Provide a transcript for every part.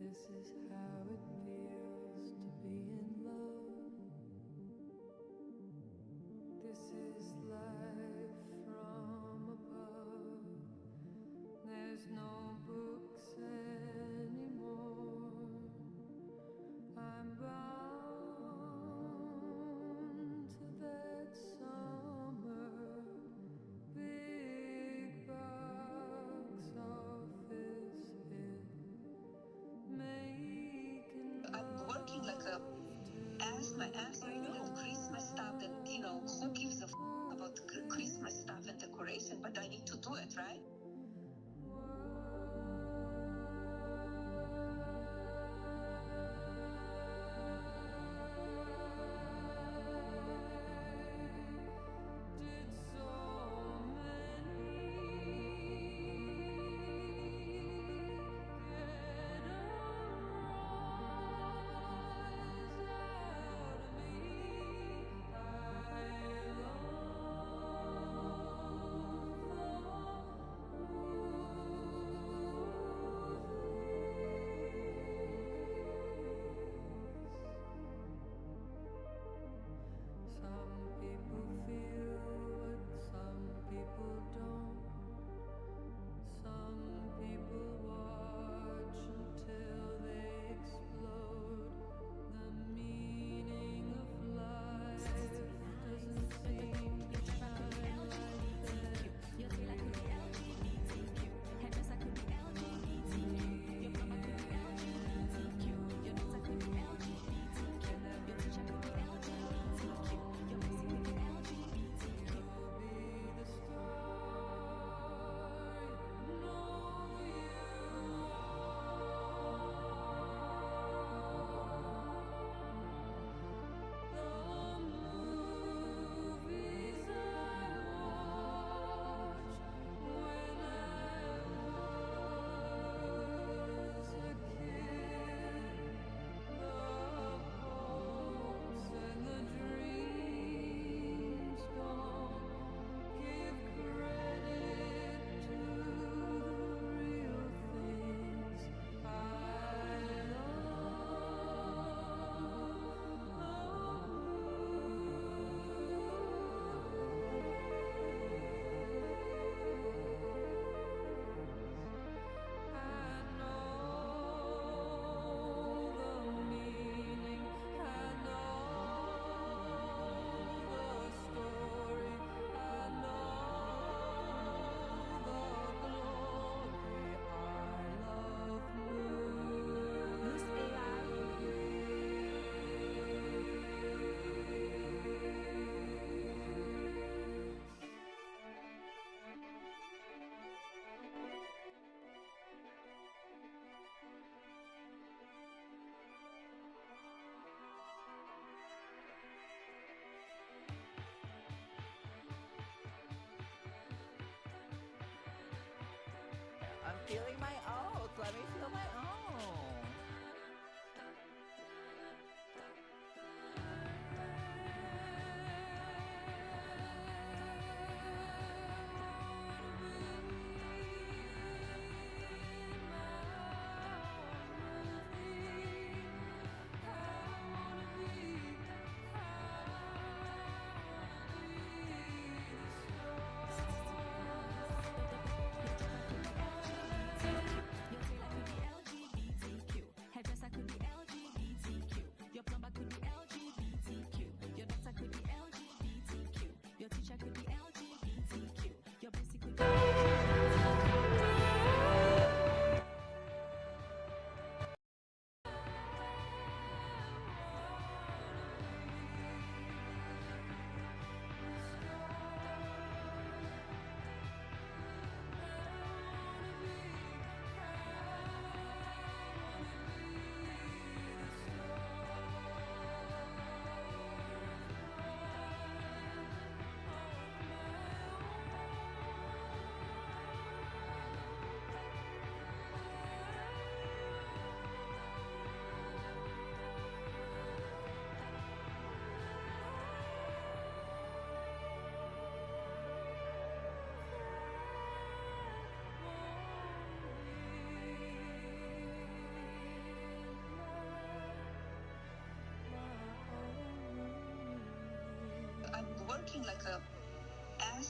This is how it feels to be in love. This is life from above. There's no books anymore. I'm bound to that summer big box office hit. I'm working like a my ass off with Christmas stuff, and who gives a about Christmas stuff and decoration, but I need to do it, right?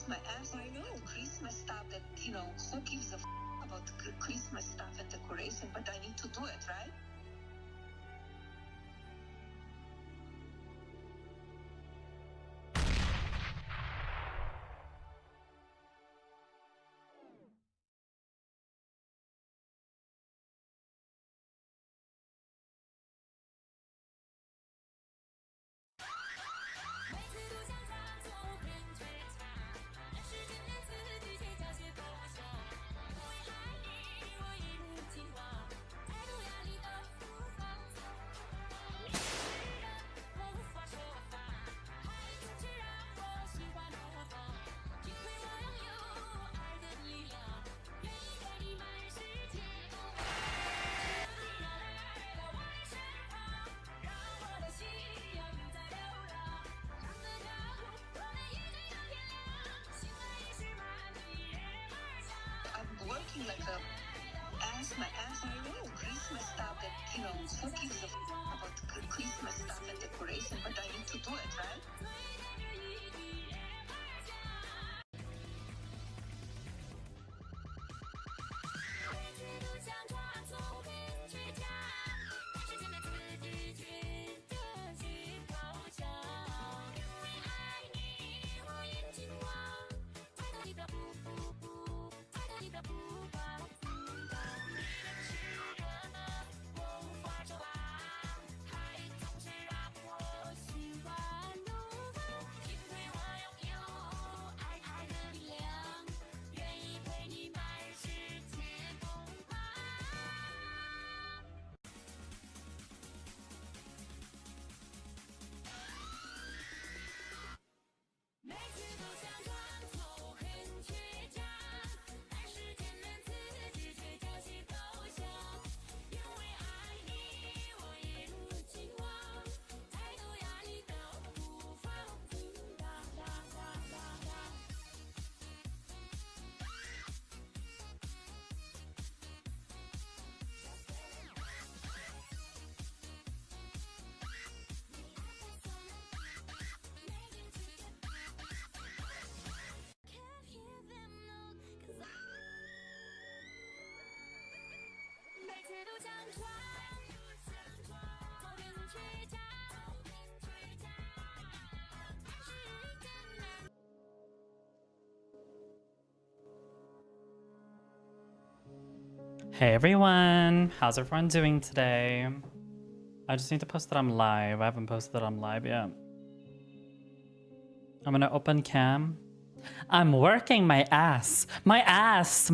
my ass and Christmas stuff that, you know, who gives a about Christmas stuff and decoration, but I need to do it, right? I'm working like a my ass I know Christmas stuff that, you know, who gives a about Christmas stuff and decoration, but I need to do it, right? Hey everyone, how's everyone doing today? I just need to post that I'm live. I haven't posted that I'm live yet. I'm gonna open cam. I'm working my ass. My ass.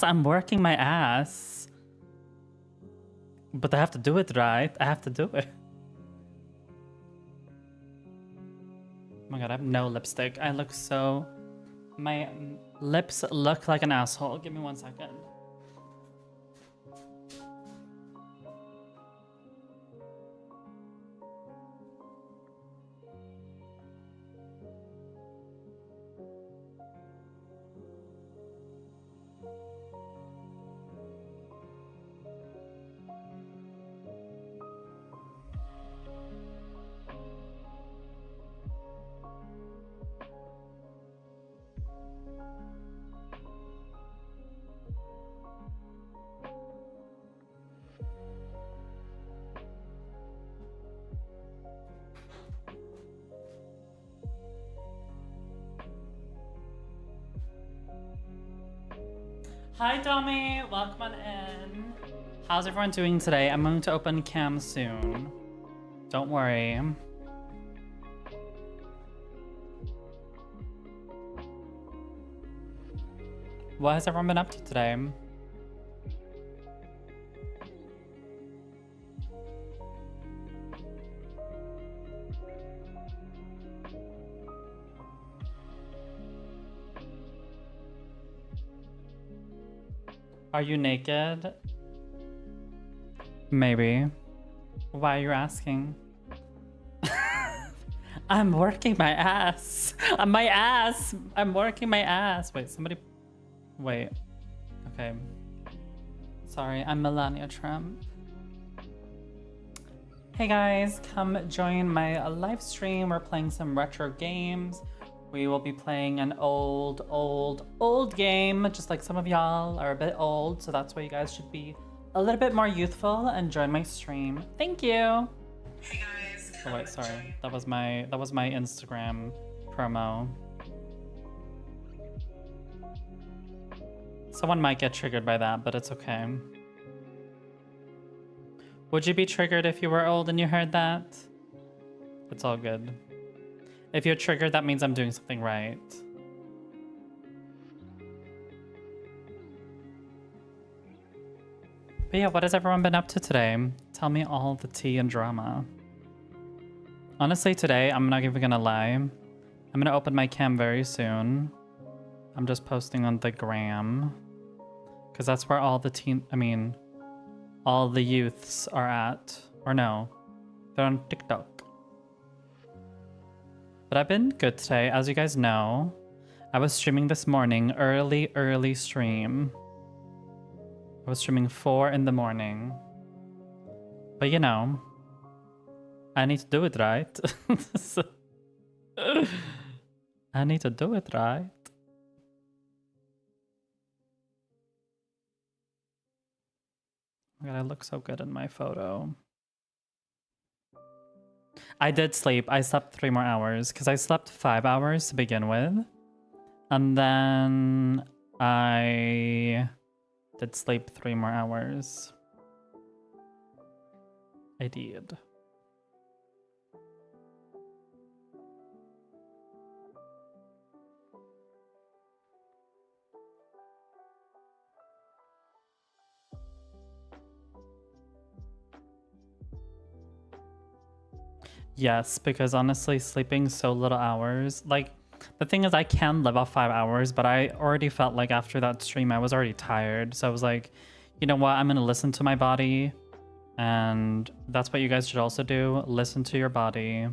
I'm working my ass. But I have to do it right. I have to do it. Oh my god, I have no lipstick. I look so... My lips look like an asshole. Give me 1 second. Hi Domi, welcome on in. How's everyone doing today? I'm going to open cam soon. Don't worry. What has everyone been up to today? Are you naked? Maybe. Why are you asking? I'm working my ass. My ass. I'm working my ass. Wait, somebody. Wait. Okay. Sorry, I'm Melania Trump. Hey guys, come join my live stream. We're playing some retro games. We will be playing an old game, just like some of y'all are a bit old, so that's why you guys should be a little bit more youthful and join my stream. Thank you. Hey guys. Oh wait, sorry. That was my Instagram promo. Someone might get triggered by that, but it's okay. Would you be triggered if you were old and you heard that? It's all good. If you're triggered, that means I'm doing something right. But yeah, what has everyone been up to today? Tell me all the tea and drama. Honestly, today, I'm not even gonna lie. I'm gonna open my cam very soon. I'm just posting on the gram. Because that's where all the all the youths are at. Or no, they're on TikTok. But I've been good today. As you guys know, I was streaming this morning, early stream. I was streaming 4 in the morning. But you know, I need to do it right. I need to do it right. Oh my God, I look so good in my photo. I did sleep. I slept 3 more hours because I slept 5 hours to begin with. And then I did sleep 3 more hours. I did. Yes, because honestly, sleeping so little hours, like, the thing is I can live off 5 hours, but I already felt like after that stream, I was already tired. So I was like, you know what? I'm going to listen to my body. And that's what you guys should also do. Listen to your body.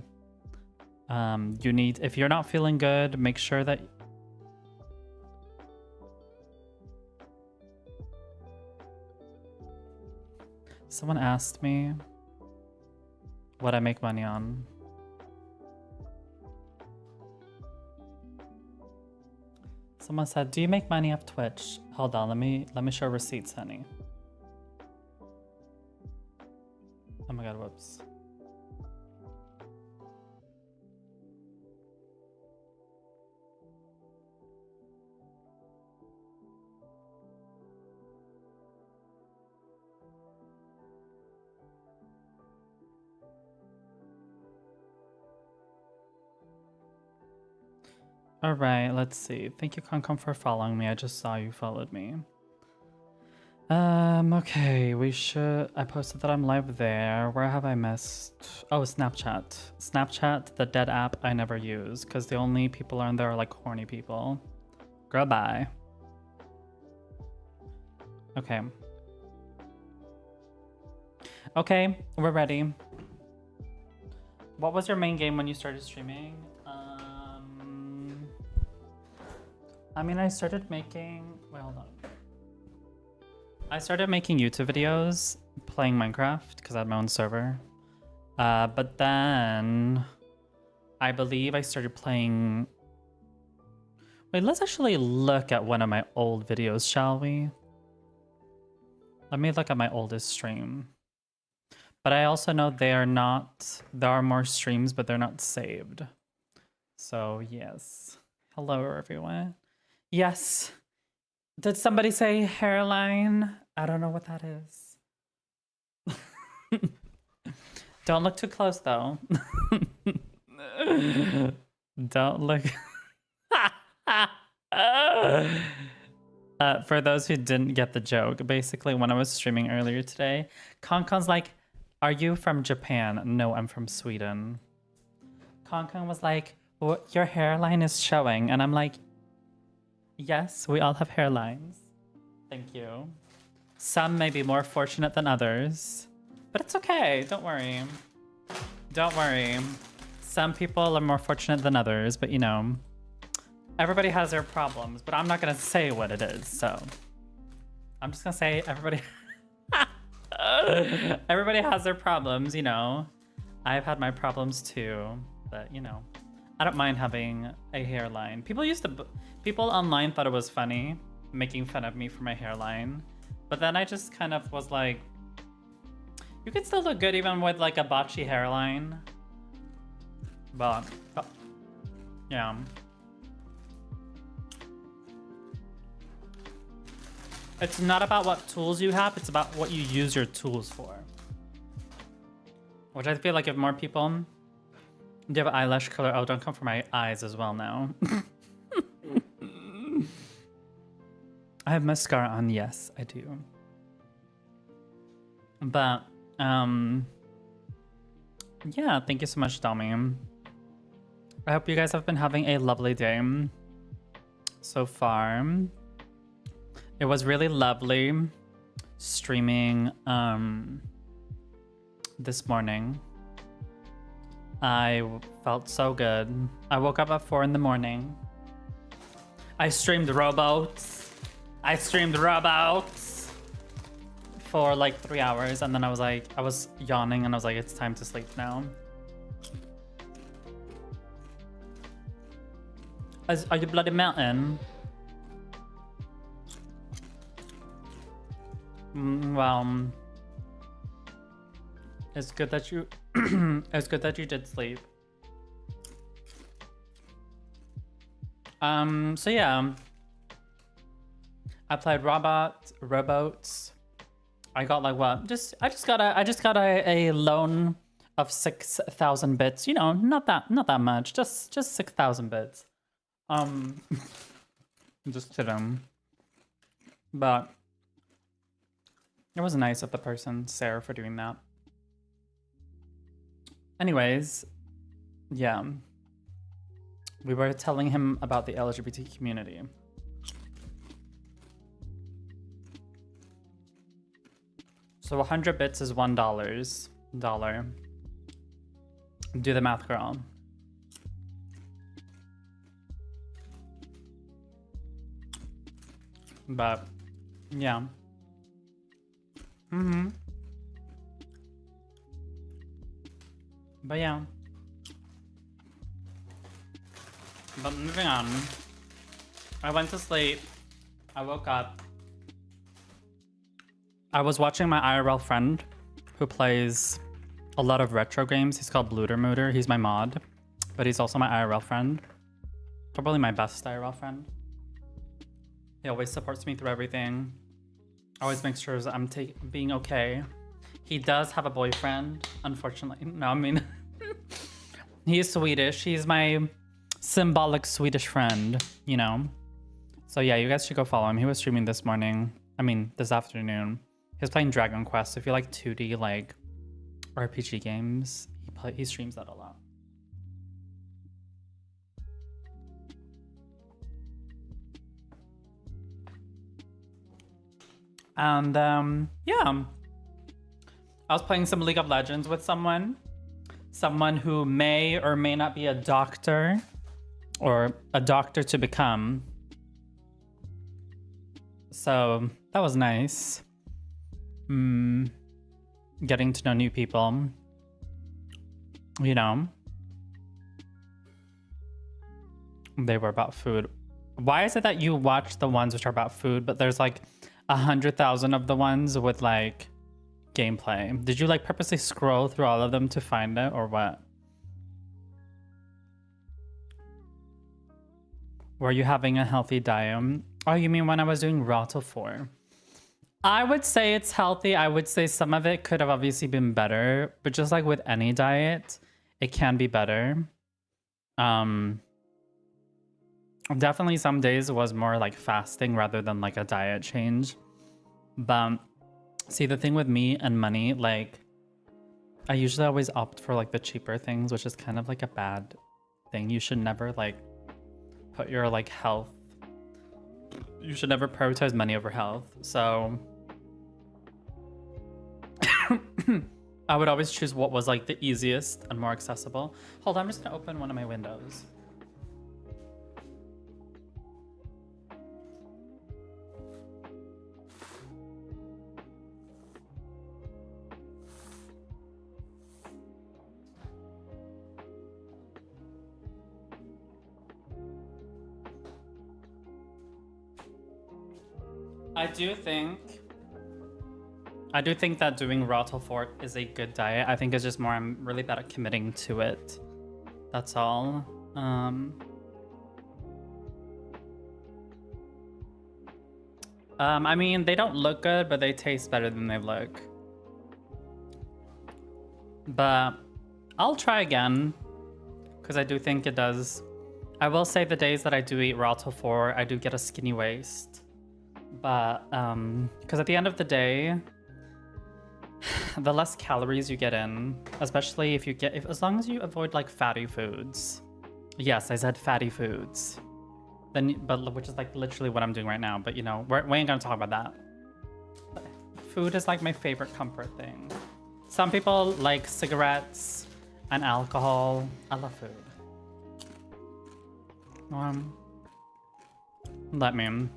If you're not feeling good, make sure that... Someone asked me what I make money on. Someone said, do you make money off Twitch? Hold on, let me show receipts, honey. Oh my God, whoops. All right, let's see. Thank you, Concom, for following me. I just saw you followed me. Okay, I posted that I'm live there. Where have I missed? Oh, Snapchat. Snapchat, the dead app I never use, because the only people on there are like horny people. Girl, bye. Okay. Okay, we're ready. What was your main game when you started streaming? I started making... Wait, hold on. I started making YouTube videos playing Minecraft because I had my own server. But then I believe I started playing... Wait, let's actually look at one of my old videos, shall we? Let me look at my oldest stream. But I also know there are more streams, but they're not saved. So, yes. Hello, everyone. Yes. Did somebody say hairline? I don't know what that is. Don't look too close, though. Don't look... For those who didn't get the joke, basically when I was streaming earlier today, Konkon's like, are you from Japan? No, I'm from Sweden. Konkon was like, well, your hairline is showing. And I'm like, yes, we all have hairlines. Thank you. Some may be more fortunate than others, but it's okay. Don't worry. Don't worry. Some people are more fortunate than others, but you know, everybody has their problems, but I'm not going to say what it is. So I'm just going to say everybody, everybody has their problems, you know. I've had my problems too, but you know, I don't mind having a hairline. People online thought it was funny making fun of me for my hairline, but then I just kind of was like, you could still look good even with like a botchy hairline. But yeah. It's not about what tools you have, it's about what you use your tools for. Which I feel like if more people do you have eyelash color, oh, don't come for my eyes as well now. I have mascara on, yes, I do. But, yeah, thank you so much, Dami. I hope you guys have been having a lovely day so far. It was really lovely streaming this morning. I felt so good. I woke up at 4 in the morning. I streamed rowboats. For like 3 hours, and then I was yawning and I was like, it's time to sleep now. Are you bloody melting? Well, it's good that you it's good that you did sleep. So yeah, I played rowboats. I got like what? I just got a loan of 6,000 bits. You know, not that much. Just 6,000 bits. Just kidding. But it was nice of the person, Sarah, for doing that. Anyways, yeah. We were telling him about the LGBT community. So 100 bits is $1. Do the math, girl. But, yeah. But yeah. But moving on. I went to sleep. I woke up. I was watching my IRL friend who plays a lot of retro games. He's called Bluter Mooter. He's my mod, but he's also my IRL friend. Probably my best IRL friend. He always supports me through everything. Always makes sure that I'm being okay. He does have a boyfriend, unfortunately. No, I mean, he's Swedish. He's my symbolic Swedish friend, you know? So yeah, you guys should go follow him. He was streaming this afternoon. He was playing Dragon Quest. If you like 2D, like, RPG games, he streams that a lot. And, yeah. I was playing some League of Legends with someone who may or may not be a doctor, or a doctor to become. So that was nice. Getting to know new people, you know. They were about food. Why is it that you watch the ones which are about food, but there's like 100,000 of the ones with like gameplay? Did you like purposely scroll through all of them to find it, or what? Were you having a healthy diet? Oh, you mean when I was doing raw till 4? I would say it's healthy. I would say some of it could have obviously been better, but just like with any diet, it can be better. Definitely some days it was more like fasting rather than like a diet change. But see, the thing with me and money, like, I usually always opt for like the cheaper things, which is kind of like a bad thing. You should never like put your like health, you should never prioritize money over health. So I would always choose what was like the easiest and more accessible. Hold on, I'm just gonna open one of my windows. I do think that doing raw till 4 is a good diet. I think it's just more I'm really bad at committing to it. That's all. I mean, they don't look good, but they taste better than they look. But I'll try again, because I do think it does. I will say the days that I do eat raw till 4, I do get a skinny waist. But, because at the end of the day, the less calories you get in, especially if you get, as long as you avoid like fatty foods. Yes, I said fatty foods. Then, but which is like literally what I'm doing right now. But you know, we ain't gonna talk about that. But food is like my favorite comfort thing. Some people like cigarettes and alcohol. I love food. Let me.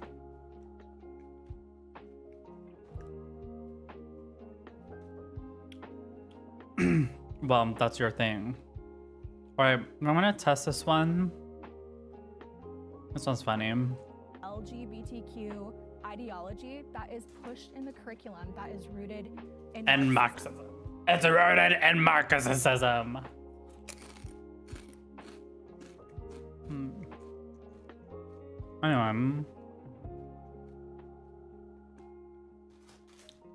Well, that's your thing. Alright, I'm gonna test this one. This one's funny. LGBTQ ideology that is pushed in the curriculum that is rooted in And Marxism. It's rooted in Marxism. Anyway,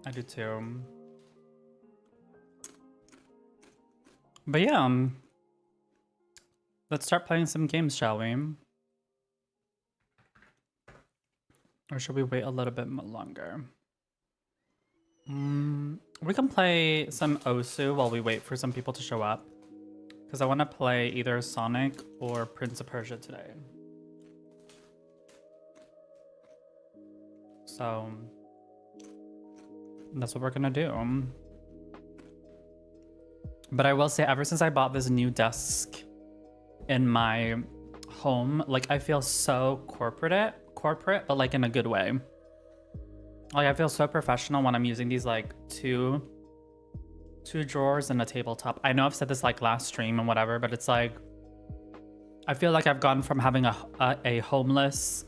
I do too. But yeah, let's start playing some games, shall we? Or should we wait a little bit longer? We can play some SWE while we wait for some people to show up. Because I want to play either Sonic or Prince of Persia today. So that's what we're gonna do. But I will say, ever since I bought this new desk in my home, like I feel so corporate, but like in a good way. Like I feel so professional when I'm using these like two drawers and a tabletop. I know I've said this like last stream and whatever, but it's like I feel like I've gone from having a homeless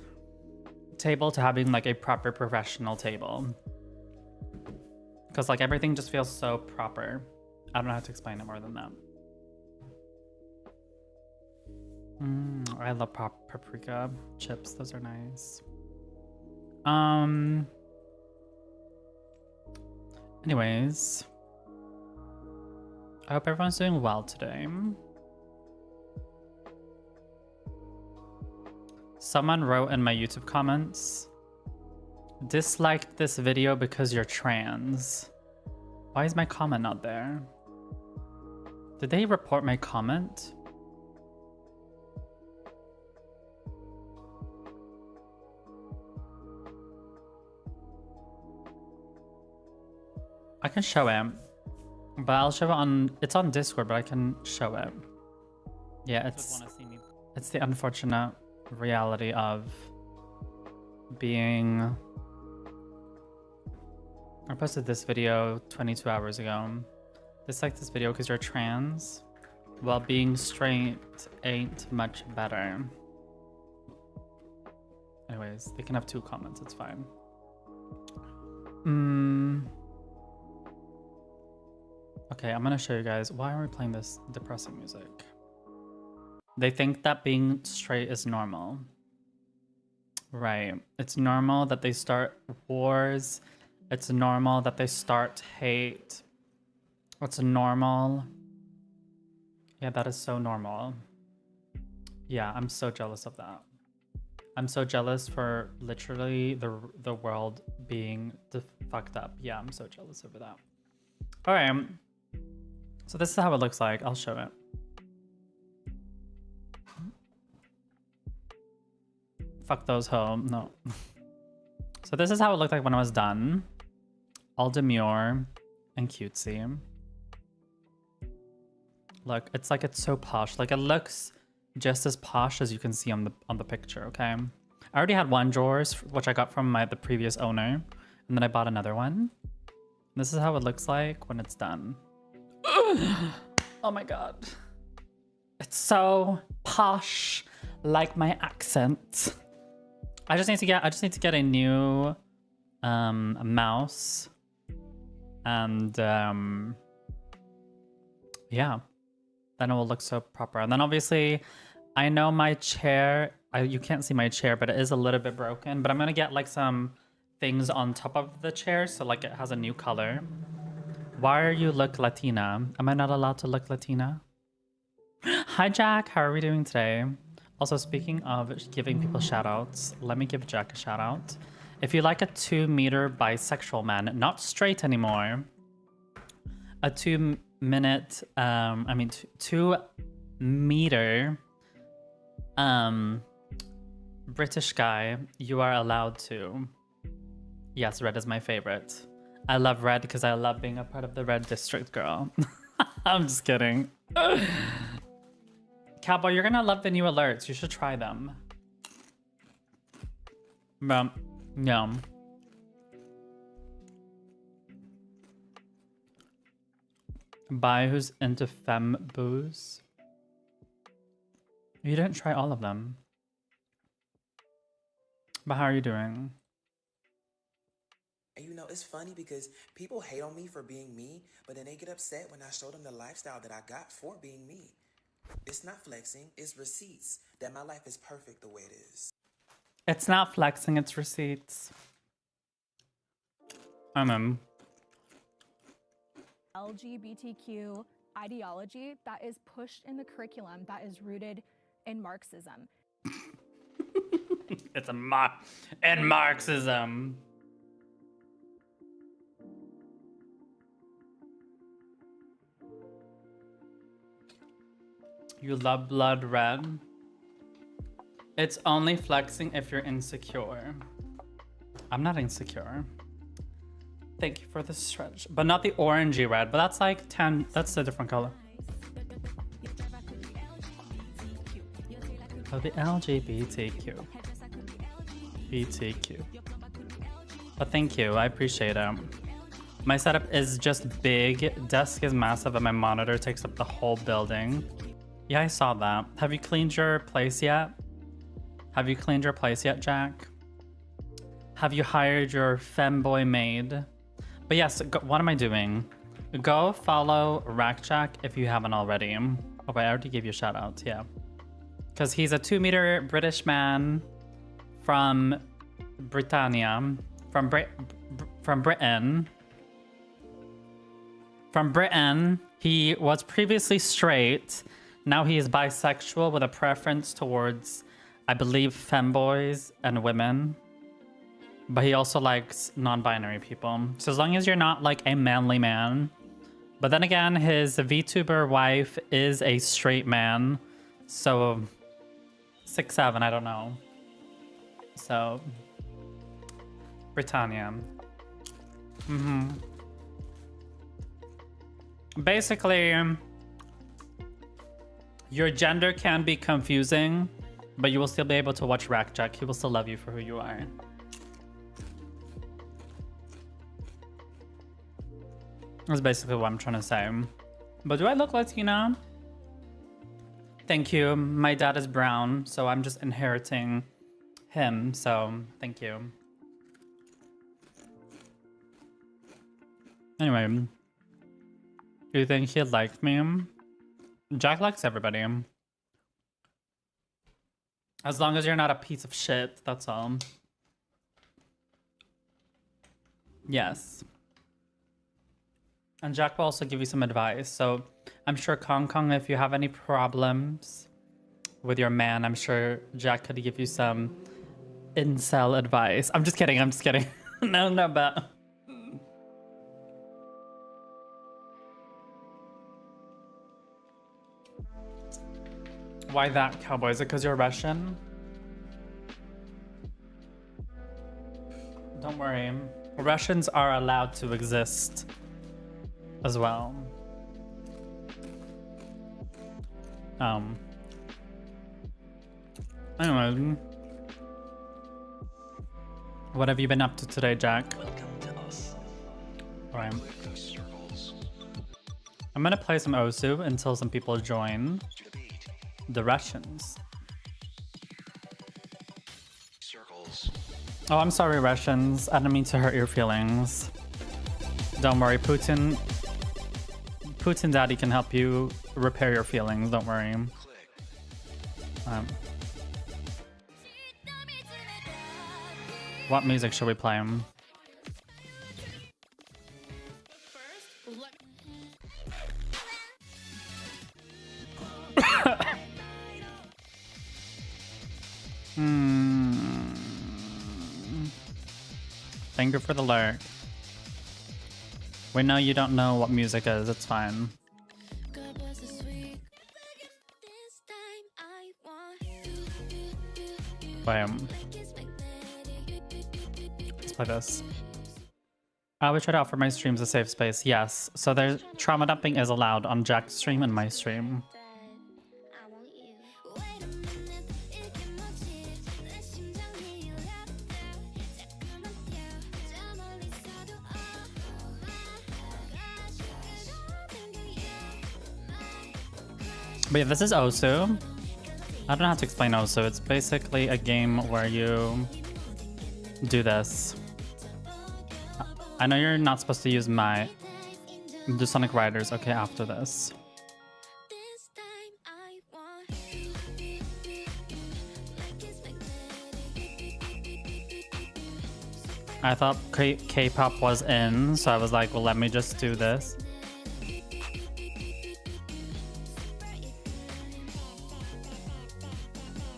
table to having like a proper professional table. Because like everything just feels so proper. I don't know how to explain it more than that. I love paprika chips. Those are nice. Anyways, I hope everyone's doing well today. Someone wrote in my YouTube comments, disliked this video because you're trans. Why is my comment not there? Did they report my comment? I can show it, but I'll show it on, it's on Discord, but I can show it. Yeah, it's the unfortunate reality of being, I posted this video 22 hours ago. Dislike this video because you're trans. Well, being straight ain't much better. Anyways, they can have 2 comments, it's fine. Okay, I'm gonna show you guys. Why are we playing this depressing music? They think that being straight is normal. Right. It's normal that they start wars. It's normal that they start hate. It's normal. Yeah, that is so normal. Yeah, I'm so jealous of that. I'm so jealous for literally the world being fucked up. Yeah, I'm so jealous over that. All right. So this is how it looks like. I'll show it. Fuck those home. No. So this is how it looked like when I was done. All demure and cutesy. Look, it's like it's so posh. Like it looks just as posh as you can see on the picture, okay? I already had one drawers, which I got from the previous owner, and then I bought another one. This is how it looks like when it's done. Oh my god. It's so posh, like my accent. I just need to get a new a mouse, and yeah, then it will look so proper. And then obviously, I know my chair, you can't see my chair, but it is a little bit broken, but I'm gonna get like some things on top of the chair so like it has a new color. Why are you look Latina? Am I not allowed to look Latina? Hi Jack, how are we doing today? Also, speaking of giving people shout outs, let me give Jack a shout out. If you like a 2-meter bisexual man, not straight anymore, a 2 meter British guy, you are allowed to. Yes, red is my favorite. I love red because I love being a part of the red district, girl. I'm just kidding. Cowboy, you're gonna love the new alerts. You should try them. Yeah. Bye, who's into femme booze? You didn't try all of them. But how are you doing? And you know, it's funny because people hate on me for being me, but then they get upset when I show them the lifestyle that I got for being me. It's not flexing, it's receipts that my life is perfect the way it is. It's not flexing, it's receipts. LGBTQ ideology that is pushed in the curriculum that is rooted in Marxism. It's and Marxism. You love blood red. It's only flexing if you're insecure. I'm not insecure. Thank you for the stretch. But not the orangey red, but that's like 10, that's a different color. Oh, the LGBTQ. BTQ. But thank you, I appreciate it. My setup is just big, desk is massive, and my monitor takes up the whole building. Yeah, I saw that. Have you cleaned your place yet? Have you cleaned your place yet, Jack? Have you hired your femboy maid? But yes, what am I doing? Go follow Rackjack if you haven't already. Oh, I already gave you a shout out, yeah. Because he's a 2-meter British man from Britannia, from Britain. From Britain, he was previously straight. Now he is bisexual with a preference towards, I believe, femboys and women. But he also likes non-binary people. So as long as you're not like a manly man. But then again, his VTuber wife is a straight man. So 6'7", I don't know. So Britannia. Basically, your gender can be confusing, but you will still be able to watch Rackjack. He will still love you for who you are. That's basically what I'm trying to say. But do I look Latina? Thank you. My dad is brown, so I'm just inheriting him, so thank you. Anyway, do you think he'd like me? Jack likes everybody. As long as you're not a piece of shit, that's all. Yes. And Jack will also give you some advice. So I'm sure Kong Kong, if you have any problems with your man, I'm sure Jack could give you some incel advice. I'm just kidding. I'm just kidding. No, but... Why that, Cowboy? Is it because you're Russian? Don't worry. Russians are allowed to exist as well. Anyway. What have you been up to today, Jack? Welcome to us. Alright. I'm gonna play some Osu until some people join. The Russians. Circles. Oh, I'm sorry, Russians. I didn't mean to hurt your feelings. Don't worry, Putin Daddy can help you repair your feelings. Don't worry. What music should we play? Thank you for the lurk. We know you don't know what music is, it's fine. Bam. Let's play this. I would try to offer my streams a safe space. Yes. So there's trauma dumping is allowed on Jack's stream and my stream. But yeah, this is Osu. I don't know how to explain Osu. It's basically a game where you do this. I know you're not supposed to use my... Do Sonic Riders, okay, after this. I thought K-pop was in, so I was like, well, let me just do this.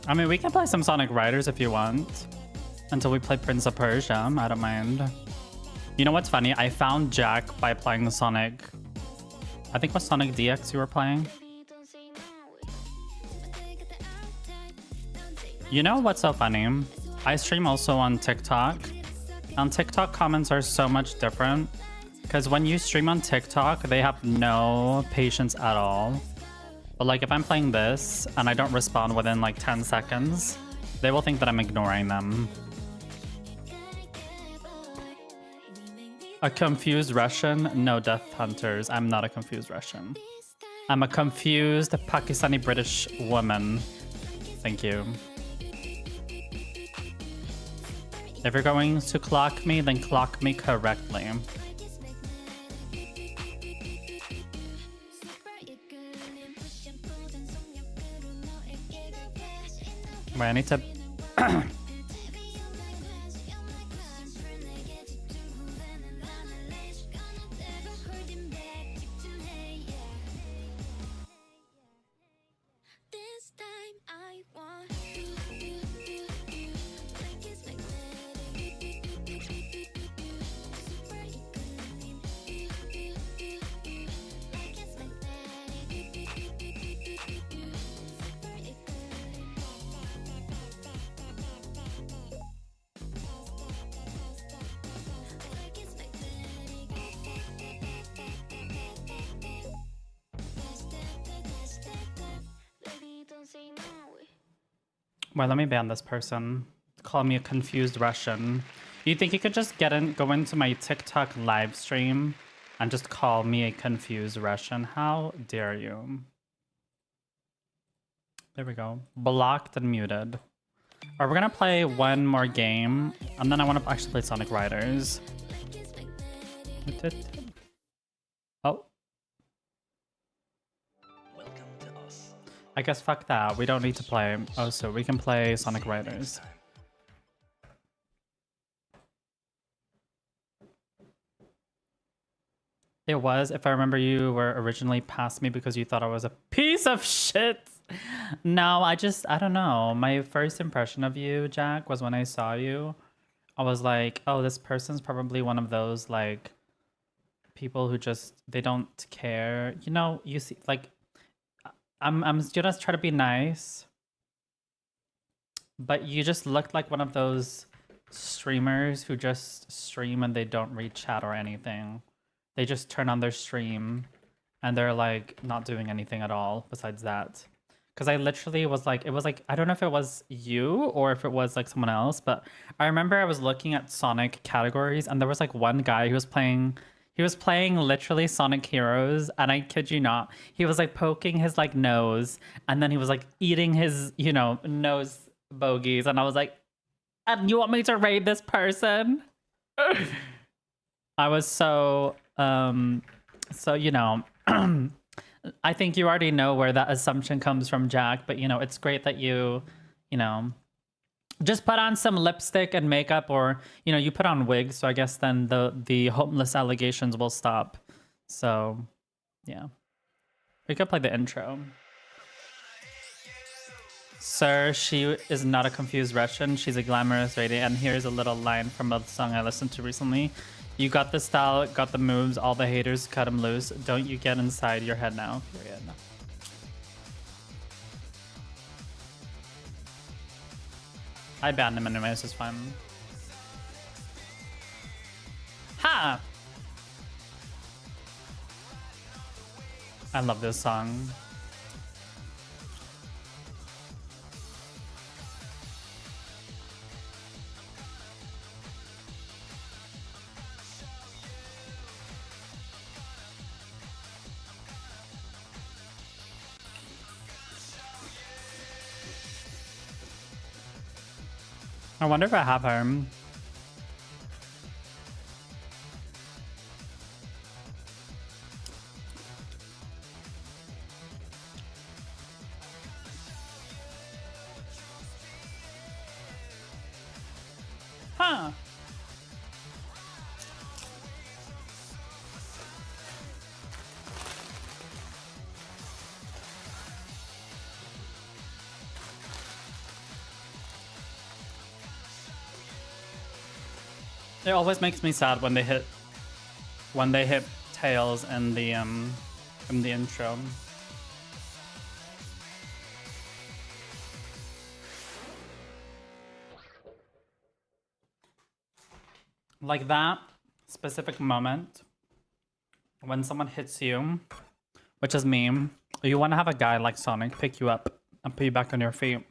I mean, we can play some Sonic Riders if you want. Until we play Prince of Persia, I don't mind. You know what's funny? I found Jack by playing the Sonic... I think it was Sonic DX you were playing. You know what's so funny? I stream also on TikTok. On TikTok, comments are so much different. Because when you stream on TikTok, they have no patience at all. But like if I'm playing this and I don't respond within like 10 seconds, they will think that I'm ignoring them. A confused Russian? No, Death Hunters. I'm not a confused Russian. I'm a confused Pakistani British woman. Thank you. If you're going to clock me, then clock me correctly. Wait, I need to... Well, let me ban this person. Call me a confused Russian. You think you could just go into my TikTok live stream and just call me a confused Russian? How dare you? There we go. Blocked and muted. Alright, we're gonna play one more game, and then I want to actually play Sonic Riders. Oh. I guess fuck that. We don't need to play. Oh, so we can play Sonic Riders. It was, if I remember, you were originally past me because you thought I was a piece of shit. No, I don't know. My first impression of you, Jack, was when I saw you. I was like, oh, this person's probably one of those, like, people who just, they don't care. You know, you see, like, I'm just trying to be nice, but you just looked like one of those streamers who just stream and they don't read chat or anything. They just turn on their stream and they're like not doing anything at all besides that. Because I literally was like, it was like, I don't know if it was you or if it was like someone else, but I remember I was looking at Sonic categories and there was like one guy who was playing... He was playing literally Sonic Heroes, and I kid you not, he was like poking his like nose, and then he was like eating his, you know, nose bogeys, and I was like, And you want me to raid this person? I was so you know, I think you already know where that assumption comes from, Jack, but you know, it's great that you know, just put on some lipstick and makeup, or you know, you put on wigs, so I guess then the homeless allegations will stop. So yeah, we could play the intro. Sir, she is not a confused Russian, she's a glamorous lady. And here's a little line from a song I listened to recently. You got the style, got the moves, all the haters cut them loose. Don't you get inside your head now, period. I banned him anyways, it's fine. Ha! I love this song. I wonder if I have her. Huh. It always makes me sad when they hit tails in the intro. Like that specific moment when someone hits you, which is me, you want to have a guy like Sonic pick you up and put you back on your feet.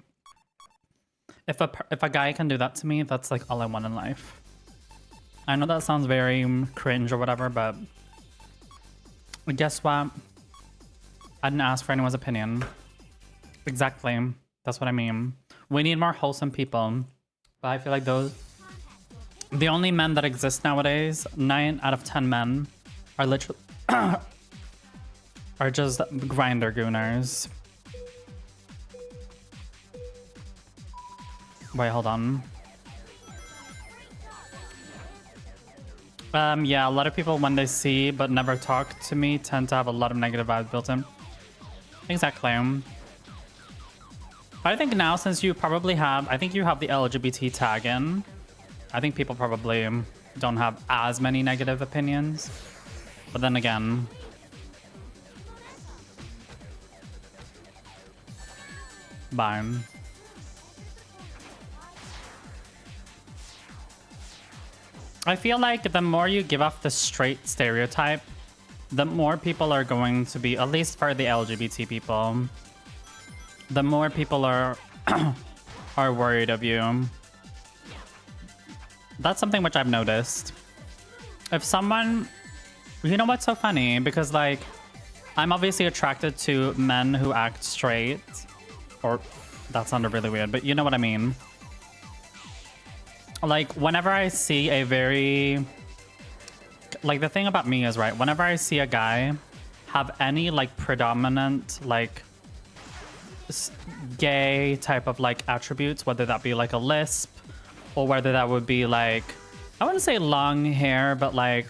If a guy can do that to me, that's like all I want in life. I know that sounds very cringe or whatever, but guess what? I didn't ask for anyone's opinion. Exactly. That's what I mean. We need more wholesome people. But I feel like the only men that exist nowadays, 9 out of 10 men, are literally are just grinder gooners. Wait, hold on. Yeah, a lot of people, when they see but never talk to me, tend to have a lot of negative vibes built in. Exactly. But I think now, since you probably have, I think you have the LGBT tag in, I think people probably don't have as many negative opinions. But then again, bye. I feel like the more you give off the straight stereotype, the more people are going to be, at least for the LGBT people, the more people are are worried of you. That's something which I've noticed. If someone, you know what's so funny? Because like, I'm obviously attracted to men who act straight, or that sounded really weird, but you know what I mean. Like, whenever I see a very, like, the thing about me is, right, whenever I see a guy have any like predominant like gay type of like attributes, whether that be like a lisp, or whether that would be like, I wouldn't say long hair, but like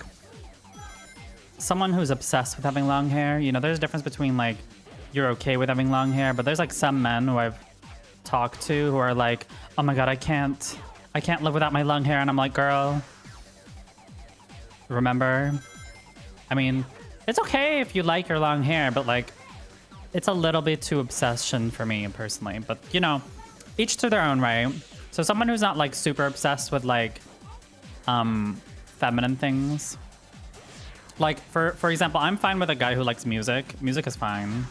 someone who's obsessed with having long hair. You know, there's a difference between like, you're okay with having long hair, but there's like some men who I've talked to who are like, oh my god, I can't live without my long hair. And I'm like, girl, remember? I mean, it's okay if you like your long hair, but like, it's a little bit too obsession for me personally. But you know, each to their own, right? So someone who's not like super obsessed with like feminine things. Like for example, I'm fine with a guy who likes music. Music is fine.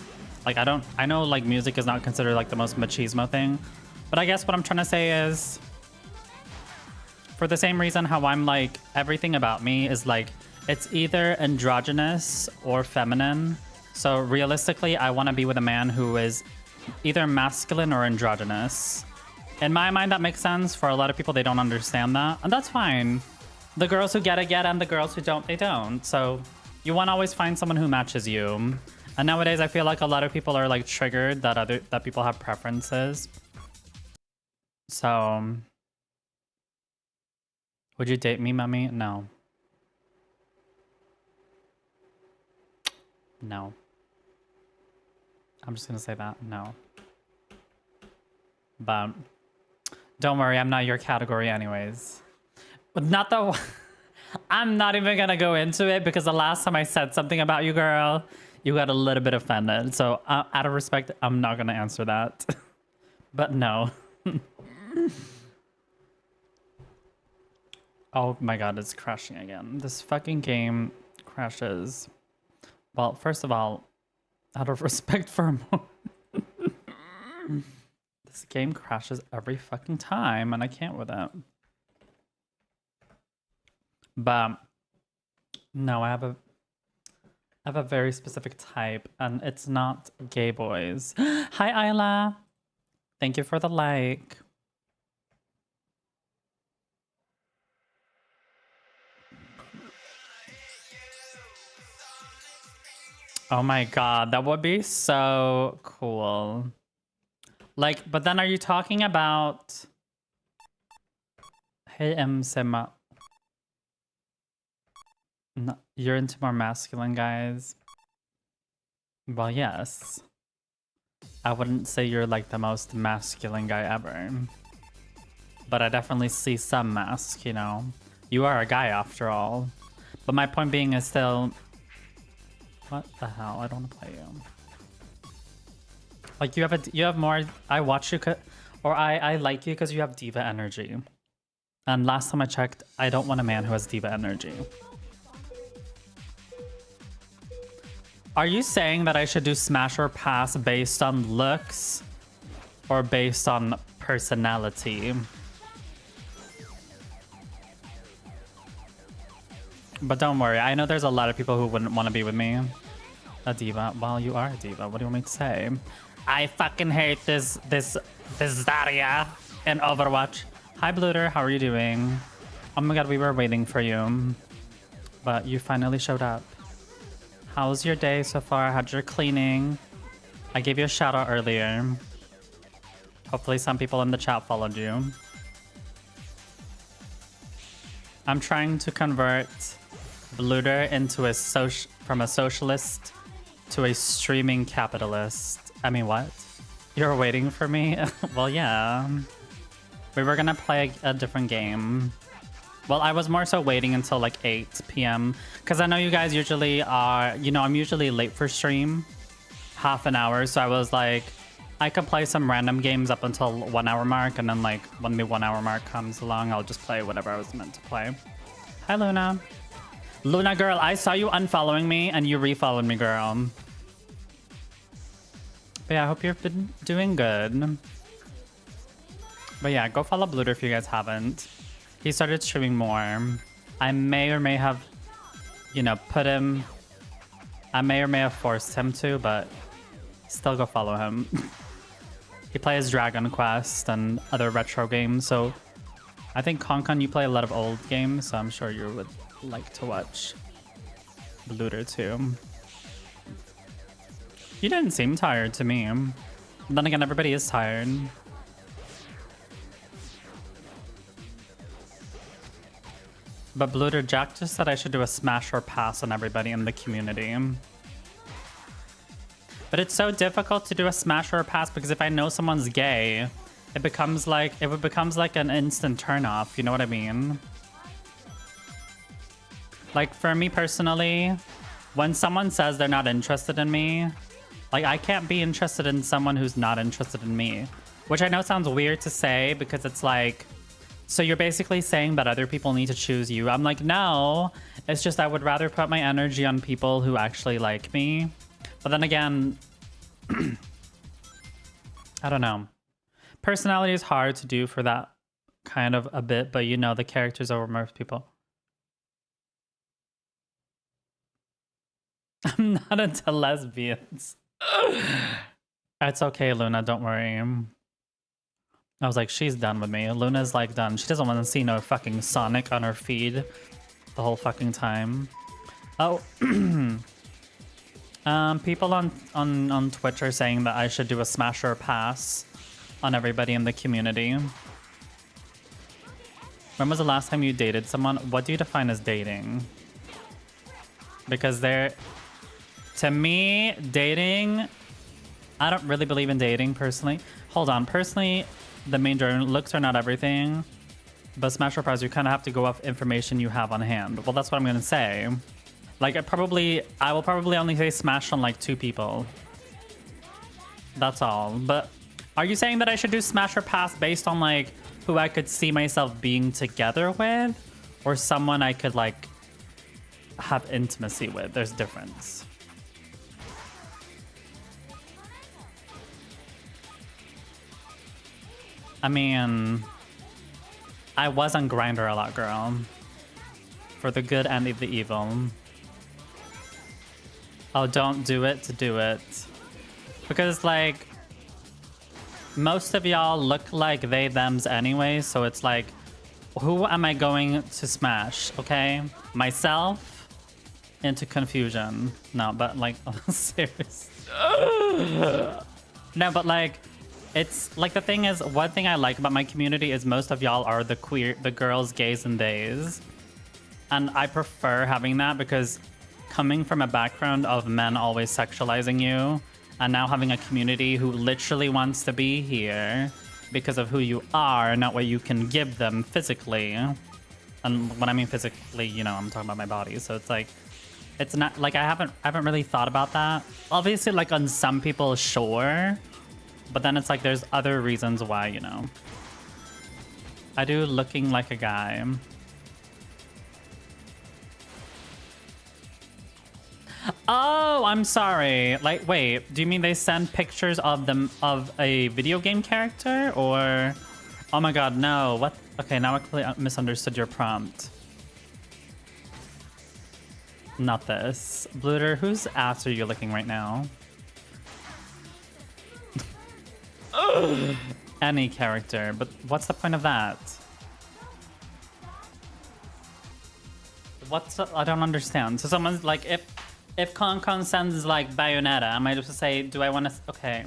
Like I know like music is not considered like the most machismo thing, but I guess what I'm trying to say is, for the same reason how I'm like, everything about me is like, it's either androgynous or feminine. So realistically, I want to be with a man who is either masculine or androgynous. In my mind, that makes sense. For a lot of people, they don't understand that. And that's fine. The girls who get it, get it, and the girls who don't, they don't. So you want to always find someone who matches you. And nowadays, I feel like a lot of people are like triggered that people have preferences. So, would you date me, Mummy? No. No. I'm just gonna say that. No. But don't worry, I'm not your category anyways. But not the... I'm not even gonna go into it because the last time I said something about you, girl, you got a little bit offended. So out of respect, I'm not gonna answer that. But no. Oh my god, it's crashing again. This fucking game crashes. Well, first of all, out of respect for a moment, this game crashes every fucking time and I can't with it. But no, I have a very specific type and it's not gay boys. Hi, Isla. Thank you for the like. Oh my god, that would be so cool. Like, but then are you talking about... Hey, Sema. No, you're into more masculine guys? Well, yes. I wouldn't say you're like the most masculine guy ever. But I definitely see some mask, you know? You are a guy after all. But my point being is still... What the hell? I don't want to play you. Like you have more. I watch you, or I like you because you have diva energy. And last time I checked, I don't want a man who has diva energy. Are you saying that I should do smash or pass based on looks, or based on personality? But don't worry, I know there's a lot of people who wouldn't want to be with me. A diva? Well, you are a diva. What do you want me to say? I fucking hate this Zarya in Overwatch. Hi, Bluter. How are you doing? Oh my god, we were waiting for you. But you finally showed up. How's your day so far? How's your cleaning? I gave you a shout out earlier. Hopefully some people in the chat followed you. I'm trying to convert Bluter into from a socialist to a streaming capitalist. I mean, what? You're waiting for me? Well, yeah. We were gonna play a different game. Well, I was more so waiting until like 8 p.m. Because I know you guys usually are, you know, I'm usually late for stream. Half an hour. So I was like, I could play some random games up until 1 hour mark. And then like when the 1 hour mark comes along, I'll just play whatever I was meant to play. Hi, Luna. Luna girl, I saw you unfollowing me and you refollowed me, girl. But yeah, I hope you've been doing good. But yeah, go follow Bluter if you guys haven't. He started streaming more. I may or may have, you know, put him... I may or may have forced him to, but still go follow him. He plays Dragon Quest and other retro games, so... I think Konkon, you play a lot of old games, so I'm sure you would like to watch Bluter too. You didn't seem tired to me. Then again, everybody is tired. But Bluter, Jack just said I should do a smash or pass on everybody in the community. But it's so difficult to do a smash or a pass because if I know someone's gay, it becomes like an instant turn off, you know what I mean? Like for me personally, when someone says they're not interested in me, like I can't be interested in someone who's not interested in me. Which I know sounds weird to say because it's like, so you're basically saying that other people need to choose you. I'm like, no, it's just I would rather put my energy on people who actually like me. But then again, I don't know. Personality is hard to do for that kind of a bit, but you know, the characters over most people. I'm not into lesbians. It's okay, Luna, don't worry. I was like, she's done with me. Luna's like done. She doesn't want to see no fucking Sonic on her feed the whole fucking time. Oh, people on Twitch are saying that I should do a smash or pass on everybody in the community. When was the last time you dated someone? What do you define as dating? Because to me, dating, I don't really believe in dating personally. Hold on, personally, the main journey, looks are not everything. But smash or pass, you kind of have to go off information you have on hand. Well, that's what I'm gonna say. Like, I will probably only say smash on like 2 people. That's all. But are you saying that I should do smash or pass based on like who I could see myself being together with, or someone I could like have intimacy with? There's a difference. I mean, I was on Grindr a lot, girl. For the good and the evil. Oh, don't do it to do it. Because, like, most of y'all look like they, thems anyway, so it's like, who am I going to smash, okay? Myself into confusion. No, but, like, serious. No, but, like, it's, like, the thing is, one thing I like about my community is most of y'all are the queer, the girls, gays, and theys. And I prefer having that because coming from a background of men always sexualizing you, and now having a community who literally wants to be here because of who you are, not what you can give them physically. And when I mean physically, you know, I'm talking about my body. So it's like, it's not like I haven't really thought about that. Obviously, like on some people, sure, but then it's like there's other reasons why, you know. I do looking like a guy. Oh, I'm sorry. Like, wait, do you mean they send pictures of them of a video game character, or? Oh my god, no. What? Okay, now I completely misunderstood your prompt. Not this. Blooter, whose ass are you licking right now? Any character, but what's the point of that? I don't understand. So someone's like, if Con sends like Bayonetta, I might just say, do I want to? Okay.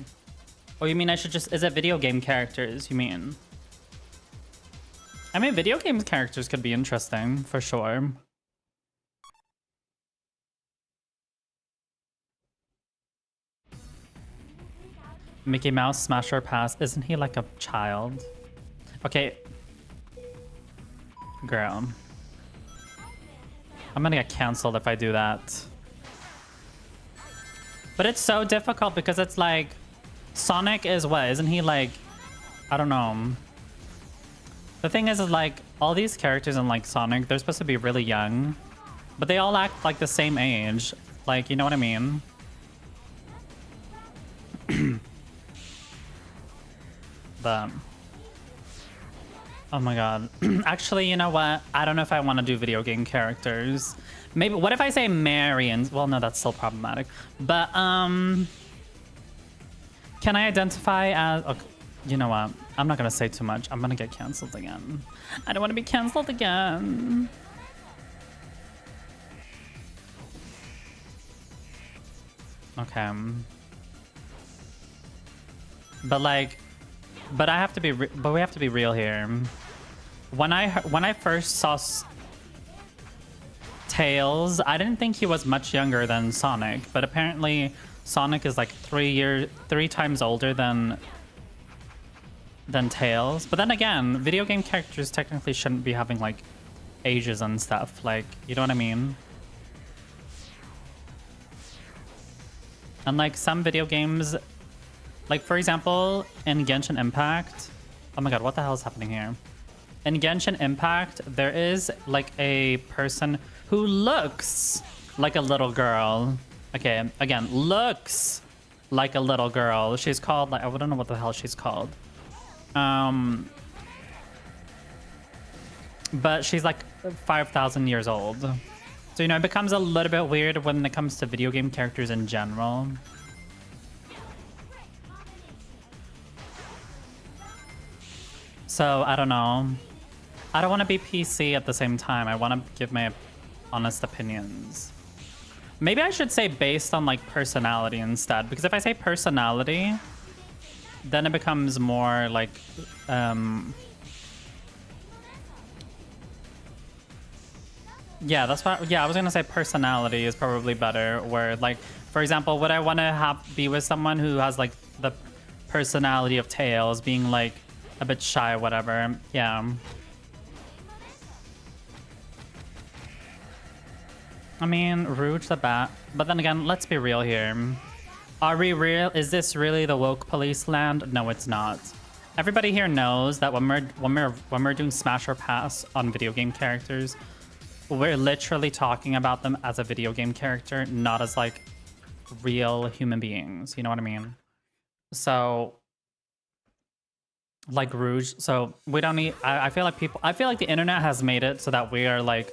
Oh, you mean I should just? Is it video game characters? You mean? I mean, video game characters could be interesting for sure. Mickey Mouse, smash or pass? Isn't he like a child? Okay. Girl. I'm gonna get canceled if I do that. But it's so difficult because it's like, Sonic is what? Isn't he like, I don't know. The thing is like, all these characters in like Sonic, they're supposed to be really young, but they all act like the same age. Like, you know what I mean? But, oh my god. Actually, you know what? I don't know if I want to do video game characters. Maybe, what if I say Marion? Well, no, that's still problematic. But, can I identify as... Okay, you know what? I'm not going to say too much. I'm going to get canceled again. I don't want to be canceled again. Okay. But, like... But I have to be... But we have to be real here. When I first saw... Tails, I didn't think he was much younger than Sonic, but apparently Sonic is like 3 times older than Tails. But then again, video game characters technically shouldn't be having like ages and stuff, like, you know what I mean? And like some video games, like for example in Genshin Impact, oh my god, what the hell is happening here? In Genshin Impact, there is like a person who looks like a little girl. Okay, again, looks like a little girl. She's called, like, I don't know what the hell she's called. But she's like 5,000 years old. So, you know, it becomes a little bit weird when it comes to video game characters in general. So I don't know. I don't want to be PC at the same time. I want to give my honest opinions. Maybe I should say based on like personality instead, because if I say personality, then it becomes more like yeah, that's what. Yeah, I was gonna say personality is probably better. Where like, for example, would I want to be with someone who has like the personality of Tails, being like a bit shy, or whatever? Yeah. I mean, Rouge the Bat. But then again, let's be real here. Are we real? Is this really the woke police land? No, it's not. Everybody here knows that when we're doing smash or pass on video game characters, we're literally talking about them as a video game character, not as like real human beings. You know what I mean? So like Rouge. So we don't need. I feel like people. I feel like the internet has made it so that we are like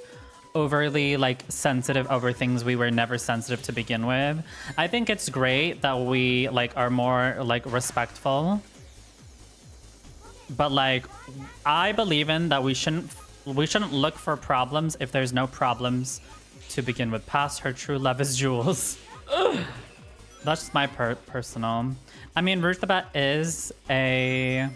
overly like sensitive over things we were never sensitive to begin with. I think it's great that we like are more like respectful, but like I believe in that we shouldn't look for problems if there's no problems to begin with. Past her true love is Jules. That's just my personal. I mean, Rouge the Bat is a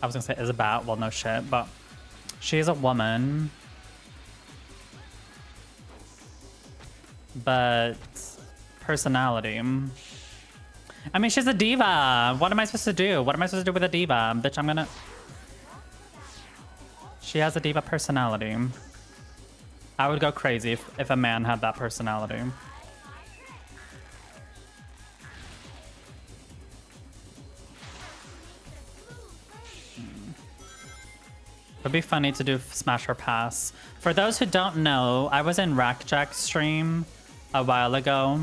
I was gonna say is a bat. Well, no shit, but she is a woman. But personality. I mean, she's a diva. What am I supposed to do? What am I supposed to do with a diva? Bitch, I'm gonna... She has a diva personality. I would go crazy if a man had that personality. It'd be funny to do smash or pass. For those who don't know, I was in Rackjack's stream a while ago.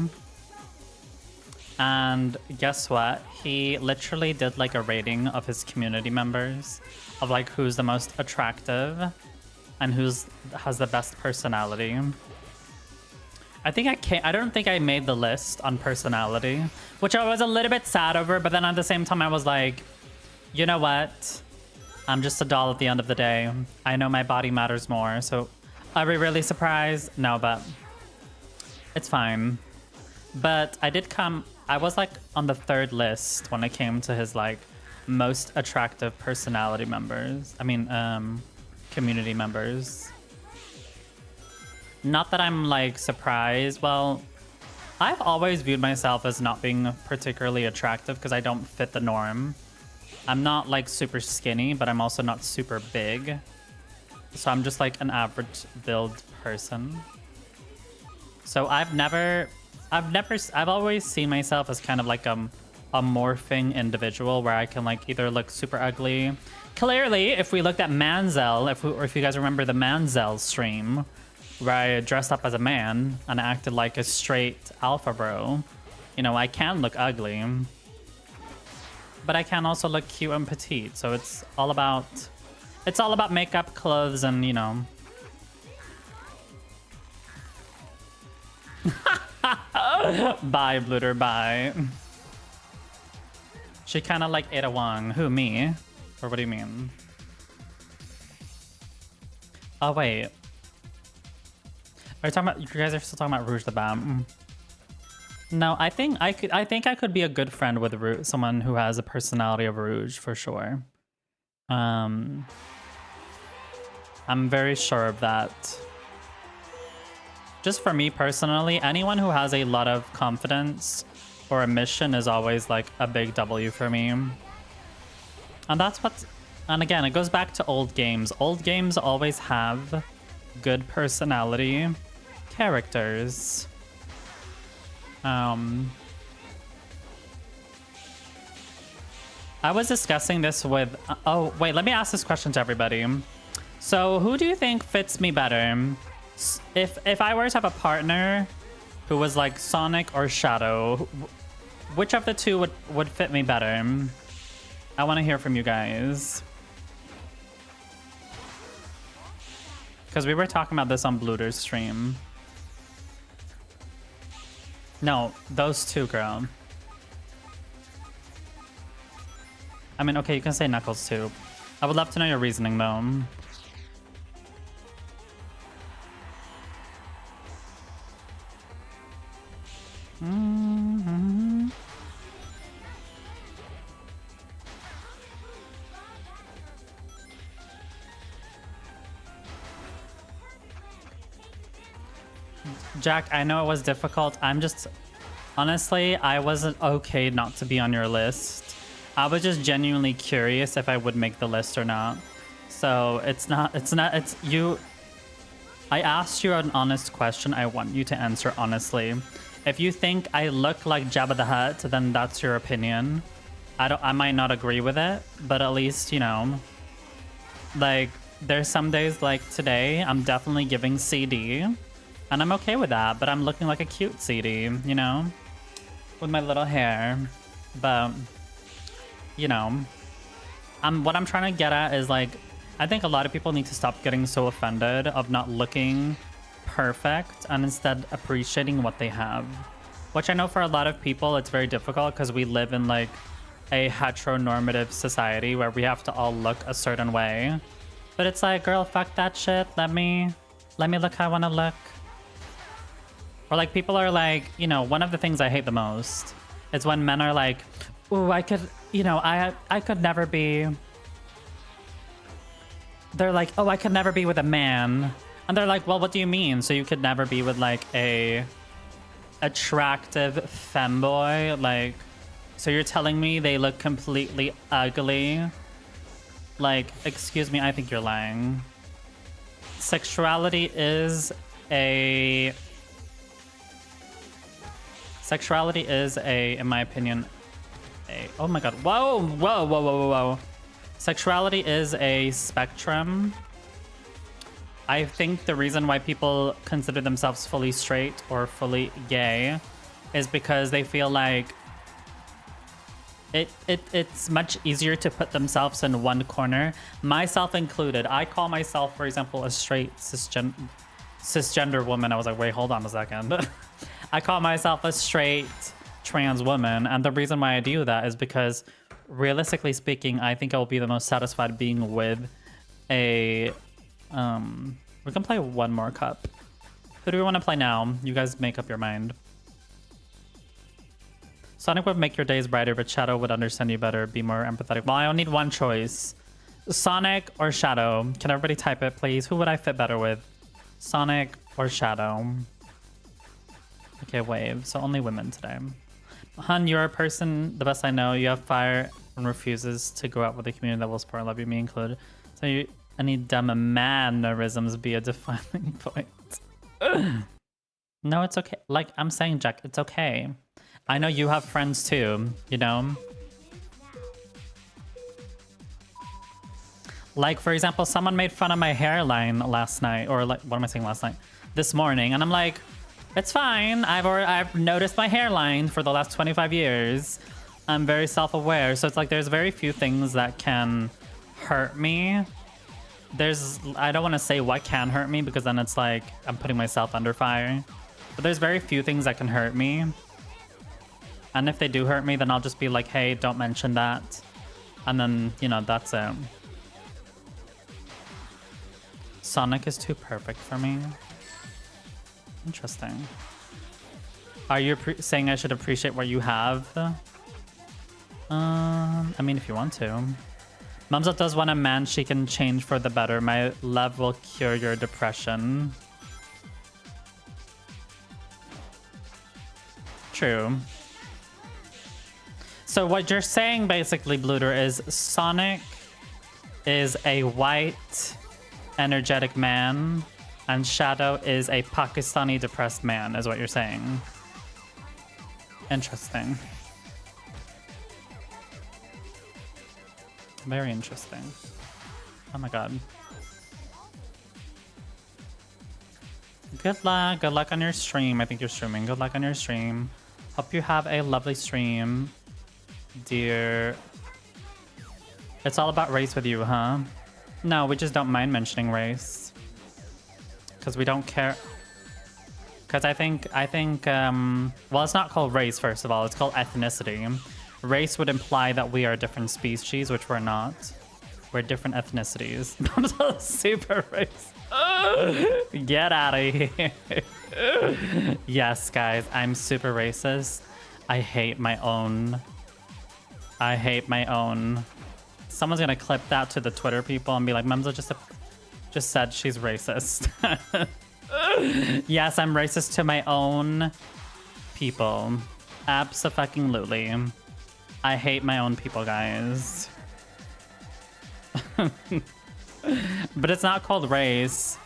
And guess what? He literally did like a rating of his community members of like who's the most attractive and has the best personality. I don't think I made the list on personality, which I was a little bit sad over, but then at the same time I was like, you know what? I'm just a doll at the end of the day. I know my body matters more, so are we really surprised? No, but it's fine. But I was like on the 3rd list when it came to his like most attractive personality members. I mean, community members. Not that I'm like surprised. Well, I've always viewed myself as not being particularly attractive because I don't fit the norm. I'm not like super skinny, but I'm also not super big. So I'm just like an average build person. So I've always seen myself as kind of like a morphing individual where I can like either look super ugly. Clearly, if we looked at Manzel, if you guys remember the Manzel stream, where I dressed up as a man and acted like a straight alpha bro, you know, I can look ugly. But I can also look cute and petite, so it's all about makeup, clothes, and you know. Bye, Bluter, bye. She kind of like Ada Wong. Who, me? Or what do you mean? Oh wait. Are you talking about? You guys are still talking about Rouge the Bat? No, I think I could be a good friend with Rouge, someone who has a personality of Rouge for sure. I'm very sure of that. Just for me personally, anyone who has a lot of confidence or a mission is always like a big W for me. And that's what's... And again, it goes back to old games. Old games always have good personality characters. I was discussing this with... oh, wait, let me ask this question to everybody. So, who do you think fits me better? If I were to have a partner who was like Sonic or Shadow, which of the two would fit me better? I want to hear from you guys. Because we were talking about this on Bluter's stream. No, those two, girl. I mean, okay, you can say Knuckles too. I would love to know your reasoning though. Mm-hmm. Jack, I know it was difficult. I'm just... Honestly, I wasn't okay not to be on your list. I was just genuinely curious if I would make the list or not. So it's you... I asked you an honest question. I want you to answer honestly. If you think I look like Jabba the Hutt, then that's your opinion. I might not agree with it, but at least, you know, like, there's some days like today, I'm definitely giving CD. And I'm okay with that, but I'm looking like a cute CD, you know? With my little hair. But, you know, what I'm trying to get at is, like, I think a lot of people need to stop getting so offended of not looking perfect and instead appreciating what they have. Which I know for a lot of people, it's very difficult because we live in, like, a heteronormative society where we have to all look a certain way. But it's like, girl, fuck that shit. Let me look how I want to look. Or like people are like, you know, one of the things I hate the most is when men are like, ooh, I could, you know, I could never be. They're like, oh, I could never be with a man. And they're like, well, what do you mean? So you could never be with like a attractive femboy? Like, so you're telling me they look completely ugly? Like, excuse me, I think you're lying. Sexuality is a, in my opinion, oh my god, whoa. Sexuality is a spectrum. I think the reason why people consider themselves fully straight or fully gay is because they feel like it's much easier to put themselves in one corner, myself included. I call myself, for example, a straight cisgender woman. I was like, wait, hold on a second. I call myself a straight trans woman, and the reason why I do that is because, realistically speaking, I think I will be the most satisfied being with a... we can play one more cup. Who do we want to play now? You guys make up your mind. Sonic would make your days brighter, but Shadow would understand you better, be more empathetic. Well, I only need one choice. Sonic or Shadow? Can everybody type it, please? Who would I fit better with? Sonic or Shadow? Okay, wave. So only women today. Hun, you're a person, the best I know. You have fire and refuses to go out with a community that will support and love you, me included. So any dumb mannerisms be a defining point. No, it's okay. Like I'm saying, Jack, it's okay. I know you have friends too, you know? Like, for example, someone made fun of my hairline last night, or like, what am I saying last night? This morning, and I'm like, it's fine. I've noticed my hairline for the last 25 years. I'm very self-aware, so it's like there's very few things that can hurt me. I don't want to say what can hurt me because then it's like I'm putting myself under fire. But there's very few things that can hurt me. And if they do hurt me, then I'll just be like, hey, don't mention that. And then, you know, that's it. Sonic is too perfect for me. Interesting. Are you saying I should appreciate what you have? I mean, if you want to. Mumzel does want a man she can change for the better. My love will cure your depression. True. So what you're saying basically, Bluter, is Sonic is a white, energetic man, and Shadow is a Pakistani depressed man, is what you're saying. Interesting. Very interesting. Oh my god. Good luck. Good luck on your stream. I think you're streaming. Good luck on your stream. Hope you have a lovely stream, dear. It's all about race with you, huh? No, we just don't mind mentioning race. Because we don't care. Because I think, well, it's not called race, first of all. It's called ethnicity. race would imply that we are a different species, which we're not. We're different ethnicities. I'm so super racist. Get out of here. Yes, guys, I'm super racist. I hate my own. I hate my own. Someone's gonna clip that to the Twitter people and be like, Mumzel just said she's racist. Yes, I'm racist to my own people. Abso-fucking-lutely. I hate my own people, guys. But it's not called race.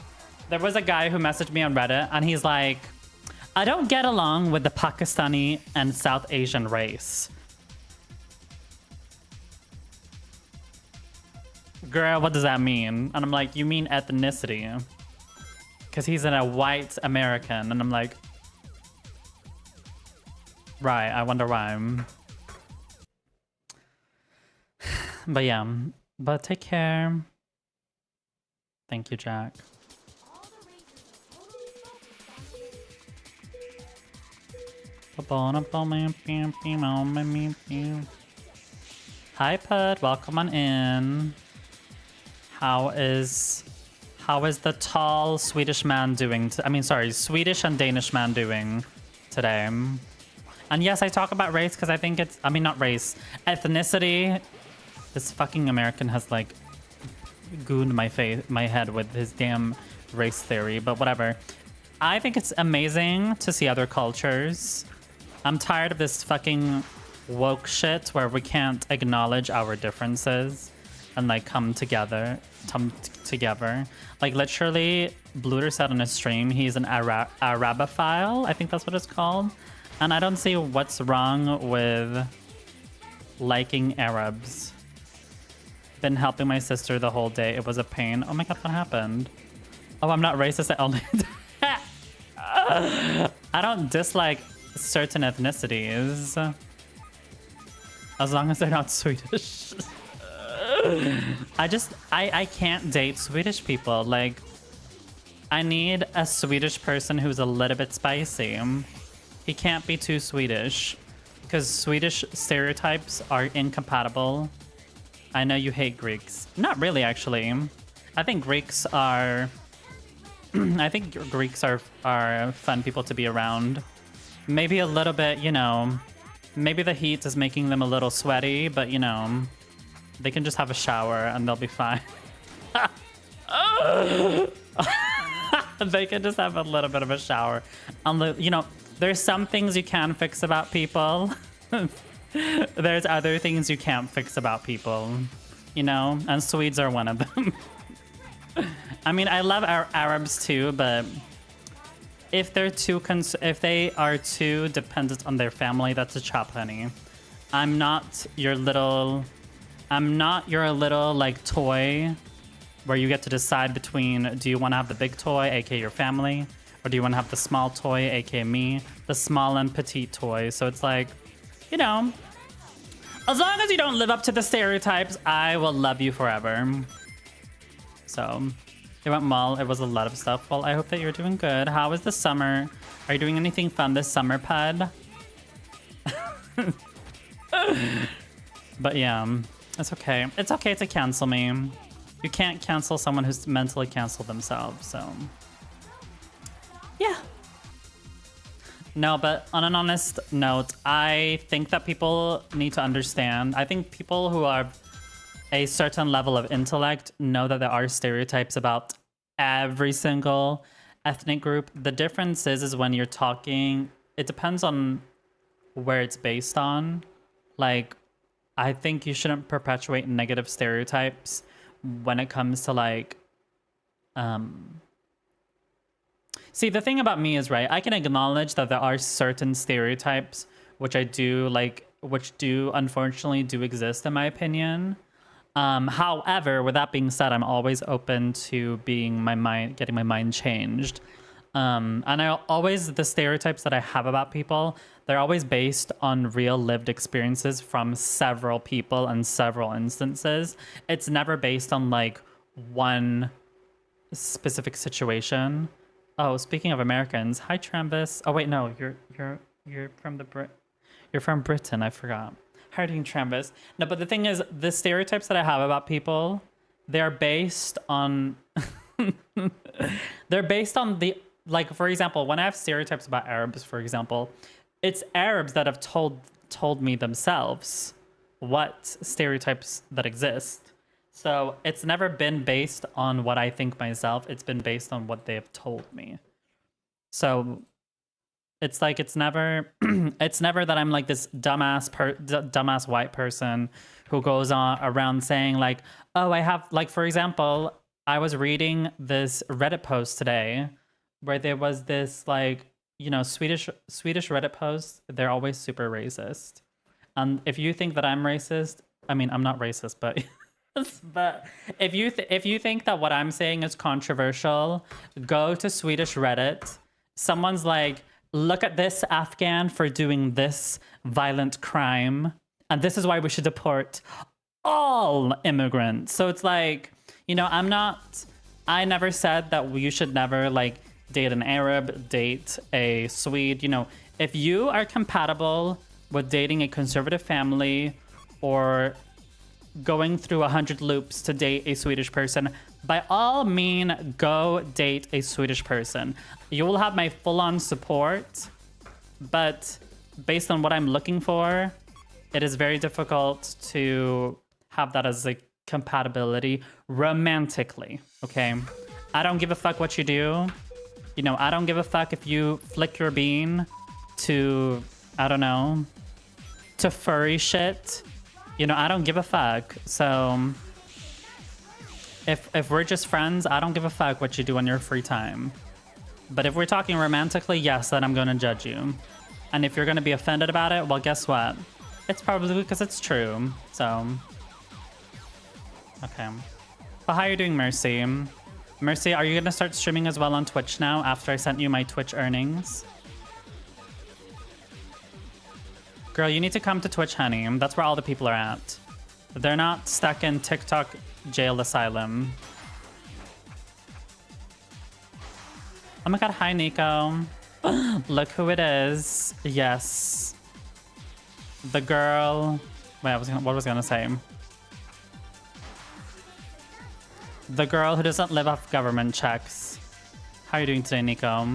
There was a guy who messaged me on Reddit and he's like, I don't get along with the Pakistani and South Asian race. Girl, what does that mean? And I'm like, you mean ethnicity? Because he's a white American. And I'm like, right, I wonder why. But yeah, but take care. Thank you, Jack. Hi, Pud. Welcome on in. How is the tall Swedish man doing? Swedish and Danish man doing today? And yes, I talk about race because I think it's, not race, ethnicity. This fucking American has like gooned my head with his damn race theory, but whatever. I think it's amazing to see other cultures. I'm tired of this fucking woke shit where we can't acknowledge our differences and like come together. Like literally, Bluter said on his stream he's an Arabophile. I think that's what it's called. And I don't see what's wrong with liking Arabs. Been helping my sister the whole day. It was a pain. Oh my god, what happened? Oh, I'm not racist. I only I don't dislike certain ethnicities as long as they're not Swedish. I can't date Swedish people. Like, I need a Swedish person who's a little bit spicy. He can't be too Swedish because Swedish stereotypes are incompatible. I know you hate Greeks. Not really, actually. I think Greeks are fun people to be around. Maybe a little bit, maybe the heat is making them a little sweaty, but they can just have a shower and they'll be fine. They can just have a little bit of a shower. There's some things you can fix about people. There's other things you can't fix about people, and Swedes are one of them. I love our Arabs too, but if they are too dependent on their family, that's a chop, honey. I'm not your little like toy where you get to decide between, do you want to have the big toy, aka your family, or do you want to have the small toy, aka me, the small and petite toy. So it's like, as long as you don't live up to the stereotypes, I will love you forever. So it went well. It was a lot of stuff. Well, I hope that you're doing good. How was the summer? Are you doing anything fun this summer, Pud? But yeah, it's okay. It's okay to cancel me. You can't cancel someone who's mentally canceled themselves, so yeah. No, but on an honest note, I think that people need to understand. I think people who are a certain level of intellect know that there are stereotypes about every single ethnic group. The difference is when you're talking, it depends on where it's based on. Like, I think you shouldn't perpetuate negative stereotypes when it comes to like, see, the thing about me is, right, I can acknowledge that there are certain stereotypes which which unfortunately do exist in my opinion. However, with that being said, I'm always open to getting my mind changed. And the stereotypes that I have about people, they're always based on real lived experiences from several people and several instances. It's never based on like one specific situation. Oh, speaking of Americans, hi Travis. Oh wait, no, you're from you're from Britain. I forgot. Hurting Travis. No, but the thing is, the stereotypes that I have about people, they're based on they're based on the, like, for example, when I have stereotypes about Arabs, for example, it's Arabs that have told me themselves what stereotypes that exist. So it's never been based on what I think myself. It's been based on what they have told me. So it's like, it's never it's never that I'm like this dumbass white person who goes on around saying like, oh, I have, like, for example, I was reading this Reddit post today where there was this, like, you know, Swedish Reddit posts. They're always super racist. And if you think that I'm racist, I mean, I'm not racist, but but if you think that what I'm saying is controversial, go to Swedish Reddit. Someone's like, look at this Afghan for doing this violent crime, and this is why we should deport all immigrants. So it's like, you know, I never said that you should never, like, date an Arab, date a Swede. You know, if you are compatible with dating a conservative family or going through 100 loops to date a Swedish person, by all means, go date a Swedish person. You will have my full-on support, but based on what I'm looking for, it is very difficult to have that as a compatibility romantically, okay? I don't give a fuck what you do. You know, I don't give a fuck if you flick your bean to, I don't know, to furry shit. You know, I don't give a fuck. So if we're just friends, I don't give a fuck what you do on your free time. But if we're talking romantically, yes, then I'm going to judge you. And if you're going to be offended about it, well, guess what? It's probably because it's true. So, okay. But how are you doing, Mercy? Mercy, are you going to start streaming as well on Twitch now after I sent you my Twitch earnings? Girl, you need to come to Twitch, honey. That's where all the people are at. They're not stuck in TikTok jail asylum. Oh my god, hi, Nico. Look who it is. Yes. The girl... Wait, what was I gonna say? The girl who doesn't live off government checks. How are you doing today, Nico?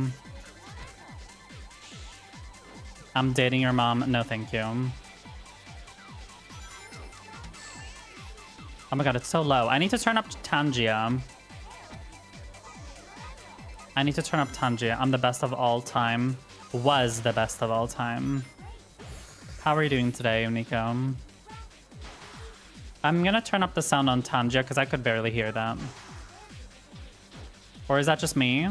I'm dating your mom. No, thank you. Oh my god, it's so low. I need to turn up Tangia. I need to turn up Tangia. I'm the best of all time. Was the best of all time. How are you doing today, Nico? I'm gonna turn up the sound on Tangia because I could barely hear that. Or is that just me?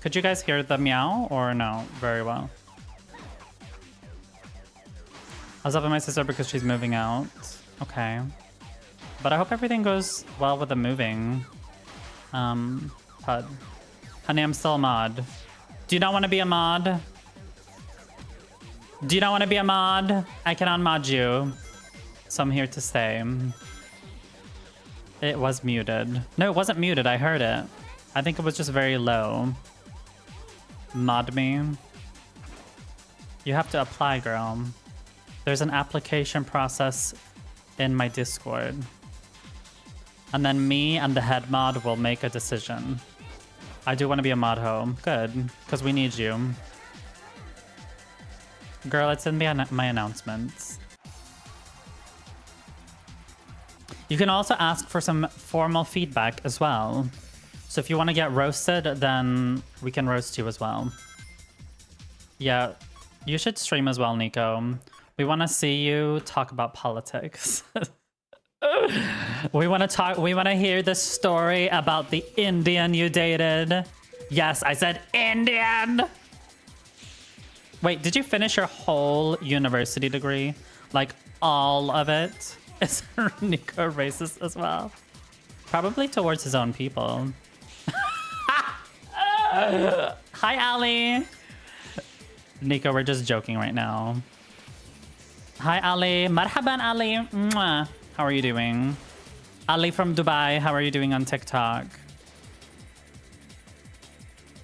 Could you guys hear the meow or no? Very well. I was helping my sister because she's moving out. Okay. But I hope everything goes well with the moving. HUD. Honey, I'm still a mod. Do you not want to be a mod? Do you not want to be a mod? I can unmod you. So I'm here to stay. It was muted. No, it wasn't muted. I heard it. I think it was just very low. Mod me. You have to apply, girl. There's an application process in my Discord. And then me and the head mod will make a decision. I do want to be a mod home. Good, because we need you. Girl, it's in my announcements. You can also ask for some formal feedback as well. So if you want to get roasted, then we can roast you as well. Yeah, you should stream as well, Nico. We want to see you talk about politics. We want to hear the story about the Indian you dated. Yes, I said Indian. Wait, did you finish your whole university degree? Like all of it? Is Nico racist as well? Probably towards his own people. Hi, Ali. Nico, we're just joking right now. Hi, Ali. Marhaban, Ali. Mwah. How are you doing? Ali from Dubai, how are you doing on TikTok?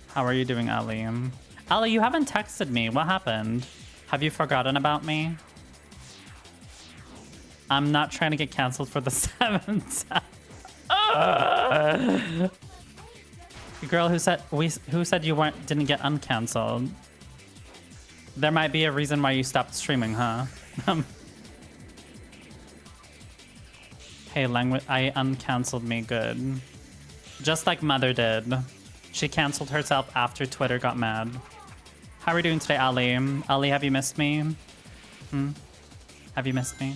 How are you doing, Ali? Ali, you haven't texted me. What happened? Have you forgotten about me? I'm not trying to get canceled for the 7th time. Girl, who said you didn't get uncancelled? There might be a reason why you stopped streaming, huh? Hey, language, I uncancelled me, good. Just like Mother did. She cancelled herself after Twitter got mad. How are we doing today, Ali? Ali, have you missed me? Have you missed me?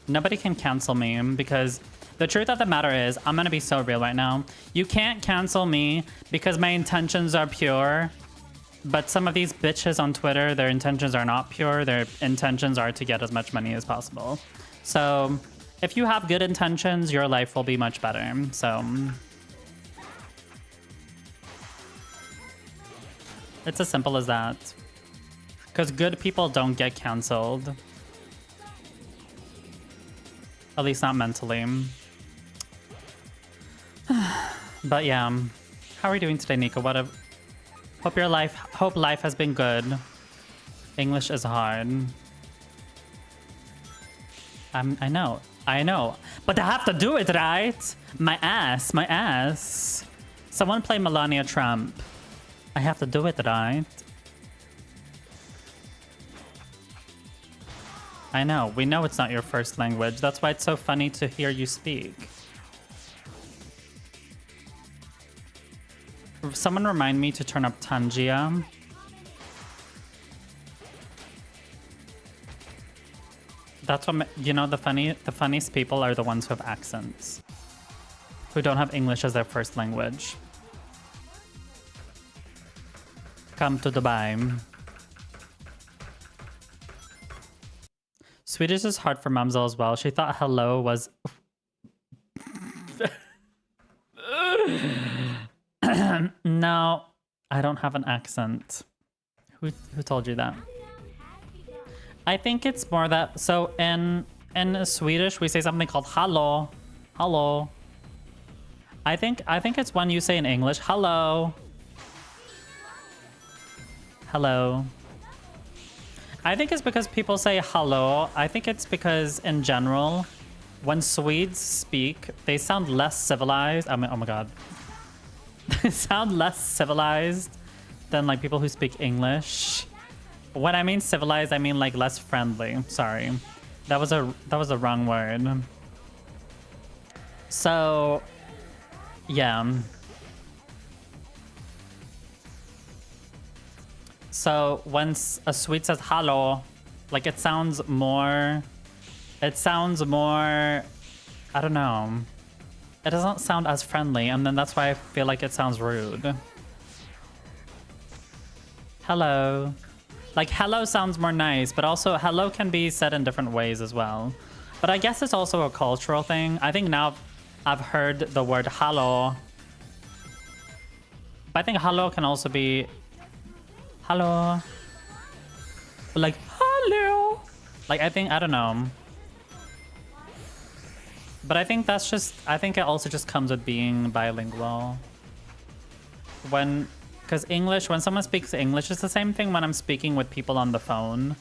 Nobody can cancel me because the truth of the matter is, I'm gonna be so real right now. You can't cancel me because my intentions are pure. But some of these bitches on Twitter, their intentions are not pure. Their intentions are to get as much money as possible. So if you have good intentions, your life will be much better. So it's as simple as that. Because good people don't get canceled. At least not mentally. But yeah. How are we doing today, Nico? Hope life has been good. English is hard. I know. But I have to do it, right? My ass. Someone play Melania Trump. I have to do it, right? I know. We know it's not your first language. That's why it's so funny to hear you speak. Someone remind me to turn up Tangia. That's what, you know, the funniest people are the ones who have accents. Who don't have English as their first language. Come to Dubai. Swedish is hard for Mumzel as well. She thought hello was... No, I don't have an accent. Who told you that? I think it's more that... So in Swedish, we say something called hello. Hello. I think it's when you say in English, hello. Hello. I think it's because people say hello. I think it's because in general, when Swedes speak, they sound less civilized. I mean, oh my god. They sound less civilized than like people who speak English. When I mean civilized, I mean like less friendly. Sorry. That was a wrong word. So yeah. So when a Swede says hello, like it sounds more, I don't know. It doesn't sound as friendly, and then that's why I feel like it sounds rude. Hello. Like hello sounds more nice, but also hello can be said in different ways as well. But I guess it's also a cultural thing. I think now I've heard the word hello. But I think hello can also be hello. But like hello. Like I don't know. But I think that's just, I think it also just comes with being bilingual. Because English, when someone speaks English, it's the same thing when I'm speaking with people on the phone.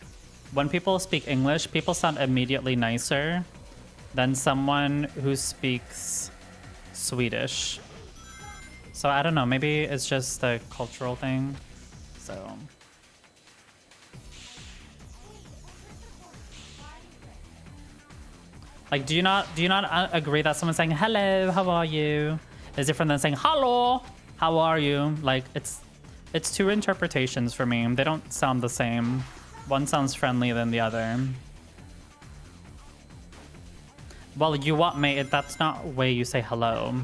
When people speak English, people sound immediately nicer than someone who speaks Swedish. So I don't know, maybe it's just a cultural thing. So... Like, do you not agree that someone saying hello, how are you is different than saying hello, how are you? Like, it's two interpretations for me. They don't sound the same. One sounds friendlier than the other. Well, you what, mate? That's not the way you say hello,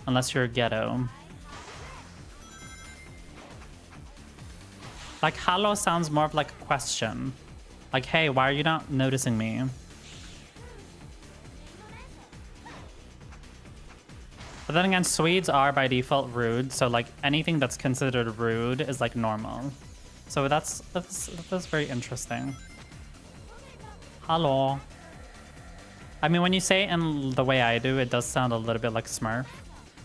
unless you're ghetto. Like, hello sounds more of like a question. Like, hey, why are you not noticing me? But then again, Swedes are by default rude, so like anything that's considered rude is like normal. So that's very interesting. Hello. I mean, when you say it in the way I do, it does sound a little bit like Smurf.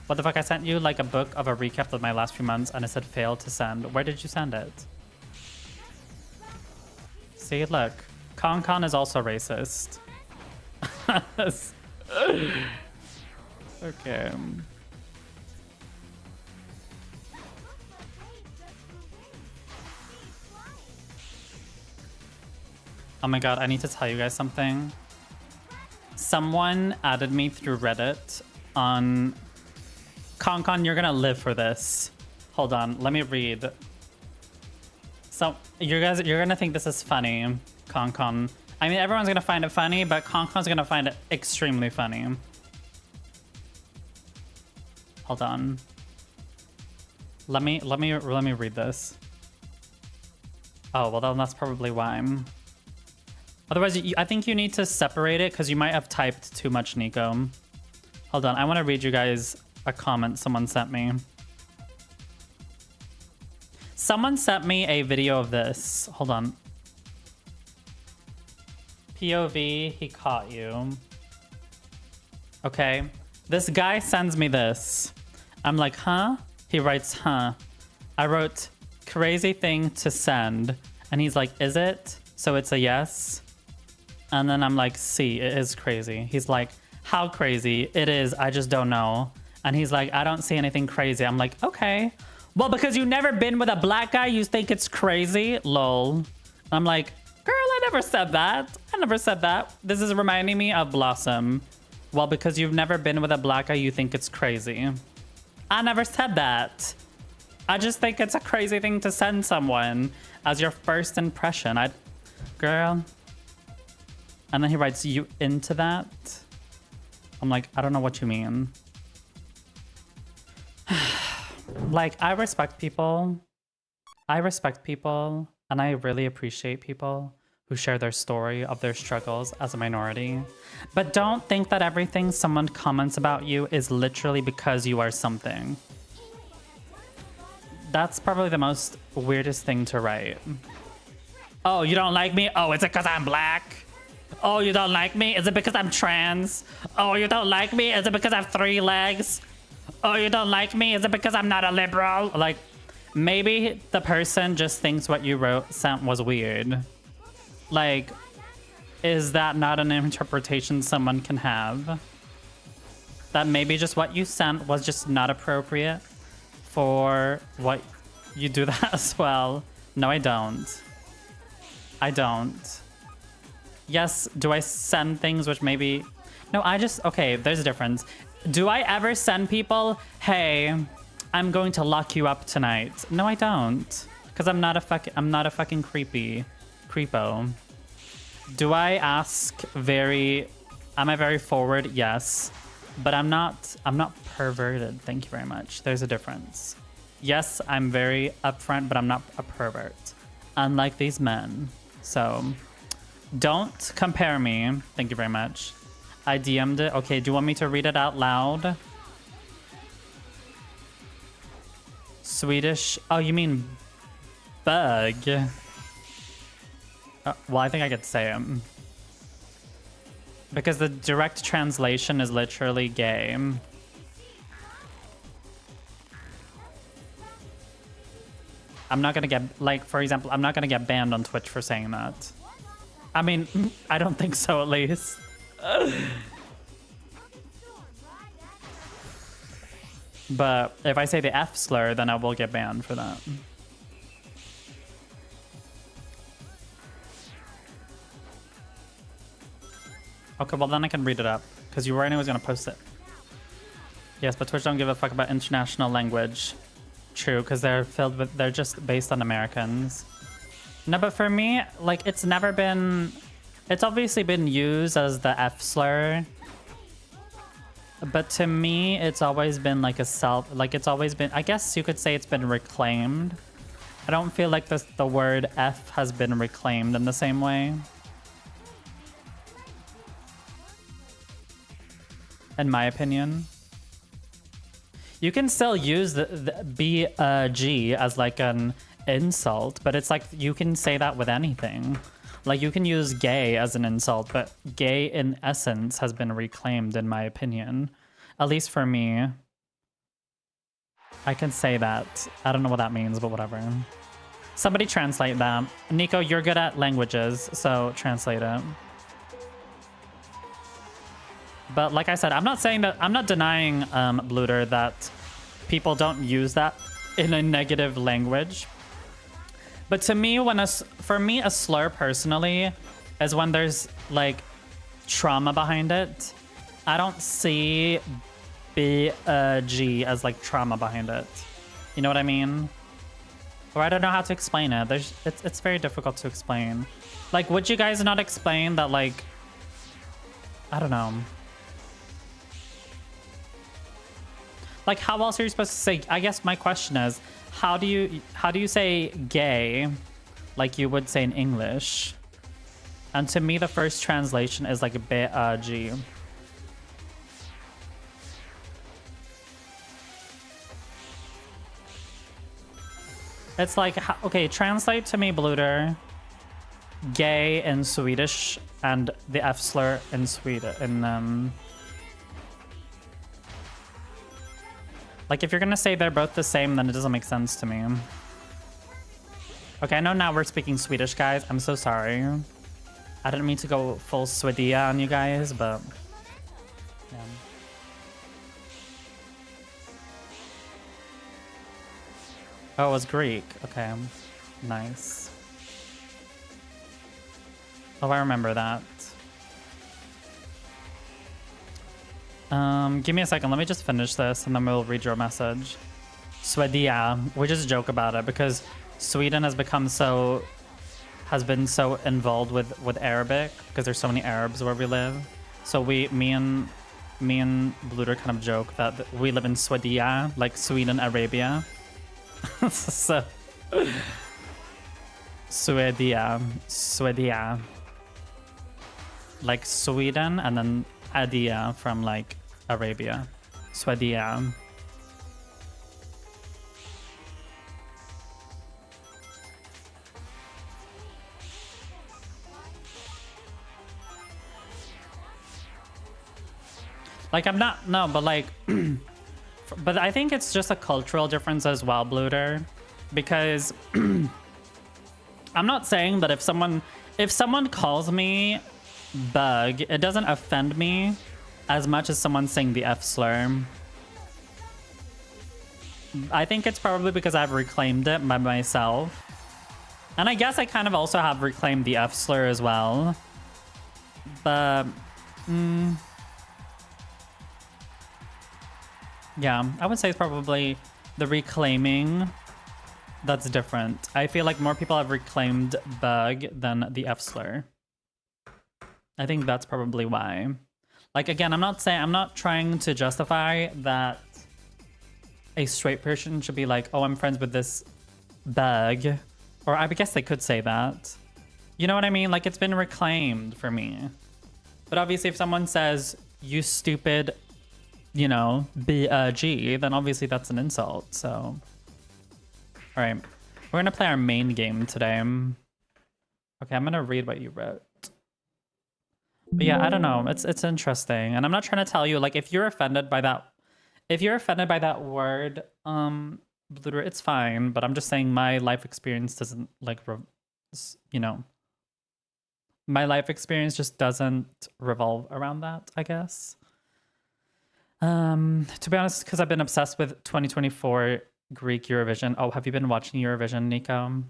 What the fuck, I sent you like a book of a recap of my last few months and it said failed to send. Where did you send it? See, look. Con is also racist. Okay. Oh my god, I need to tell you guys something. Someone added me through Reddit on... Con, you're gonna live for this. Hold on, let me read. So, you're gonna think this is funny, Con. I mean, everyone's gonna find it funny, but Con's gonna find it extremely funny. Hold on. Let me read this. Oh, well then that's probably why. Otherwise, I think you need to separate it because you might have typed too much, Nico. Hold on, I want to read you guys a comment someone sent me. Someone sent me a video of this. Hold on. POV, he caught you. Okay. This guy sends me this. I'm like, huh? He writes, huh? I wrote, crazy thing to send. And he's like, is it? So it's a yes. And then I'm like, see, it is crazy. He's like, how crazy? It is, I just don't know. And he's like, I don't see anything crazy. I'm like, okay. Well, because you've never been with a black guy, you think it's crazy? Lol. I'm like, girl, I never said that. I never said that. This is reminding me of Blossom. Well, because you've never been with a black guy, you think it's crazy. I never said that. I just think it's a crazy thing to send someone as your first impression. Girl. And then he writes, you into that? I'm like, I don't know what you mean. Like, I respect people. I respect people. And I really appreciate people who share their story of their struggles as a minority. But don't think that everything someone comments about you is literally because you are something. That's probably the most weirdest thing to write. Oh, you don't like me? Oh, is it because I'm black? Oh, you don't like me? Is it because I'm trans? Oh, you don't like me? Is it because I have 3 legs? Oh, you don't like me? Is it because I'm not a liberal? Like, maybe the person just thinks what you sent was weird. Like, is that not an interpretation someone can have? That maybe just what you sent was just not appropriate for what you do that as well. No, I don't. I don't. Yes, do I send things which maybe... No, I just... Okay, there's a difference. Do I ever send people, hey, I'm going to lock you up tonight? No, I don't. Because I'm not a fucking creepo. Do I ask am I very forward? Yes. But I'm not perverted. Thank you very much. There's a difference. Yes, I'm very upfront, but I'm not a pervert. Unlike these men. So... Don't compare me. Thank you very much. I DM'd it. Okay, do you want me to read it out loud? Swedish. Oh, you mean bug? Well, I think I could say it. Because the direct translation is literally gay. I'm not gonna get, like, for example, I'm not gonna get banned on Twitch for saying that. I mean, I don't think so, at least. But if I say the F slur, then I will get banned for that. Okay, well then I can read it up, because you were anyways gonna post it. Yes, but Twitch don't give a fuck about international language. True, because they're just based on Americans. No, but for me, like, it's obviously been used as the F slur. But to me, it's always been like I guess you could say it's been reclaimed. I don't feel like the word F has been reclaimed in the same way. In my opinion. You can still use the B-G as like an insult, but it's like you can say that with anything. Like you can use gay as an insult, but gay in essence has been reclaimed in my opinion. At least for me. I can say that. I don't know what that means, but whatever. Somebody translate that. Nico, you're good at languages, so translate it. But like I said, I'm not saying that, I'm not denying, Bluter, that people don't use that in a negative language. But to me, for me, a slur personally is when there's like trauma behind it. I don't see BG as like trauma behind it. You know what I mean? Or I don't know how to explain it. It's very difficult to explain. Like, would you guys not explain that, like, I don't know. Like, how else are you supposed to say? I guess my question is, how do you say gay like you would say in English? And to me, the first translation is like BG. It's like, okay, translate to me, Bluter, gay in Swedish and the F slur in Sweden. Like, if you're gonna say they're both the same, then it doesn't make sense to me. Okay, I know now we're speaking Swedish, guys. I'm so sorry. I didn't mean to go full Swedia on you guys, but yeah. Oh, it was Greek. Okay, nice. Oh, I remember that. Give me a second. Let me just finish this, and then we'll read your message. Swedia. We just joke about it because Sweden has been so involved with Arabic because there's so many Arabs where we live. So me and Bluter kind of joke that we live in Swedia, like Sweden, Arabia. So Swedia, like Sweden, and then Adia from like Arabia. Swedia. Like, I'm not, no, but like, but I think it's just a cultural difference as well, Bluter, because I'm not saying that if someone calls me bug, it doesn't offend me as much as someone saying the F slur. I think it's probably because I've reclaimed it by myself. And I guess I kind of also have reclaimed the F slur as well. But, yeah, I would say it's probably the reclaiming that's different. I feel like more people have reclaimed bug than the F slur. I think that's probably why. Like, again, I'm not trying to justify that a straight person should be like, oh, I'm friends with this bug. Or I guess they could say that. You know what I mean? Like, it's been reclaimed for me. But obviously, if someone says, you stupid, you know, BG, then obviously that's an insult, so. All right, we're gonna play our main game today. Okay, I'm gonna read what you wrote. But yeah, I don't know, it's interesting. And I'm not trying to tell you, like, if you're offended by that word, Bluter, it's fine, but I'm just saying my life experience doesn't, like, you know, my life experience just doesn't revolve around that, I guess. To be honest, because I've been obsessed with 2024 Greek Eurovision. Oh, have you been watching Eurovision, Nico?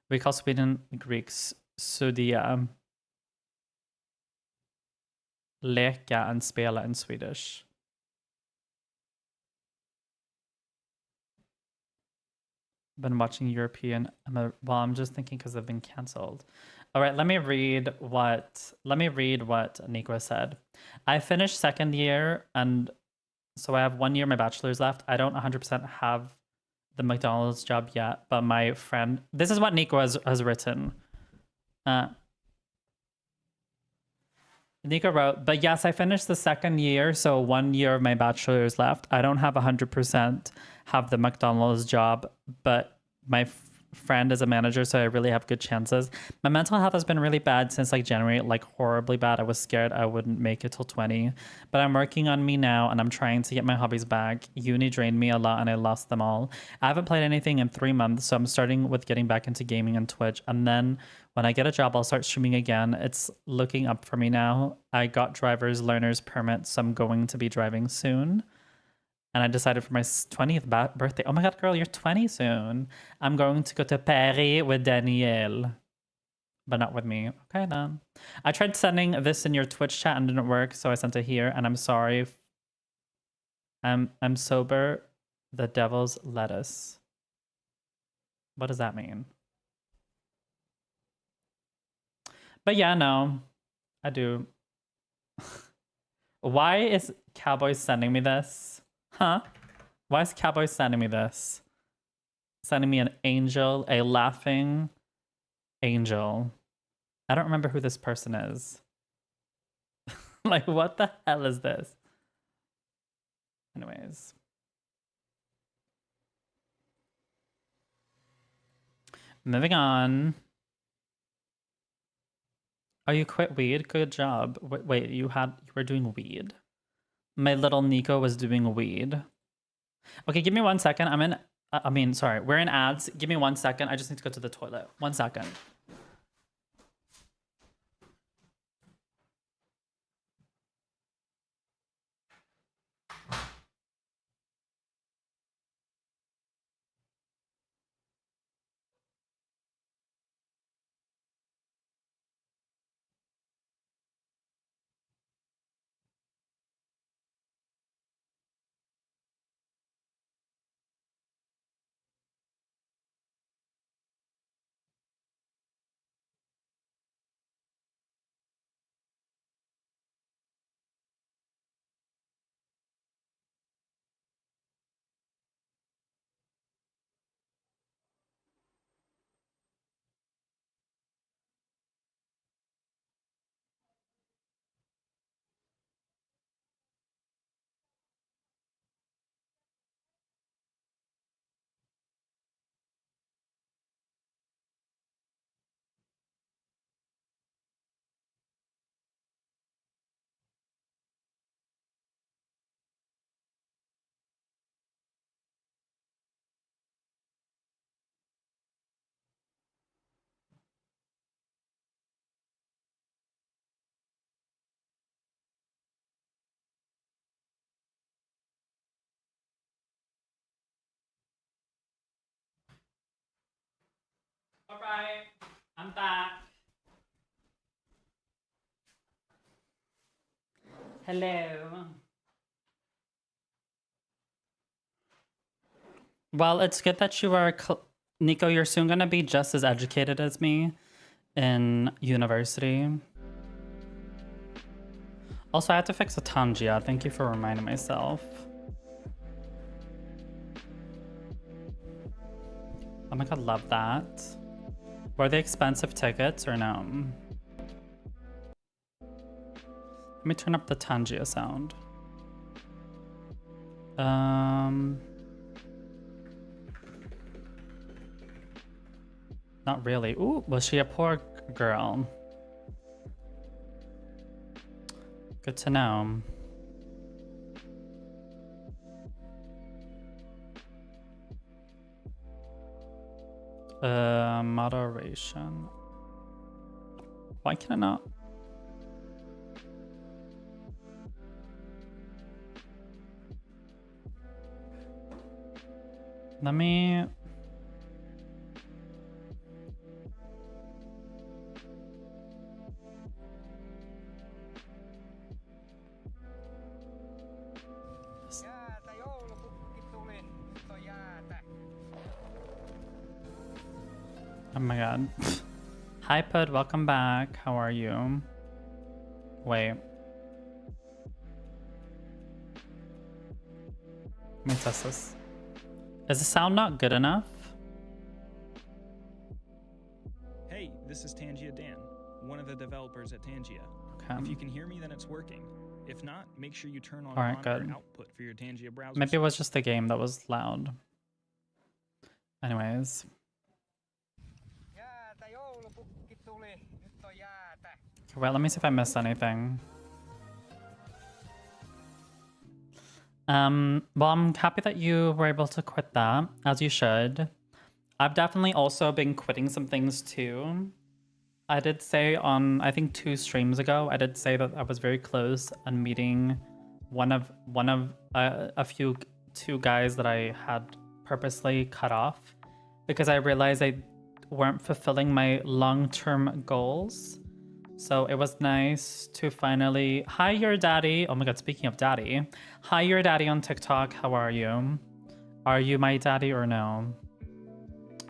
We call Sweden Greeks Sudia. Leka and spela in Swedish. Been watching European. Well, I'm just thinking because they've been canceled. All right, let me read what Nico said. I finished second year, and so I have 1 year my bachelor's left. I don't 100% have the McDonald's job yet, but my friend, this is what Nico has written. Nico wrote, but yes, I finished the second year, so 1 year of my bachelor's left. I don't have 100% have the McDonald's job, but friend is a manager, so I really have good chances. My mental health has been really bad since like January, like horribly bad. I was scared I wouldn't make it till 20, but I'm working on me now and I'm trying to get my hobbies back. Uni drained me a lot and I lost them all. I haven't played anything in 3 months, so I'm starting with getting back into gaming and Twitch, and then when I get a job, I'll start streaming again. It's looking up for me now. I got driver's learner's permit, so I'm going to be driving soon. And I decided for my 20th birthday, oh my God, girl, you're 20 soon. I'm going to go to Paris with Danielle, but not with me. Okay, then. I tried sending this in your Twitch chat and didn't work, so I sent it here, and I'm sorry. I'm sober. The devil's lettuce. What does that mean? But yeah, no, I do. Why is Cowboy sending me this? Huh? Why is Cowboy sending me this? Sending me an angel, a laughing angel. I don't remember who this person is. Like, what the hell is this? Anyways. Moving on. Oh, you quit weed? Good job. Wait, you were doing weed? My little Nico was doing weed. Okay, give me 1 second. Sorry, we're in ads. Give me 1 second. I just need to go to the toilet. 1 second. All right, I'm back. Hello. Well, it's good that you are, Nico, you're soon going to be just as educated as me in university. Also, I had to fix a Tangia. Thank you for reminding myself. Oh my God, love that. Were they expensive tickets or no? Let me turn up the Tangia sound. Not really. Ooh, was she a poor girl? Good to know. Moderation. Why can I not? Let me... Oh my God. Hi, Pud. Welcome back. How are you? Wait. Let me test this. Is the sound not good enough? Hey, this is Tangia Dan, one of the developers at Tangia. Okay. If you can hear me, then it's working. If not, make sure you turn on All right, monitor good. output for your Tangia browser. Maybe it was just the game that was loud. Anyways. Well, let me see if I missed anything. Well, I'm happy that you were able to quit that, as you should. I've definitely also been quitting some things too. I did say on, I think 2 streams ago, I did say that I was very close on meeting one of two guys that I had purposely cut off because I realized they weren't fulfilling my long-term goals. So it was nice to finally, hi your daddy. Oh my god, speaking of daddy. Hi your daddy on TikTok, how are you? Are you my daddy or no?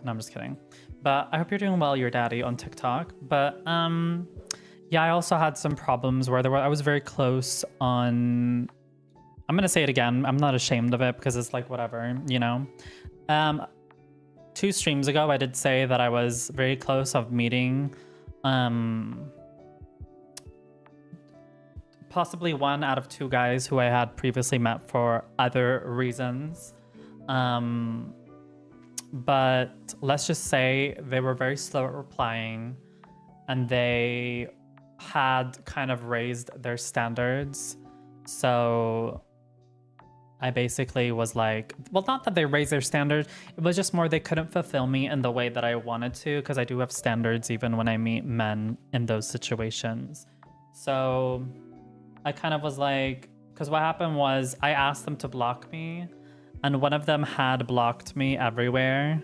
No, I'm just kidding. But I hope you're doing well, your daddy on TikTok. But yeah, I also had some problems where I was very close on, I'm gonna say it again. I'm not ashamed of it because it's like whatever, you know. 2 streams ago, I did say that I was very close of meeting possibly 1 out of 2 guys who I had previously met for other reasons. But let's just say they were very slow at replying and they had kind of raised their standards. So I basically was like, well, not that they raised their standards, it was just more they couldn't fulfill me in the way that I wanted to, because I do have standards even when I meet men in those situations. So I kind of was like, because what happened was I asked them to block me, and one of them had blocked me everywhere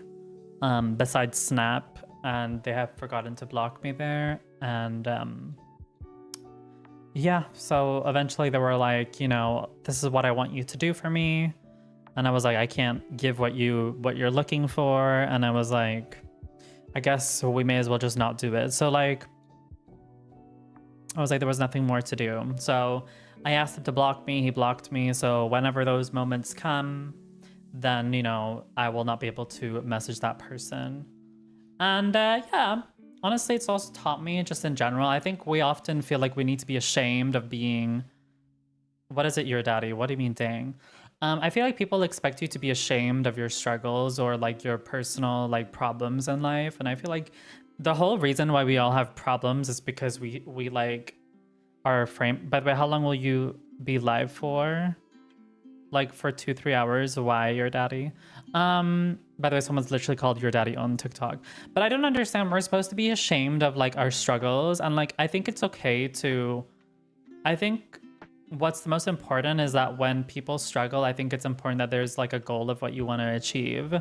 besides Snap, and they have forgotten to block me there. And yeah, so eventually they were like, you know, this is what I want you to do for me. And I was like, I can't give what you're looking for. And I was like, I guess we may as well just not do it. So like, I was like, there was nothing more to do. So I asked him to block me. He blocked me. So whenever those moments come, then, you know, I will not be able to message that person. And yeah, honestly, it's also taught me just in general. I think we often feel like we need to be ashamed of being, what is it, your daddy? What do you mean, dang? I feel like people expect you to be ashamed of your struggles or like your personal like problems in life. And I feel like the whole reason why we all have problems is because we like are framed. By the way, how long will you be live for? Like for 2-3 hours? Why your daddy? By the way, someone's literally called your daddy on TikTok. But I don't understand. We're supposed to be ashamed of like our struggles, and like I think it's okay to, I think what's the most important is that when people struggle, I think it's important that there's like a goal of what you want to achieve.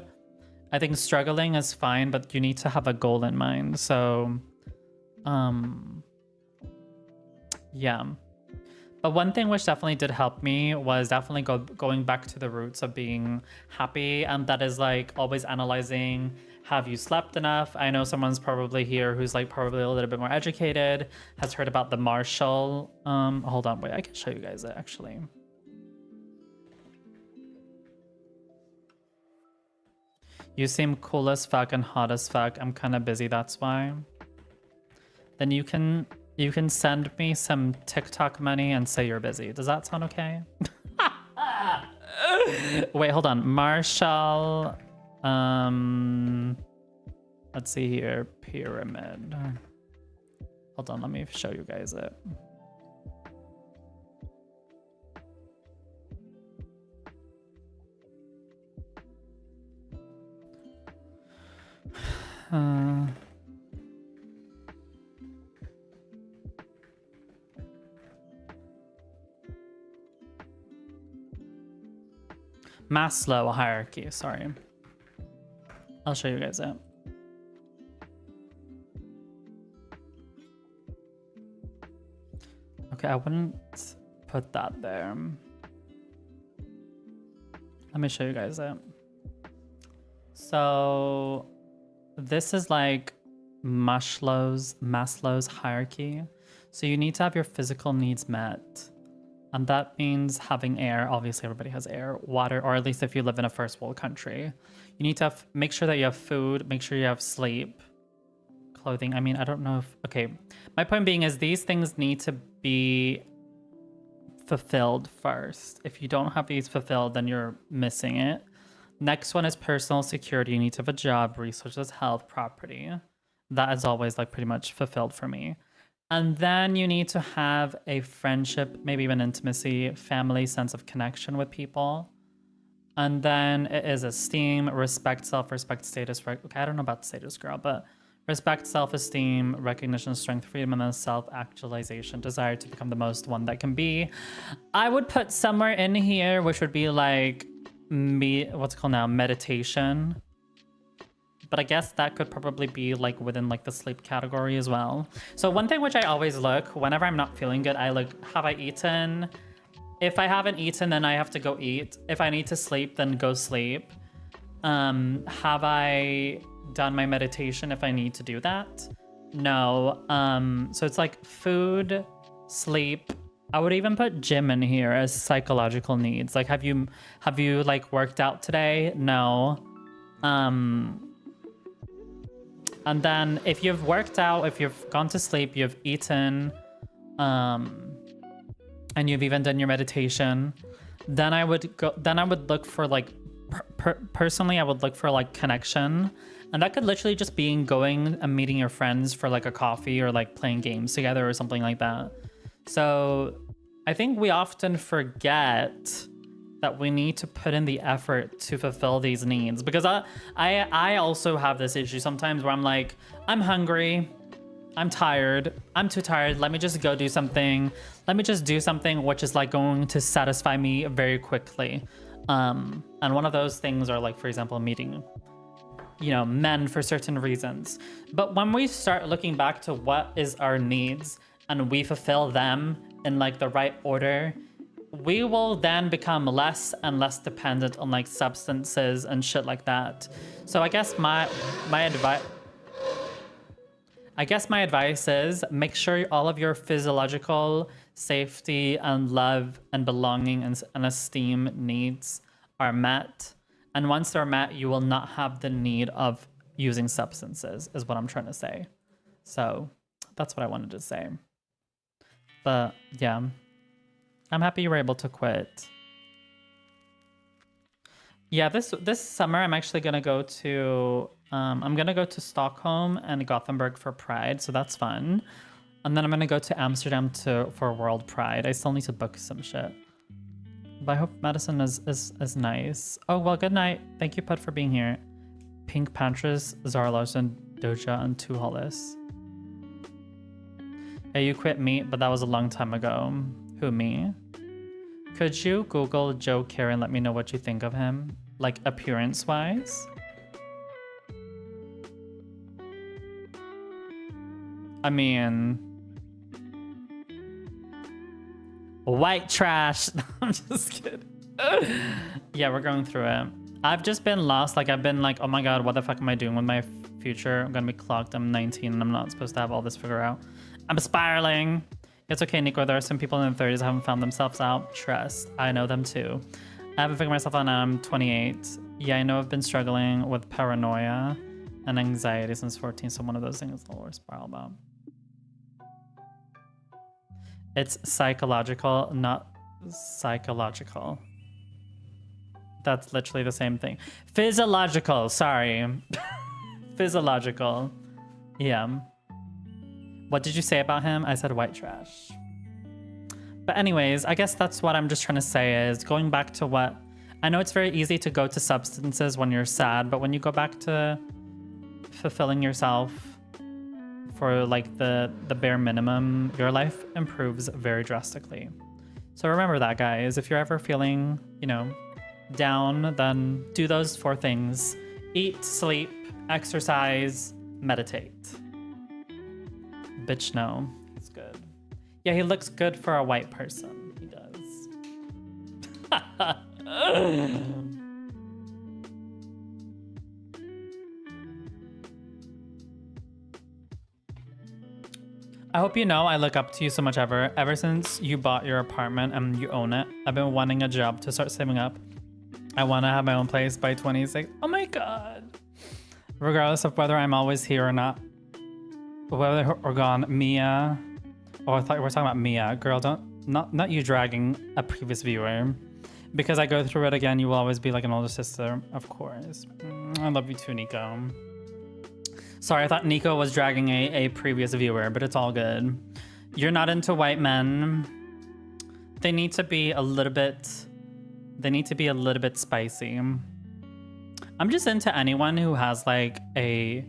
I think struggling is fine, but you need to have a goal in mind. So yeah. But one thing which definitely did help me was definitely going back to the roots of being happy. And that is like always analyzing, have you slept enough? I know someone's probably here who's like probably a little bit more educated, has heard about the Marshall. Hold on, wait, I can show you guys it actually. You seem cool as fuck and hot as fuck. I'm kind of busy, that's why. Then you can send me some TikTok money and say you're busy. Does that sound okay? Wait, hold on. Marshall. Let's see here. Pyramid. Hold on, let me show you guys it. Maslow hierarchy, sorry. I'll show you guys it. Okay, I wouldn't put that there. Let me show you guys it. So this is like Maslow's hierarchy. So you need to have your physical needs met. And that means having air. Obviously, everybody has air, water, or at least if you live in a first world country. You need to make sure that you have food, make sure you have sleep, clothing. I mean, I don't know if, okay. My point being is these things need to be fulfilled first. If you don't have these fulfilled, then you're missing it. Next one is personal security. You need to have a job, resources, health, property. That is always like pretty much fulfilled for me. And then you need to have a friendship, maybe even intimacy, family sense of connection with people. And then it is esteem, respect, self-respect, status. Okay, I don't know about status, girl, but respect, self-esteem, recognition, strength, freedom, and then self-actualization, desire to become the most one that can be. I would put somewhere in here, which would be like what's it called now? Meditation. But I guess that could probably be like within like the sleep category as well. So one thing which I always look whenever I'm not feeling good, I look, have I eaten? If I haven't eaten, then I have to go eat. If I need to sleep, then go sleep. Have I done my meditation if I need to do that? No. So it's like food, sleep. I would even put gym in here as psychological needs. Like, have you like worked out today? No. And then if you've worked out, if you've gone to sleep, you've eaten, and you've even done your meditation, then I would look for like, personally, I would look for like connection. And that could literally just be going and meeting your friends for like a coffee or like playing games together or something like that. So I think we often forget that we need to put in the effort to fulfill these needs, because I also have this issue sometimes where I'm like, I'm hungry, I'm tired, I'm too tired, let me just go do something. Let me just do something which is like going to satisfy me very quickly. And one of those things are like, for example, meeting, you know, men for certain reasons. But when we start looking back to what is our needs and we fulfill them in like the right order, we will then become less and less dependent on like substances and shit like that. So I guess my advice is make sure all of your physiological safety and love and belonging and esteem needs are met. And once they're met, you will not have the need of using substances, is what I'm trying to say. So that's what I wanted to say. But yeah, I'm happy you were able to quit. Yeah, this summer I'm actually gonna go to I'm gonna go to Stockholm and Gothenburg for Pride, so that's fun. And then I'm gonna go to Amsterdam for World Pride. I still need to book some shit. But I hope Madison is nice. Oh well, good night. Thank you, Put, for being here. Pink Pantress, Zara Larson, Doja, and Two Hollis. Hey, you quit meat, but that was a long time ago. Who, me? Could you Google Joe Carey and let me know what you think of him? Like, appearance-wise? I mean... white trash! I'm just kidding. Yeah, we're going through it. I've just been lost. Like, I've been like, oh my god, what the fuck am I doing with my future? I'm gonna be clocked. I'm 19 and I'm not supposed to have all this figured out. I'm spiraling! It's okay, Nico. There are some people in their 30s who haven't found themselves out. Trust. I know them too. I haven't figured myself out now. I'm 28. Yeah, I know I've been struggling with paranoia and anxiety since 14. So one of those things I'll spiral about. It's psychological, not psychological. That's literally the same thing. Physiological. Sorry. Physiological. Yeah. What did you say about him? I said white trash. But anyways, I guess that's what I'm just trying to say is going back to what... I know it's very easy to go to substances when you're sad, but when you go back to fulfilling yourself for like the bare minimum, your life improves very drastically. So remember that, guys. If you're ever feeling, you know, down, then do those 4 things. Eat, sleep, exercise, meditate. Bitch, no. He's good. Yeah, he looks good for a white person. He does. I hope you know I look up to you so much ever since you bought your apartment and you own it. I've been wanting a job to start saving up. I want to have my own place by 26. Oh my god. Regardless of whether I'm always here or not. Whether or gone, Mia. Oh, I thought we were talking about Mia. Girl, not you dragging a previous viewer. Because I go through it again, you will always be like an older sister, of course. I love you too, Nico. Sorry, I thought Nico was dragging a previous viewer, but it's all good. You're not into white men. They need to be a little bit spicy. I'm just into anyone who has like a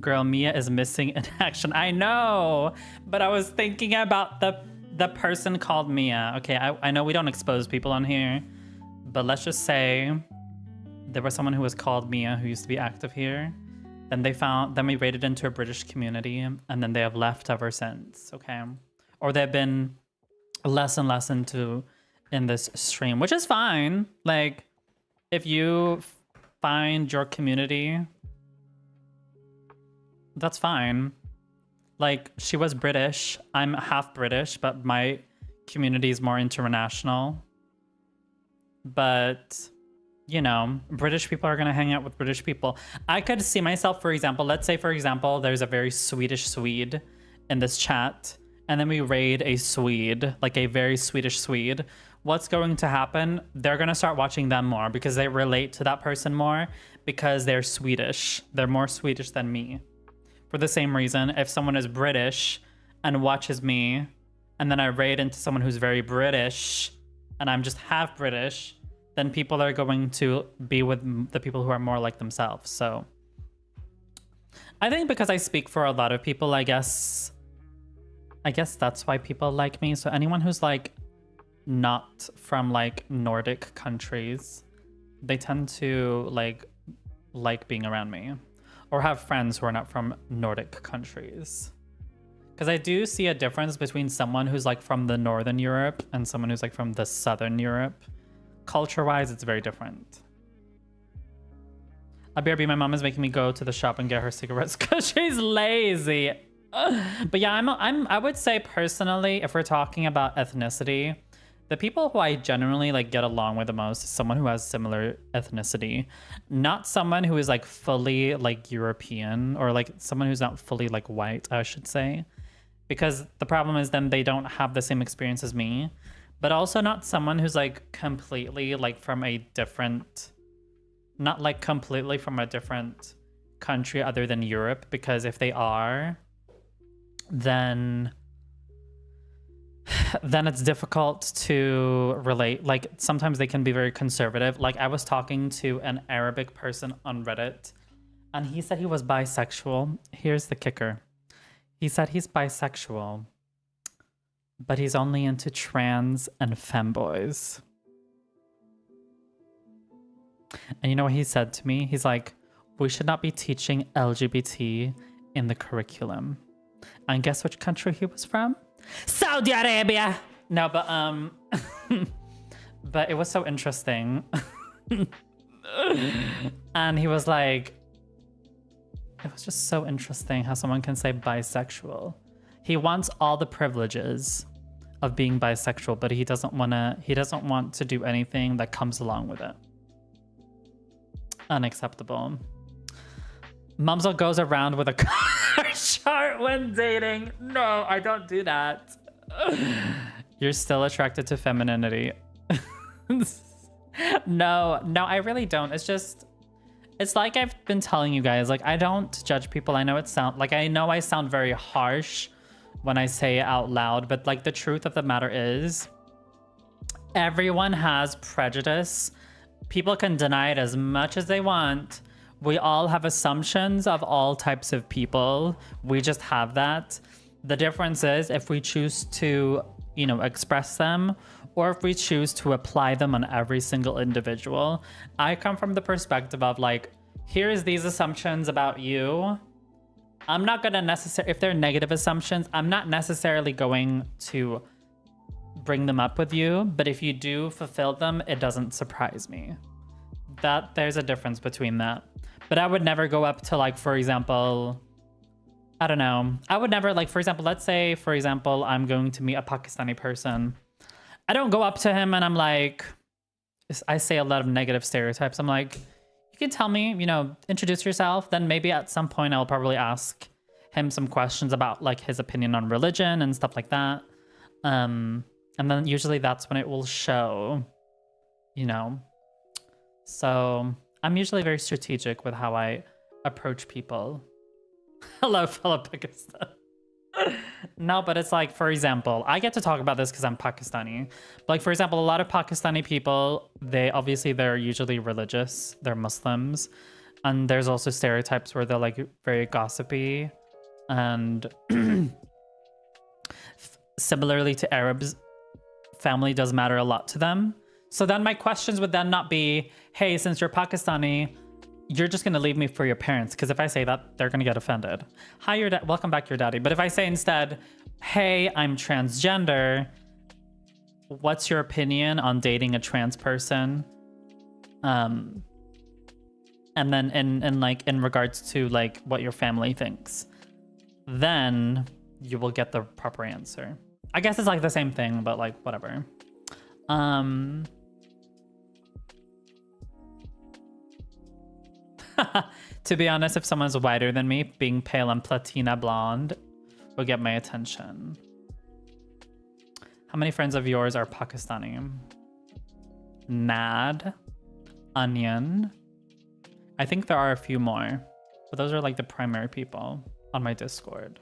girl. Mia is missing in action. I know, but I was thinking about the person called Mia. Okay, I know we don't expose people on here, but let's just say there was someone who was called Mia who used to be active here. Then we raided into a British community, and then they have left ever since. Okay, or they've been less and less in this stream, which is fine. Like, if you find your community, that's fine. Like, she was British. I'm half British, but my community is more international. But, you know, British people are going to hang out with British people. I could see myself, for example, let's say, for example, there's a very Swedish Swede in this chat, and then we raid a Swede, like a very Swedish Swede. What's going to happen? They're going to start watching them more because they relate to that person more because they're Swedish. They're more Swedish than me. For the same reason, if someone is British and watches me, and then I raid into someone who's very British, and I'm just half British, then people are going to be with the people who are more like themselves. So I think because I speak for a lot of people, I guess that's why people like me. So anyone who's like not from like Nordic countries, they tend to like being around me, or have friends who are not from Nordic countries. Because I do see a difference between someone who's like from the Northern Europe and someone who's like from the Southern Europe. Culture-wise, it's very different. BRB, my mom is making me go to the shop and get her cigarettes because she's lazy. But yeah, I would say personally, if we're talking about ethnicity, the people who I generally like get along with the most is someone who has similar ethnicity, not someone who is like fully like European, or like someone who's not fully like white, I should say, because the problem is then they don't have the same experience as me, but also not someone who's like completely like from a different, not like completely from a different country other than Europe, because if they are, then it's difficult to relate. Like, sometimes they can be very conservative. Like, I was talking to an Arabic person on Reddit, and he said he was bisexual. Here's the kicker. He said he's bisexual, but he's only into trans and femboys. And you know what he said to me? He's like, we should not be teaching LGBT in the curriculum. And guess which country he was from? Saudi Arabia. No, but but it was so interesting. And he was like, it was just so interesting how someone can say bisexual. He wants all the privileges of being bisexual, but he doesn't want to do anything that comes along with it. Unacceptable. Mumzel goes around with a car chart when dating. No, I don't do that. You're still attracted to femininity. No, I really don't. It's like I've been telling you guys, like, I don't judge people. I know I sound very harsh when I say it out loud, but like the truth of the matter is everyone has prejudice. People can deny it as much as they want. We all have assumptions of all types of people. We just have that. The difference is if we choose to, express them, or if we choose to apply them on every single individual. I come from the perspective of like, here's these assumptions about you. I'm not going to if they're negative assumptions, I'm not necessarily going to bring them up with you. But if you do fulfill them, it doesn't surprise me. That there's a difference between that. But I would never go up to, like, for example, I don't know. I would never, like, for example, let's say, for example, I'm going to meet a Pakistani person. I don't go up to him and I'm like, I say a lot of negative stereotypes. I'm like, you can tell me, introduce yourself. Then maybe at some point I'll probably ask him some questions about like his opinion on religion and stuff like that. And then usually that's when it will show, So I'm usually very strategic with how I approach people. Hello, fellow Pakistan. No, but it's like, for example, I get to talk about this because I'm Pakistani. But like, for example, a lot of Pakistani people, they're usually religious. They're Muslims. And there's also stereotypes where they're like very gossipy. And similarly to Arabs, family does matter a lot to them. So then my questions would then not be, hey, since you're Pakistani, you're just gonna leave me for your parents, because if I say that, they're gonna get offended. Hi, your dad. Welcome back, your daddy. But if I say instead, hey, I'm transgender, what's your opinion on dating a trans person? And then in regards to like what your family thinks, then you will get the proper answer. I guess it's like the same thing, but like whatever. To be honest, if someone's whiter than me, being pale and platina blonde will get my attention. How many friends of yours are Pakistani? Nad, Onion. I think there are a few more, but those are like the primary people on my Discord.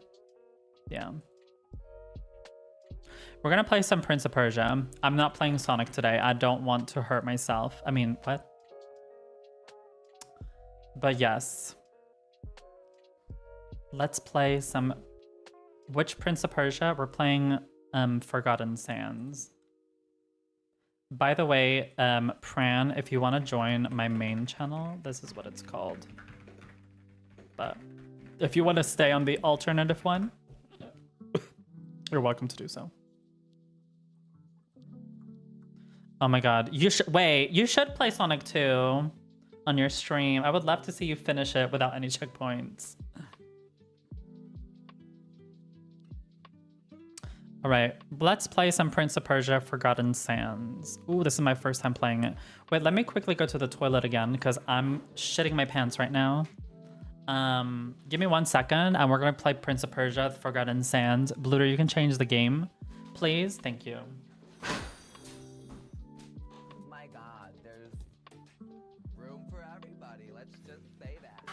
Yeah. We're gonna play some Prince of Persia. I'm not playing Sonic today. I don't want to hurt myself. I mean, what? But yes. Let's play some... Which Prince of Persia? We're playing Forgotten Sands. By the way, Pran, if you want to join my main channel, this is what it's called. But if you want to stay on the alternative one, you're welcome to do so. Oh my god. You should... Wait, you should play Sonic 2 on your stream. I would love to see you finish it without any checkpoints. All right, let's play some Prince of Persia Forgotten Sands. Ooh, this is my first time playing it. Wait, let me quickly go to the toilet again because I'm shitting my pants right now. Give me 1 second and we're gonna play Prince of Persia Forgotten Sands. Bluter, you can change the game, please. Thank you. My god, there's room for everybody. Let's just say that.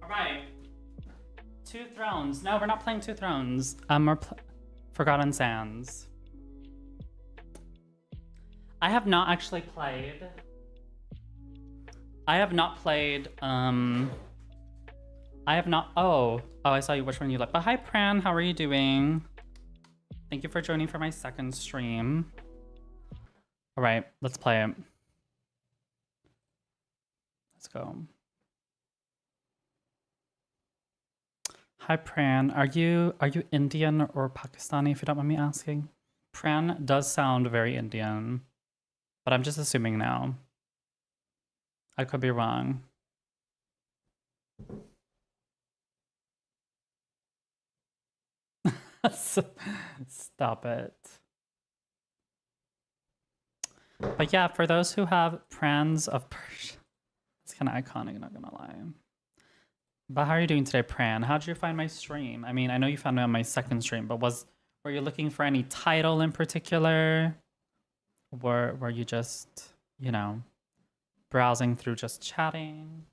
All right. Two Thrones. No, we're not playing Two Thrones. We're Forgotten Sands. I have not actually played. I have not played. I have not. Oh, I saw you. Which one you like? But hi, Pran. How are you doing? Thank you for joining for my second stream. All right, let's play it. Let's go. Hi, Pran. Are you Indian or Pakistani, if you don't mind me asking? Pran does sound very Indian, but I'm just assuming now. I could be wrong. Stop it. But yeah, for those who have Prans of Persia, it's kind of iconic, not gonna lie. But how are you doing today, Pran? How did you find my stream? I mean, I know you found me on my second stream, but were you looking for any title in particular? Were you just, you know, browsing through just chatting?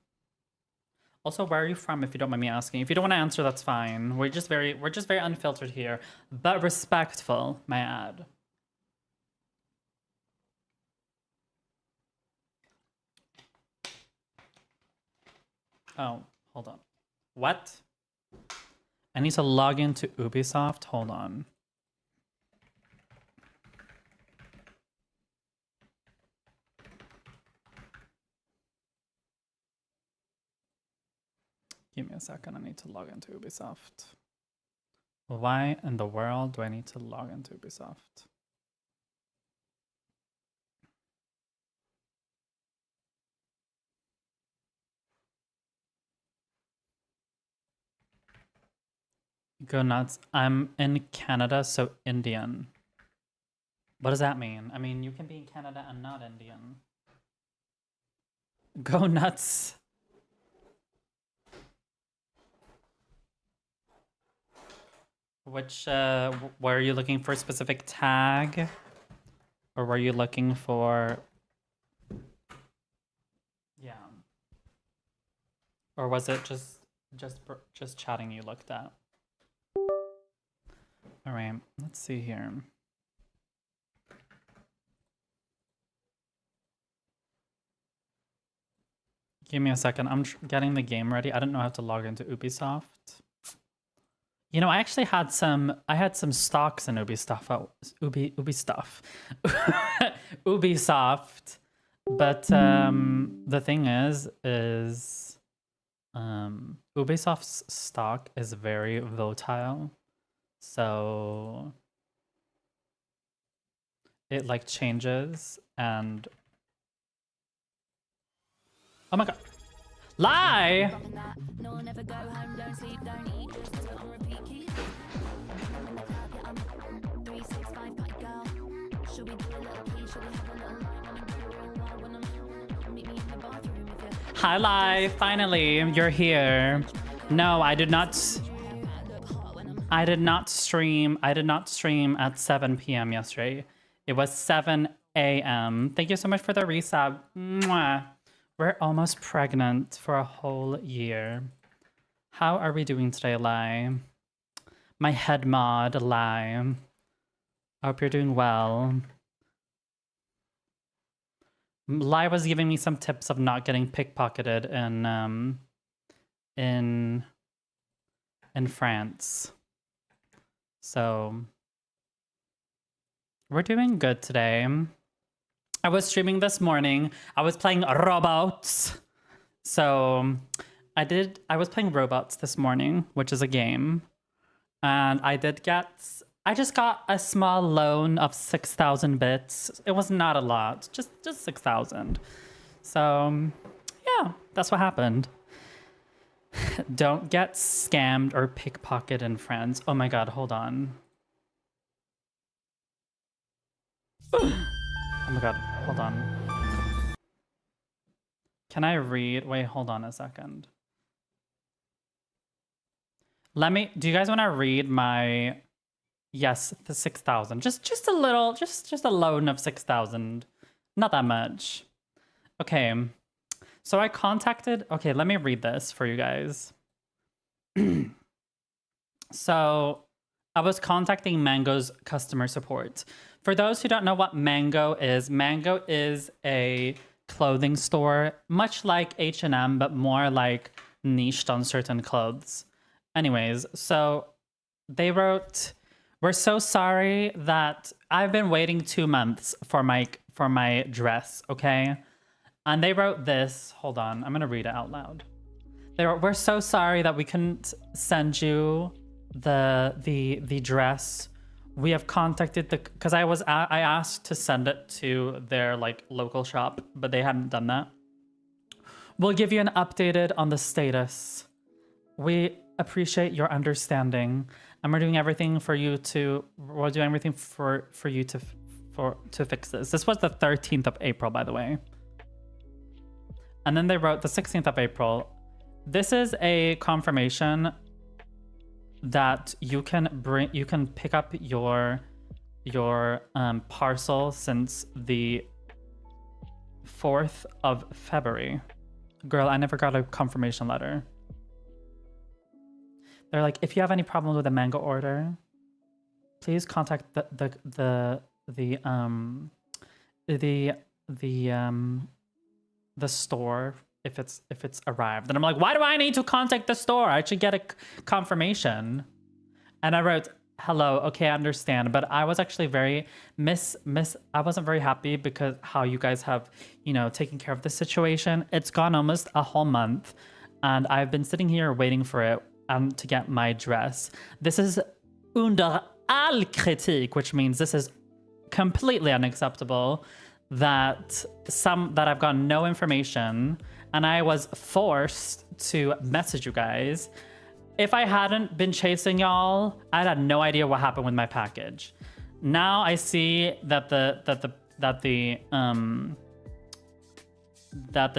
Also, where are you from, if you don't mind me asking? If you don't want to answer, that's fine. We're just very unfiltered here, but respectful, may I add. Oh, hold on. What? I need to log into Ubisoft. Hold on. Give me a second. I need to log into Ubisoft. Why in the world do I need to log into Ubisoft? Go nuts. I'm in Canada, so Indian. What does that mean? I mean, you can be in Canada and not Indian. Go nuts. Which, were you looking for a specific tag? Or were you looking for... Yeah. Or was it just chatting you looked at? All right, let's see here. Give me a second. I'm getting the game ready. I don't know how to log into Ubisoft. You know, I actually had some stocks in Ubisoft, Ubisoft. But the thing is Ubisoft's stock is very volatile. So it like changes and oh my god. Lie! Hi, Lie. Finally, you're here. No, I did not stream at 7 p.m. yesterday. It was 7 a.m. Thank you so much for the resub. Mwah. We're almost pregnant for a whole year. How are we doing today, Lai? My head mod, Lai. I hope you're doing well. Lai was giving me some tips of not getting pickpocketed in France. So we're doing good today. I was streaming this morning. I was playing robots. So I was playing robots this morning, which is a game. And I just got a small loan of 6,000 bits. It was not a lot, just 6,000. So yeah, that's what happened. Don't get scammed or pickpocketed in France. Oh my god, hold on. Oh my god, hold on. Can I read? Wait, hold on a second. Do you guys want to read my, yes, the 6,000. Just a little, just a loan of 6,000. Not that much. Okay. So I contacted, okay, let me read this for you guys. So I was contacting Mango's customer support. For those who don't know what Mango is a clothing store, much like H&M, but more like niched on certain clothes. Anyways, so they wrote, "We're so sorry that I've been waiting 2 months for my dress, okay?" And they wrote this. Hold on, I'm gonna read it out loud. They wrote, "We're so sorry that we couldn't send you the dress. We have contacted because I asked to send it to their like local shop, but they hadn't done that. We'll give you an updated on the status. We appreciate your understanding, and we're doing everything for you to fix this." This was the 13th of April, by the way. And then they wrote the 16th of April, This is a confirmation that you can pick up your parcel since the 4th of February. Girl, I never got a confirmation letter. They're like, if you have any problems with a manga order, please contact the store if it's arrived. And I'm like, why do I need to contact the store? I should get a confirmation. And I wrote, hello, okay, I understand, but I was actually very I wasn't very happy because how you guys have, you know, taken care of the situation. It's gone almost a whole month and I've been sitting here waiting for it to get my dress. This is under all kritik, which means this is completely unacceptable that I've gotten no information and I was forced to message you guys. If I hadn't been chasing y'all, I'd had no idea what happened with my package. Now I see that the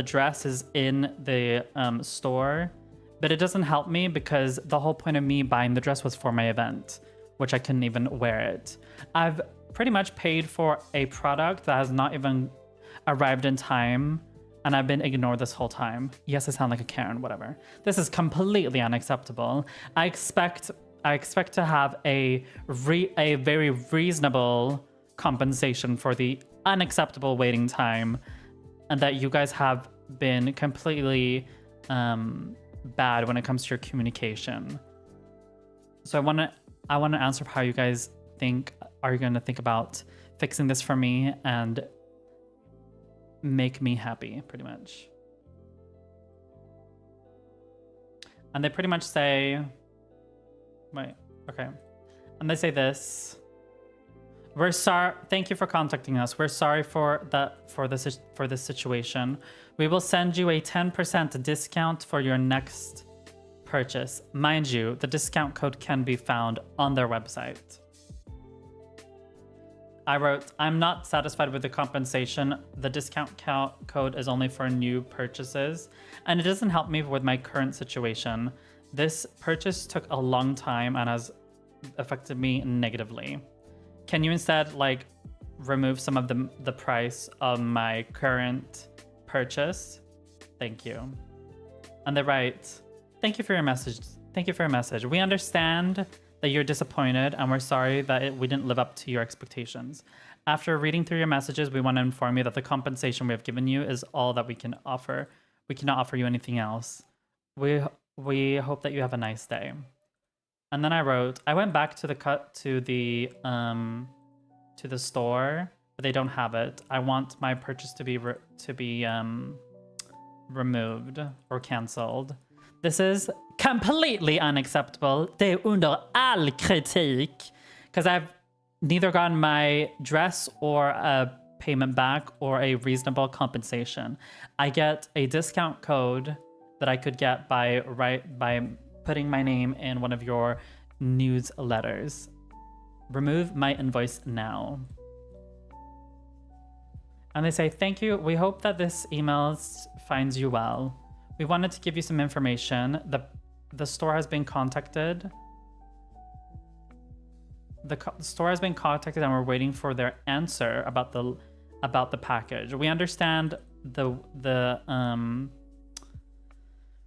dress is in the store, but it doesn't help me because the whole point of me buying the dress was for my event, which I couldn't even wear it. I've pretty much paid for a product that has not even arrived in time, and I've been ignored this whole time. Yes, I sound like a Karen, whatever. This is completely unacceptable. I expect to have a very reasonable compensation for the unacceptable waiting time, and that you guys have been completely bad when it comes to your communication. So I want to answer how you guys think. Are you going to think about fixing this for me and make me happy, pretty much? And they pretty much say, wait, okay. And they say this: we're sorry. Thank you for contacting us. We're sorry for this situation. We will send you a 10% discount for your next purchase. Mind you, the discount code can be found on their website. I wrote, I'm not satisfied with the compensation. The discount code is only for new purchases, and it doesn't help me with my current situation. This purchase took a long time and has affected me negatively. Can you instead like remove some of the price of my current purchase? Thank you. And they write, thank you for your message. Thank you for your message. We understand that you're disappointed and we're sorry that we didn't live up to your expectations. After reading through your messages, we want to inform you that the compensation we have given you is all that we can offer. We cannot offer you anything else. We hope that you have a nice day. And then I wrote, I went back to the store, but they don't have it. I want my purchase to be removed or canceled. This is completely unacceptable. Det är under all kritik. Because I've neither gotten my dress or a payment back or a reasonable compensation. I get a discount code that I could get by putting my name in one of your newsletters. Remove my invoice now. And they say, thank you. We hope that this email finds you well. We wanted to give you some information. The store has been contacted. The store has been contacted and we're waiting for their answer about the package. We understand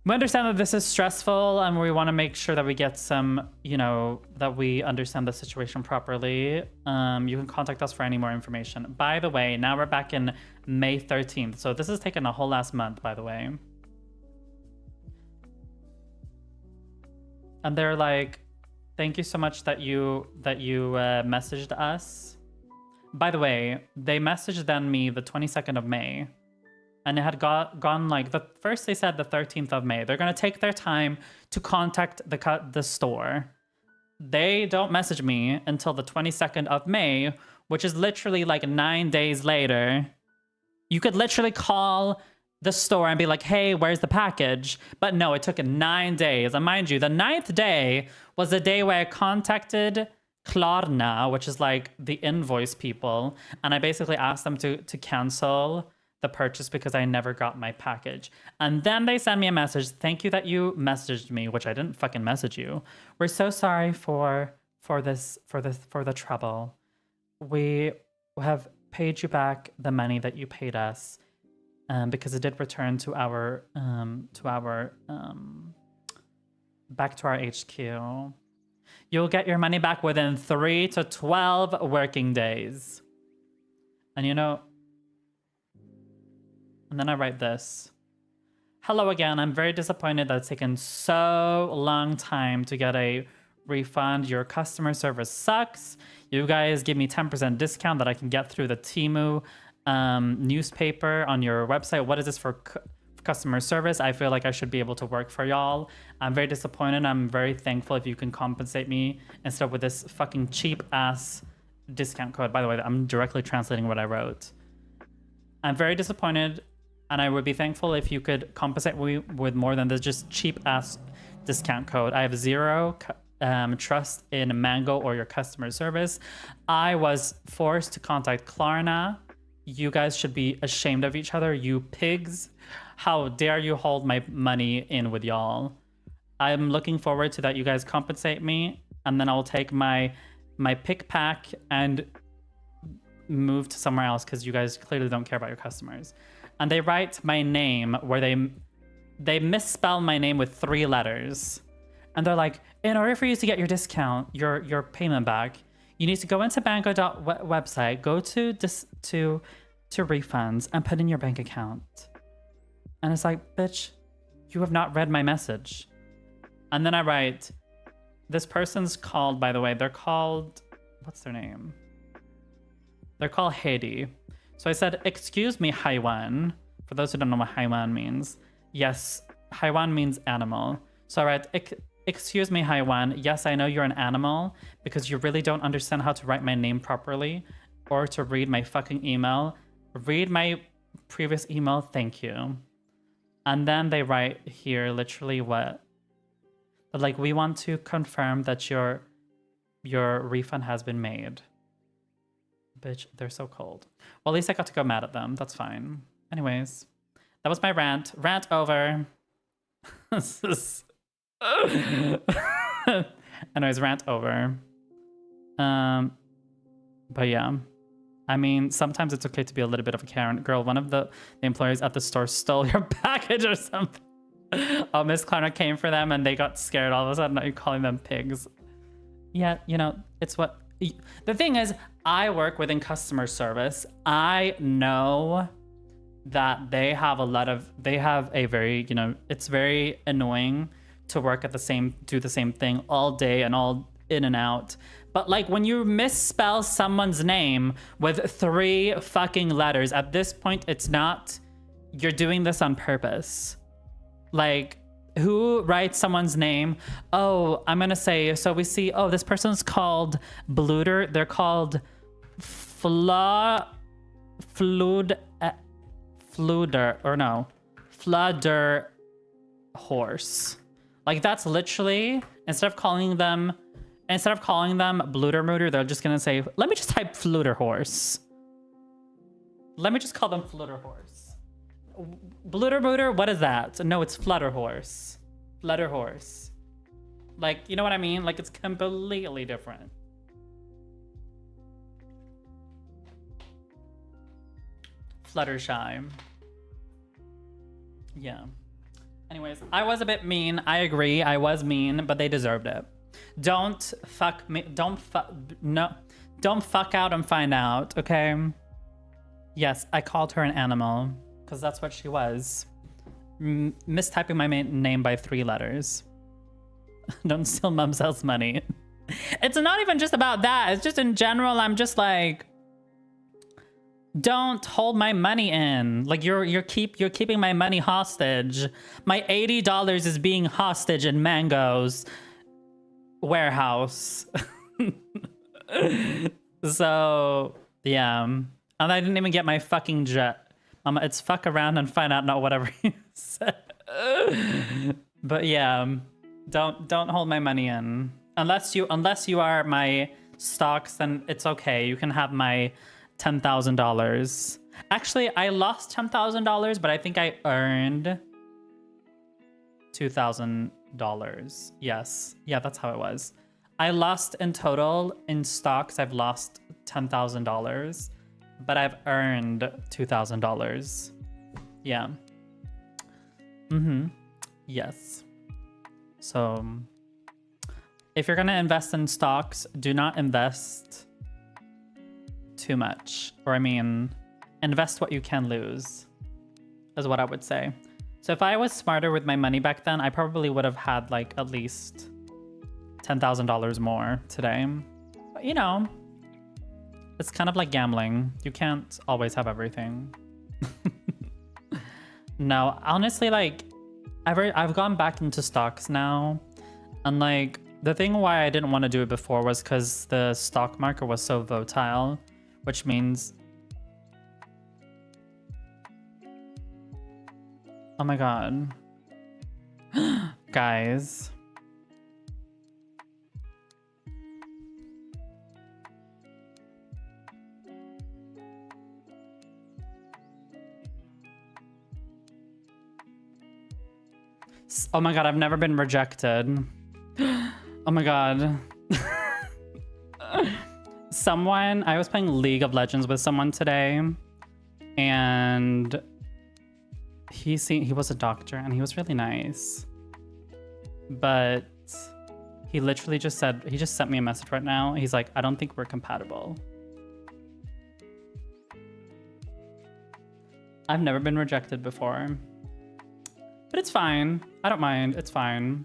we understand that this is stressful and we want to make sure that we get some, that we understand the situation properly. You can contact us for any more information. By the way, now we're back in May 13th. So this has taken a whole last month, by the way. And they're like, thank you so much that you messaged us. By the way, they messaged me the 22nd of May. And it had gone like, first they said the 13th of May. They're going to take their time to contact the store. They don't message me until the 22nd of May, which is literally like 9 days later. You could literally call the store and be like, hey, where's the package? But no, it took 9 days. And mind you, the 9th day was the day where I contacted Klarna, which is like the invoice people. And I basically asked them to cancel the purchase because I never got my package. And then they send me a message. Thank you that you messaged me, which I didn't fucking message you. We're so sorry for the trouble. We have paid you back the money that you paid us, because it did return to our back to our HQ. You'll get your money back within 3 to 12 working days. And you know, and then I write this. Hello again, I'm very disappointed that it's taken so long time to get a refund. Your customer service sucks. You guys give me 10% discount that I can get through the Temu newspaper on your website. What is this for customer service? I feel like I should be able to work for y'all. I'm very disappointed. I'm very thankful if you can compensate me instead of with this fucking cheap ass discount code. By the way, I'm directly translating what I wrote. I'm very disappointed, and I would be thankful if you could compensate me with more than this just cheap ass discount code. I have zero trust in Mango or your customer service. I was forced to contact Klarna. You guys should be ashamed of each other, you pigs. How dare you hold my money in with y'all? I'm looking forward to that you guys compensate me, and then I'll take my pick pack and move to somewhere else because you guys clearly don't care about your customers. And they write my name where they misspell my name with 3 letters. And they're like, in order for you to get your discount, your payment back, you need to go into bango.website, go to refunds, and put in your bank account. And it's like, bitch, you have not read my message. And then I write, this person's called, by the way, they're called, what's their name? They're called Haiti. So I said, excuse me, Haiwan. For those who don't know what Haiwan means. Yes, Haiwan means animal. So I write, excuse me, Haiwan. Yes, I know you're an animal because you really don't understand how to write my name properly or to read my fucking email. Read my previous email, thank you. And then they write here literally what? Like, we want to confirm that your refund has been made. Bitch, they're so cold. Well, at least I got to go mad at them. That's fine. Anyways, that was my rant. Rant over. Anyways, rant over. But yeah. I mean, sometimes it's okay to be a little bit of a Karen. Girl, one of the employees at the store stole your package or something. Oh, Miss Klarna came for them and they got scared all of a sudden. Now you're calling them pigs. Yeah, you know, it's what... The thing is, I work within customer service. I know that they have a very, you know, it's very annoying to work at do the same thing all day and all in and out. But like when you misspell someone's name with 3 fucking letters, at this point, it's not, you're doing this on purpose. Like, who writes someone's name? Oh, I'm gonna say, so we see, oh, this person's called Bluder. They're called Fludder, horse. Like, that's literally, instead of calling them Bluder, they're just gonna say, let me just type Fluder horse. Let me just call them Flutter horse. Bluder, what is that? No, it's Flutter horse. Flutter horse. Like, you know what I mean? Like, it's completely different. Fluttershy. Yeah. Anyways, I was a bit mean. I agree. I was mean, but they deserved it. Don't fuck me. Don't fuck out and find out, okay? Yes, I called her an animal because that's what she was. Mistyping my name by 3 letters. Don't steal mumzel's money. It's not even just about that. It's just in general, I'm just like, don't hold my money in. Like, you're keeping my money hostage. My $80 is being hostage in Mango's warehouse. So yeah, and I didn't even get my fucking jet. It's fuck around and find out, not whatever you said. But yeah, don't hold my money in unless you are my stocks. Then it's okay. You can have my $10,000. Actually, I lost $10,000, but I think I earned $2,000. Yes. Yeah, that's how it was. I lost in total in stocks. I've lost $10,000, but I've earned $2,000. Yeah. Yes. So if you're going to invest in stocks, do not invest too much. Or I mean, invest what you can lose is what I would say. So if I was smarter with my money back then, I probably would have had like at least $10,000 more today. But you know, it's kind of like gambling. You can't always have everything. No, honestly, like I've gone back into stocks now, and like the thing why I didn't want to do it before was because the stock market was so volatile, which means, oh my god, guys. Oh my god, I've never been rejected. Oh my god. I was playing League of Legends with someone today, and he was a doctor and he was really nice. But he literally just sent me a message right now. He's like, I don't think we're compatible. I've never been rejected before. But it's fine. I don't mind. It's fine.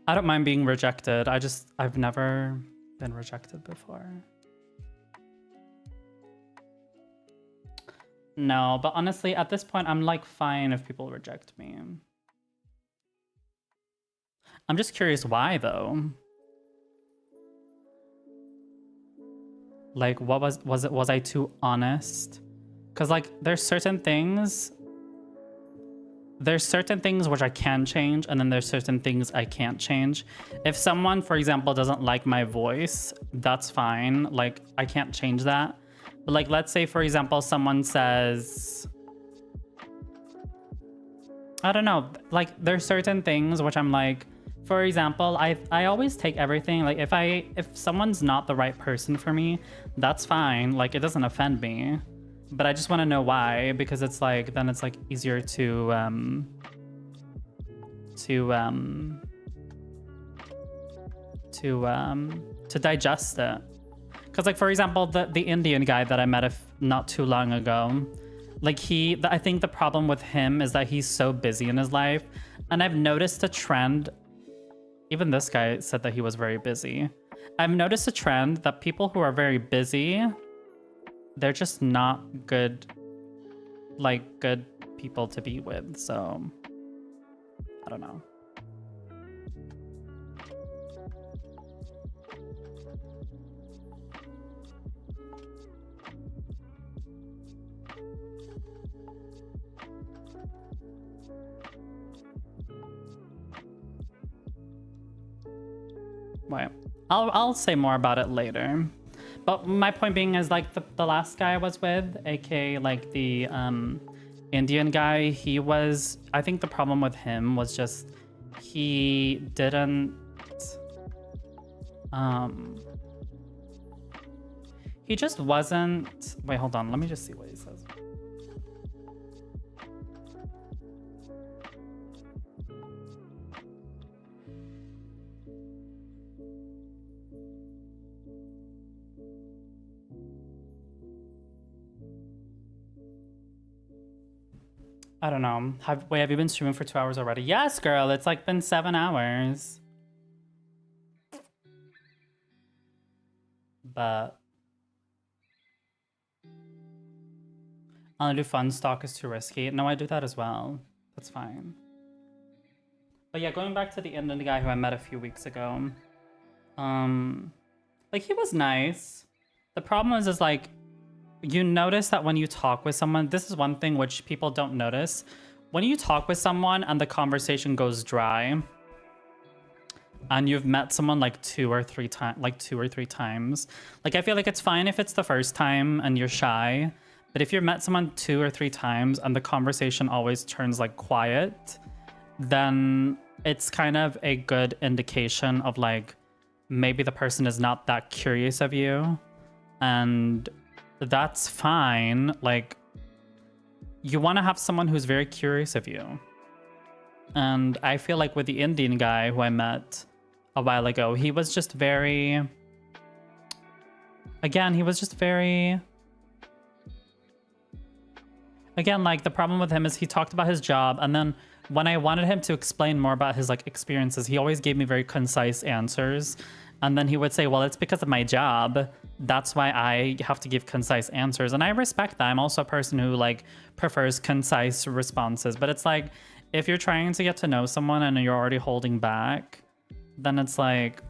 I don't mind being rejected. I've never been rejected before. No, but honestly, at this point, I'm like fine if people reject me. I'm just curious why though. Like, what was I too honest? Because like there's certain things which I can change, and then there's certain things I can't change. If someone, for example, doesn't like my voice, that's fine. Like, I can't change that. But like, let's say, for example, someone says, I don't know, like there's certain things which I'm like, for example, I always take everything. Like if someone's not the right person for me, that's fine. Like, it doesn't offend me. But I just want to know why, because it's like, then it's like easier to digest it. Because like, for example, the Indian guy that I met not too long ago, like I think the problem with him is that he's so busy in his life. And I've noticed a trend. Even this guy said that he was very busy. I've noticed a trend that people who are very busy, they're just not good people to be with. So I don't know. Wait, I'll say more about it later. But my point being is like the last guy I was with, aka like the Indian guy, I think the problem with him was just he didn't he just wasn't, wait, hold on, let me just see what he says. I don't know. Have you been streaming for 2 hours already? Yes, girl. It's like been 7 hours. But I'll do fun stock is too risky. No, I do that as well. That's fine. But yeah, going back to the Indian guy who I met a few weeks ago. Like, he was nice. The problem is like, you notice that when you talk with someone, this is one thing which people don't notice. When you talk with someone and the conversation goes dry, and you've met someone like two or three times, like I feel like it's fine if it's the first time and you're shy, but if you've met someone 2 or 3 times and the conversation always turns like quiet, then it's kind of a good indication of like maybe the person is not that curious of you, and that's fine. Like, you want to have someone who's very curious of you. And I feel like with the Indian guy who I met a while ago, he was just very... Again, like, the problem with him is he talked about his job, and then when I wanted him to explain more about his, like, experiences, he always gave me very concise answers. And then he would say, well, it's because of my job. That's why I have to give concise answers. And I respect that. I'm also a person who, like, prefers concise responses. But it's like, if you're trying to get to know someone and you're already holding back, then it's like,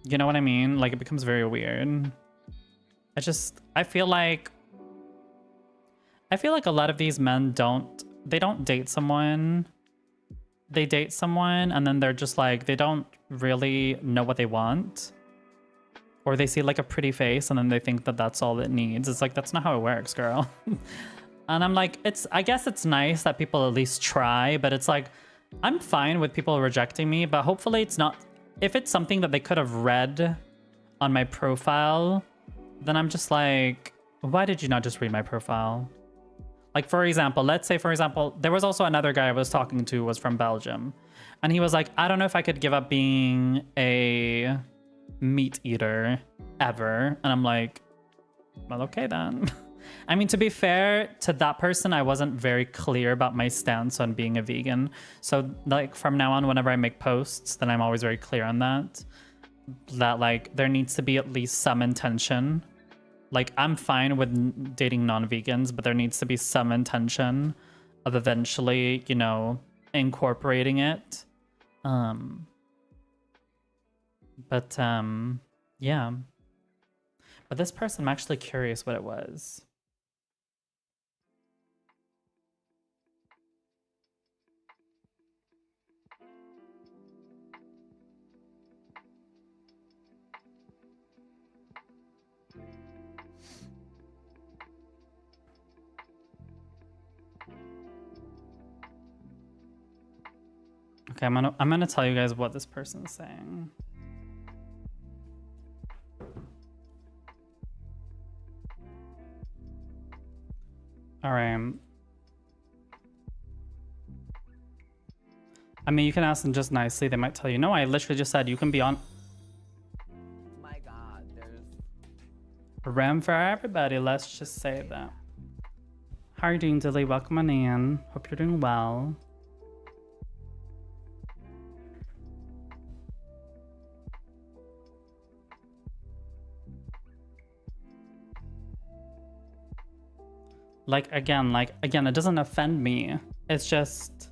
you know what I mean? Like, it becomes very weird. I feel like a lot of these men don't date someone. They date someone and then they're just like, they don't really know what they want. Or they see like a pretty face and then they think that that's all it needs. It's like, that's not how it works, girl. And I'm like, I guess it's nice that people at least try, but it's like, I'm fine with people rejecting me, but hopefully it's not, if it's something that they could have read on my profile, then I'm just like, why did you not just read my profile? Like, for example, let's say, for example, there was also another guy I was talking to who was from Belgium. And he was like, I don't know if I could give up being a meat eater ever. And I'm like, well, okay then. I mean, to be fair to that person, I wasn't very clear about my stance on being a vegan. So like from now on, whenever I make posts, then I'm always very clear on that. That like there needs to be at least some intention. Like, I'm fine with dating non-vegans, but there needs to be some intention of eventually, you know, incorporating it. Yeah. But this person, I'm actually curious what it was. Okay, I'm gonna tell you guys what this person's saying. All right. I mean, you can ask them just nicely. They might tell you, no, I literally just said you can be on. My God, there's Ram for everybody. Let's just say that. How are you doing, Dilly? Welcome on in. Hope you're doing well. Like, again, it doesn't offend me. It's just,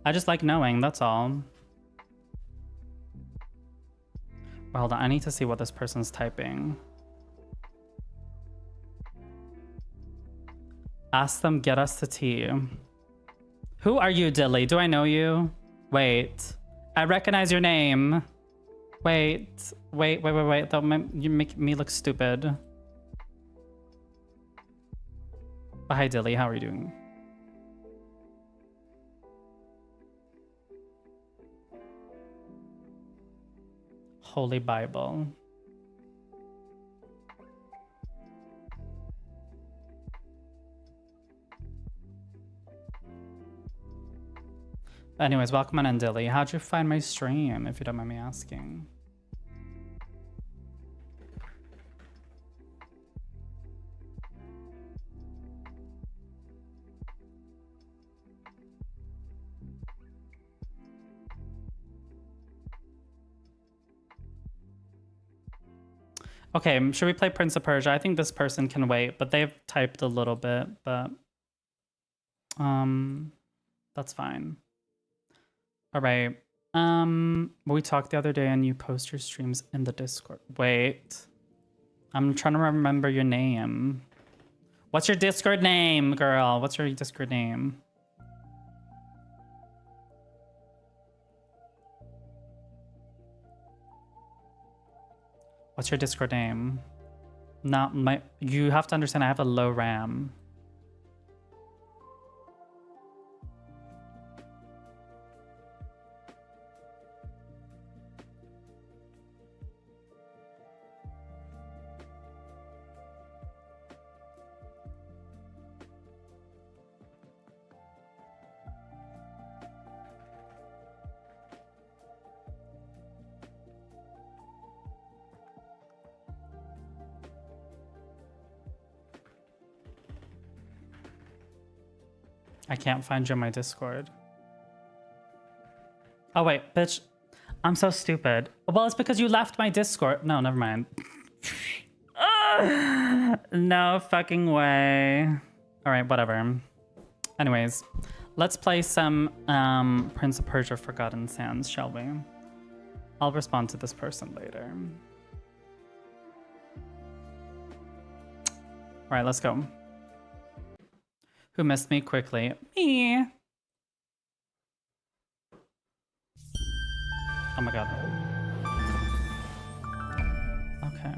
I just like knowing, that's all. Well, hold on, I need to see what this person's typing. Ask them, get us to tea. Who are you, Dilly? Do I know you? Wait, I recognize your name. Wait. You make me look stupid. Hi, Dilly. How are you doing? Holy Bible. Anyways, welcome on in, Dilly. How'd you find my stream, if you don't mind me asking? Okay, should we play Prince of Persia? I think this person can wait, but they've typed a little bit, but that's fine. All right. We talked the other day and you post your streams in the Discord. Wait. I'm trying to remember your name. What's your Discord name, girl? What's your Discord name? What's your Discord name? Not my. You have to understand. I have a low RAM. I can't find you on my Discord. Oh wait, bitch. I'm so stupid. Well, it's because you left my Discord. No, never mind. No fucking way. All right, whatever. Anyways, let's play some Prince of Persia Forgotten Sands, shall we? I'll respond to this person later. All right, let's go. Who missed me quickly? Me. Oh my god. Okay.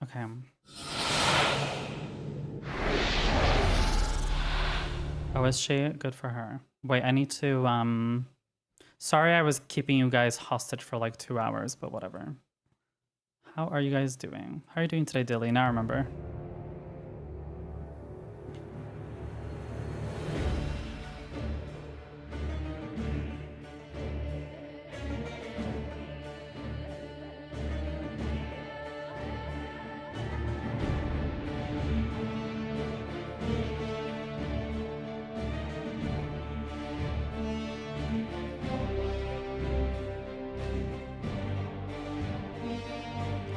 Okay. Oh, is she? Good for her. Wait, I need to, sorry I was keeping you guys hostage for like 2 hours, but whatever. How are you guys doing? How are you doing today, Dilly? Now I remember.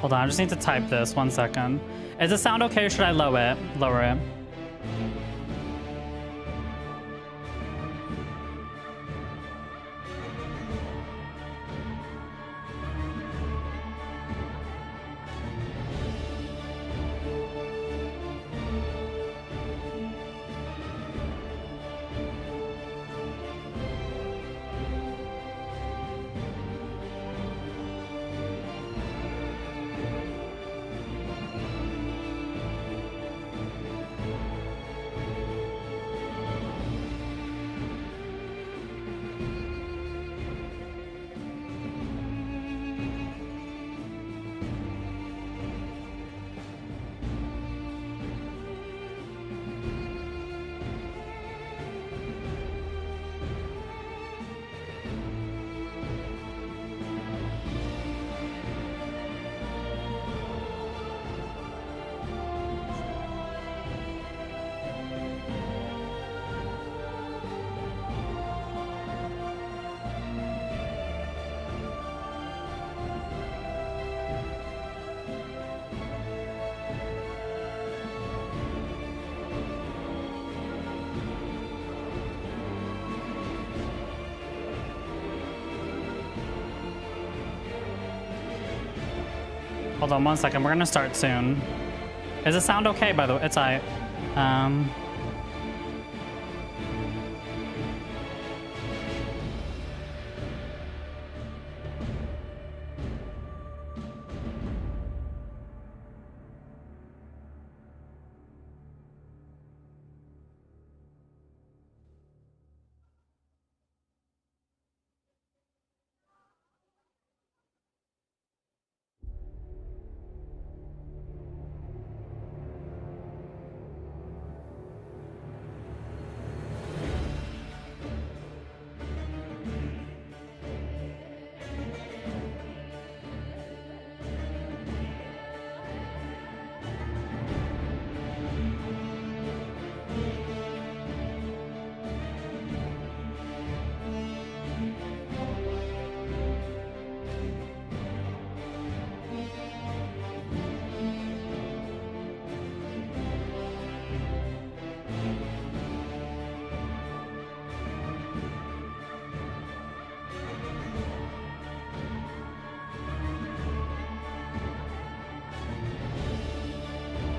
Hold on, I just need to type this. 1 second. Is the sound okay or should I lower it? Lower it. Hold on 1 second. We're gonna start soon. Is the sound okay, by the way? It's I.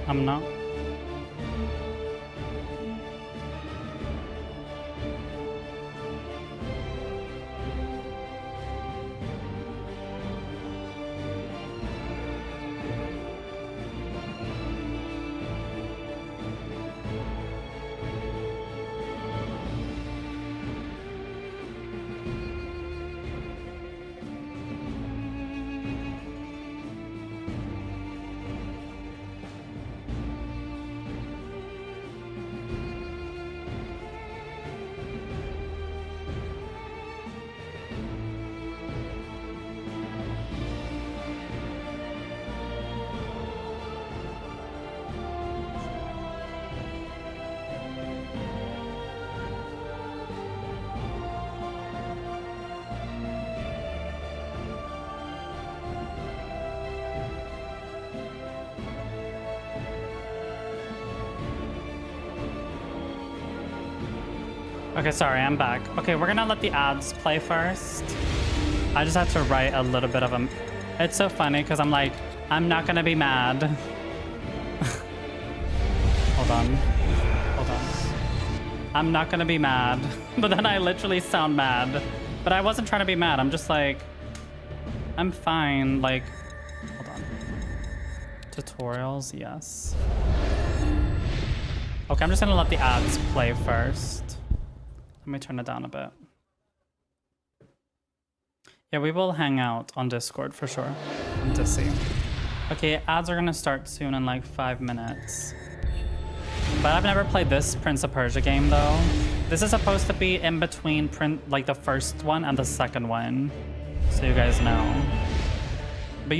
I'm not. Okay, sorry, I'm back. Okay, we're gonna let the ads play first. I just had to write a little bit of a... It's so funny because I'm like, I'm not gonna be mad. Hold on. Hold on. I'm not gonna be mad. But then I literally sound mad. But I wasn't trying to be mad. I'm just like, I'm fine. Like, hold on. Tutorials, yes. Okay, I'm just gonna let the ads play first. Let me turn it down a bit. Yeah, we will hang out on Discord for sure. To see. Okay, ads are gonna start soon in like 5 minutes. But I've never played this Prince of Persia game though. This is supposed to be in between like the first one and the second one, so you guys know. But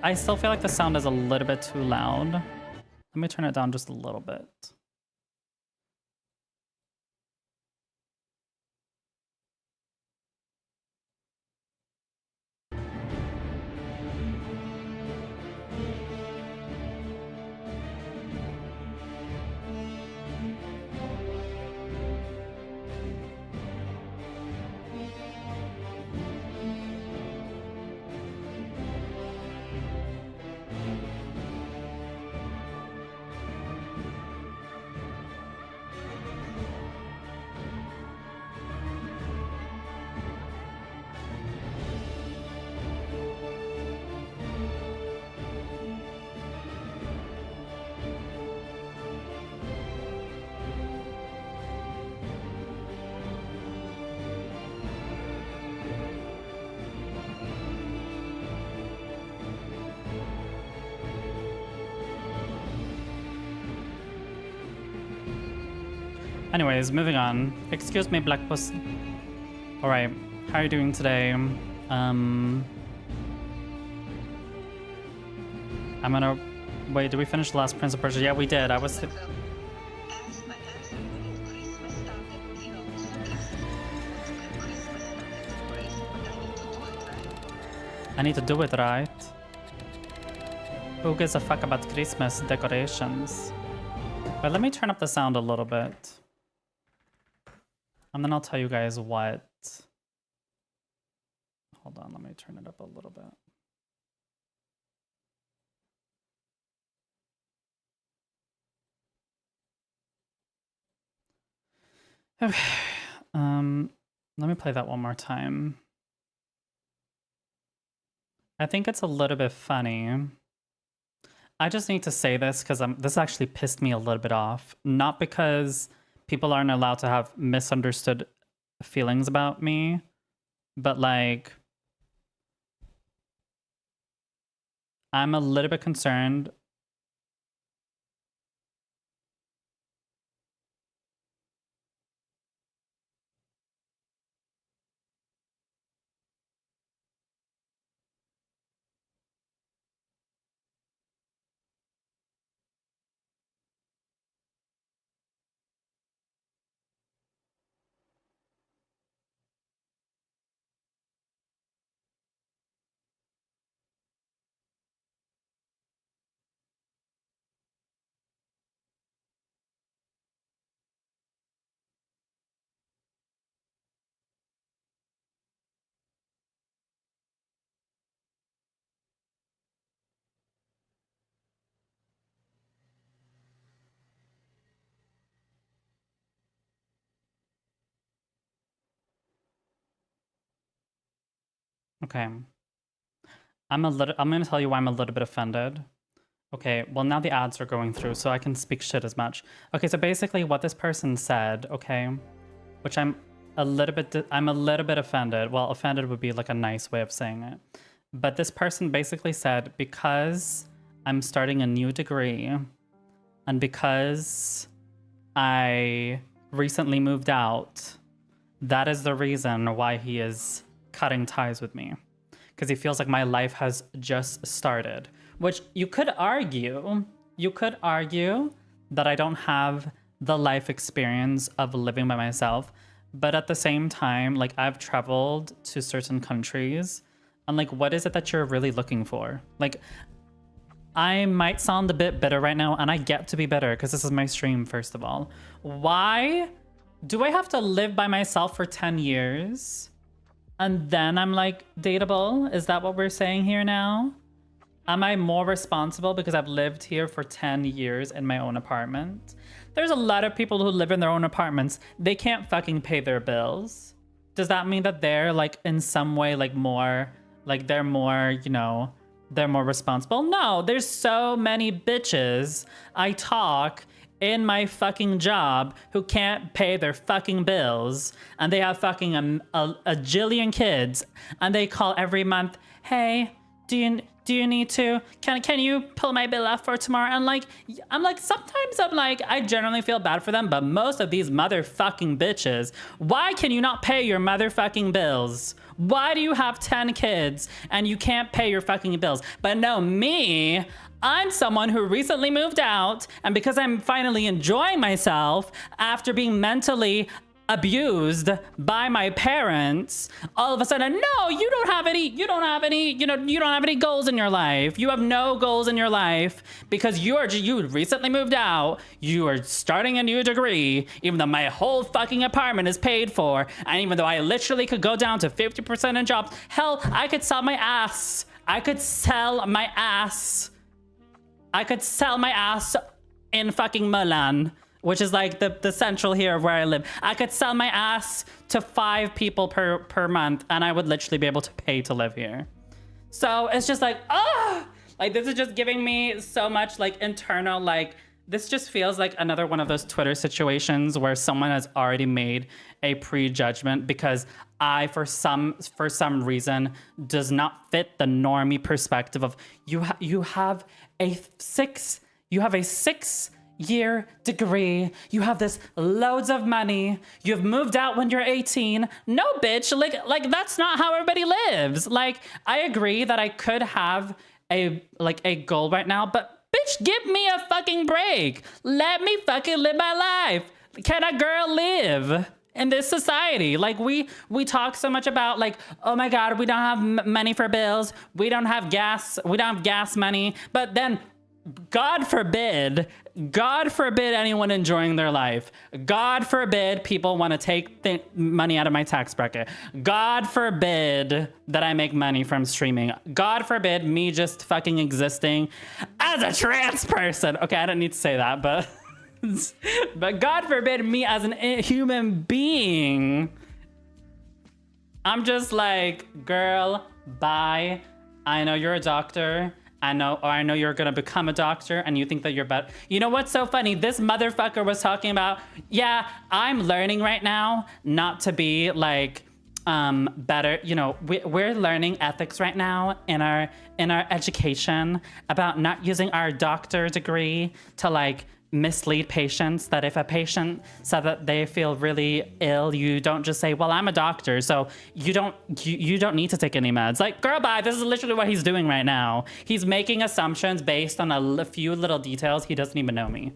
I still feel like the sound is a little bit too loud. Let me turn it down just a little bit. Anyways, moving on. Excuse me, Black Pussy. Alright, how are you doing today? I'm gonna... Wait, did we finish the last Prince of Persia? Yeah, we did. I was... I need to do it right. Who gives a fuck about Christmas decorations? But let me turn up the sound a little bit. And then I'll tell you guys what. Hold on, let me turn it up a little bit. Okay. Let me play that one more time. I think it's a little bit funny. I just need to say this because this actually pissed me a little bit off. Not because people aren't allowed to have misunderstood feelings about me, but like, I'm a little bit concerned. Okay. I'm gonna tell you why I'm a little bit offended. Okay, well now the ads are going through, so I can speak shit as much. Okay, so basically what this person said, okay, which I'm a little bit offended. Well, offended would be like a nice way of saying it. But this person basically said, because I'm starting a new degree and because I recently moved out, that is the reason why he is cutting ties with me. Because he feels like my life has just started. Which you could argue that I don't have the life experience of living by myself. But at the same time, like, I've traveled to certain countries. And like, what is it that you're really looking for? Like, I might sound a bit bitter right now, and I get to be bitter because this is my stream, first of all. Why do I have to live by myself for 10 years? And then I'm like dateable? Is that what we're saying here now? Am I more responsible because I've lived here for 10 years in my own apartment? There's a lot of people who live in their own apartments. They can't fucking pay their bills. Does that mean that they're like in some way like more, like they're more, you know, they're more responsible? No, there's so many bitches I talk in my fucking job who can't pay their fucking bills, and they have fucking a jillion kids, and they call every month, hey, do you need to, can you pull my bill off for tomorrow? And like, sometimes I'm like, I generally feel bad for them, but most of these motherfucking bitches, why can you not pay your motherfucking bills? Why do you have 10 kids and you can't pay your fucking bills? But no, me, I'm someone who recently moved out, and because I'm finally enjoying myself after being mentally abused by my parents, all of a sudden, no, you don't have any goals in your life. You have no goals in your life because you recently moved out. You are starting a new degree, even though my whole fucking apartment is paid for. And even though I literally could go down to 50% in jobs, hell, I could sell my ass. I could sell my ass in fucking Milan, which is like the central here of where I live. I could sell my ass to 5 people per month, and I would literally be able to pay to live here. So it's just like, like this is just giving me so much like internal, like this just feels like another one of those Twitter situations where someone has already made a prejudgment because I, for some reason, does not fit the normie perspective of you have a 6-year degree, you have this loads of money, you've moved out when you're 18. No, bitch, like that's not how everybody lives. Like, I agree that I could have a goal right now, but bitch, give me a fucking break. Let me fucking live my life. Can a girl live in this society? Like we talk so much about like, oh my God, we don't have money for bills. We don't have gas money. But then God forbid anyone enjoying their life. God forbid people want to take money out of my tax bracket. God forbid that I make money from streaming. God forbid me just fucking existing as a trans person. Okay, I don't need to say that, but but God forbid me as a human being. I'm just like, girl, bye. I know you're a doctor. I know you're gonna become a doctor and you think that you're better. You know what's so funny? This motherfucker was talking about, yeah, I'm learning right now not to be like better. You know, we're learning ethics right now in our education about not using our doctor degree to like mislead patients, that if a patient said that they feel really ill, you don't just say, well, I'm a doctor, so you don't need to take any meds. Like, girl, bye. This is literally what he's doing right now. He's making assumptions based on a few little details. He doesn't even know me.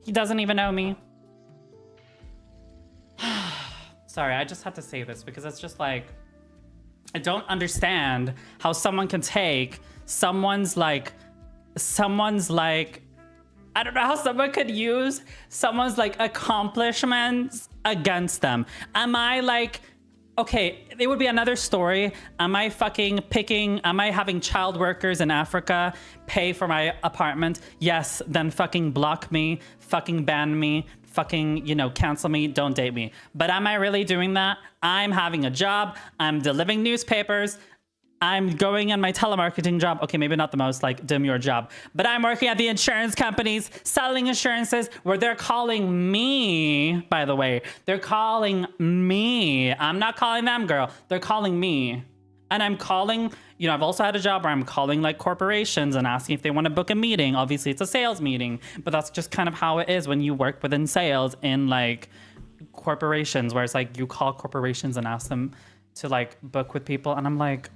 He doesn't even know me. Sorry, I just had to say this because it's just like, I don't understand how someone can take someone's I don't know how someone could use someone's like accomplishments against them. Am I like, okay, it would be another story. Am I having child workers in Africa pay for my apartment? Yes, then fucking block me, fucking ban me, fucking, cancel me, don't date me. But am I really doing that? I'm having a job, I'm delivering newspapers, I'm going on my telemarketing job. Okay, maybe not the most like demure job, but I'm working at the insurance companies, selling insurances where they're calling me, by the way. They're calling me. I'm not calling them, girl. They're calling me. And I'm calling, I've also had a job where I'm calling like corporations and asking if they want to book a meeting. Obviously, it's a sales meeting, but that's just kind of how it is when you work within sales in like corporations, where it's like you call corporations and ask them to like book with people. And I'm like,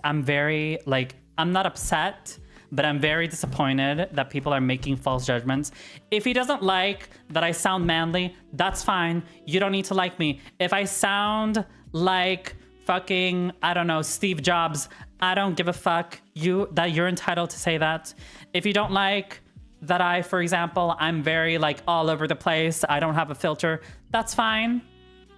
I'm very, like, I'm not upset, but I'm very disappointed that people are making false judgments. If he doesn't like that I sound manly, that's fine. You don't need to like me. If I sound like fucking, I don't know, Steve Jobs, I don't give a fuck. You're entitled to say that. If you don't like that I, for example, I'm very like all over the place. I don't have a filter. That's fine.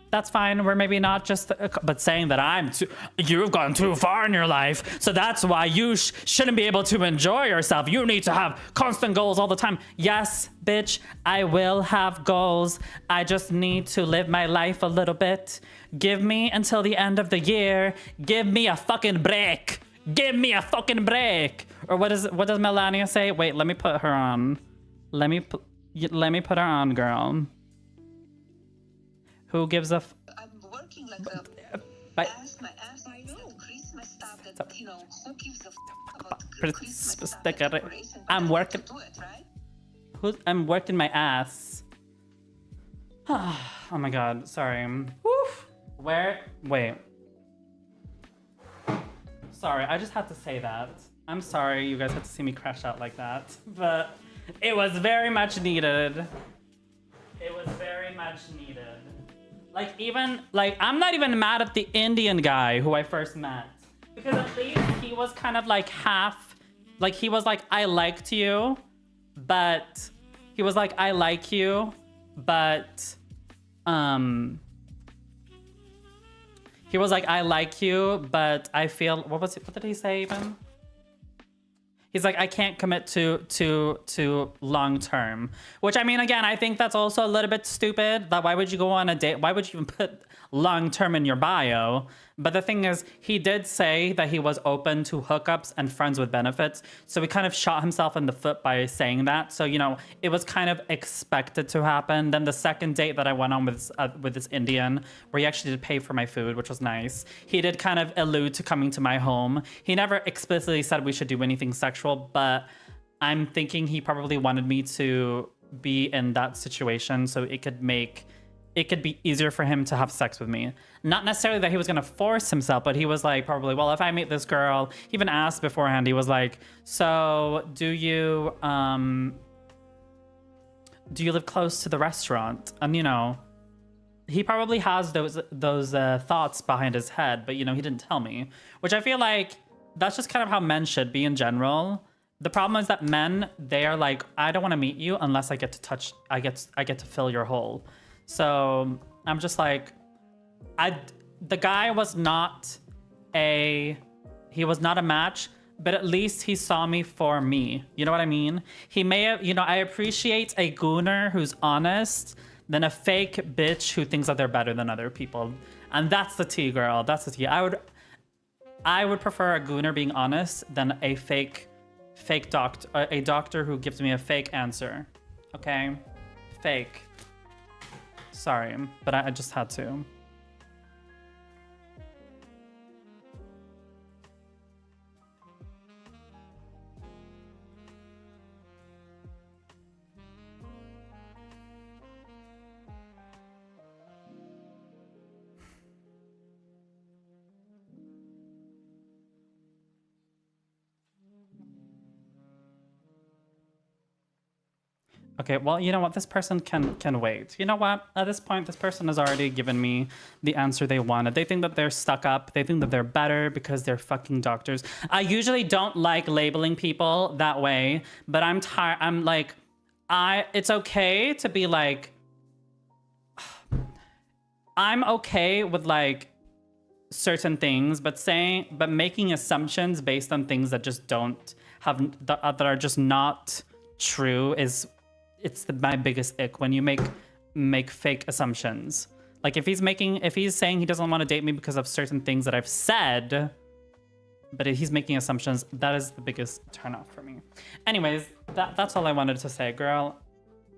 That's fine. We're maybe not just, but saying that you've gone too far in your life, so that's why you shouldn't be able to enjoy yourself. You need to have constant goals all the time. Yes, bitch, I will have goals. I just need to live my life a little bit. Give me until the end of the year. Give me a fucking break. Give me a fucking break. Or what does Melania say? Wait, let me put her on. Let me put her on, girl. Who gives a I'm working like a but my ass off with Christmas stuff that, you know, who gives a about Christmas Christmas stuff and decoration? But I'm I have working. to do it, right? I'm working my ass. Oh my god, sorry. Woof. Wait. Sorry, I just had to say that. I'm sorry you guys had to see me crash out like that, but it was very much needed. It was very much needed. I'm not even mad at the Indian guy who I first met, because at least he was kind of like half, like he was like, I liked you, but he was like, I like you, but he was like, I like you, but I feel, what did he say even? He's like, I can't commit to long term, which I mean, again, I think that's also a little bit stupid. That why would you go on a date? Why would you even put long term in your bio? But the thing is, he did say that he was open to hookups and friends with benefits. So he kind of shot himself in the foot by saying that. So, you know, it was kind of expected to happen. Then the second date that I went on with this Indian, where he actually did pay for my food, which was nice. He did kind of allude to coming to my home. He never explicitly said we should do anything sexual, but I'm thinking he probably wanted me to be in that situation so it could be easier for him to have sex with me. Not necessarily that he was gonna force himself, but he was like, probably, well, if I meet this girl, he even asked beforehand, he was like, so do you live close to the restaurant? And you know, he probably has those thoughts behind his head, but you know, he didn't tell me, which I feel like that's just kind of how men should be in general. The problem is that men, they are like, I don't want to meet you unless I get to fill your hole. So I'm just like, the guy was not a match, but at least he saw me for me. You know what I mean? He may have, you know, I appreciate a gooner who's honest than a fake bitch who thinks that they're better than other people. And that's the tea, girl. That's the tea. I would prefer a gooner being honest than a fake doctor, a doctor who gives me a fake answer. Okay? Fake. Sorry, but I just had to. Okay, well, you know what? This person can wait. You know what? At this point, this person has already given me the answer they wanted. They think that they're stuck up. They think that they're better because they're fucking doctors. I usually don't like labeling people that way, but I'm tired. I'm like, it's okay to be like, I'm okay with like certain things, but making assumptions based on things that just don't have, that are just not true it's my biggest ick when you make fake assumptions. Like if he's saying he doesn't want to date me because of certain things that I've said, but he's making assumptions, that is the biggest turnoff for me. Anyways, that's all I wanted to say, girl.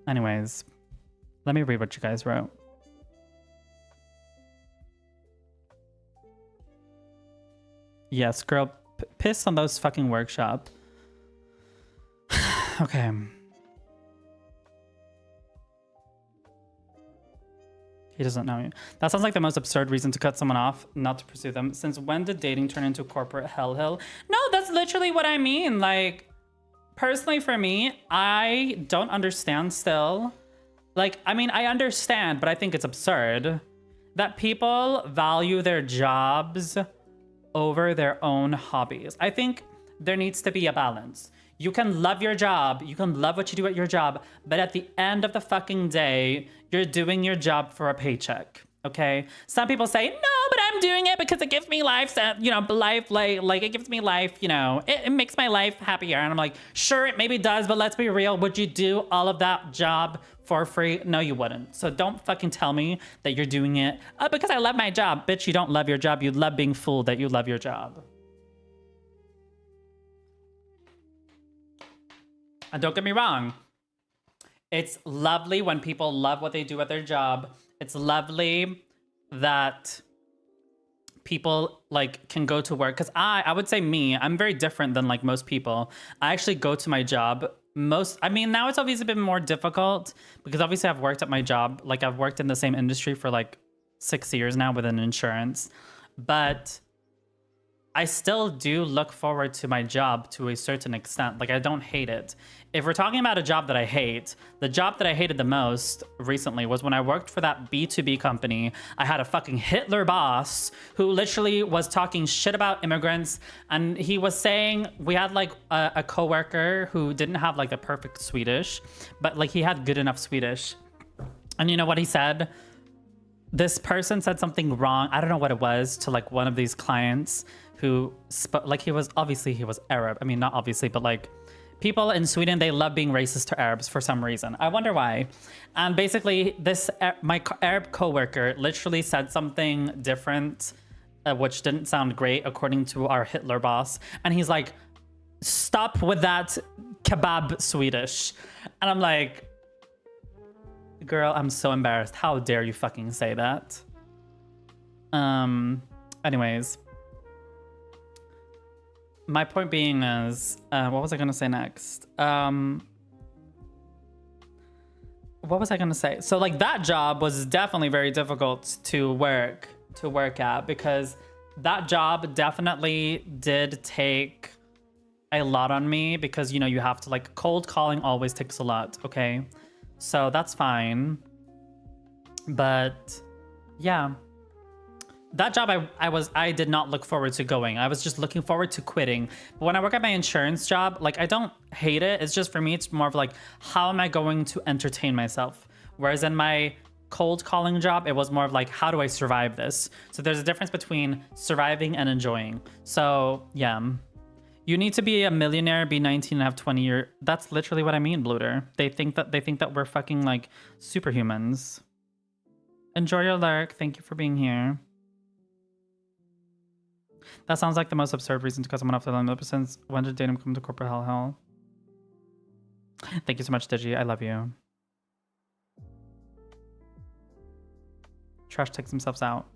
Anyways, let me read what you guys wrote. Yes, girl, piss on those fucking workshop. Okay. He doesn't know you. That sounds like the most absurd reason to cut someone off, not to pursue them. Since when did dating turn into corporate hell hill? No, that's literally what I mean. Like, personally for me, I don't understand still. Like, I mean, I understand, but I think it's absurd that people value their jobs over their own hobbies. I think there needs to be a balance. You can love your job. You can love what you do at your job. But at the end of the fucking day, you're doing your job for a paycheck. Okay? Some people say, no, but I'm doing it because it gives me life, you know, life, like it gives me life, you know, it makes my life happier. And I'm like, sure, it maybe does, but let's be real. Would you do all of that job for free? No, you wouldn't. So don't fucking tell me that you're doing it because I love my job. Bitch, you don't love your job. You love being fooled that you love your job. And don't get me wrong. It's lovely when people love what they do at their job. It's lovely that people like can go to work. Cause I would say I'm very different than like most people. I actually go to my job I mean, now it's obviously been more difficult because obviously I've worked at my job. Like I've worked in the same industry for like 6 years now within insurance, but I still do look forward to my job to a certain extent. Like I don't hate it. If we're talking about a job that I hate, the job that I hated the most recently was when I worked for that B2B company. I had a fucking Hitler boss who literally was talking shit about immigrants. And he was saying, we had like a coworker who didn't have like the perfect Swedish, but like he had good enough Swedish. And you know what he said? This person said something wrong. I don't know what it was to like one of these clients who like he was Arab. I mean, not obviously, but like people in Sweden, they love being racist to Arabs for some reason. I wonder why. And basically my Arab coworker literally said something different, which didn't sound great according to our Hitler boss. And he's like, stop with that kebab Swedish. And I'm like, girl, I'm so embarrassed. How dare you fucking say that? Anyways. My point being is, what was I gonna say next? What was I gonna say? So like that job was definitely very difficult to work at because that job definitely did take a lot on me because, you know, you have to like cold calling always takes a lot. Okay. So that's fine. But yeah. That job, I did not look forward to going. I was just looking forward to quitting. But when I work at my insurance job, like I don't hate it. It's just for me, it's more of like, how am I going to entertain myself? Whereas in my cold calling job, it was more of like, how do I survive this? So there's a difference between surviving and enjoying. So yeah, you need to be a millionaire, be 19 and have 20 years. That's literally what I mean, Blooter. They think that we're fucking like superhumans. Enjoy your lurk. Thank you for being here. That sounds like the most absurd reason to cut someone off the limit since when did dating come to corporate hell? Thank you so much, Digi. I love you. Trash takes themselves out.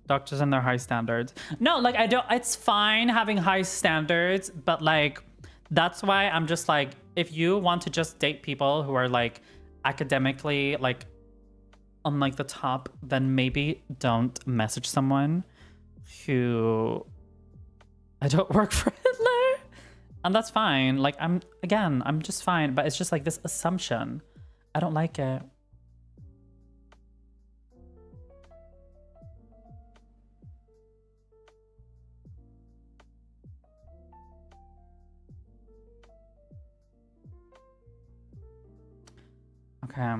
Doctors and their high standards. No, like I don't, it's fine having high standards, but like, that's why I'm just like, if you want to just date people who are like academically like on like the top, then maybe don't message someone who I don't work for Hitler. And that's fine. Like I'm just fine, but it's just like this assumption. I don't like it. Okay.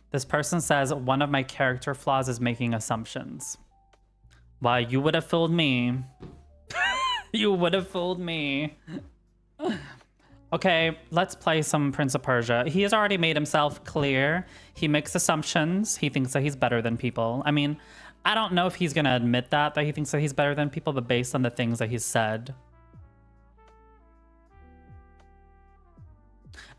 This person says, one of my character flaws is making assumptions. Why, you would have fooled me. You would have fooled me. Okay, let's play some Prince of Persia. He has already made himself clear. He makes assumptions. He thinks that he's better than people. I mean, I don't know if he's going to admit that he thinks that he's better than people, but based on the things that he's said.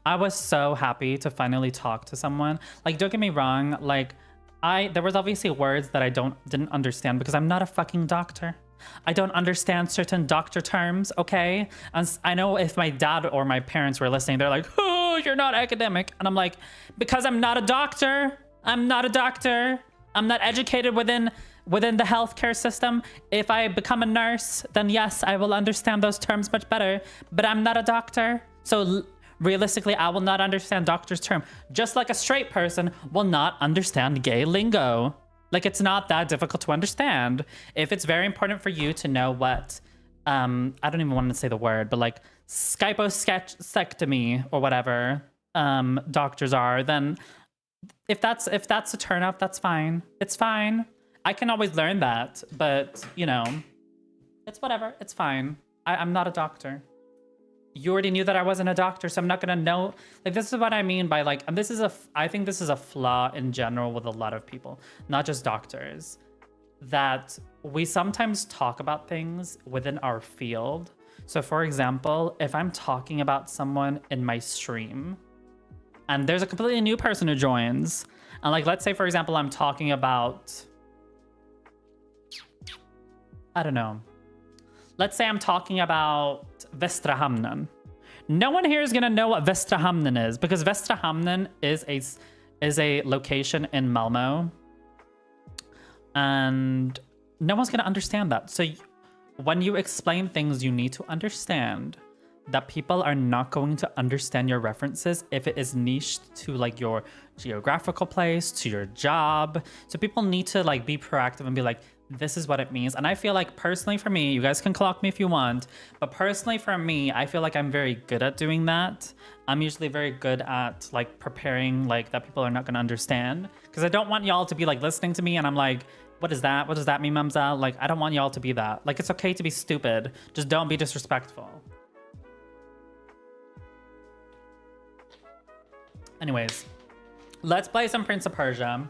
I was so happy to finally talk to someone. Like, don't get me wrong. Like, there was obviously words that I didn't understand because I'm not a fucking doctor. I don't understand certain doctor terms, okay? And I know if my dad or my parents were listening, they're like, oh, you're not academic. And I'm like, because I'm not a doctor. I'm not a doctor. I'm not educated within the healthcare system. If I become a nurse, then yes, I will understand those terms much better. But I'm not a doctor. So Realistically, I will not understand doctor's term, just like a straight person will not understand gay lingo. Like, it's not that difficult to understand. If it's very important for you to know what, I don't even want to say the word, but like skyposectomy or whatever doctors are, then if that's a turnoff, that's fine. It's fine. I can always learn that, but you know, it's whatever. It's fine. I'm not a doctor. You already knew that I wasn't a doctor, so I'm not gonna know. Like, this is what I mean by like, and this is I think this is a flaw in general with a lot of people, not just doctors, that we sometimes talk about things within our field. So for example, if I'm talking about someone in my stream and there's a completely new person who joins, and like, let's say for example, I'm talking about, I don't know. Let's say I'm talking about Västra Hamnen. No one here is gonna know what Västra Hamnen is because Västra Hamnen is a location in Malmö, and no one's gonna understand that. So when you explain things, you need to understand that people are not going to understand your references if it is niched to like your geographical place, to your job. So people need to like be proactive and be like, this is what it means. And I feel like personally for me, you guys can clock me if you want, but personally for me, I feel like I'm very good at doing that. I'm usually very good at like preparing like that people are not gonna understand, because I don't want y'all to be like listening to me and I'm like, what is that? What does that mean, mumzel? Like, I don't want y'all to be that. Like, it's okay to be stupid. Just don't be disrespectful. Anyways, let's play some Prince of Persia.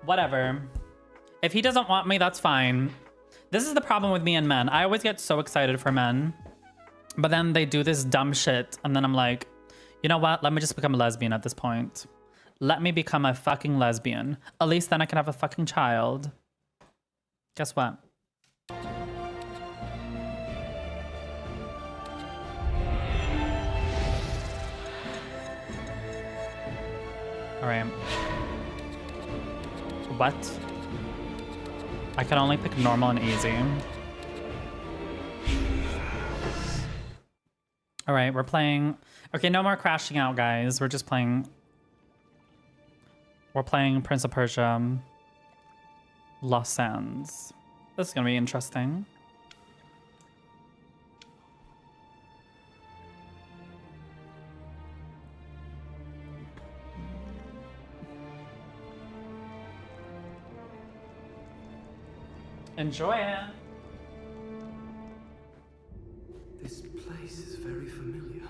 Whatever. If he doesn't want me, that's fine. This is the problem with me and men. I always get so excited for men, but then they do this dumb shit, and then I'm like, you know what? Let me just become a lesbian at this point. Let me become a fucking lesbian. At least then I can have a fucking child. Guess what? All right. What? I can only pick normal and easy. All right, we're playing. Okay, no more crashing out, guys. We're just playing. We're playing Prince of Persia, Lost Sands. This is gonna be interesting. Enjoy it. This place is very familiar.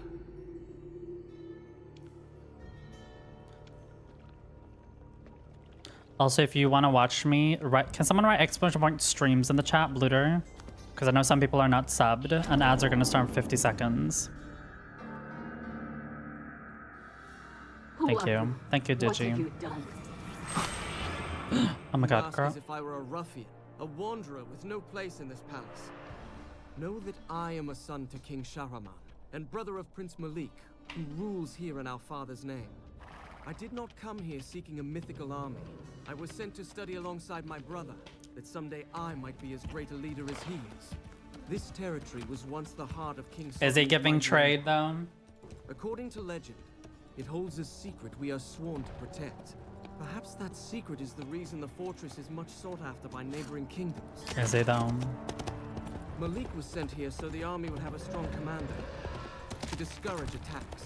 Also, if you want to watch me, can someone write exclamation point streams in the chat, Bluter? Because I know some people are not subbed, and ads are going to start in 50 seconds. Thank you. Thank you, Digi. Oh my god, girl. As if I were a ruffian, a wanderer with no place in this palace. Know that I am a son to King Shahraman, and brother of Prince Malik, who rules here in our father's name. I did not come here seeking a mythical army. I was sent to study alongside my brother, that someday I might be as great a leader as he is. This territory was once the heart of King Solomon's Is he giving trade, though? According to legend, it holds a secret we are sworn to protect. Perhaps that secret is the reason the fortress is much sought after by neighboring kingdoms. Is he, though? Malik was sent here so the army would have a strong commander, to discourage attacks.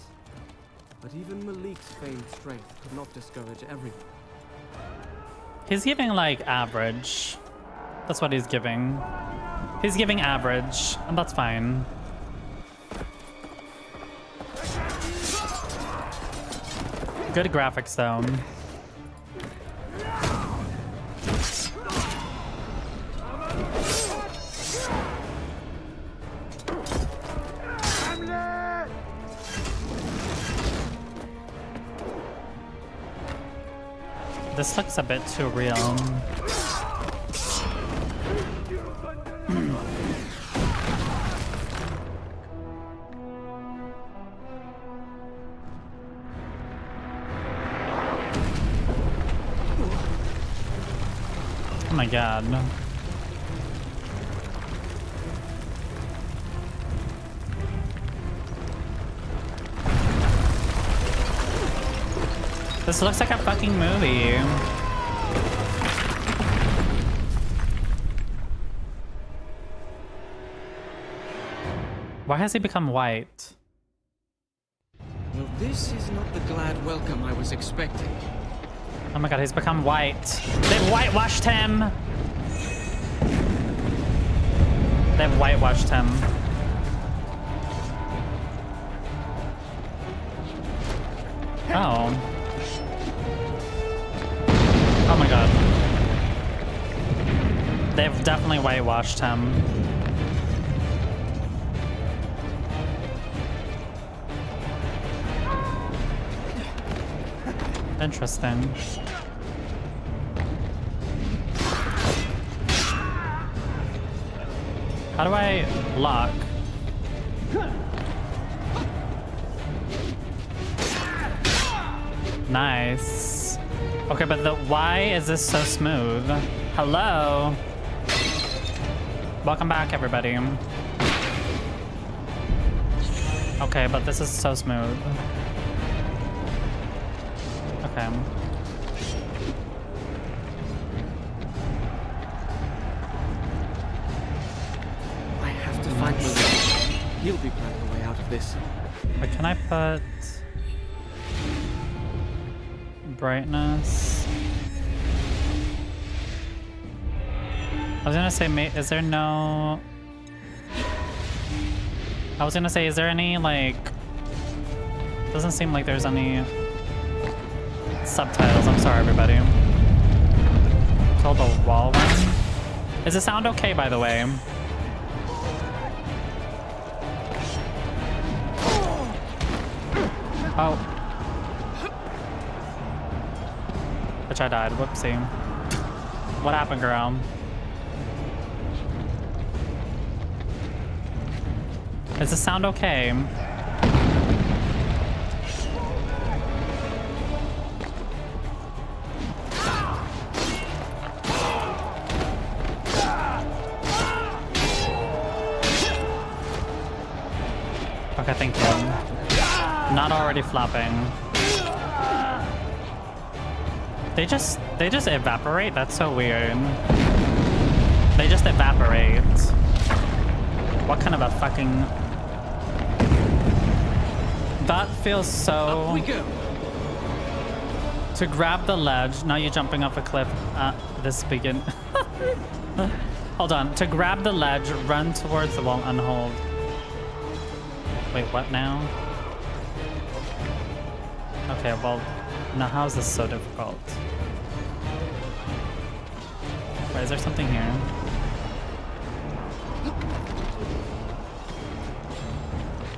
But even Malik's famed strength could not discourage everyone. He's giving, like, average. That's what he's giving. He's giving average, and that's fine. Good graphics, though. This looks a bit too real. Oh my god. This looks like a fucking movie. Why has he become white? Well, this is not the glad welcome I was expecting. Oh my god, he's become white. They've whitewashed him! They've whitewashed him. Oh. Oh my god. They've definitely whitewashed him. Interesting. How do I lock? Nice. Okay, but why is this so smooth? Hello? Welcome back, everybody. Okay, but this is so smooth. Okay. I have to find Malik. He'll be planning a way out of this. But can I put brightness? I was gonna say, is there no... I was gonna say, is there any, like... Doesn't seem like there's any subtitles. I'm sorry, everybody. Till the wall run. Is the sound okay, by the way? Oh. Which I died. Whoopsie. What happened, girl? Is the sound okay? Okay, thank you. Not already flopping. They just evaporate? That's so weird. They just evaporate. What kind of a fucking... That feels so... Up we go. To grab the ledge, now you're jumping off a cliff at this begin. Hold on. To grab the ledge, run towards the wall and hold. Wait, what now? Okay, well, now how is this so difficult? Wait, is there something here?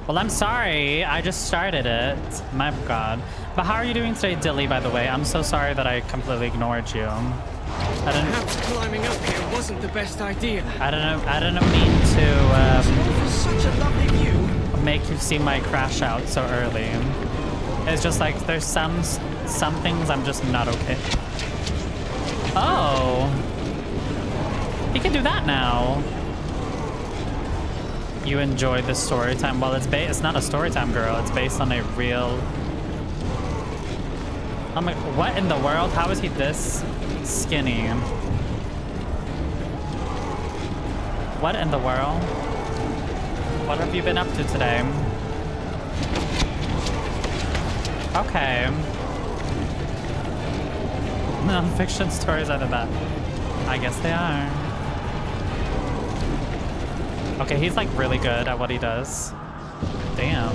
Well, I'm sorry. I just started it. My god. But how are you doing today, Dilly, by the way? I'm so sorry that I completely ignored you. I didn't... Perhaps climbing up here wasn't the best idea. I didn't mean to, Such a lovely view. make you see my crash out so early. It's just like, there's some things I'm just not okay. Oh! He can do that now. You enjoyed the story time. Well, it's not a story time, girl. It's based on a real... I'm like, what in the world? How is he this skinny? What in the world? What have you been up to today? Okay. Non-fiction stories out of that. I guess they are. Okay, he's like really good at what he does. Damn.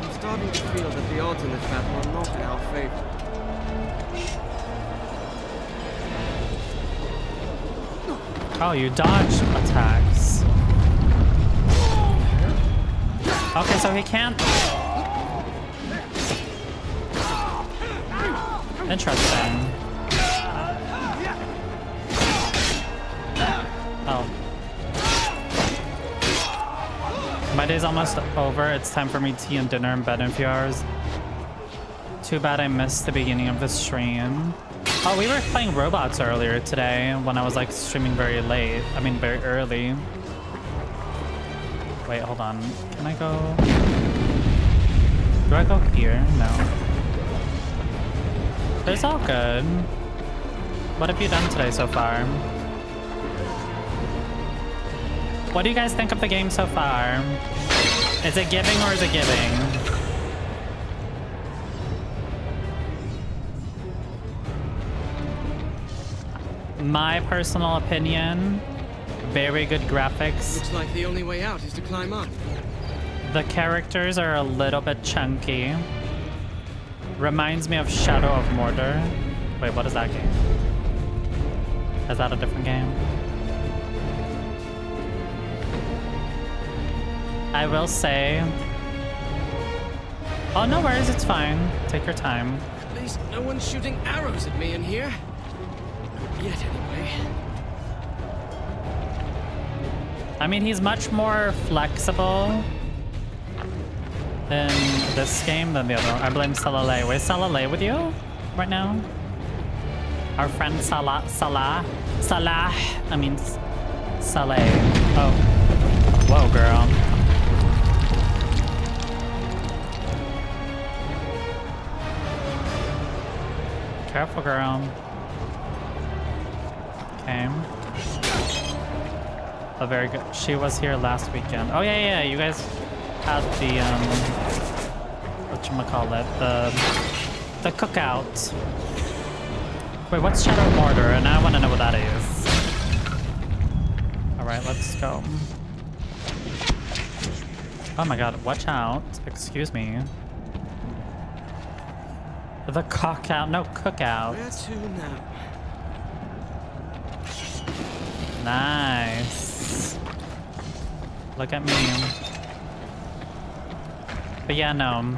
I'm starting to feel that the odds in this battle are not in our favor. Oh, you dodge attacks. Okay, so he can't... Interesting. Oh. My day's almost over. It's time for me tea and dinner and bed in a few hours. Too bad I missed the beginning of the stream. Oh, we were playing robots earlier today when I was like streaming very late. I mean, very early. Wait, hold on. Can I go? Do I go here? No. It's all good. What have you done today so far? What do you guys think of the game so far? Is it giving or is it giving? My personal opinion, very good graphics. Looks like the only way out is to climb up. The characters are a little bit chunky. Reminds me of Shadow of Mordor. Wait, what is that game? Is that a different game? I will say... Oh, no worries, it's fine. Take your time. At least no one's shooting arrows at me in here. Not yet, anyway. I mean, he's much more flexible in this game than the other one. I blame Salalay. Wait, Salalay with you right now? Our friend Salah. I mean, Saleh. Oh. Whoa, girl. Careful, girl. Okay. Oh, very good. She was here last weekend. Oh, yeah. You guys had the, whatchamacallit? The cookout. Wait, what's Shadow of Mordor? And I want to know what that is. Alright, let's go. Oh my god, watch out. Excuse me. The cookout, no cookout. Where to now? Nice. Look at me. But yeah, no.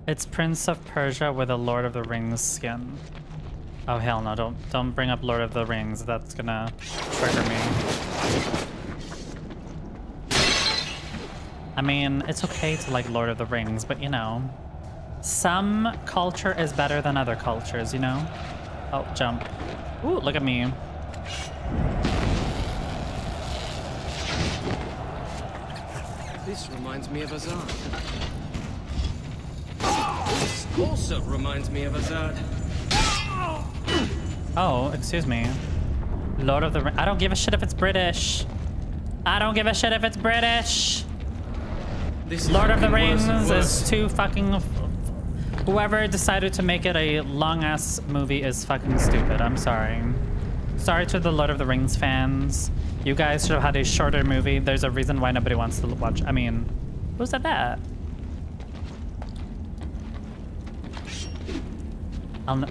It's Prince of Persia with a Lord of the Rings skin. Oh hell no, don't bring up Lord of the Rings. That's gonna trigger me. I mean, it's okay to like Lord of the Rings, but you know, some culture is better than other cultures, you know? Oh, jump. Ooh, look at me. This reminds me of Azad. This also reminds me of Azad. Oh, excuse me. Lord of the Rings. I don't give a shit if it's British. I don't give a shit if it's British. This Lord of the worse and Rings worse. is too fucking... Whoever decided to make it a long-ass movie is fucking stupid. I'm sorry. Sorry to the Lord of the Rings fans. You guys should have had a shorter movie. There's a reason why nobody wants to watch. I mean, who said that?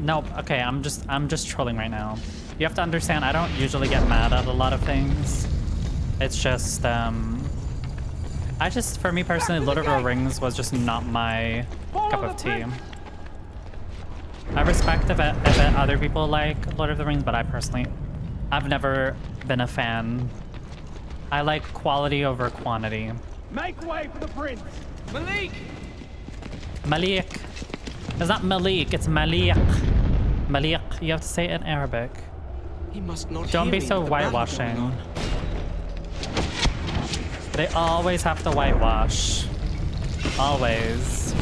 No, okay, I'm just trolling right now. You have to understand, I don't usually get mad at a lot of things. It's just, for me personally, Lord of the Rings was just not my cup of tea. I respect if other people like Lord of the Rings, but I've never been a fan. I like quality over quantity. Make way for the prince! Malik! Malik. It's not Malik, it's Malik. Malik, you have to say it in Arabic. He must not Don't hear be me so with the battle going whitewashing. on. They always have to whitewash. Always.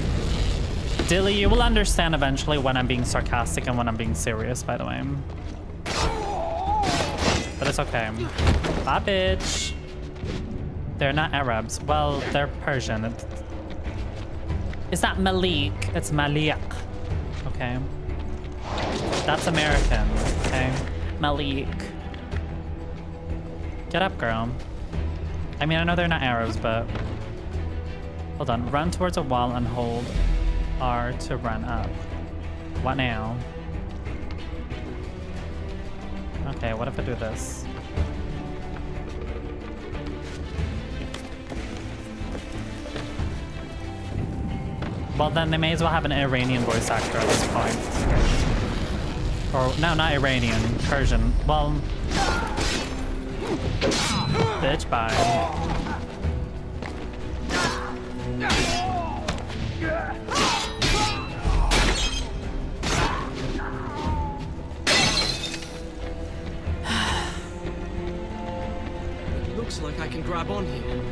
Dilly, you will understand eventually when I'm being sarcastic and when I'm being serious, by the way. But it's okay. Bye, bitch. They're not Arabs. Well, they're Persian. It's not Malik, it's Malik. Okay? That's American, okay? Malik. Get up, girl. I mean, I know they're not Arabs, but... Hold on. Run towards a wall and hold R to run up. What now? Okay, what if I do this? Well, then they may as well have an Iranian voice actor at this point. Or, no, not Iranian. Persian. Well... Bitch, bye. can grab on here.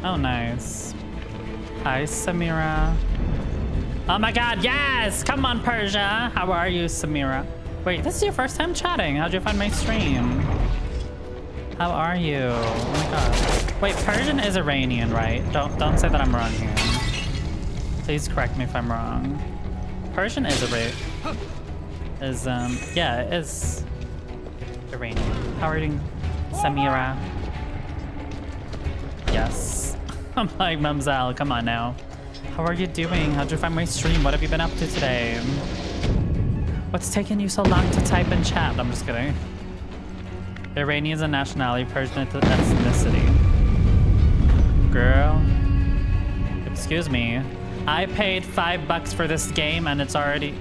Oh, nice. Hi, Samira. Oh my god, yes! Come on, Persia! How are you, Samira? Wait, this is your first time chatting. How'd you find my stream? How are you? Oh my god. Wait, Persian is Iranian, right? Don't say that I'm wrong here. Please correct me if I'm wrong. Persian is yeah, it is Iranian. How are you doing, Samira? Yes. I'm like, mumzel, come on now. How are you doing? How'd you find my stream? What have you been up to today? What's taking you so long to type in chat? I'm just kidding. Iranian is a nationality, Persian is ethnicity. Girl. Excuse me. I paid $5 for this game and it's already...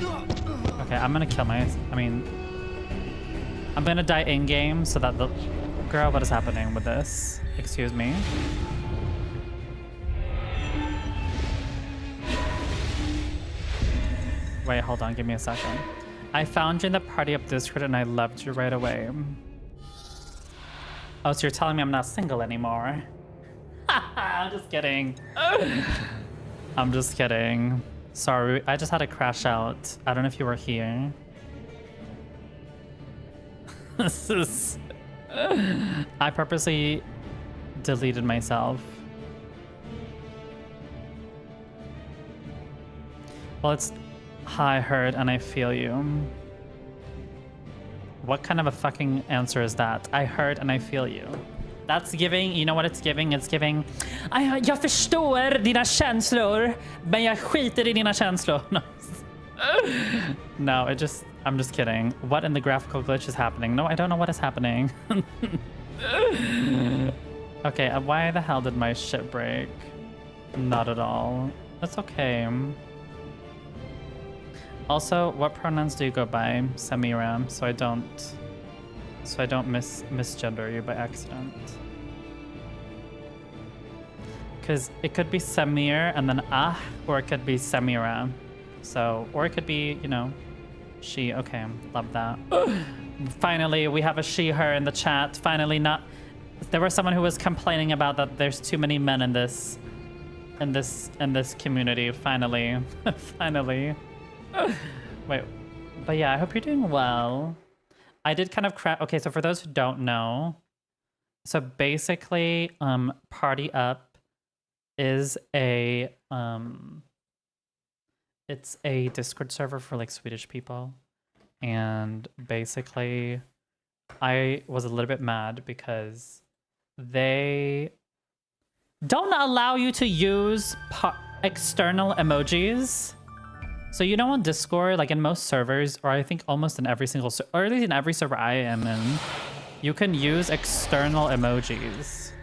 Okay, I'm gonna kill I'm gonna die in-game so that the... Girl, what is happening with this? Excuse me. Wait, hold on, give me a second. I found you in the party up Discord and I loved you right away. Oh, so you're telling me I'm not single anymore? I'm just kidding. I'm just kidding. Sorry, I just had to crash out. I don't know if you were here. This is... I purposely deleted myself. Well, it's... I heard and I feel you. What kind of a fucking answer is that? I heard and I feel you. That's giving, you know what it's giving? It's giving... Jag förstår dina känslor, men jag skiter i dina känslor. No. No, I'm just kidding. What in the graphical glitch is happening? No, I don't know what is happening. Okay, why the hell did my shit break? Not at all. That's okay. Also, what pronouns do you go by, Samira? So I don't misgender you by accident. Because it could be Samir and then or it could be Samira. So, or it could be, you know, she. Okay, love that. Finally, we have a she, her in the chat. Finally, not. There was someone who was complaining about that there's too many men in this community. Finally, finally. Wait, but yeah, I hope you're doing well. I did kind of okay, so for those who don't know, so basically, Party Up is a it's a Discord server for like Swedish people, and basically, I was a little bit mad because they don't allow you to use external emojis. So you know on Discord, like in most servers, or I think almost in every single or at least in every server I am in, you can use external emojis.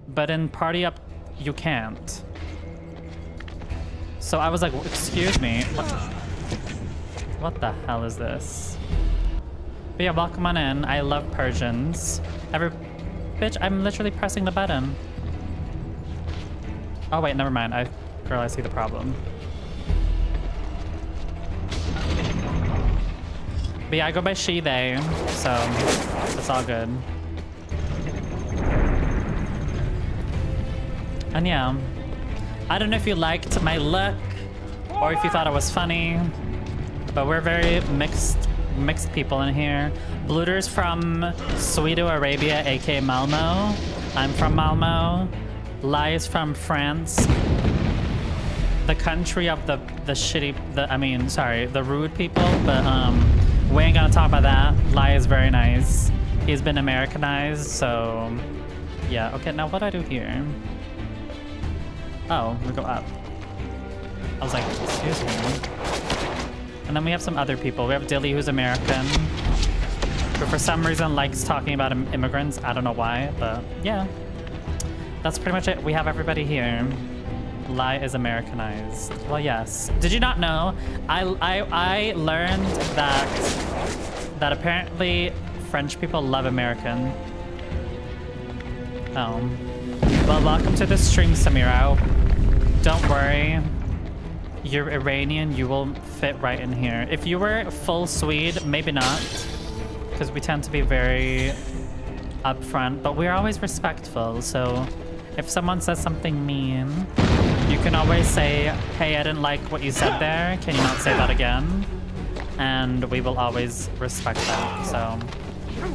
But in Party Up, you can't. So I was like, excuse me, what the hell is this? But yeah, welcome on in. I love Persians. Bitch, I'm literally pressing the button. Oh wait, never mind. Girl, I see the problem. But yeah, I go by she, they, so it's all good. And yeah, I don't know if you liked my look or if you thought it was funny, but we're very mixed people in here. Bluter's from Saudi Arabia, aka Malmo. I'm from Malmo. Lai is from France. The country of the rude people, but we ain't gonna talk about that. Lai is very nice. He's been Americanized, so yeah. Okay, now what do I do here? Oh, we go up. I was like, excuse me. And then we have some other people. We have Dilly, who's American, but for some reason likes talking about immigrants. I don't know why, but yeah. That's pretty much it. We have everybody here. Lai is Americanized. Well, yes. Did you not know? I learned that apparently French people love American. Oh. Well, welcome to the stream, Samira. Don't worry. You're Iranian, you will fit right in here. If you were full Swede, maybe not. Because we tend to be very upfront, but we're always respectful. So if someone says something mean, you can always say, hey, I didn't like what you said there. Can you not say that again? And we will always respect that. So,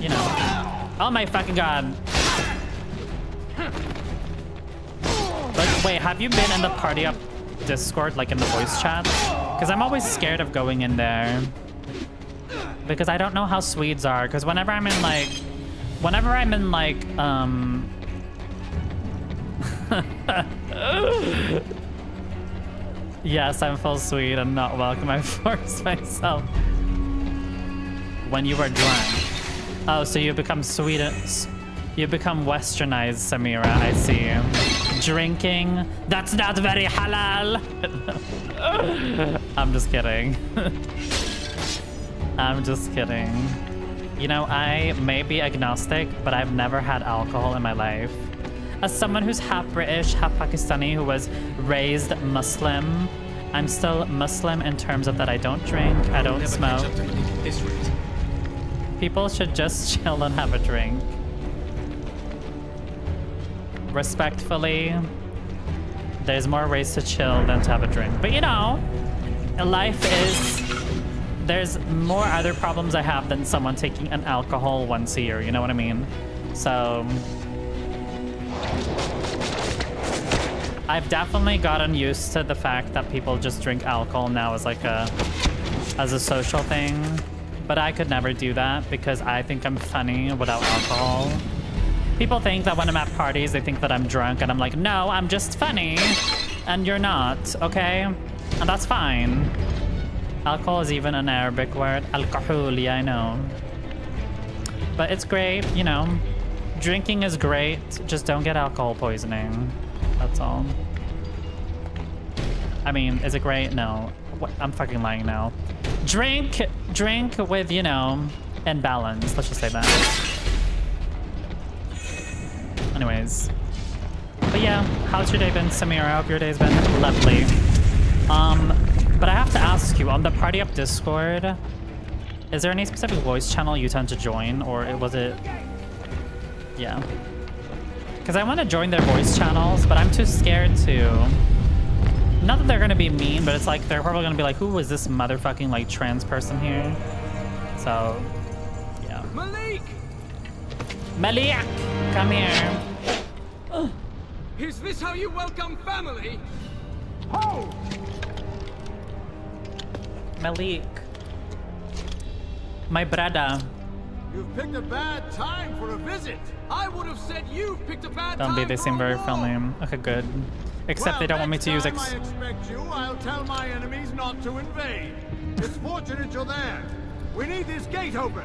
you know. Oh my fucking god. But wait, have you been in the party up Discord, like in the voice chat? Because I'm always scared of going in there. Because I don't know how Swedes are. Because whenever I'm in like... Yes, I'm full Swede and not welcome. I forced myself. When you were drunk. Oh, so you become Swedish. You become westernized, Samira, I see. Drinking. That's not very halal. I'm just kidding. I'm just kidding. You know, I may be agnostic, but I've never had alcohol in my life. As someone who's half British, half Pakistani, who was raised Muslim, I'm still Muslim in terms of that I don't drink, I don't smoke. People should just chill and have a drink. Respectfully, there's more ways to chill than to have a drink. But you know, life is... There's more other problems I have than someone taking an alcohol once a year, you know what I mean? So... I've definitely gotten used to the fact that people just drink alcohol now as like a social thing. But I could never do that because I think I'm funny without alcohol. People think that when I'm at parties, they think that I'm drunk, and I'm like, no, I'm just funny. And you're not, okay? And that's fine. Alcohol is even an Arabic word. Alcohol, yeah, I know. But it's great, you know. Drinking is great. Just don't get alcohol poisoning. That's all. I mean, is it great? No. What? I'm fucking lying now. Drink with, you know, in balance. Let's just say that. Anyways. But yeah, how's your day been, Samira? I hope your day's been lovely. But I have to ask you, on the Party Up Discord, is there any specific voice channel you tend to join, or was it... Yeah. Because I want to join their voice channels, but I'm too scared to. Not that they're going to be mean, but it's like they're probably going to be like, who is this motherfucking like trans person here? So, yeah. Malik! Malik! Come here. Is this how you welcome family? Ho! Malik. My brother. You've picked a bad time for a visit. I would have said you picked a bad Don't time. be, they seem very friendly. Okay, good. Except they don't want me to use I expect you, I'll tell my enemies not to invade. It's fortunate you're there. We need this gate open.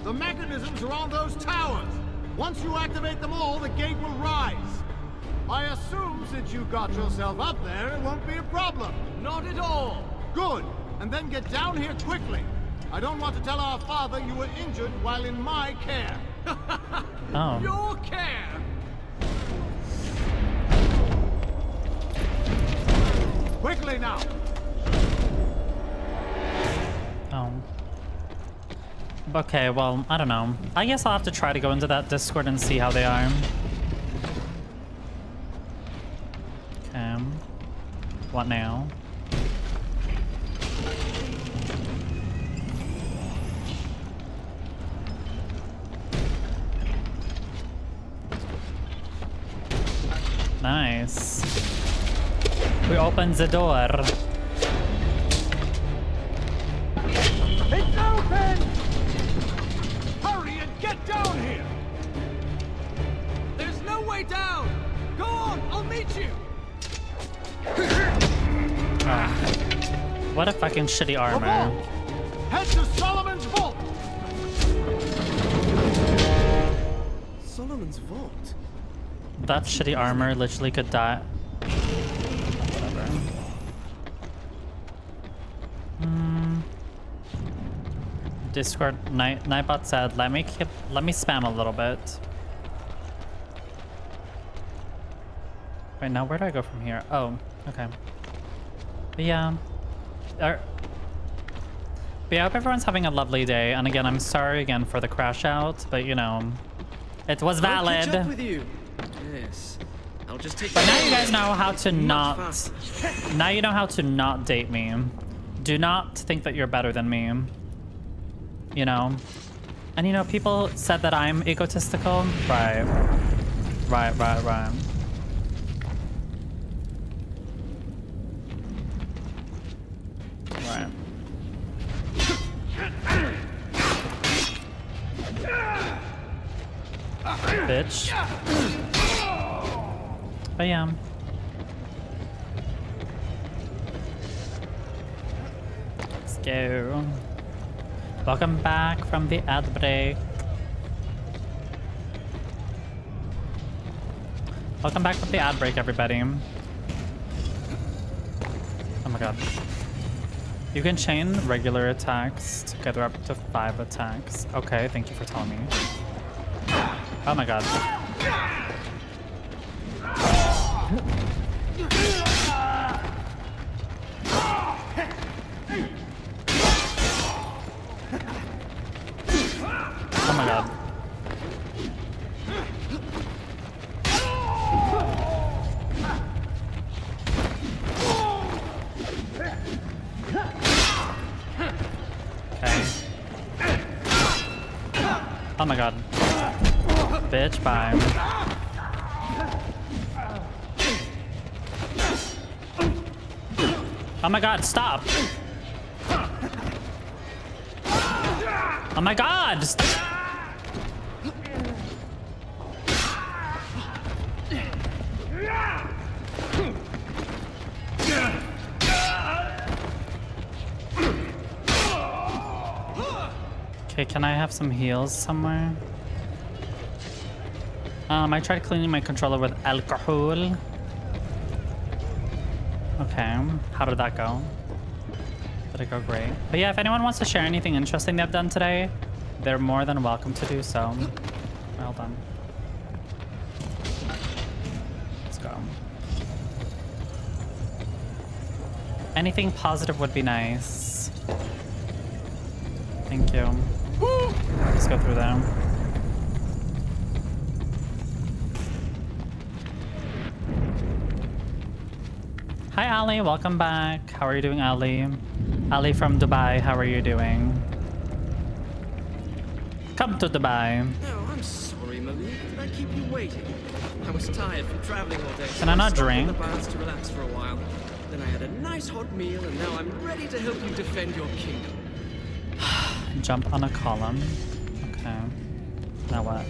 The mechanisms are on those towers. Once you activate them all, the gate will rise. I assume since you got yourself up there, it won't be a problem. Not at all. Good. And then get down here quickly. I don't want to tell our father you were injured while in my care. Oh. Your care. Quickly now. Oh. Okay, well, I don't know. I guess I'll have to try to go into that Discord and see how they are. Okay. What now? Nice. We opened the door. It's open! Hurry and get down here! There's no way down. Go on, I'll meet you. Oh. What a fucking shitty armor. Head to Solomon's vault! Solomon's vault. That shitty armor literally could die. Whatever. Discord Nightbot said, let me spam a little bit. Right now, where do I go from here? Oh, okay. But yeah. But yeah, I hope everyone's having a lovely day. And again, I'm sorry again for the crash out, but you know, it was valid. I'll catch up with you. Yes. I'll just take But now you guys know how to not... Now you know how to not date me. Do not think that you're better than me. You know? And you know, people said that I'm egotistical. Right. Right. Right. Bitch. But yeah. Let's go. Welcome back from the ad break. Welcome back from the ad break, everybody. Oh my god. You can chain regular attacks together up to 5 attacks. Okay, thank you for telling me. Oh my god. Oh my god. Okay. Oh my god. Bitch, bye. Oh my god, stop! Oh my god! Okay, can I have some heals somewhere? I tried cleaning my controller with alcohol. Okay, how did that go? Did it go great? But yeah, if anyone wants to share anything interesting they've done today, they're more than welcome to do so. Well done. Let's go. Anything positive would be nice. Thank you. Let's go through them. Hi Ali, welcome back. How are you doing, Ali? Ali from Dubai, how are you doing? Come to Dubai. Oh, I'm sorry, Malik. Did I keep you waiting? I was tired from traveling all day. Can I not drink? The baths to relax for a while. Then I had a nice hot meal, and now I'm ready to help you defend your kingdom. Jump on a column. Okay. Now what?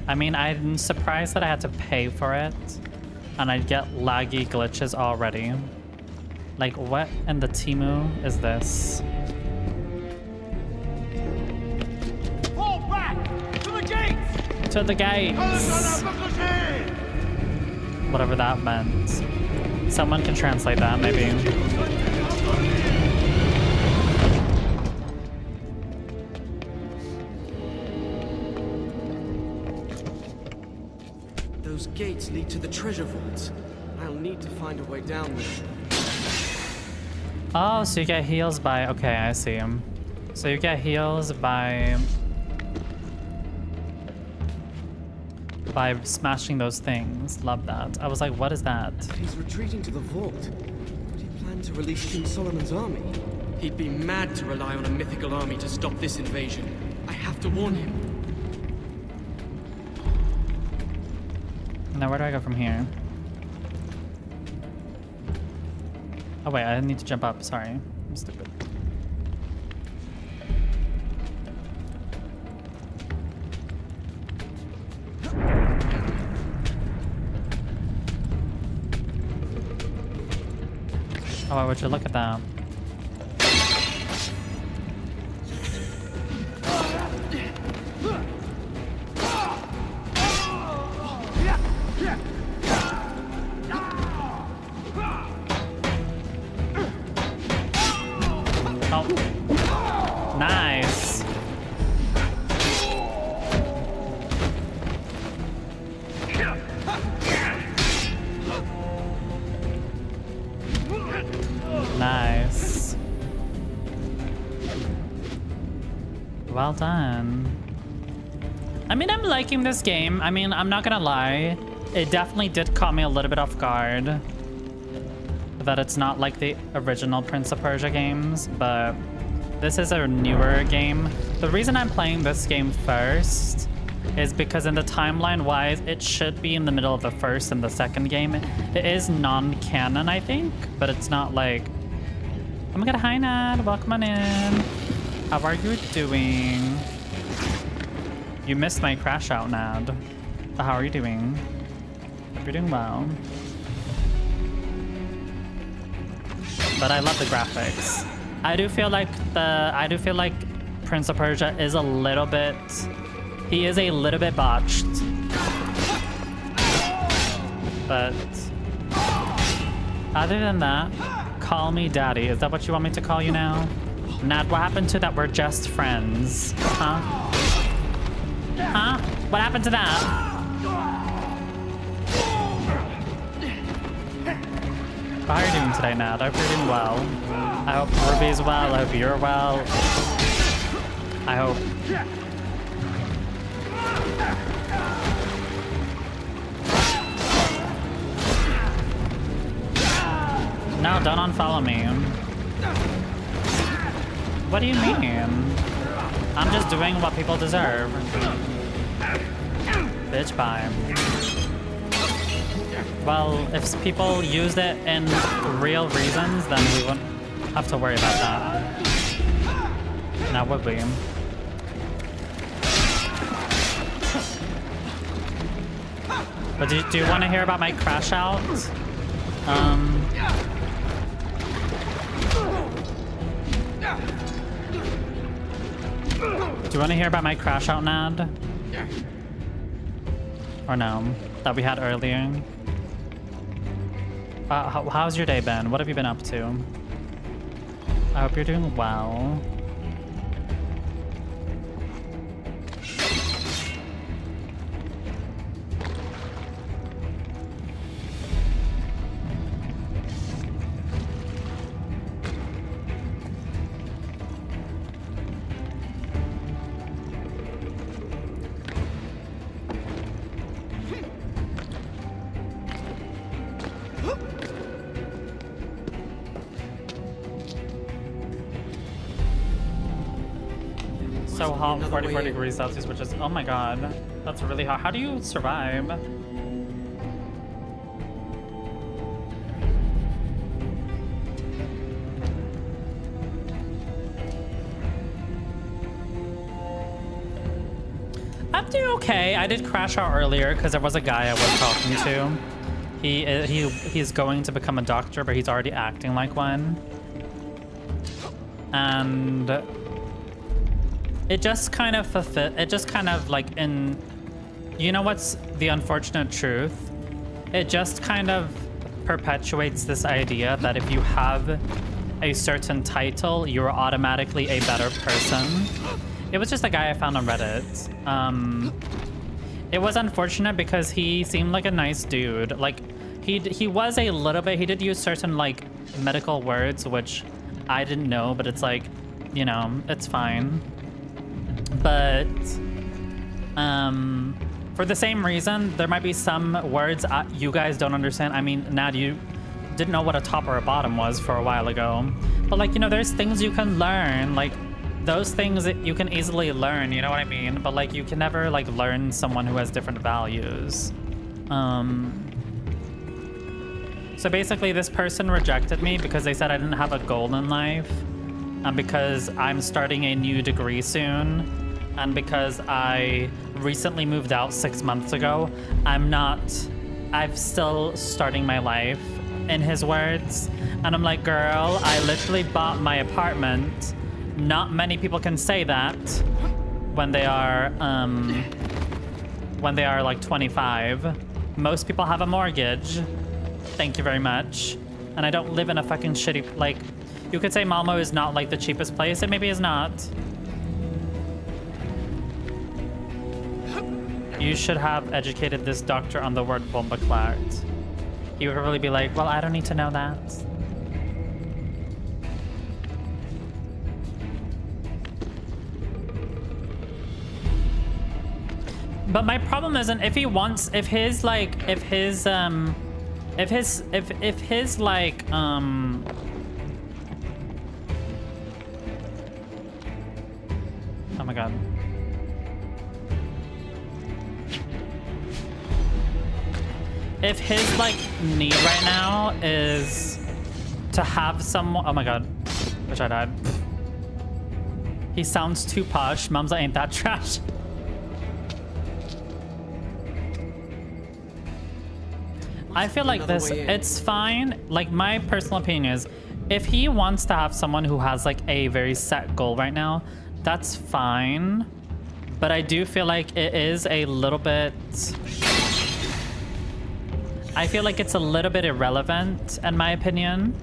I mean, I'm surprised that I had to pay for it, and I'd get laggy glitches already. Like, what in the Timu is this? Fall back! To the gates! To the gates! Whatever that meant. Someone can translate that, maybe. Those gates lead to the treasure vaults. I'll need to find a way down there. Oh, so you get heals by... Okay, I see him. So you get heals by smashing those things. Love that. I was like, what is that? He's retreating to the vault. Would he plan to release King Solomon's army? He'd be mad to rely on a mythical army to stop this invasion. I have to warn him. Now where do I go from here? Oh wait, I need to jump up. Sorry. I'm stupid. Oh, why would you look at that? Well done. I mean, I'm liking this game. I mean, I'm not gonna lie. It definitely did caught me a little bit off guard. That it's not like the original Prince of Persia games, but this is a newer game. The reason I'm playing this game first is because in the timeline-wise, it should be in the middle of the first and the second game. It is non-canon, I think, but it's not like... Oh my god, hi Nad, welcome on in. How are you doing? You missed my crash out, Nad. But how are you doing? Hope you're doing well. But I love the graphics. I do feel like Prince of Persia is a little bit... He is a little bit botched. But other than that, call me daddy. Is that what you want me to call you now? Nad, what happened to that we're just friends? Huh? Huh? What happened to that? How are you doing today, Nad? I hope you're doing well. I hope Ruby's well. I hope you're well. I hope... No, don't unfollow me. What do you mean? I'm just doing what people deserve. Bitch, bye. Well, if people used it in real reasons, then we wouldn't have to worry about that. Now would we? But do you want to hear about my crash out? Do you want to hear about my crash out, Nad? Or no? That we had earlier? How's your day been? What have you been up to? I hope you're doing well. So hot, 44 degrees Celsius, which is, oh my god, that's really hot. How do you survive? I'm doing okay. I did crash out earlier because there was a guy I was talking to. He's going to become a doctor, but he's already acting like one. And it just kind of like in, you know what's the unfortunate truth? It just kind of perpetuates this idea that if you have a certain title, you're automatically a better person. It was just a guy I found on Reddit. It was unfortunate because he seemed like a nice dude. Like he was a little bit, he did use certain like medical words, which I didn't know, but it's like, you know, it's fine. But for the same reason, there might be some words you guys don't understand. I mean, Nad, you didn't know what a top or a bottom was for a while ago. But like, you know, there's things you can learn. Like those things that you can easily learn, you know what I mean? But like, you can never like learn someone who has different values. So basically this person rejected me because they said I didn't have a goal in life. And because I'm starting a new degree soon. And because I recently moved out 6 months ago, I'm still starting my life, in his words. And I'm like, girl, I literally bought my apartment. Not many people can say that when they are like 25. Most people have a mortgage. Thank you very much. And I don't live in a fucking shitty, like, you could say Malmo is not like the cheapest place. It maybe is not. You should have educated this doctor on the word bombaklart. He would probably be like, well, I don't need to know that. But my problem isn't if he wants, if his like, oh my god. If his like need right now is to have someone, oh my god, wish I died. He sounds too posh. Mumzel ain't that trash. I feel like this, it's fine. Like my personal opinion is, if he wants to have someone who has like a very set goal right now, that's fine. But I do feel like it is a little bit, I feel like it's a little bit irrelevant in my opinion,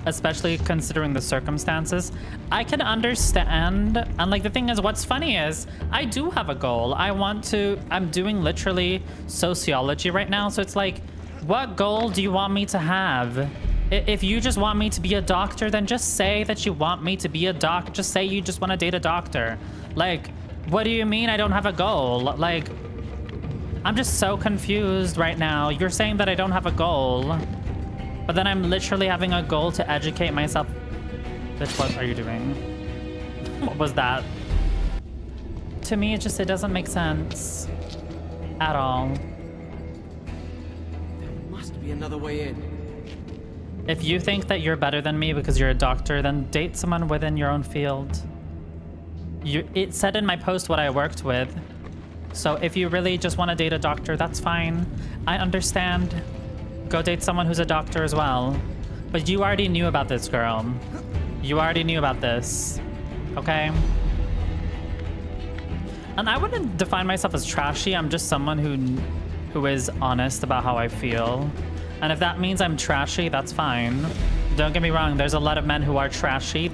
especially considering the circumstances. I can understand, and like the thing is, what's funny is I do have a goal. I'm doing literally sociology right now, so it's like, what goal do you want me to have? If you just want me to be a doctor, then just say that you want me to be a doc. Just say you just want to date a doctor. Like, what do you mean I don't have a goal? Like, I'm just so confused right now. You're saying that I don't have a goal, but then I'm literally having a goal to educate myself. Bitch, what are you doing? What was that? To me, it doesn't make sense at all. There must be another way in. If you think that you're better than me because you're a doctor, then date someone within your own field. It said in my post what I worked with. So if you really just want to date a doctor, that's fine. I understand. Go date someone who's a doctor as well. But you already knew about this, girl. You already knew about this. Okay? And I wouldn't define myself as trashy. I'm just someone who is honest about how I feel. And if that means I'm trashy, that's fine. Don't get me wrong, there's a lot of men who are trashy.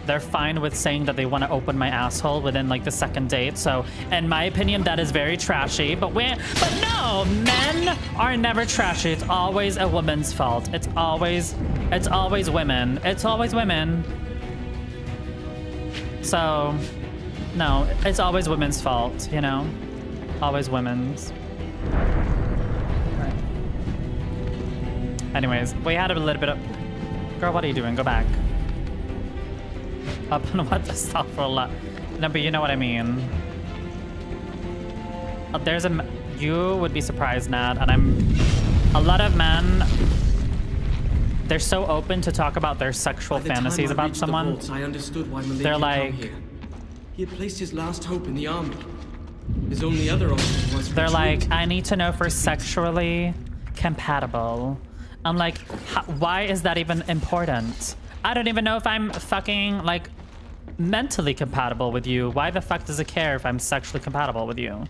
They're fine with saying that they want to open my asshole within like the second date. So in my opinion, that is very trashy. But no, men are never trashy. It's always a woman's fault. It's always women. It's always women. So no, it's always women's fault, you know? Always women's. Right. Anyways, we had a little bit of... Girl, what are you doing? Go back. Up and what the stuff for a lot. No, but you know what I mean. You would be surprised, Nat, and a lot of men, they're so open to talk about their sexual fantasies about someone. I understood why Malik they're had like, come here. He had placed his last hope in the army. His only other option was they're retreat. like, I need to know if we're sexually compatible. I'm like, why is that even important? I don't even know if I'm fucking like mentally compatible with you. Why the fuck does it care if I'm sexually compatible with you?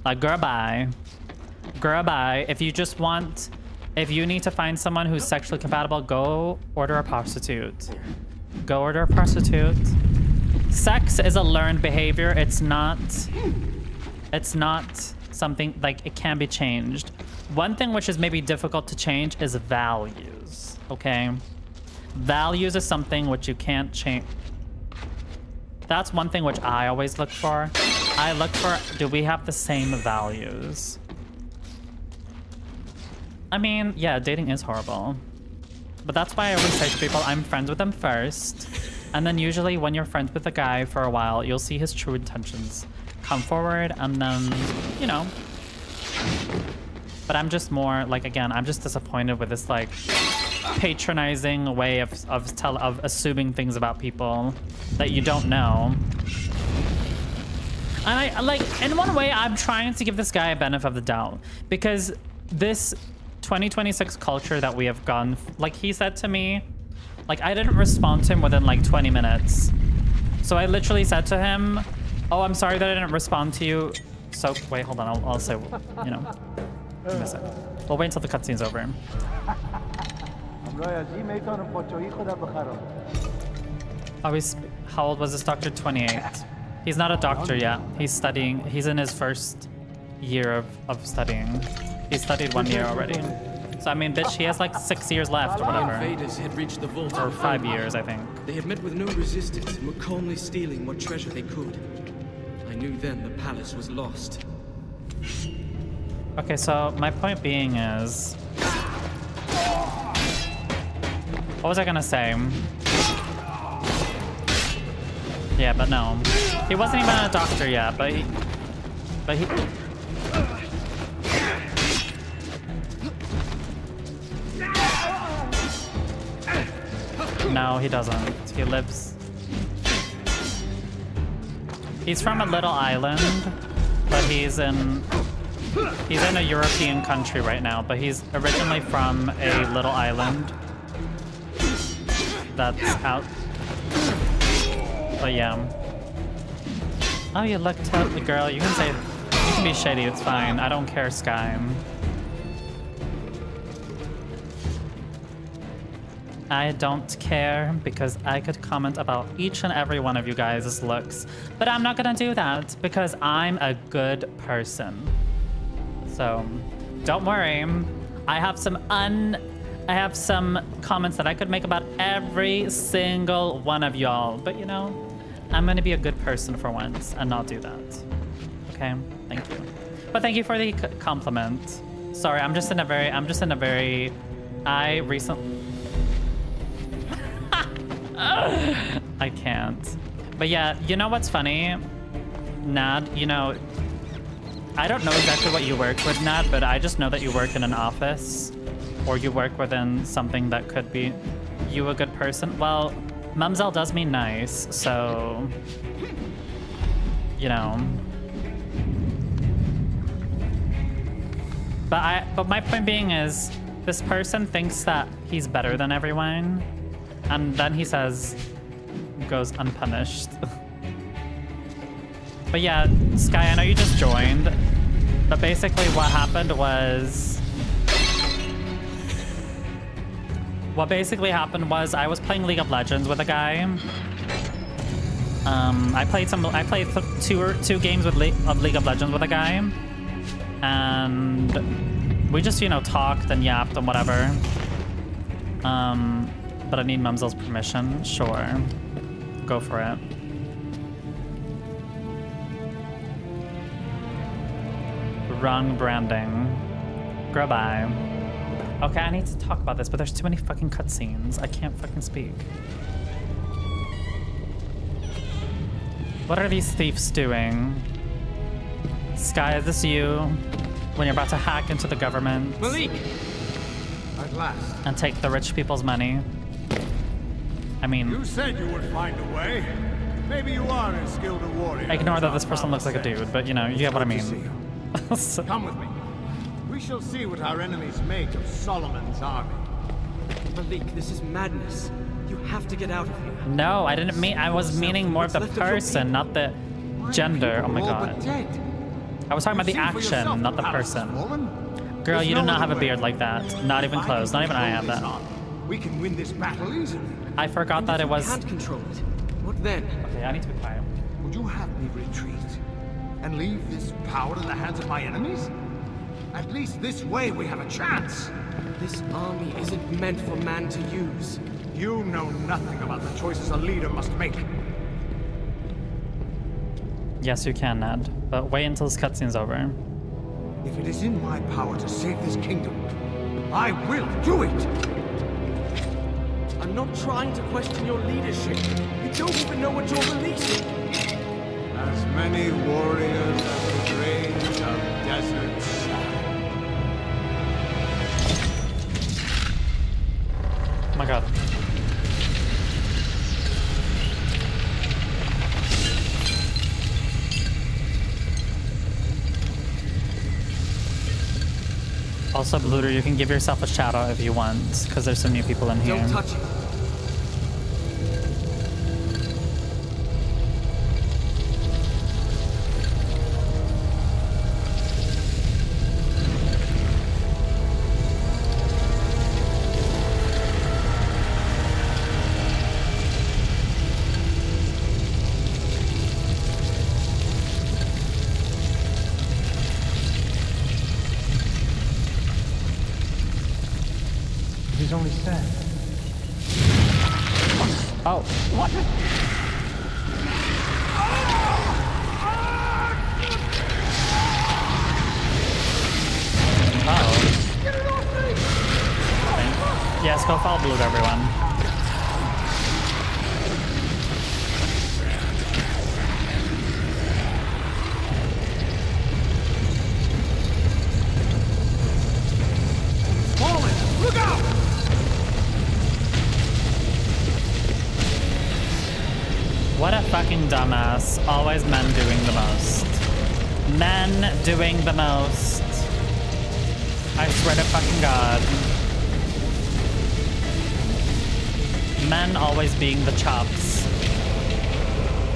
Like, girl, bye. Girl, bye. If you need to find someone who's sexually compatible, go order a prostitute. Go order a prostitute. Sex is a learned behavior. It's not something like it can be changed. One thing which is maybe difficult to change is values, okay? Values is something which you can't change. That's one thing which I always look for. I look for, do we have the same values? I mean, yeah, dating is horrible. But that's why I always say to people, I'm friends with them first. And then usually when you're friends with a guy for a while, you'll see his true intentions come forward, and then, you know. But I'm just more, like, again, I'm just disappointed with this, like, patronizing way of assuming things about people that you don't know. And I, like, in one way, I'm trying to give this guy a benefit of the doubt. Because this 2026 culture that we have gone, like, he said to me, like, I didn't respond to him within, like, 20 minutes. So I literally said to him, oh, I'm sorry that I didn't respond to you. So, wait, hold on, I'll say, you know. Give me a second. We'll wait until the cutscene's over. Oh, how old was this doctor? 28. He's not a doctor yet. He's studying. He's in his first year of studying. He studied 1 year already. So, I mean, bitch, he has like 6 years left or whatever. The invaders had reached the vault or 5 years, I think. They had met with no resistance and were calmly stealing what treasure they could. I knew then the palace was lost. Okay, so my point being is... What was I gonna say? Yeah, but no. He wasn't even a doctor yet, but he... No, he doesn't. He lives... He's from a little island, but he's in a European country right now, but he's originally from a little island that's out. But yeah. Oh, you look totally, girl. You can be shady. It's fine. I don't care, Sky. I don't care because I could comment about each and every one of you guys' looks, but I'm not gonna do that because I'm a good person. So don't worry. I have some comments that I could make about every single one of y'all, but you know, I'm gonna be a good person for once and not do that. Okay, thank you. But thank you for the compliment. Sorry, I recently. I can't. But yeah, you know what's funny? Nad, you know, I don't know exactly what you work with, Nad, but I just know that you work in an office or you work within something that could be you a good person. Well, mumzel does mean nice, so, you know. But my point being is, this person thinks that he's better than everyone. And then he goes unpunished. But yeah, Sky, I know you just joined. But basically what happened was... I was playing League of Legends with a guy. I played two games of League of Legends with a guy. And we just, you know, talked and yapped and whatever. But I need mumzel's permission. Sure. Go for it. Wrong branding. Goodbye. Okay, I need to talk about this, but there's too many fucking cutscenes. I can't fucking speak. What are these thieves doing? Sky, is this you? When you're about to hack into the government? Malik! At last. And take the rich people's money? I mean... You said you would find a way. Maybe you are as skilled a warrior. Ignore that this person looks like a dude, but you know, you get what I mean. So. Come with me. We shall see what our enemies make of Solomon's army. Malik, this is madness. You have to get out of here. No, I didn't mean... I was meaning more of the person, not the gender. Oh my god. I was talking about the action, not the person. Girl, you do not have a beard like that. Not even close. Not even I have that. We can win this battle easily. I forgot that it was... Can't control it. What then? Okay, I need to be quiet. Would you have me retreat and leave this power in the hands of my enemies? At least this way we have a chance. This army isn't meant for man to use. You know nothing about the choices a leader must make. Yes, you can, Ned. But wait until this cutscene's over. If it is in my power to save this kingdom, I will do it! I'm not trying to question your leadership. You don't even know what you're releasing. As many warriors as the grains of desert sand. Oh my god. Also, Bluter, you can give yourself a shout out if you want, because there's some new people in here. Don't touch it. He's only sad. Oh. What? Yes, go follow blue, everyone. Falling! Look out! What a fucking dumbass. Always men doing the most. Men doing the most. I swear to fucking God. Men always being the chops.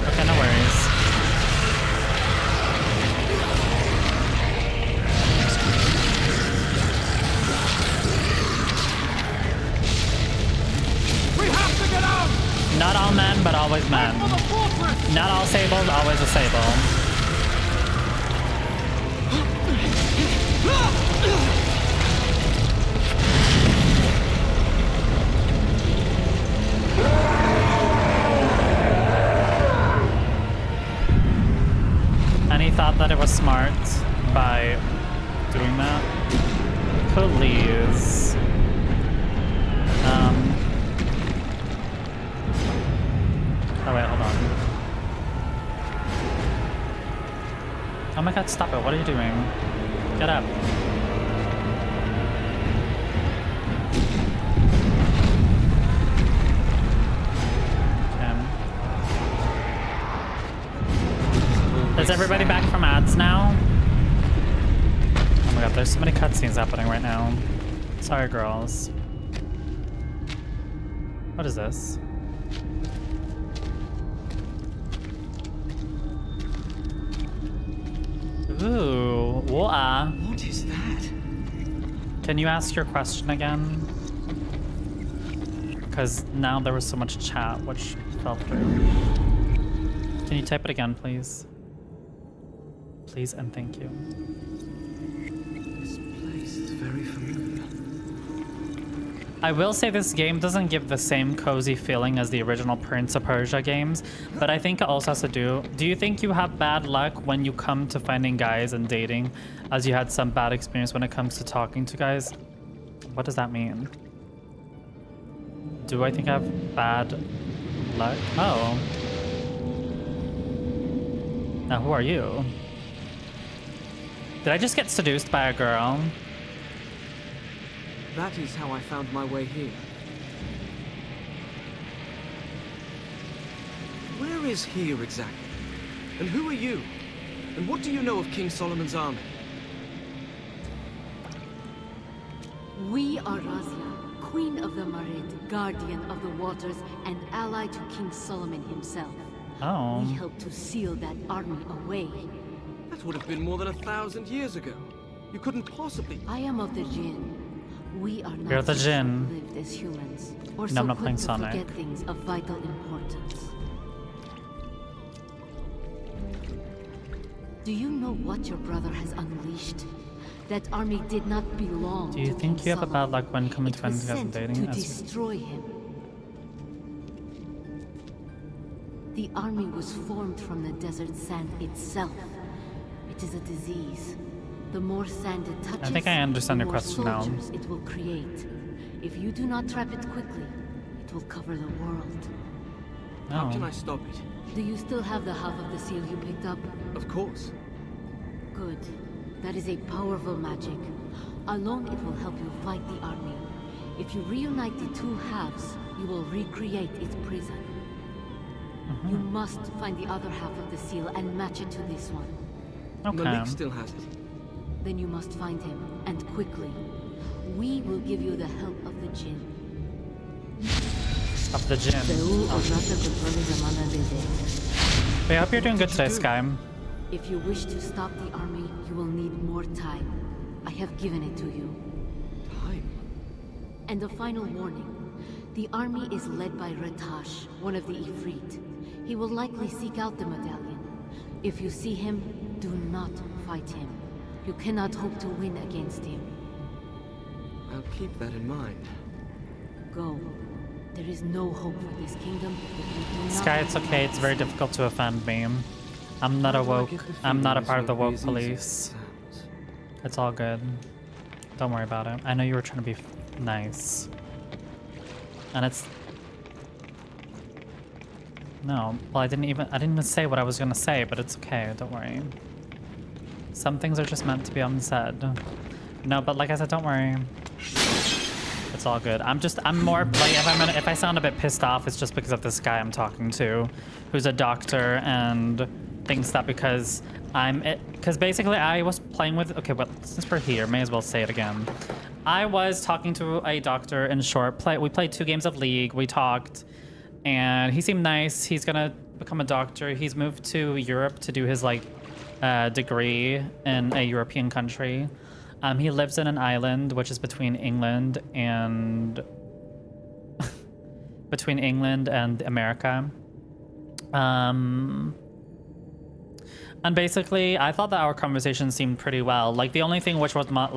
Okay, no worries. We have to get out! Not all men, but always men. For the fortress! Not all sables, always a sable. And he thought that it was smart by doing that. Please. Oh wait, hold on. Oh my god, stop it. What are you doing? Get up. Okay. Is everybody back from ads now? Oh my god, there's so many cutscenes happening right now. Sorry, girls. What is this? Ooh, what? What is that? Can you ask your question again? Because now there was so much chat, which fell through. Can you type it again, please? Please and thank you. This place is very familiar. I will say this game doesn't give the same cozy feeling as the original Prince of Persia games, but I think it also has to do... Do you think you have bad luck when you come to finding guys and dating, as you had some bad experience when it comes to talking to guys? What does that mean? Do I think I have bad luck? Oh. Now who are you? Did I just get seduced by a girl? That is how I found my way here. Where is here exactly? And who are you? And what do you know of King Solomon's army? We are Razia, Queen of the Marid, Guardian of the Waters, and ally to King Solomon himself. Oh. We helped to seal that army away. That would have been more than 1,000 years ago. You couldn't possibly... I am of the Jinn. We are not You're the so Jinn. short-lived as humans, or No, so I'm not quick playing to Sonic. forget things of vital importance. Do you know what your brother has unleashed? That army did not belong Do you to think King you have a bad Solomon. luck when coming to It was finding guys and sent dating? to destroy him. The army was formed from the desert sand itself. It is a disease. The more sand it touches, I think I understand the your more question now. soldiers it will create. If you do not trap it quickly, it will cover the world. How Oh. can I stop it? Do you still have the half of the seal you picked up? Of course. Good. That is a powerful magic. Alone it will help you fight the army. If you reunite the two halves, you will recreate its prison. You must find the other half of the seal and match it to this one. Okay. Malik still has it. Then you must find him, and quickly. We will give you the help of the Jinn. Of the gym. SWE or Rata controles the mana de Death. I hope you're doing good today, Sky. If you wish to stop the army, you will need more time. I have given it to you. Time? And a final warning. The army is led by Ratash, one of the Ifrit. He will likely seek out the medallion. If you see him, do not fight him. You cannot hope to win against him. I'll keep that in mind. Go. There is no hope for this kingdom if you do not... Sky, it's okay. It's very difficult to offend me. I'm not a woke. I'm not a part of the woke police. It's all good. Don't worry about it. I know you were trying to be nice. And it's... No, well, I didn't even say what I was gonna say, but it's okay, don't worry. Some things are just meant to be unsaid. No, but like I said, don't worry. It's all good. I'm more like, if I sound a bit pissed off, it's just because of this guy I'm talking to, who's a doctor and thinks that because because basically I was playing with, okay, well, since we're here, may as well say it again. I was talking to a doctor in short. We played 2 games of League, we talked, and he seemed nice. He's gonna become a doctor. He's moved to Europe to do his like degree in a European country. He lives in an island which is between England and America. And basically, I thought that our conversation seemed pretty well. Like the only thing which was my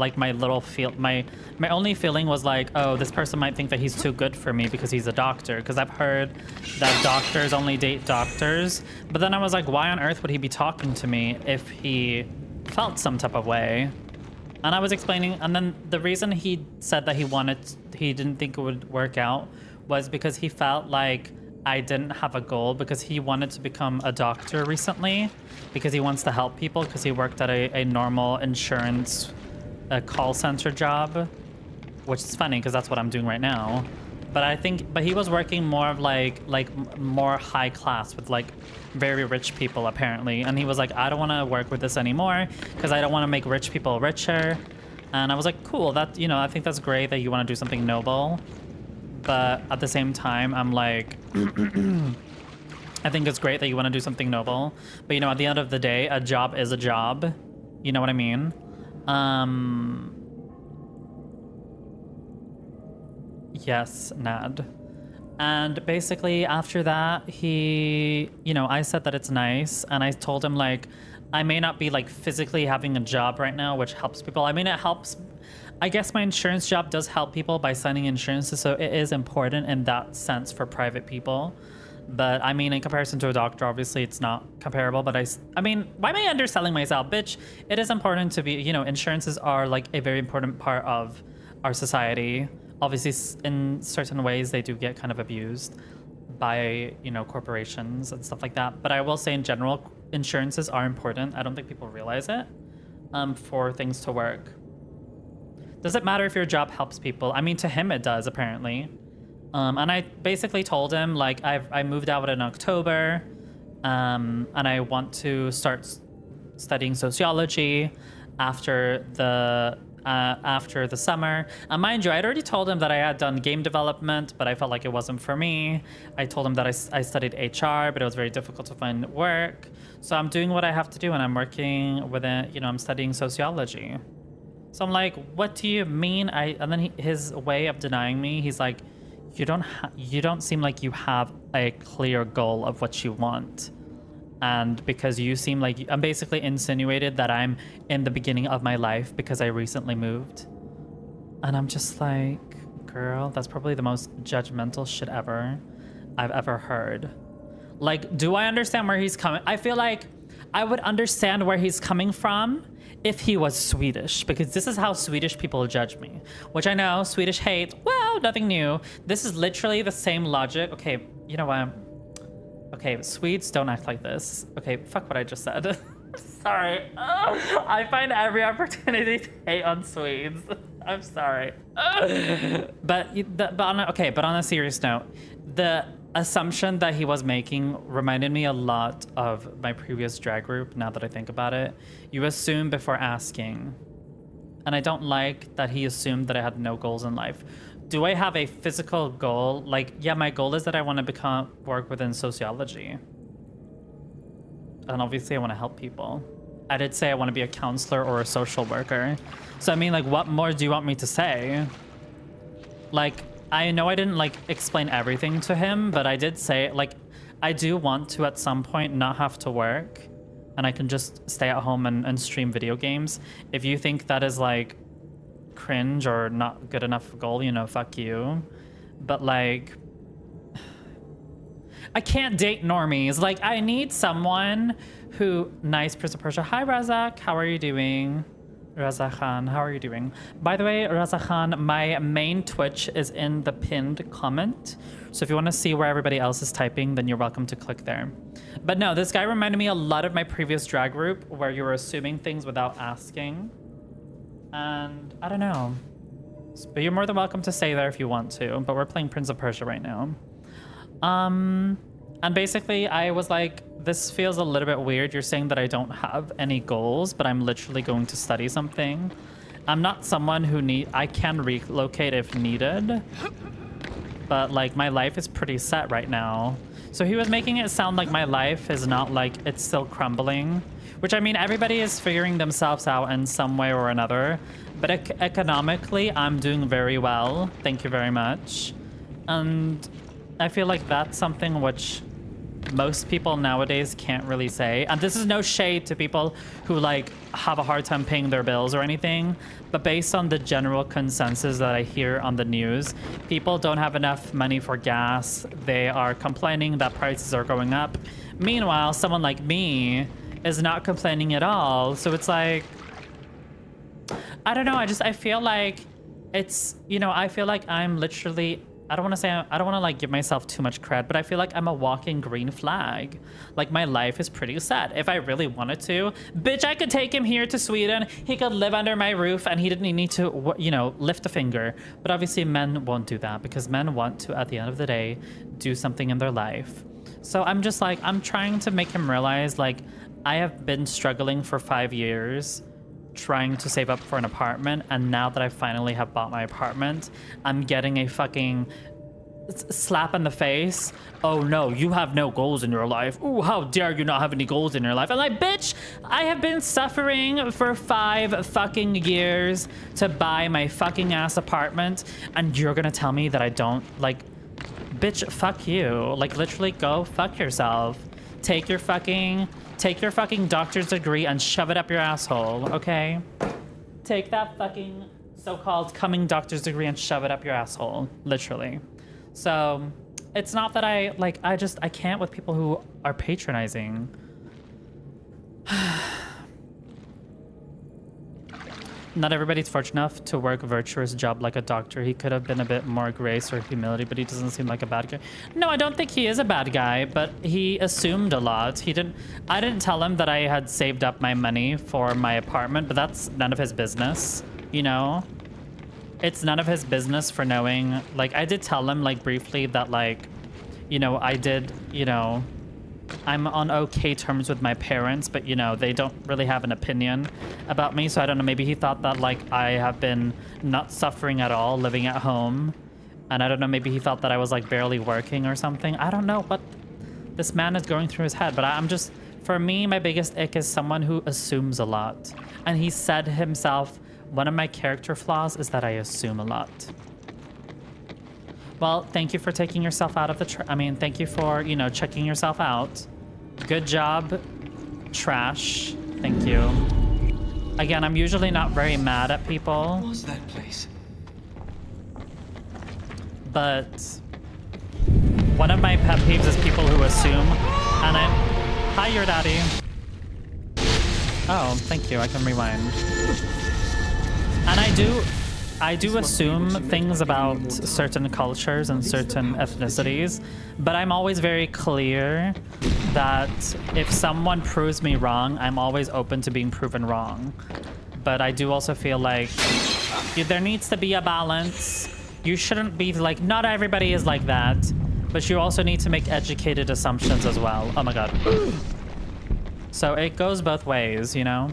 only feeling was like, oh, this person might think that he's too good for me because he's a doctor. Because I've heard that doctors only date doctors. But then I was like, why on earth would he be talking to me if he felt some type of way? And I was explaining, and then the reason he said that he didn't think it would work out was because he felt like I didn't have a goal, because he wanted to become a doctor recently because he wants to help people, because he worked at a normal insurance call center job, which is funny because that's what I'm doing right now. But he was working more of like more high class with like very rich people apparently. And he was like, I don't want to work with this anymore because I don't want to make rich people richer. And I was like, cool, that, you know, I think that's great that you want to do something noble. But at the same time, I'm like, I think it's great that you want to do something noble. But, you know, at the end of the day, a job is a job. You know what I mean? Yes, Nad. And basically after that, he, you know, I said that it's nice. And I told him, like, I may not be like physically having a job right now, which helps people. I mean, it helps. I guess my insurance job does help people by signing insurances. So it is important in that sense for private people. But I mean, in comparison to a doctor, obviously it's not comparable. But I mean, why am I underselling myself? Bitch, it is important to be, you know, insurances are like a very important part of our society. Obviously, in certain ways, they do get kind of abused by, you know, corporations and stuff like that. But I will say in general, insurances are important. I don't think people realize it for things to work. Does it matter if your job helps people? I mean, to him, it does, apparently. And I basically told him, like, I moved out in October and I want to start studying sociology after the summer. And mind you, I'd already told him that I had done game development, but I felt like it wasn't for me. I told him that I studied HR, but it was very difficult to find work. So I'm doing what I have to do, and I'm working with it, you know, I'm studying sociology. So I'm like, what do you mean? And then his way of denying me, he's like, you don't seem like you have a clear goal of what you want. And because you seem like, I'm basically insinuated that I'm in the beginning of my life because I recently moved. And I'm just like, girl, that's probably the most judgmental shit I've ever heard. Like, do I understand where he's coming? I feel like I would understand where he's coming from if he was Swedish, because this is how Swedish people judge me, which I know Swedish hate. Well, nothing new. This is literally the same logic. Okay, you know what? Okay, Swedes don't act like this. Okay, fuck what I just said. Sorry. I find every opportunity to hate on Swedes. I'm sorry. But on a serious note, the assumption that he was making reminded me a lot of my previous drag group, now that I think about it. You assume before asking. And I don't like that he assumed that I had no goals in life. Do I have a physical goal? Like, yeah, my goal is that I want to work within sociology. And obviously I want to help people. I did say I want to be a counselor or a social worker. So I mean, like, what more do you want me to say? Like, I know I didn't like explain everything to him, but I did say, like, I do want to at some point not have to work and I can just stay at home and stream video games. If you think that is like cringe or not good enough goal, you know, fuck you. But like, I can't date normies. Like, I need someone who, nice Prince of Persia. Hi, Razak. How are you doing? Raza Khan, how are you doing? By the way, Raza Khan, my main Twitch is in the pinned comment. So if you want to see where everybody else is typing, then you're welcome to click there. But no, this guy reminded me a lot of my previous drag group where you were assuming things without asking. And I don't know. But you're more than welcome to stay there if you want to. But we're playing Prince of Persia right now. And basically I was like, this feels a little bit weird. You're saying that I don't have any goals, but I'm literally going to study something. I'm not someone who I can relocate if needed. But like my life is pretty set right now. So he was making it sound like my life is not like it's still crumbling. Which I mean, everybody is figuring themselves out in some way or another. But economically, I'm doing very well. Thank you very much. And I feel like that's something which most people nowadays can't really say. And this is no shade to people who like have a hard time paying their bills or anything, but based on the general consensus that I hear on the news, people don't have enough money for gas. They are complaining that prices are going up. Meanwhile, someone like me is not complaining at all. So it's like, I don't know. I feel like it's, you know, I feel like I'm literally, I don't want to like give myself too much cred, but I feel like I'm a walking green flag. Like my life is pretty set. If I really wanted to, bitch, I could take him here to Sweden. He could live under my roof and he didn't need to, you know, lift a finger. But obviously men won't do that because men want to, at the end of the day, do something in their life. So I'm just like, I'm trying to make him realize like I have been struggling for 5 years trying to save up for an apartment, and now that I finally have bought my apartment, I'm getting a fucking slap in the face. Oh no, you have no goals in your life. Ooh, how dare you not have any goals in your life? I'm like, bitch, I have been suffering for 5 fucking years to buy my fucking ass apartment, and you're gonna tell me that I don't, like, bitch, fuck you. Like, literally go fuck yourself. Take your fucking doctor's degree and shove it up your asshole, okay? Take that fucking so-called coming doctor's degree and shove it up your asshole, literally. So it's not that I can't with people who are patronizing. Not everybody's fortunate enough to work a virtuous job like a doctor. He could have been a bit more grace or humility, but he doesn't seem like a bad guy. No, I don't think he is a bad guy, but he assumed a lot. I didn't tell him that I had saved up my money for my apartment, but that's none of his business, you know? It's none of his business for knowing. Like, I did tell him, like, briefly that, like, you know, I'm on okay terms with my parents, but, you know, they don't really have an opinion about me. So I don't know, maybe he thought that, like, I have been not suffering at all living at home. And I don't know, maybe he thought that I was, like, barely working or something. I don't know what this man is going through his head. But I'm just, for me, my biggest ick is someone who assumes a lot. And he said himself, one of my character flaws is that I assume a lot. Well, thank you for taking yourself out of the thank you for, you know, checking yourself out. Good job, trash. Thank you. Again, I'm usually not very mad at people. What was that place? But one of my pet peeves is people who assume, and hi, your daddy. Oh, thank you, I can rewind. And I do assume things about certain cultures and certain ethnicities, but I'm always very clear that if someone proves me wrong, I'm always open to being proven wrong. But I do also feel like there needs to be a balance. You shouldn't be like, not everybody is like that, but you also need to make educated assumptions as well. Oh my god. So it goes both ways, you know?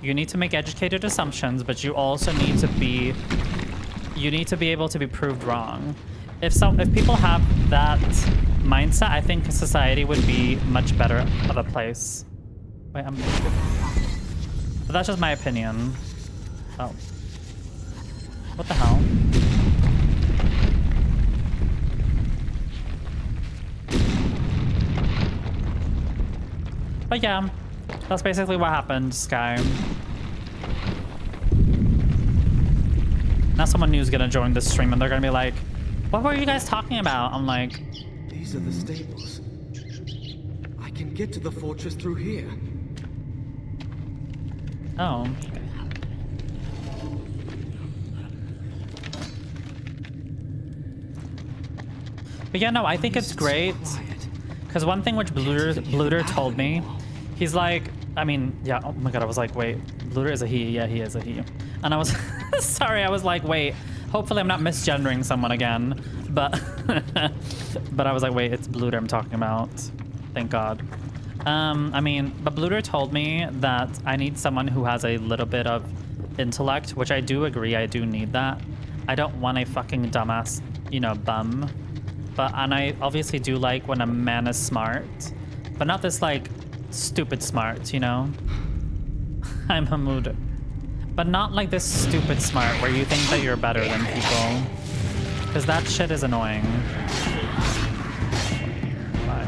You need to make educated assumptions, but you also need to be able to be proved wrong. If people have that mindset, I think society would be much better of a place. Wait, but that's just my opinion. Oh. What the hell? But yeah, that's basically what happened, Sky. Now someone new is gonna join the stream and they're gonna be like, what were you guys talking about? I'm like, these are the stables. I can get to the fortress through here. Oh. But yeah, no, I think it's great. Because one thing which Bluter told me, he's like, I mean, yeah, oh my god, I was like, wait, Bluter is a he. Yeah, he is a he. And I was, sorry, I was like, wait, hopefully I'm not misgendering someone again. But, but I was like, wait, it's Bluter I'm talking about. Thank God. I mean, but Bluter told me that I need someone who has a little bit of intellect, which I do agree, I do need that. I don't want a fucking dumbass, you know, bum. But, and I obviously do like when a man is smart, but not this like stupid smart, you know? I'm a mood. But not like this stupid smart where you think that you're better than people. Because that shit is annoying. Bye.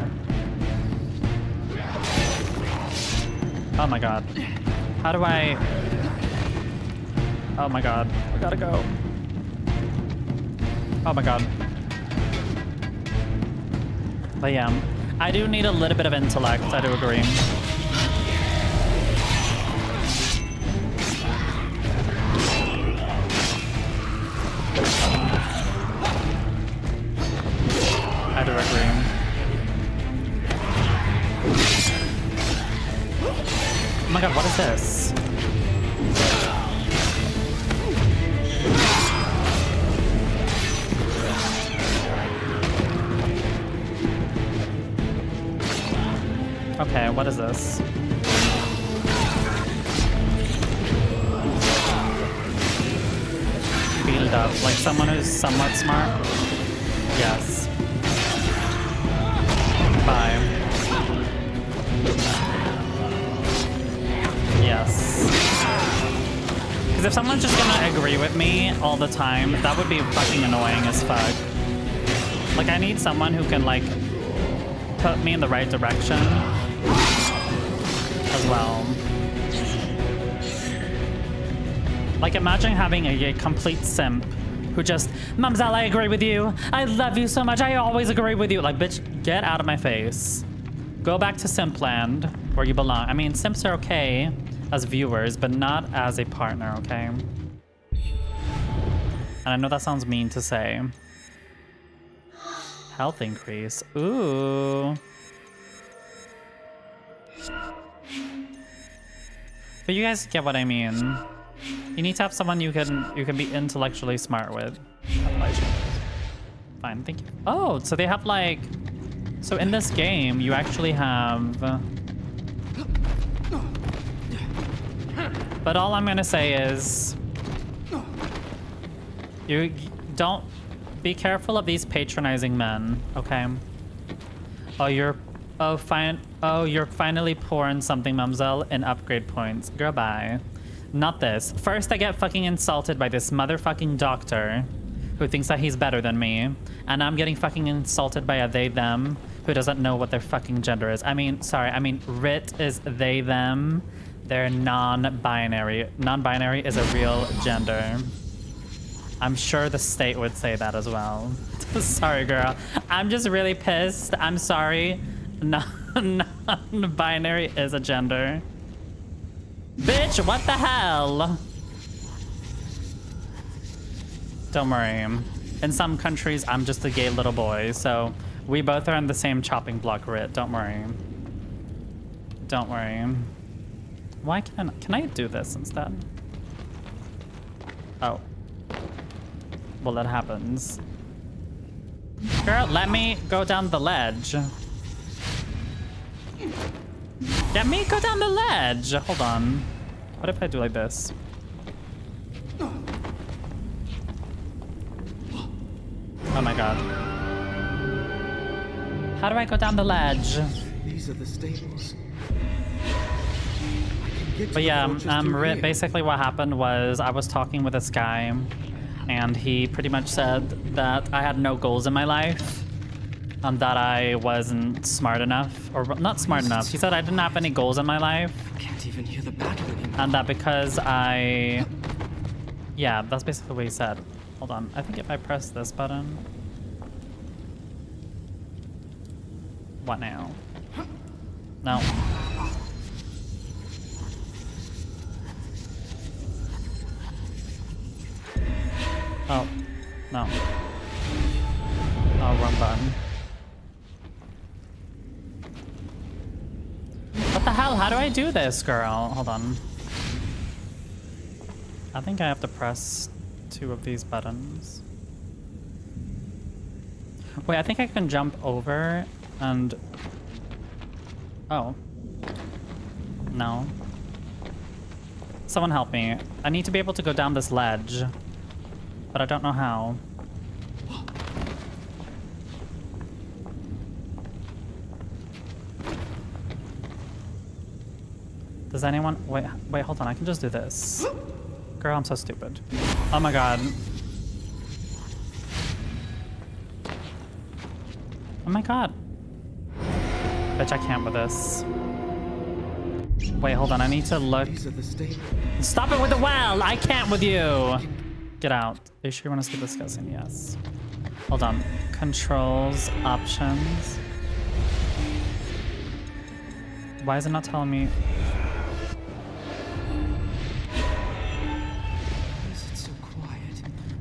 Oh my god. How do I... Oh my god. We gotta go. Oh my god. But yeah, I do need a little bit of intellect, I do agree. I do agree. Oh my god, what is this? Okay, what is this? Build up, like someone who's somewhat smart? Yes. Bye. Yes. Because if someone's just gonna agree with me all the time, that would be fucking annoying as fuck. Like, I need someone who can, like, put me in the right direction as well. Like, imagine having a complete simp who just, Mumzel, I agree with you. I love you so much. I always agree with you. Like, bitch, get out of my face. Go back to Simpland where you belong. I mean, simps are okay as viewers, but not as a partner, okay? And I know that sounds mean to say. Health increase. Ooh. But you guys get what I mean. You need to have someone you can be intellectually smart with. Fine, thank you. Oh, so they have like... So in this game, you actually have... But all I'm gonna say is... You don't... Be careful of these patronizing men, okay? Oh, you're... Oh, fine. Oh, you're finally pouring something, Mumzel, in upgrade points. Girl, bye. Not this. First, I get fucking insulted by this motherfucking doctor who thinks that he's better than me. And I'm getting fucking insulted by a they, them who doesn't know what their fucking gender is. I mean, sorry. I mean, Rit is they, them. They're non-binary. Non-binary is a real gender. I'm sure the state would say that as well. Sorry, girl. I'm just really pissed. I'm sorry. Non-binary is a gender. Bitch, what the hell? Don't worry. In some countries, I'm just a gay little boy, so we both are on the same chopping block, Rit. Don't worry. Don't worry. Why can I do this instead? Oh. Well, that happens. Girl, let me go down the ledge. Let me go down the ledge. Hold on. What if I do like this? Oh my god. How do I go down the ledge? These are the stables. But yeah, basically what happened was I was talking with this guy and he pretty much said that I had no goals in my life and that I wasn't smart enough, or not smart enough. He said I didn't have any goals in my life. I can't even hear the battle anymore. And that because yeah, that's basically what he said. Hold on, I think if I press this button. What now? No. Oh, no. Oh, wrong button. What the hell? How do I do this, girl? Hold on. I think I have to press 2 of these buttons. Wait, I think I can jump over and... Oh. No. Someone help me. I need to be able to go down this ledge. But I don't know how. Does anyone... Wait, hold on. I can just do this. Girl, I'm so stupid. Oh my god. Oh my god. Bitch, I can't with this. Wait, hold on. I need to look. Stop it with the well! I can't with you! Get out. Are you sure you want to skip discussing? Yes. Hold on. Controls, options. Why is it not telling me?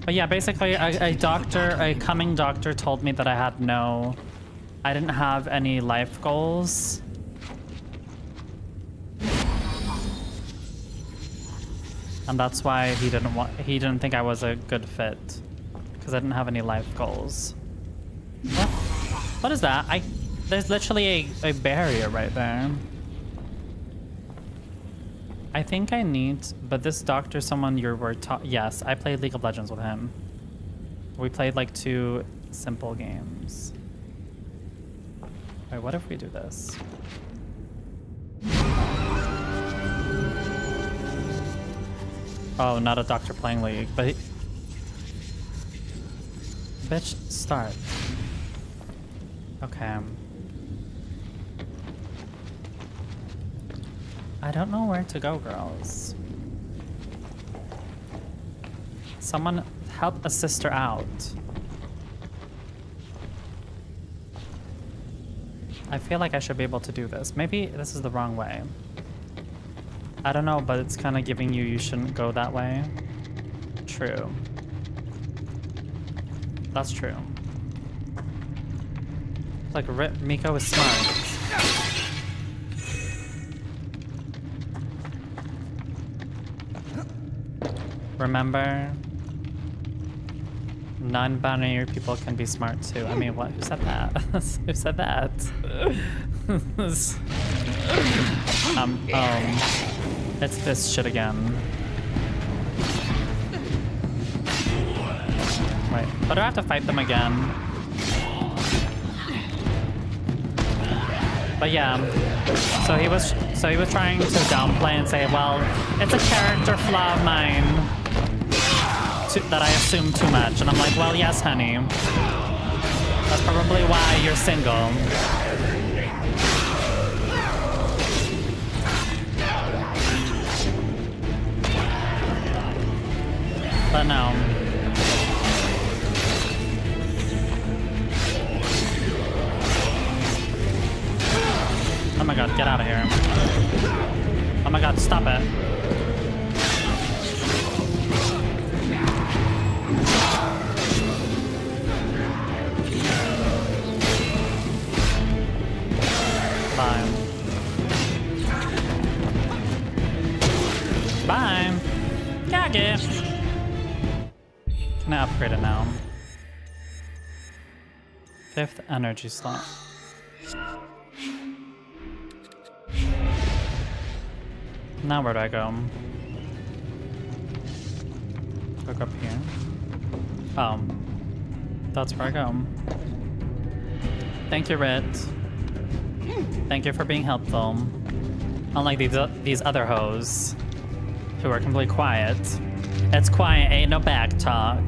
But yeah, basically a coming doctor told me that I didn't have any life goals. And that's why he didn't think I was a good fit. Because I didn't have any life goals. What is that? There's literally a barrier right there. I think I need, but this doctor, someone you were taught. Yes, I played League of Legends with him. We played like 2 simple games. Wait, what if we do this? Oh, not a doctor playing League, but bitch, start. Okay. I don't know where to go, girls. Someone help a sister out. I feel like I should be able to do this. Maybe this is the wrong way. I don't know, but it's kind of giving you shouldn't go that way. True. That's true. Like, Miko is smart. Remember, non-binary people can be smart too. I mean, what? Who said that? Who said that? It's this shit again. Wait, but do I have to fight them again? But yeah, so he was trying to downplay and say, well, it's a character flaw of mine that I assume too much. And I'm like, well, yes, honey. That's probably why you're single. But no. Oh my god, get out of here. Oh my god, stop it. Bye. Bye. Kage. Can I upgrade it now? 5th energy slot. Now where do I go? Look up here. Oh. That's where I go. Thank you, Rit. Thank you for being helpful. Unlike these other hoes who are completely quiet. It's quiet, ain't no back talk.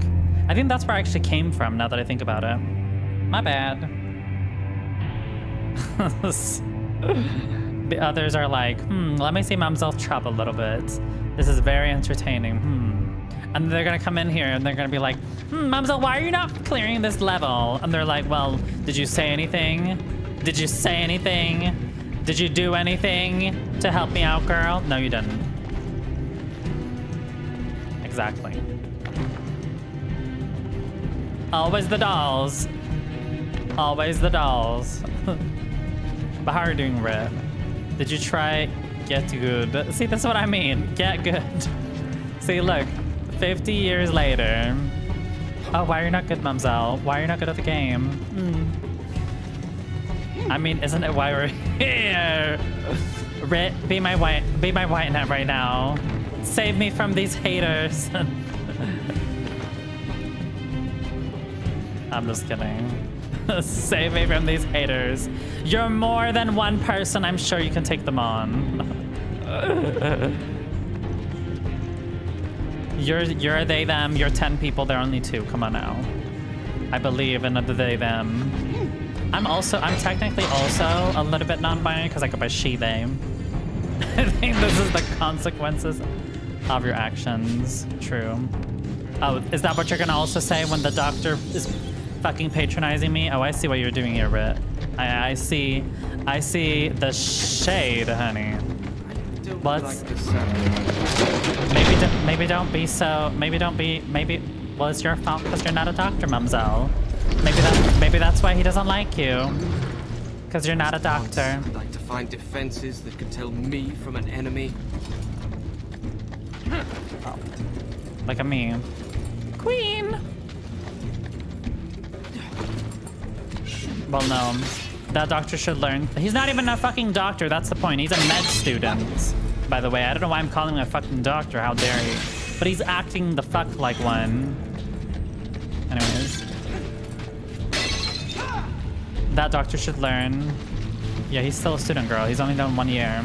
I think that's where I actually came from now that I think about it. My bad. The others are like, let me see Mumzel chop a little bit. This is very entertaining, And they're gonna come in here and they're gonna be like, Mumzel, why are you not clearing this level? And they're like, well, did you say anything? Did you say anything? Did you do anything to help me out, girl? No, you didn't. Exactly. Always the dolls. Always the dolls. But how are you doing, Red? Did you try get good? See, that's what I mean. Get good. See, look. 50 years later. Oh, why are you not good, Mumzel? Why are you not good at the game? I mean, isn't it why we're here? Red, be my white knight right now. Save me from these haters. I'm just kidding. Save me from these haters. You're more than one person. I'm sure you can take them on. You're a they, them. You're 10 people. They're only 2. Come on now. I believe in the they, them. I'm technically also a little bit non-binary because I go by she, they. I think this is the consequences of your actions. True. Oh, is that what you're gonna also say when the doctor is fucking patronizing me? Oh, I see what you're doing here, Rit. I see the shade, honey. Well, it's your fault because you're not a doctor, Mumzel. Maybe that's why he doesn't like you. Because you're not a doctor. I'd like to find defenses that could tell me from an enemy. Oh. Look at me. Queen! Well, no. That doctor should learn. He's not even a fucking doctor, that's the point. He's a med student. By the way, I don't know why I'm calling him a fucking doctor, how dare he. But he's acting the fuck like one. Anyways. That doctor should learn. Yeah, he's still a student, girl. He's only done 1 year.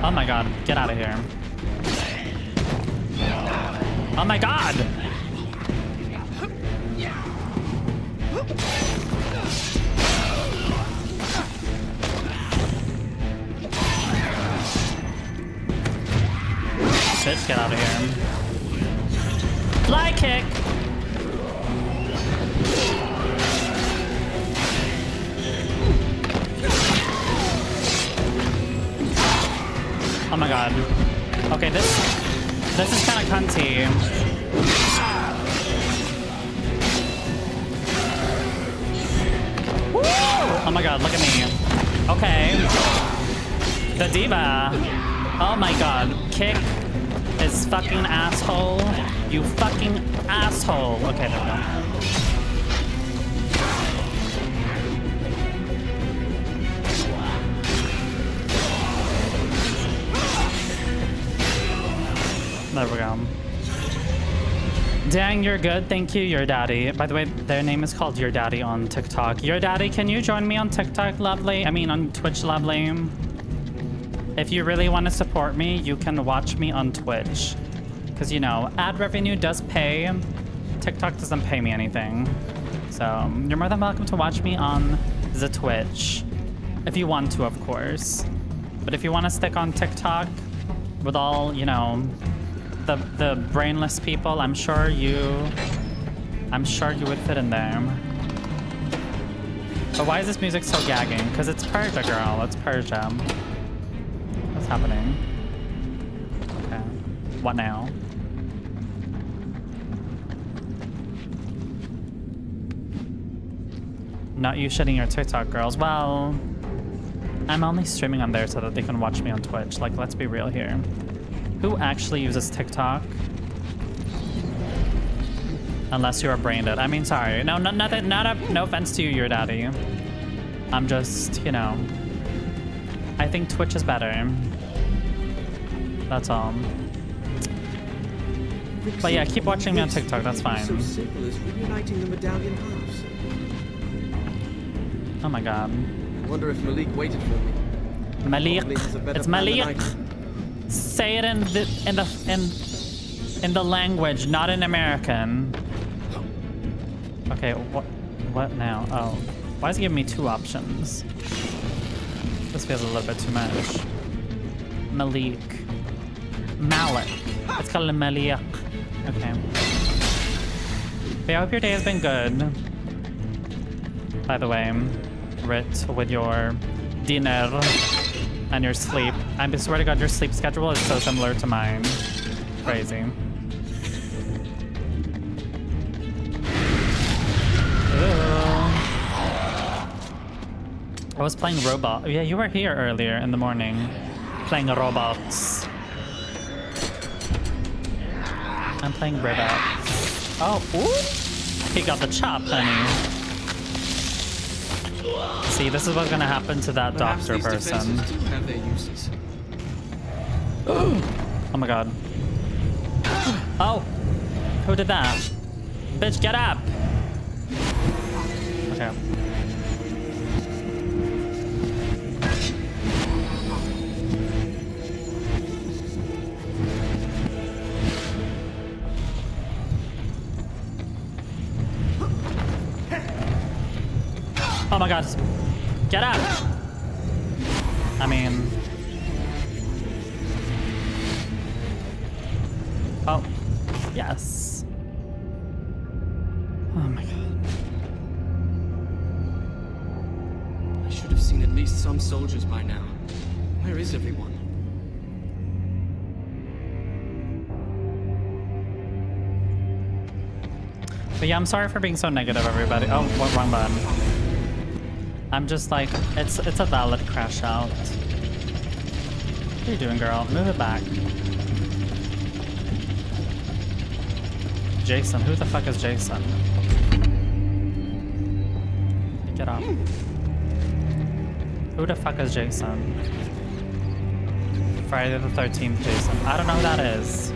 Oh my god, get out of here. Oh my god! Bitch, get out of here. Fly kick! Oh my god. Okay, this is kind of cunty. Woo! Oh my god, look at me. Okay. The diva. Oh my god. Kick his fucking asshole. You fucking asshole. Okay, there we go. There we go. Dang, you're good. Thank you, Your Daddy. By the way, their name is called Your Daddy on TikTok. Your Daddy, can you join me on TikTok, lovely? I mean, on Twitch, lovely. If you really want to support me, you can watch me on Twitch. Because, you know, ad revenue does pay. TikTok doesn't pay me anything. So, you're more than welcome to watch me on the Twitch. If you want to, of course. But if you want to stick on TikTok with all, you know, the brainless people, I'm sure you would fit in there. But why is this music so gagging? Because it's Persia, girl. It's Persia. What's happening? Okay. What now? Not you shitting your TikTok, girls. Well, I'm only streaming on there so that they can watch me on Twitch. Like, let's be real here. Who actually uses TikTok? Unless you are brain dead. I mean, sorry. No, no offense to you, Your Daddy. I'm just, you know. I think Twitch is better. That's all. But yeah, keep watching me on TikTok. That's fine. So simple as reuniting the medallion halves. Oh my god. Wonder if Malik waited for me. Malik. It's Malik. Say it in the language, not in American. Okay, what now? Oh, why is he giving me 2 options? This feels a little bit too much. Malik. Let's call him Malik. Okay. But I hope your day has been good. By the way, Rit, with your dinner and your sleep. I swear to God, your sleep schedule is so similar to mine. Crazy. I was playing robot. Yeah, you were here earlier in the morning, playing robots. I'm playing robots. Oh, ooh! He got the chop, honey. See, this is what's gonna happen to that Perhaps doctor these person. defenses do have their uses. Oh my god. Oh! Who did that? Bitch, get up! Okay. Oh my god. Get up! I mean... Oh. Yes. Oh my god. I should have seen at least some soldiers by now. Where is everyone? But yeah, I'm sorry for being so negative, everybody. Oh, what wrong button? I'm just like, it's a valid crash out. What are you doing, girl? Move it back. Jason, who the fuck is Jason? Get off. Who the fuck is Jason? Friday the 13th Jason. I don't know who that is.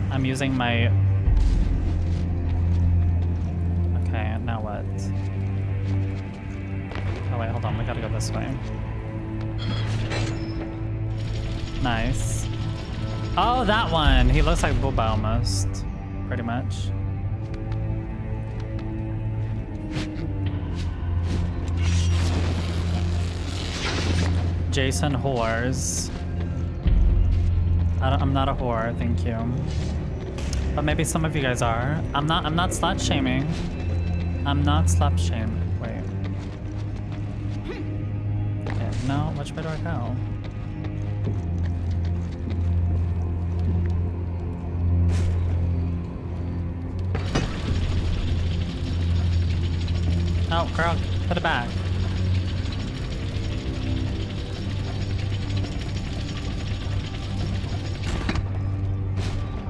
I'm using my... Okay, now what? Oh wait, hold on, we gotta go this way. Nice. Oh, that one! He looks like Booba almost. Pretty much. Jason whores. I'm not a whore, thank you. But maybe some of you guys are. I'm not slut shaming. I'm not slut shaming. Wait. Okay, no, which way do I go? Oh, girl, put it back.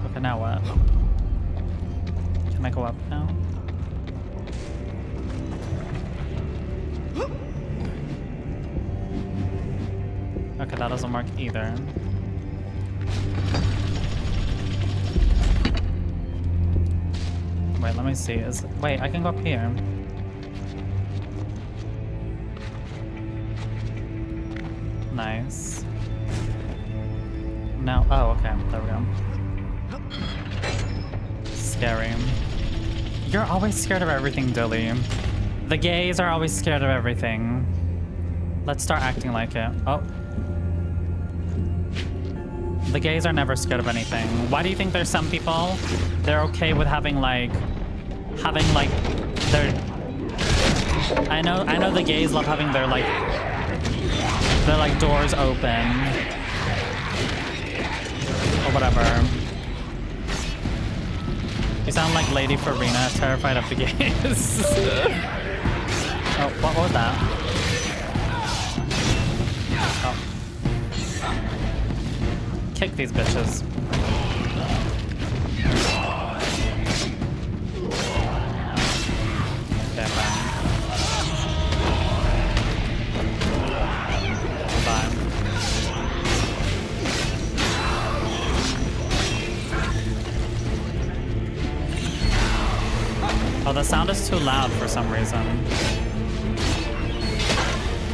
Okay, now what? Can I go up now? Okay, that doesn't work either. Wait, let me see. Wait, I can go up here. Nice. Now, oh, okay, there we go. Scary. You're always scared of everything, Dilly. The gays are always scared of everything. Let's start acting like it. Oh. The gays are never scared of anything. Why do you think there's some people, they're okay with having like their... I know the gays love having their doors open. Or whatever. You sound like Lady Farina, terrified of the gays. Oh, what was that? Oh. Kick these bitches. Okay, fine. Oh, the sound is too loud for some reason.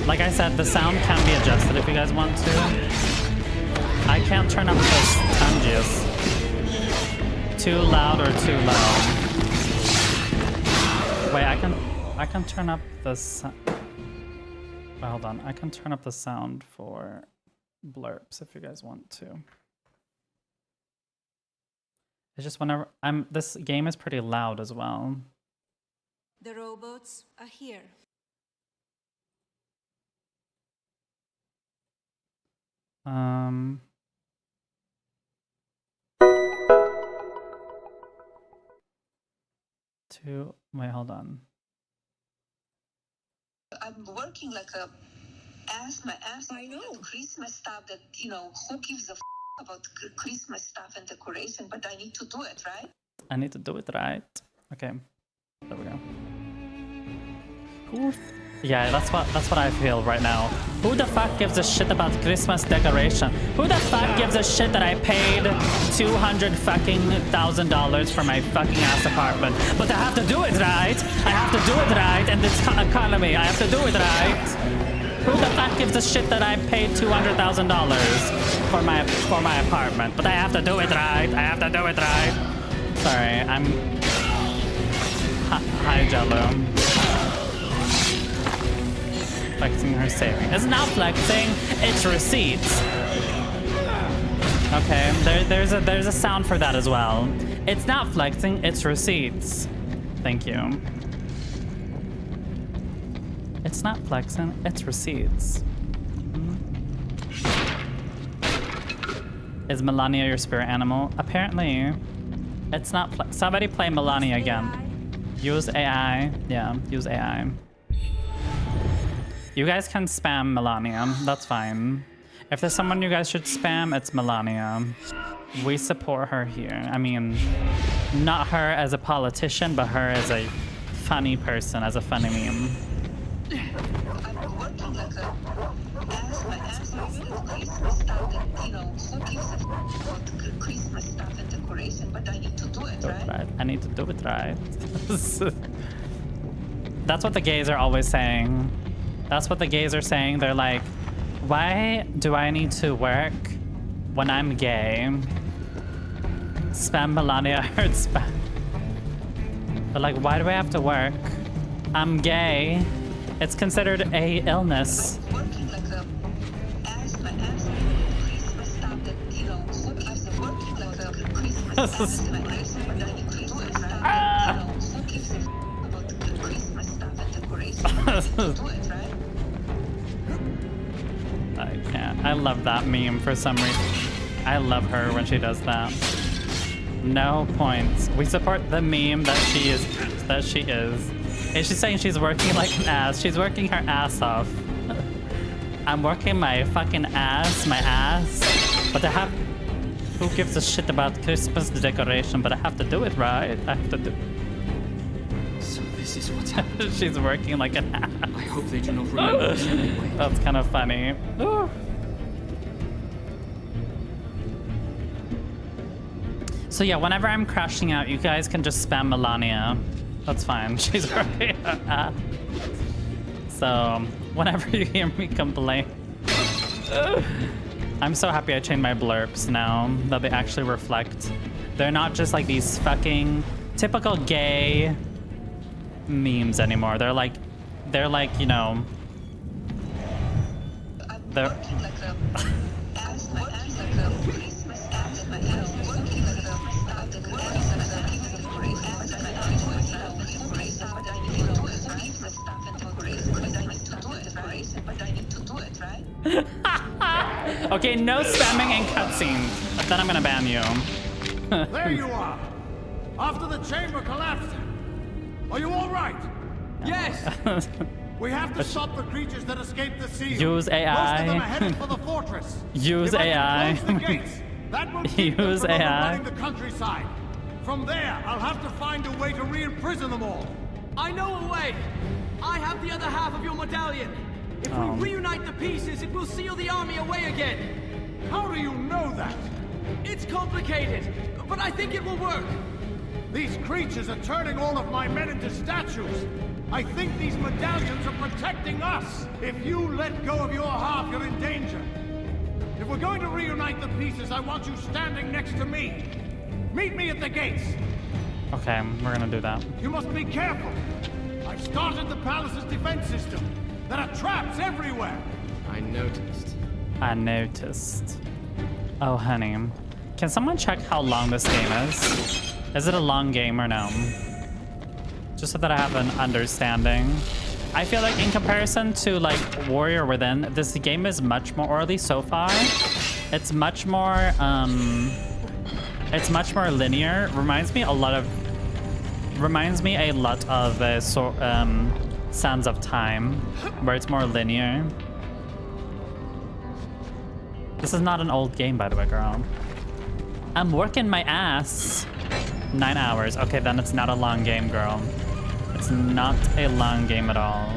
Like I said, the sound can be adjusted if you guys want to. I can't turn up this tangies. Too loud or too loud. Wait, I can turn up the sound. Wait, hold on. I can turn up the sound for blurps if you guys want to. It's just whenever this game is pretty loud as well. The robots are here. to... Wait, hold on. I'm working like a my ass. I know. Christmas stuff that, you know, who gives a about Christmas stuff and decoration, but I need to do it, right? I need to do it right. Okay. There we go. Who... Yeah, that's what I feel right now. Who the fuck gives a shit about Christmas decoration? Who the fuck gives a shit that I paid $200,000 for my fucking ass apartment? But I have to do it right. I have to do it right in this economy. I have to do it right. Who the fuck gives a shit that I paid $200,000 for my apartment? But I have to do it right. I have to do it right. Sorry, I'm... Hi, Jello. Flexing her saving. It's not flexing, it's receipts. Okay, there's a sound for that as well. It's not flexing, it's receipts. Thank you. It's not flexing, it's receipts. Is Melania your spirit animal? Apparently, it's not. Somebody play Melania again. Use AI. Yeah, use AI. You guys can spam Melania. That's fine. If there's someone you guys should spam, it's Melania. We support her here. I mean, not her as a politician, but her as a funny person, as a funny meme. I'm working like a my ass Christmas stuff and, you know, who gives a about Christmas stuff and decoration, but I need to do it, right? I need to do it right. That's what the gays are always saying. That's what the gays are saying. They're like, why do I need to work when I'm gay? Spam Melania, I heard spam. They're like, why do I have to work? I'm gay. It's considered a illness. Working like a my ass Christmas stuff that, you know, who gives a working like a Christmas my ass, but I need to do it, right? You know, who gives a about the Christmas stuff and decoration, but I need to do it, right? I can't. I love that meme for some reason. I love her when she does that. No points. We support the meme that she is. Is she saying she's working like an ass? She's working her ass off. I'm working my fucking ass, but I have... Who gives a shit about Christmas decoration? But I have to do it right. I have to do... So this is what's happening. She's working like an ass. I hope they do not remember this anyway. That's kind of funny. Ooh. So yeah, whenever I'm crashing out, you guys can just spam Melania. That's fine. She's working her ass. So whenever you hear me complain, I'm so happy I changed my blurps now that they actually reflect. They're not just like these fucking typical gay memes anymore. They're like, you know, they're working like a ass my ass like a Christmas ass my ass working like a stuff that could Okay, no spamming in cutscenes. Then I'm gonna ban you. There you are. After the chamber collapsed. Are you all right? Yes. We have to stop the creatures that escaped the seal. Use AI. Most of them are headed for the fortress. Use AI. Close the gates, that will keep them Use from AI. overrunning the countryside. From there, I'll have to find a way to re-imprison them all. I know a way. I have the other half of your medallion. If we reunite the pieces, it will seal the army away again. How do you know that? It's complicated, but I think it will work. These creatures are turning all of my men into statues. I think these medallions are protecting us. If you let go of your half, you're in danger. If we're going to reunite the pieces, I want you standing next to me. Meet me at the gates. Okay, we're gonna do that. You must be careful. I started the palace's defense system. There are traps everywhere. I noticed. Oh, honey. Can someone check how long this game is? Is it a long game or no? Just so that I have an understanding. I feel like in comparison to like Warrior Within, this game is much more, or at least so far, it's much more linear. Reminds me a lot of reminds me a lot of Sands of Time, where it's more linear. This is not an old game, by the way, girl. I'm working my ass. 9 hours. Okay, then it's not a long game, girl. It's not a long game at all.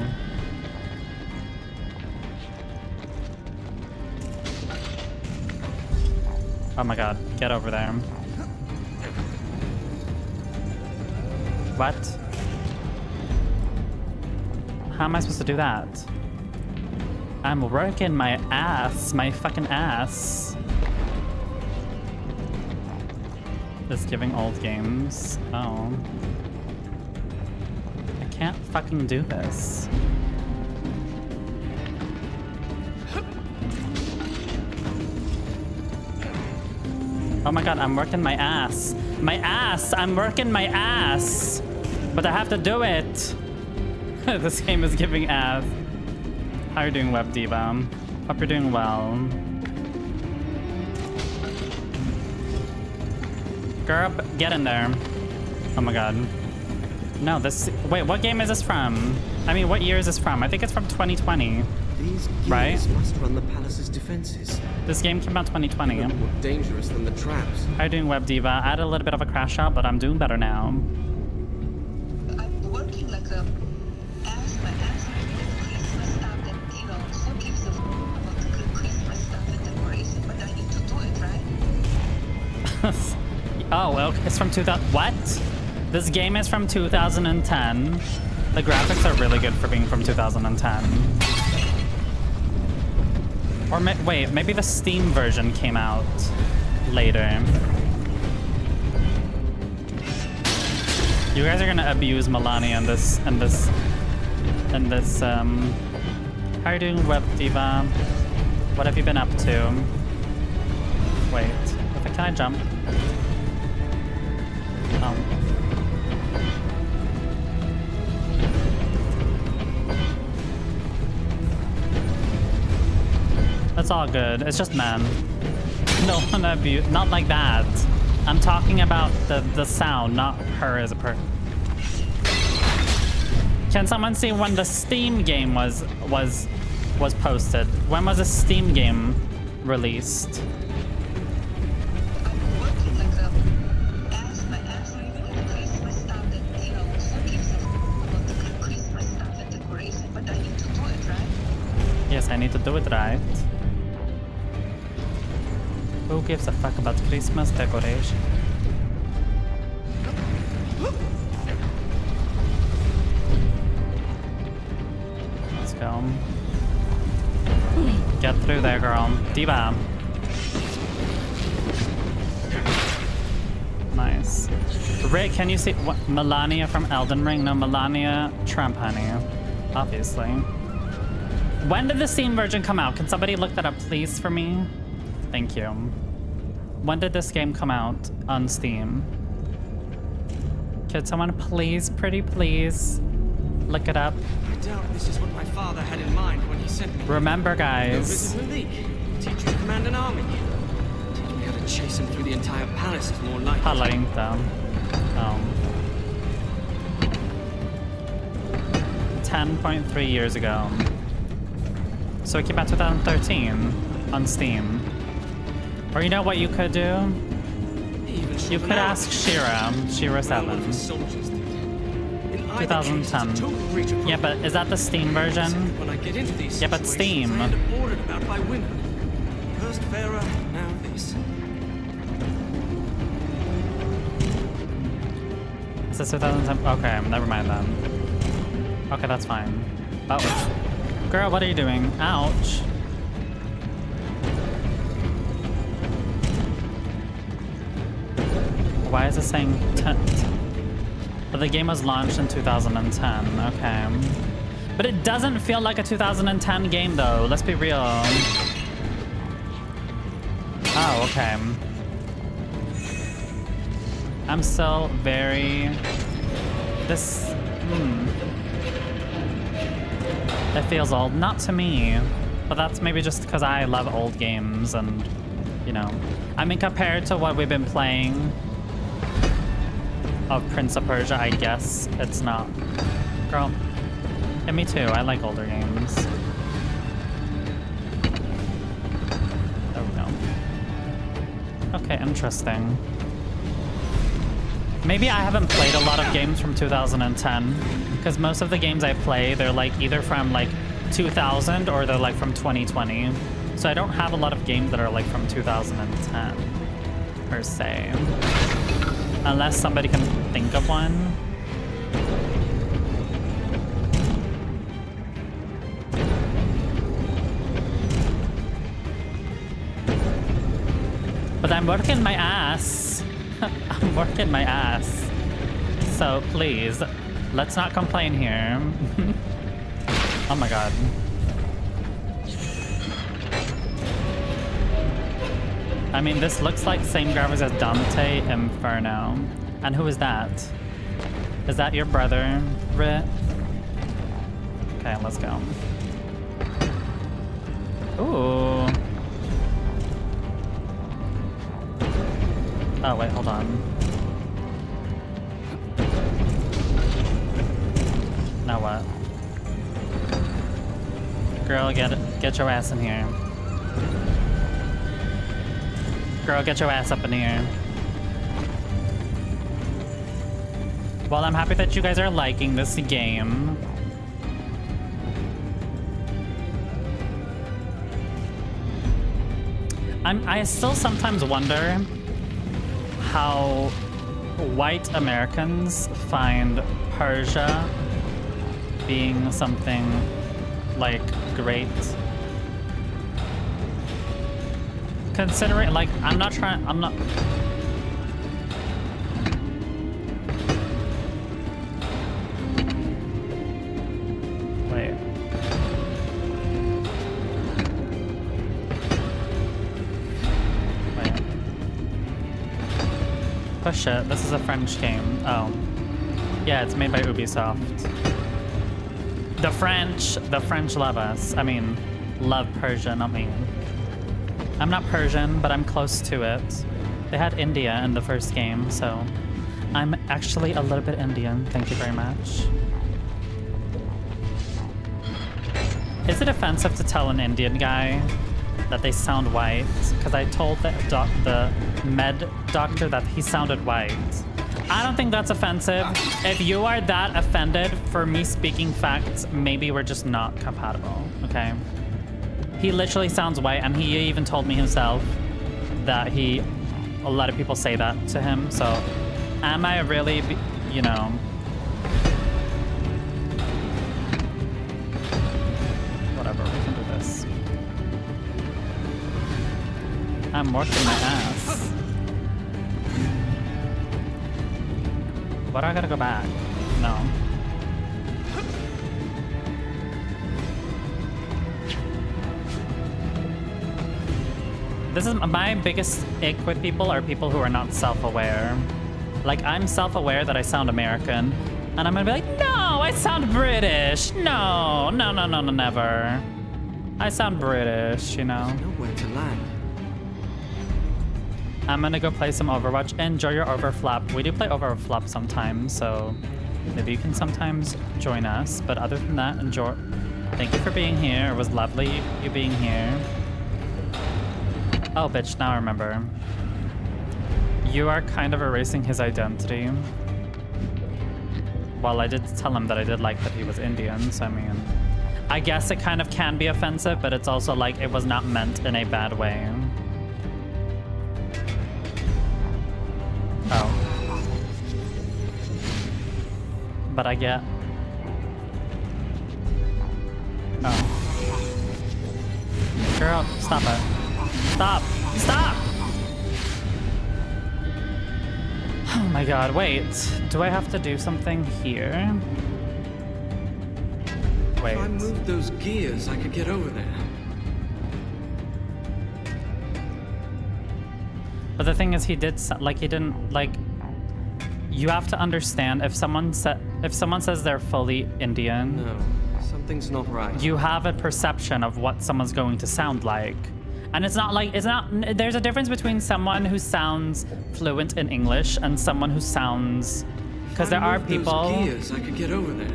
Oh my god, get over there. What? How am I supposed to do that? I'm working my ass, my fucking ass. It's giving old games. Oh. I can't fucking do this. Oh my god, I'm working my ass. My ass! I'm working my ass! But I have to do it! This game is giving ass. How are you doing, Web Diva? Hope you're doing well. Girl, get in there. Oh my god. No, this... Wait, what game is this from? I mean, what year is this from? I think it's from 2020. These gears right? must run the palace's defenses. This game came out 2020. More dangerous than the traps. How are you doing, Web Diva? I had a little bit of a crash out, but I'm doing better now. I'm working like a ass my ass with Christmas stuff that, you know, who gives a about the Christmas stuff and decoration, but I need to do it, right? Oh, well, it's from 2000. What? This game is from 2010. The graphics are really good for being from 2010. Or wait, maybe the Steam version came out later. You guys are gonna abuse Melania in this. How are you doing, Web Diva? What have you been up to? Wait, can I jump? Oh. That's all good. It's just men. No one abuse. Not like that. I'm talking about the sound, not her as a person. Can someone see when the Steam game was posted? When was the Steam game released? Yes, I need to do it right. Who gives a fuck about Christmas decoration? Let's go. Get through there, girl. Diva. Nice. Rick, can you see what Melania from Elden Ring? No, Melania Trump, honey. Obviously. When did the Steam version come out? Can somebody look that up, please, for me? Thank you. When did this game come out on Steam? Could someone please, pretty please, look it up? I doubt this is what my father had in mind when he sent me. Remember, Go guys. visit Malik. Teach you to command an army. Teach me how to chase him through the entire palace is more likely. Palinta. 10.3 years ago. So it came out 2013 on Steam. Or you know what you could do? You could ask Shira 7. 2010. Yeah, but is that the Steam version? Yeah, but Steam. First Pharaoh, now this. Is this 2010? Okay, never mind then. Okay, that's fine. Oh. Girl, what are you doing? Ouch. Why is it saying but the game was launched in 2010, okay. But it doesn't feel like a 2010 game though, let's be real. Oh, okay. I'm still very... It feels old. Not to me, but that's maybe just because I love old games and, you know. I mean, compared to what we've been playing... of Prince of Persia, I guess it's not. Girl, and me too, I like older games. There we go. Okay, interesting. Maybe I haven't played a lot of games from 2010, because most of the games I play, they're like either from like 2000 or they're like from 2020. So I don't have a lot of games that are like from 2010 per se. Unless somebody can think of one. But I'm working my ass. I'm working my ass. So please, let's not complain here. Oh my god. I mean, this looks like same graphics as Dante Inferno. And who is that? Is that your brother, Rit? Okay, let's go. Ooh. Oh, wait, hold on. Now what? Girl, get your ass in here. Girl, get your ass up in here. Well, I'm happy that you guys are liking this game. I still sometimes wonder how white Americans find Persia being something like great. Considering, like, I'm not. Wait. Push it. This is a French game. Oh. Yeah, it's made by Ubisoft. The French love us. I mean, love Persia, not me. I'm not Persian, but I'm close to it. They had India in the first game, so I'm actually a little bit Indian. Thank you very much. Is it offensive to tell an Indian guy that they sound white? Because I told the med doctor that he sounded white. I don't think that's offensive. If you are that offended for me speaking facts, maybe we're just not compatible, okay? He literally sounds white, and he even told me himself that a lot of people say that to him, so am I really, you know... Whatever, we can do this. I'm working my ass. Why do I gotta go back? No. This is my biggest ick with people are people who are not self-aware. Like, I'm self-aware that I sound American, and I'm gonna be like, no, I sound British. No, never. I sound British, you know? Nowhere to land. I'm gonna go play some Overwatch. Enjoy your Overflap. We do play Overflap sometimes, so maybe you can sometimes join us. But other than that, enjoy. Thank you for being here. It was lovely you being here. Oh, bitch, now I remember. You are kind of erasing his identity. Well, I did tell him that I did like that he was Indian, so I mean... I guess it kind of can be offensive, but it's also like it was not meant in a bad way. Oh. But I get... Oh. Girl, stop it. Stop! Stop! Oh my god, wait. Do I have to do something here? Wait. If I moved those gears, I could get over there. But the thing is, he did, like, he didn't, like... You have to understand, if someone says they're fully Indian... No, something's not right. You have a perception of what someone's going to sound like. And it's not like, there's a difference between someone who sounds fluent in English and someone who sounds Because there are people. Gears, I could get over there.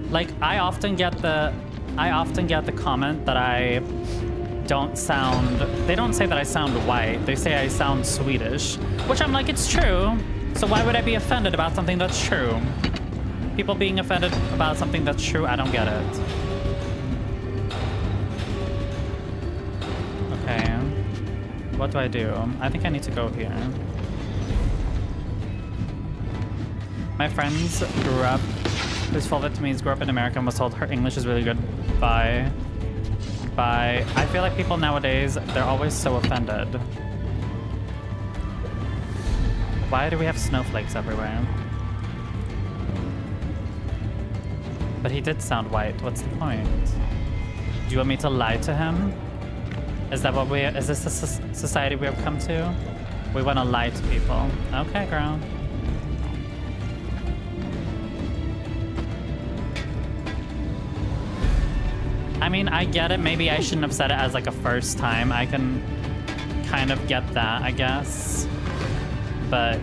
Like I often get the comment that I don't sound. They don't say that I sound white. They say I sound Swedish, which I'm like, it's true. So why would I be offended about something that's true? People being offended about something that's true, I don't get it. Okay. What do I do? I think I need to go here. My friends grew up, whose full Vietnamese grew up in America and was told her English is really good by. I feel like people nowadays, they're always so offended. Why do we have snowflakes everywhere? But he did sound white. What's the point? Do you want me to lie to him? Is that what is this the society we have come to? We want to lie to people. Okay, girl. I mean, I get it. Maybe I shouldn't have said it as like a first time. I can kind of get that, I guess. But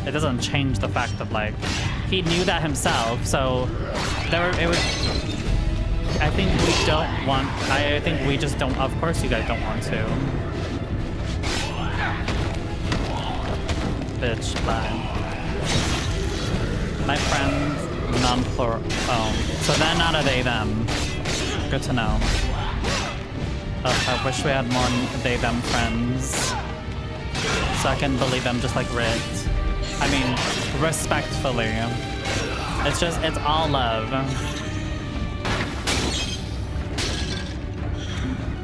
it doesn't change the fact of like, he knew that himself, so it would, I think we don't want, I think we just don't, of course you guys don't want to. Bitch, bye. My friends, non-plural, so they're not a they, them. Good to know. I wish we had more they, them friends. So I can believe them just like Rit. I mean, respectfully. It's all love.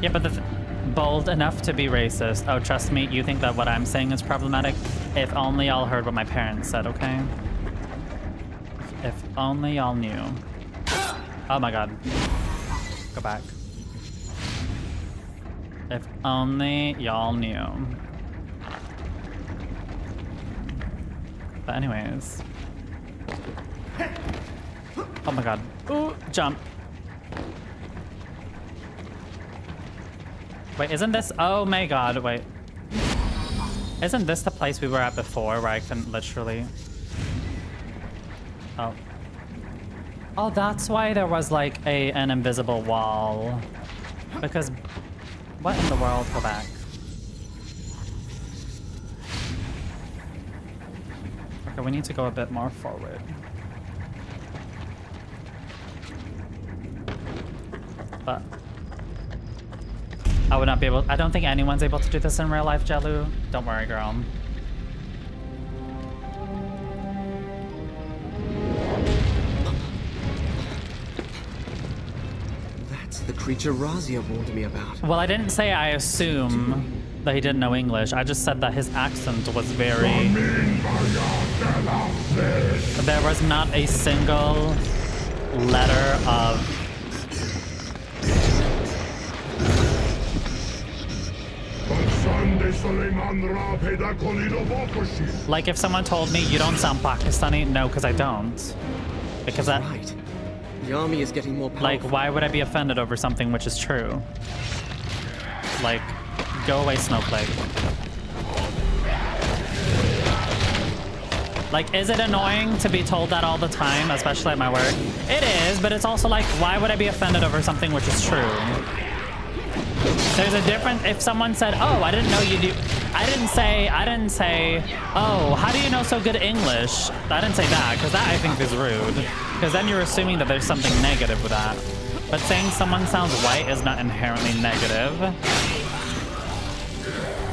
Yeah, but bold enough to be racist. Oh, trust me, you think that what I'm saying is problematic? If only y'all heard what my parents said, okay? If only y'all knew. Oh my god. Go back. If only y'all knew. But anyways. Oh my god. Ooh, jump. Wait, isn't this? Oh my god, wait. Isn't this the place we were at before where I couldn't literally? Oh. Oh, that's why there was like an invisible wall. Because what in the world? Go back. Okay, we need to go a bit more forward. But I would not be able, I don't think anyone's able to do this in real life, Jelu. Don't worry, girl. That's the creature Razia warned me about. Well, I didn't say I assume that he didn't know English. I just said that his accent was very... There was not a single letter of... Like if someone told me you don't sound Pakistani, no, because I don't. Because that... Right. The army is getting more powerful. Like, why would I be offended over something which is true? Like, go away, snowflake. Like, is it annoying to be told that all the time, especially at my work? It is, but it's also like, why would I be offended over something which is true? There's a difference. If someone said, oh, I didn't know you do. I didn't say, oh, how do you know so good English? I didn't say that, because that I think is rude. Because then you're assuming that there's something negative with that. But saying someone sounds white is not inherently negative.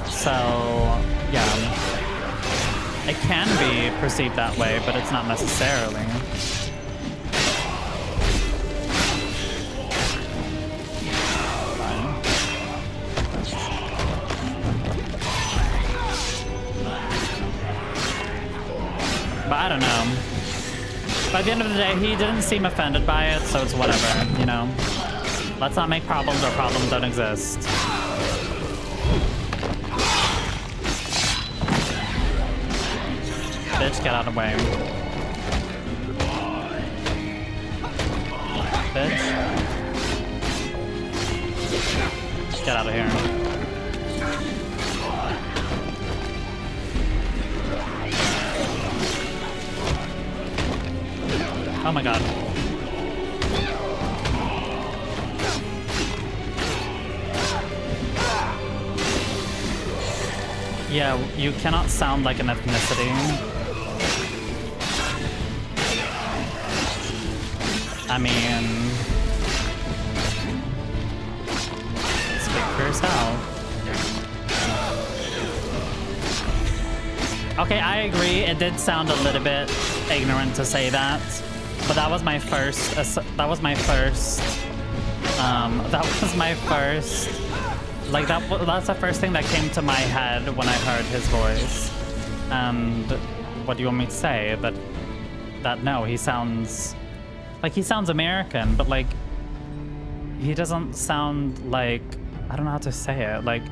So, yeah. It can be perceived that way, but it's not necessarily. But I don't know. By the end of the day, he didn't seem offended by it, so it's whatever, you know? Let's not make problems where problems don't exist. Bitch, get out of the way. Bitch. Get out of here. Oh my god. Yeah, you cannot sound like an ethnicity. I mean, speak for yourself. Okay, I agree. It did sound a little bit ignorant to say that, but that was my first. Like that's the first thing that came to my head when I heard his voice. And what do you want me to say? That no, he sounds American, but like he doesn't sound like, I don't know how to say it. Like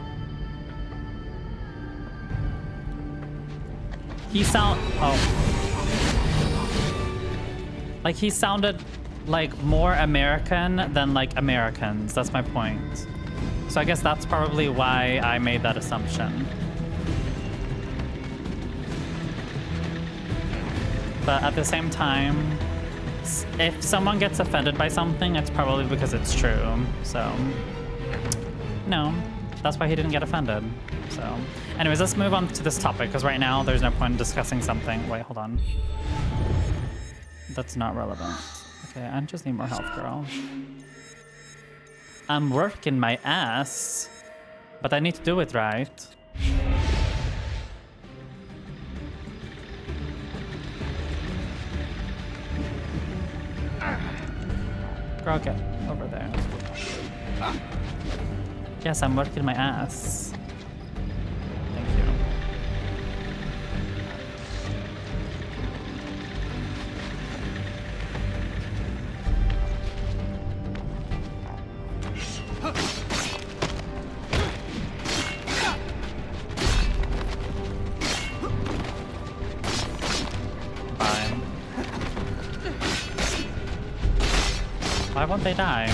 he sounded like more American than like Americans. That's my point. So I guess that's probably why I made that assumption. But at the same time, if someone gets offended by something, it's probably because it's true. So, no, that's why he didn't get offended. So, anyways, let's move on to this topic, because right now there's no point in discussing something. Wait, hold on. That's not relevant. Okay, I just need more health, girl. I'm working my ass, but I need to do it right. Girl, get over there. Yes, I'm working my ass. Thank you. Fine. Why won't they die?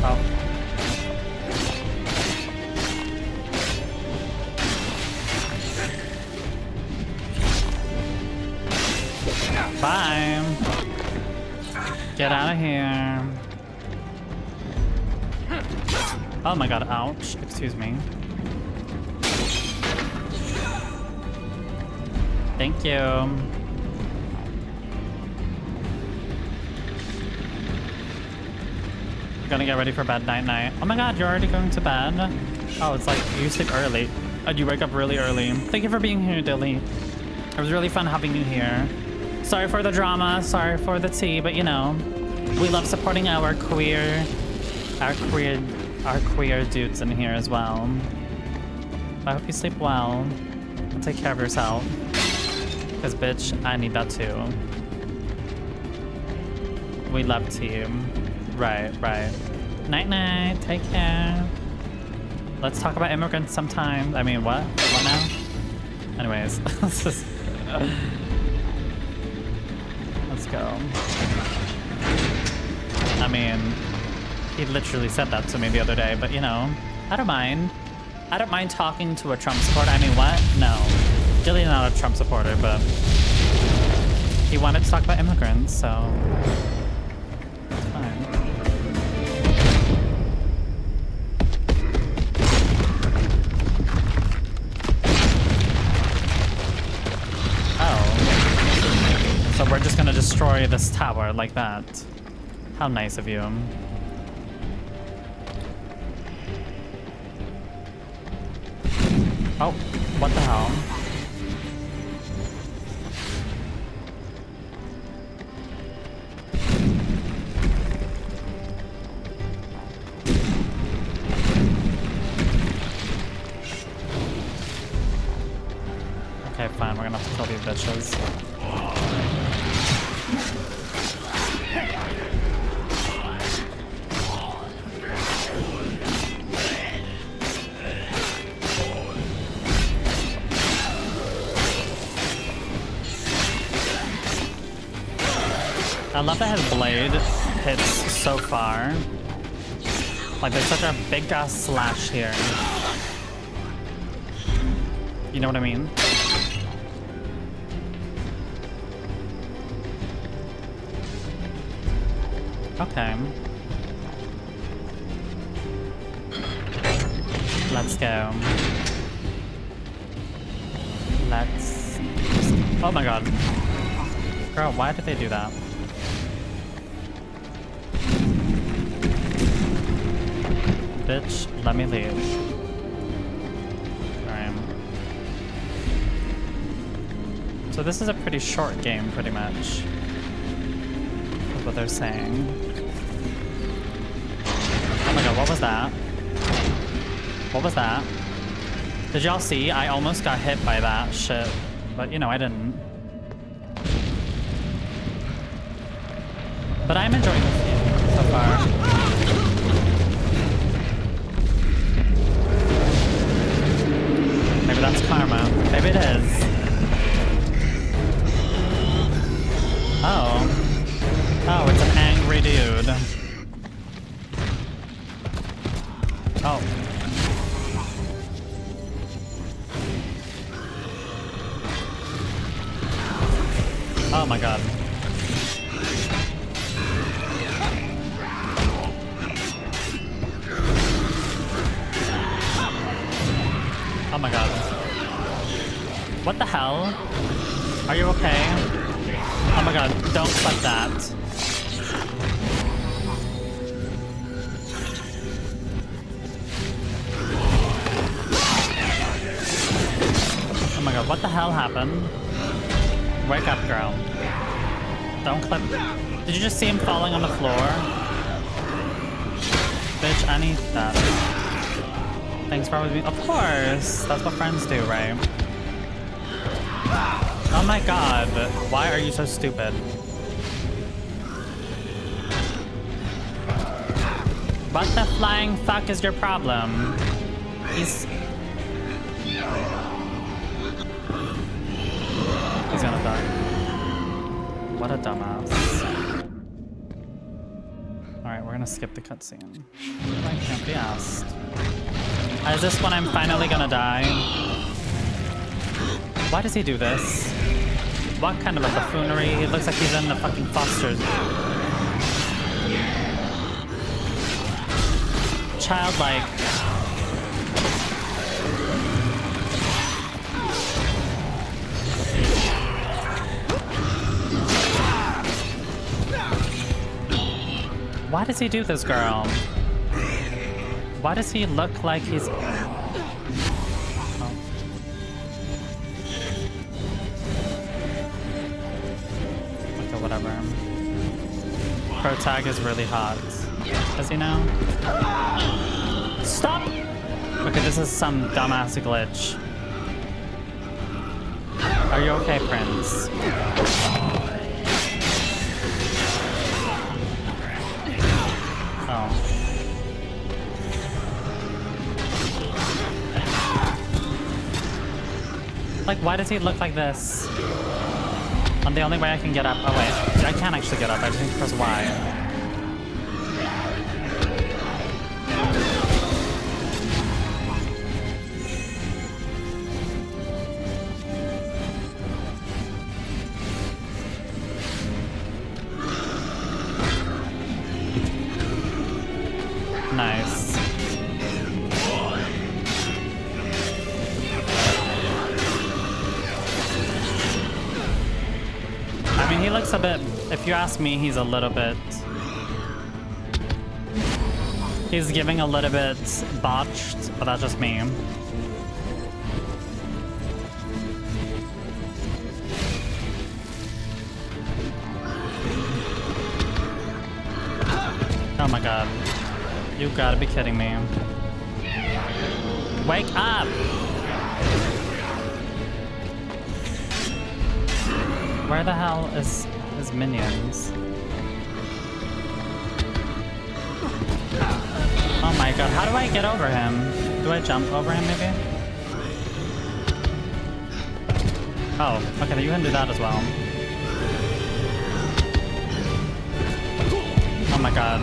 Oh. Bye. Get out of here. Oh my god, ouch. Excuse me. Thank you. Gonna get ready for bed night. Oh my god, you're already going to bed? Oh, it's like you sleep early. Oh, you wake up really early. Thank you for being here, Dilly. It was really fun having you here. Sorry for the drama, sorry for the tea, but you know, we love supporting our queer dudes in here as well. I hope you sleep well. And take care of yourself. Cause bitch, I need that too. We love tea. Right. Night night, take care. Let's talk about immigrants sometime. I mean, what? What now? Anyways, let's go. I mean, he literally said that to me the other day, but you know, I don't mind. I don't mind talking to a Trump supporter. I mean, what? No. Dilly's not a Trump supporter, but he wanted to talk about immigrants, so it's fine. Oh. So we're just gonna destroy this tower like that. How nice of you. Oh, what the hell? Okay, fine, we're gonna have to kill these bitches. I love that his blade hits so far. Like there's such a big ass slash here. You know what I mean? Okay. Let's go. Let's... Oh my god. Girl, why did they do that? Bitch, let me leave. Alright. So this is a pretty short game, pretty much. That's what they're saying. Oh my god, what was that? What was that? Did y'all see? I almost got hit by that shit. But, you know, I didn't. But I'm enjoying this game so far. Maybe that's karma. Maybe it is. Oh. Oh, it's an angry dude. Oh. Oh my god. Oh my god. What the hell? Are you okay? Oh my god, don't click that. Oh my god, what the hell happened? Wake up, girl. Don't clip. Did you just see him falling on the floor? Bitch, I need that. Thanks for always being. Of course! That's what friends do, right? Oh my god. Why are you so stupid? What the flying fuck is your problem? He's gonna die. What a dumbass. Alright, we're gonna skip the cutscene. I can't be asked. Is this when I'm finally gonna die? Why does he do this? What kind of a buffoonery? He looks like he's in the fucking Foster's. Childlike. Why does he do this, girl? Why does he look like he's... Oh. Okay, whatever. Pro tag is really hot. Does he know? Stop! Okay, this is some dumbass glitch. Are you okay, Prince? Oh. Like, why does he look like this? And the only way I can get up... Oh, wait. I can't actually get up. I just need to press Y. Nice. I mean, he looks a bit, if you ask me, he's a little bit... He's giving a little bit botched, but that's just me. Oh my god. You gotta be kidding me. Wake up! Where the hell is his minions? Oh my god, how do I get over him? Do I jump over him maybe? Oh, okay, you can do that as well. Oh my god.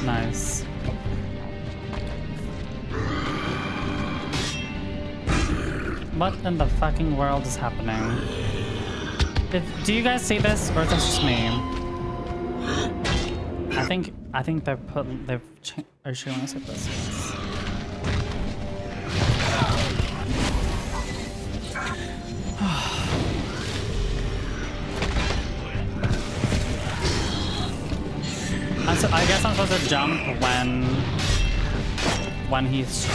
Nice. What in the fucking world is happening? Do you guys see this, or is this just me? I think they've changed. Are you sure you want to see this? Yes. I guess I'm supposed to jump when he's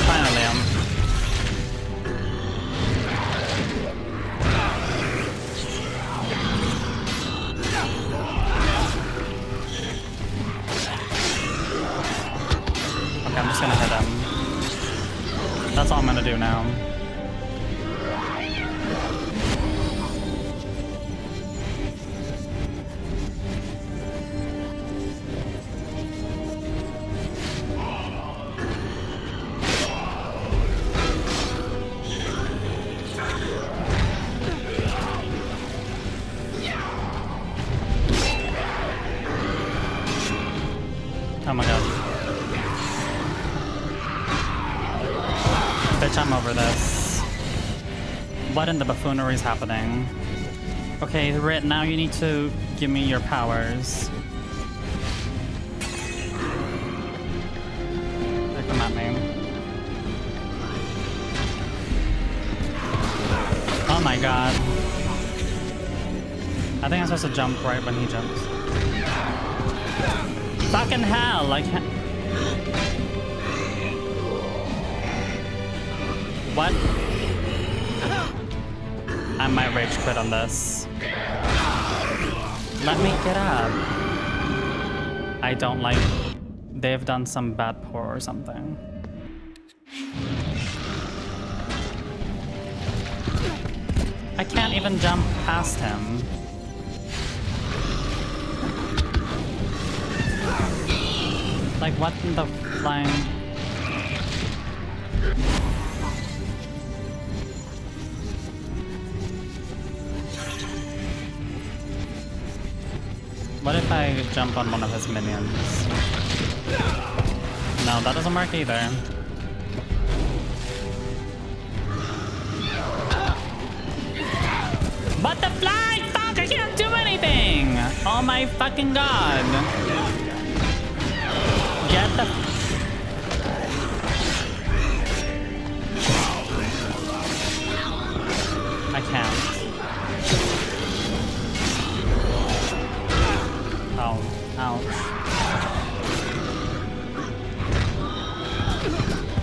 finally okay, I'm just gonna hit him. That's all I'm gonna do now. Oh my god. Bitch, I'm over this. What in the buffoonery is happening? Okay, Rit, now you need to give me your powers. They come at me. Oh my god. I think I'm supposed to jump right when he jumps. Fucking hell, I can't. What? I might rage quit on this. Let me get up. I don't like. They've done some bad pour or something. I can't even jump past him. Like, what in the flying? What if I jump on one of his minions? No, that doesn't work either. What the fly? Fuck, I can't do anything! Oh my fucking god. Get the... I can't. Oh, ouch.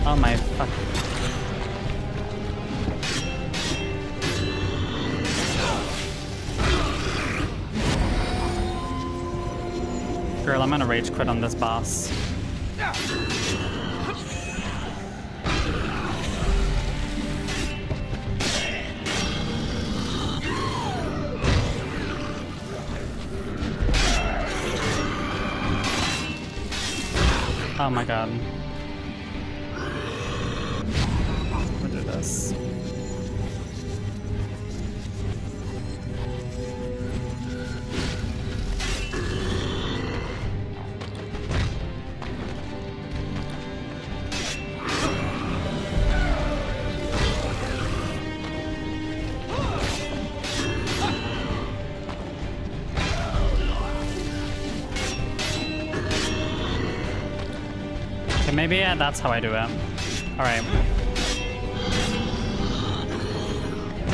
Oh my fuck. Girl, I'm gonna rage quit on this boss. Oh my god. We'll do this. Maybe that's how I do it. All right.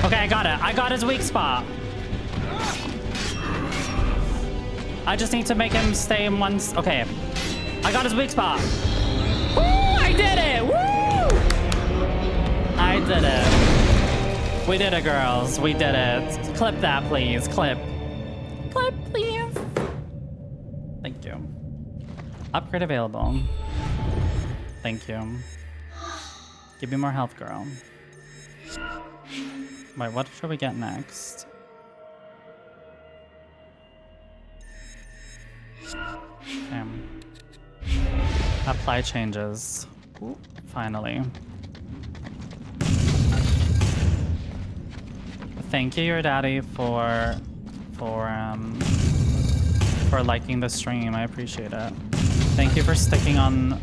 Okay, I got it. I got his weak spot. I just need to make him stay in one. Okay. I got his weak spot. Woo! I did it! Woo! I did it. We did it, girls. We did it. Clip that, please. Clip. Clip, please. Thank you. Upgrade available. Thank you. Give me more health, girl. Wait, what should we get next? Apply changes. Ooh, finally. Thank you, your daddy, for liking the stream. I appreciate it. Thank you for sticking on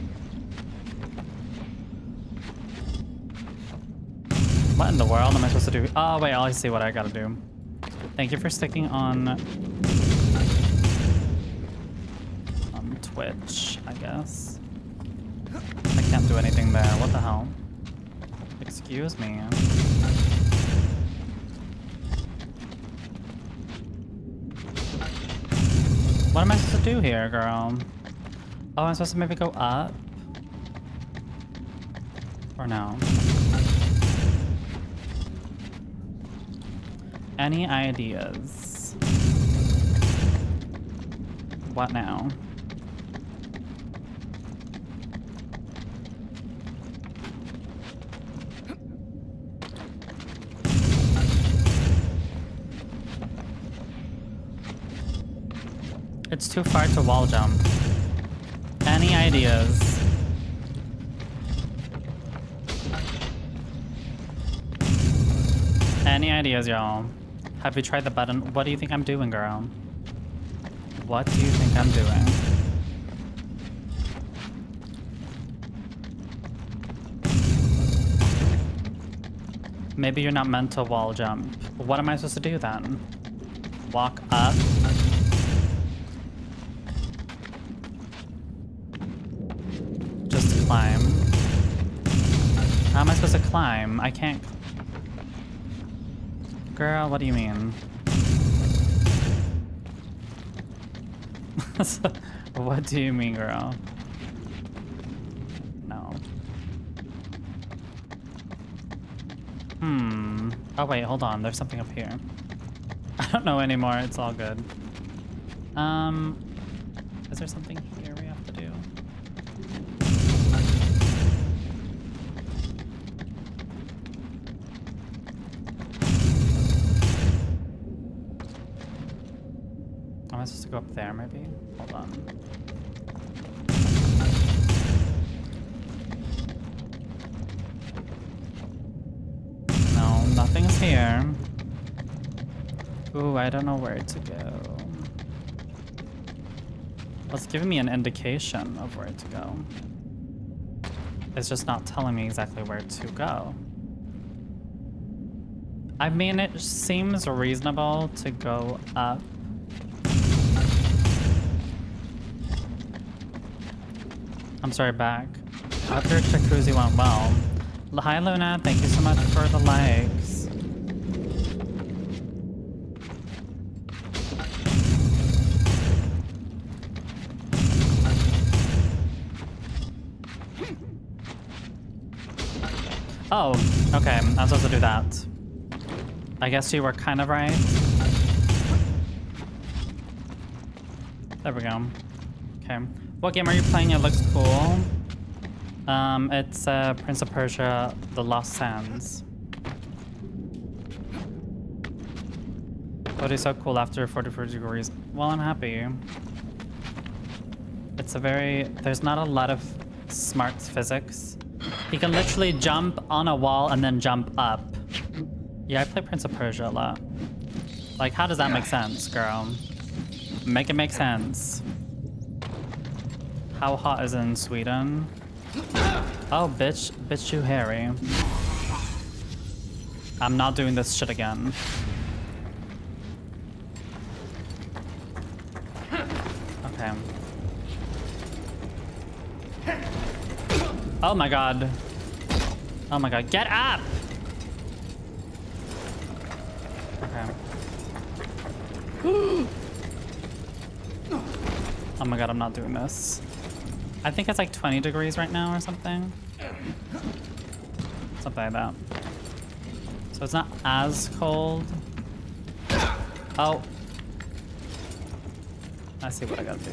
What in the world am I supposed to do? Oh, wait, I see what I gotta do. Thank you for sticking on Twitch, I guess. I can't do anything there. What the hell? Excuse me. What am I supposed to do here, girl? Oh, I'm supposed to maybe go up? Or no? Any ideas? What now? It's too far to wall jump. Any ideas? Any ideas, y'all? Have you tried the button? What do you think I'm doing, girl? What do you think I'm doing? Maybe you're not meant to wall jump. What am I supposed to do then? Walk up? Just climb. How am I supposed to climb? I can't. Girl, what do you mean? What do you mean, girl? No. Oh wait, hold on. There's something up here. I don't know anymore. It's all good. Is there something here we have to do? Am I supposed to go up there, maybe? Hold on. No, nothing's here. Ooh, I don't know where to go. Well, it's giving me an indication of where to go. It's just not telling me exactly where to go. I mean, it seems reasonable to go up. I'm sorry, back. I hope your jacuzzi went well. Hi, Luna. Thank you so much for the likes. Oh, okay. I'm supposed to do that. I guess you were kind of right. There we go. Okay. What game are you playing? It looks cool. It's Prince of Persia: The Lost Sands. But it's so cool after 44 degrees. Well, I'm happy. It's a very... There's not a lot of smart physics. He can literally jump on a wall and then jump up. Yeah, I play Prince of Persia a lot. Like, how does that make sense, girl? Make it make sense. How hot is it in Sweden? Oh, bitch. Bitch, you hairy. I'm not doing this shit again. Okay. Oh my god. Oh my god. Get up! Okay. Oh my god, I'm not doing this. I think it's like 20 degrees right now or something. Something like that. So it's not as cold. Oh. I see what I gotta do.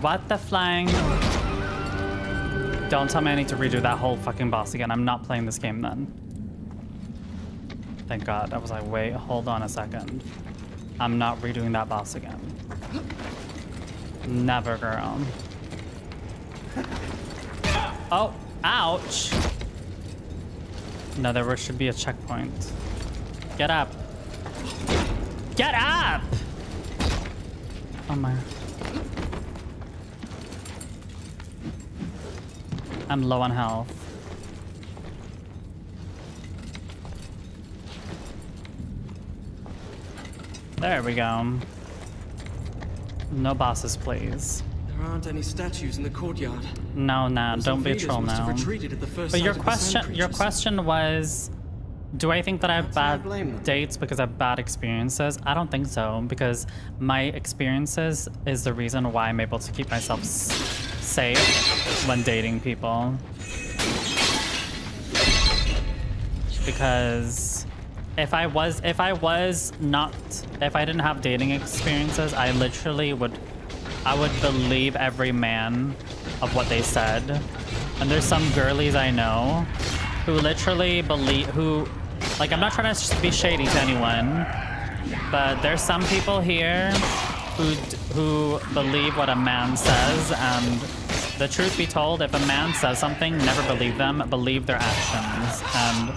What the flying? Don't tell me I need to redo that whole fucking boss again. I'm not playing this game then. Thank God. I was like, wait, hold on a second. I'm not redoing that boss again. Never, girl. Oh, ouch. No, there should be a checkpoint. Get up. Get up! Oh my. I'm low on health. There we go. No bosses, please. There aren't any statues in the courtyard. No, nah, Those don't be a invaders troll must have now. retreated at the first But sight your of the sand question creatures. was, do I think that I have Can't say I bad blame them. dates because I have bad experiences? I don't think so, because my experiences is the reason why I'm able to keep myself safe when dating people. Because if I didn't have dating experiences, I would believe every man of what they said. And there's some girlies I know who literally believe, like, I'm not trying to be shady to anyone, but there's some people here who believe what a man says, and the truth be told, if a man says something, never believe them, believe their actions. And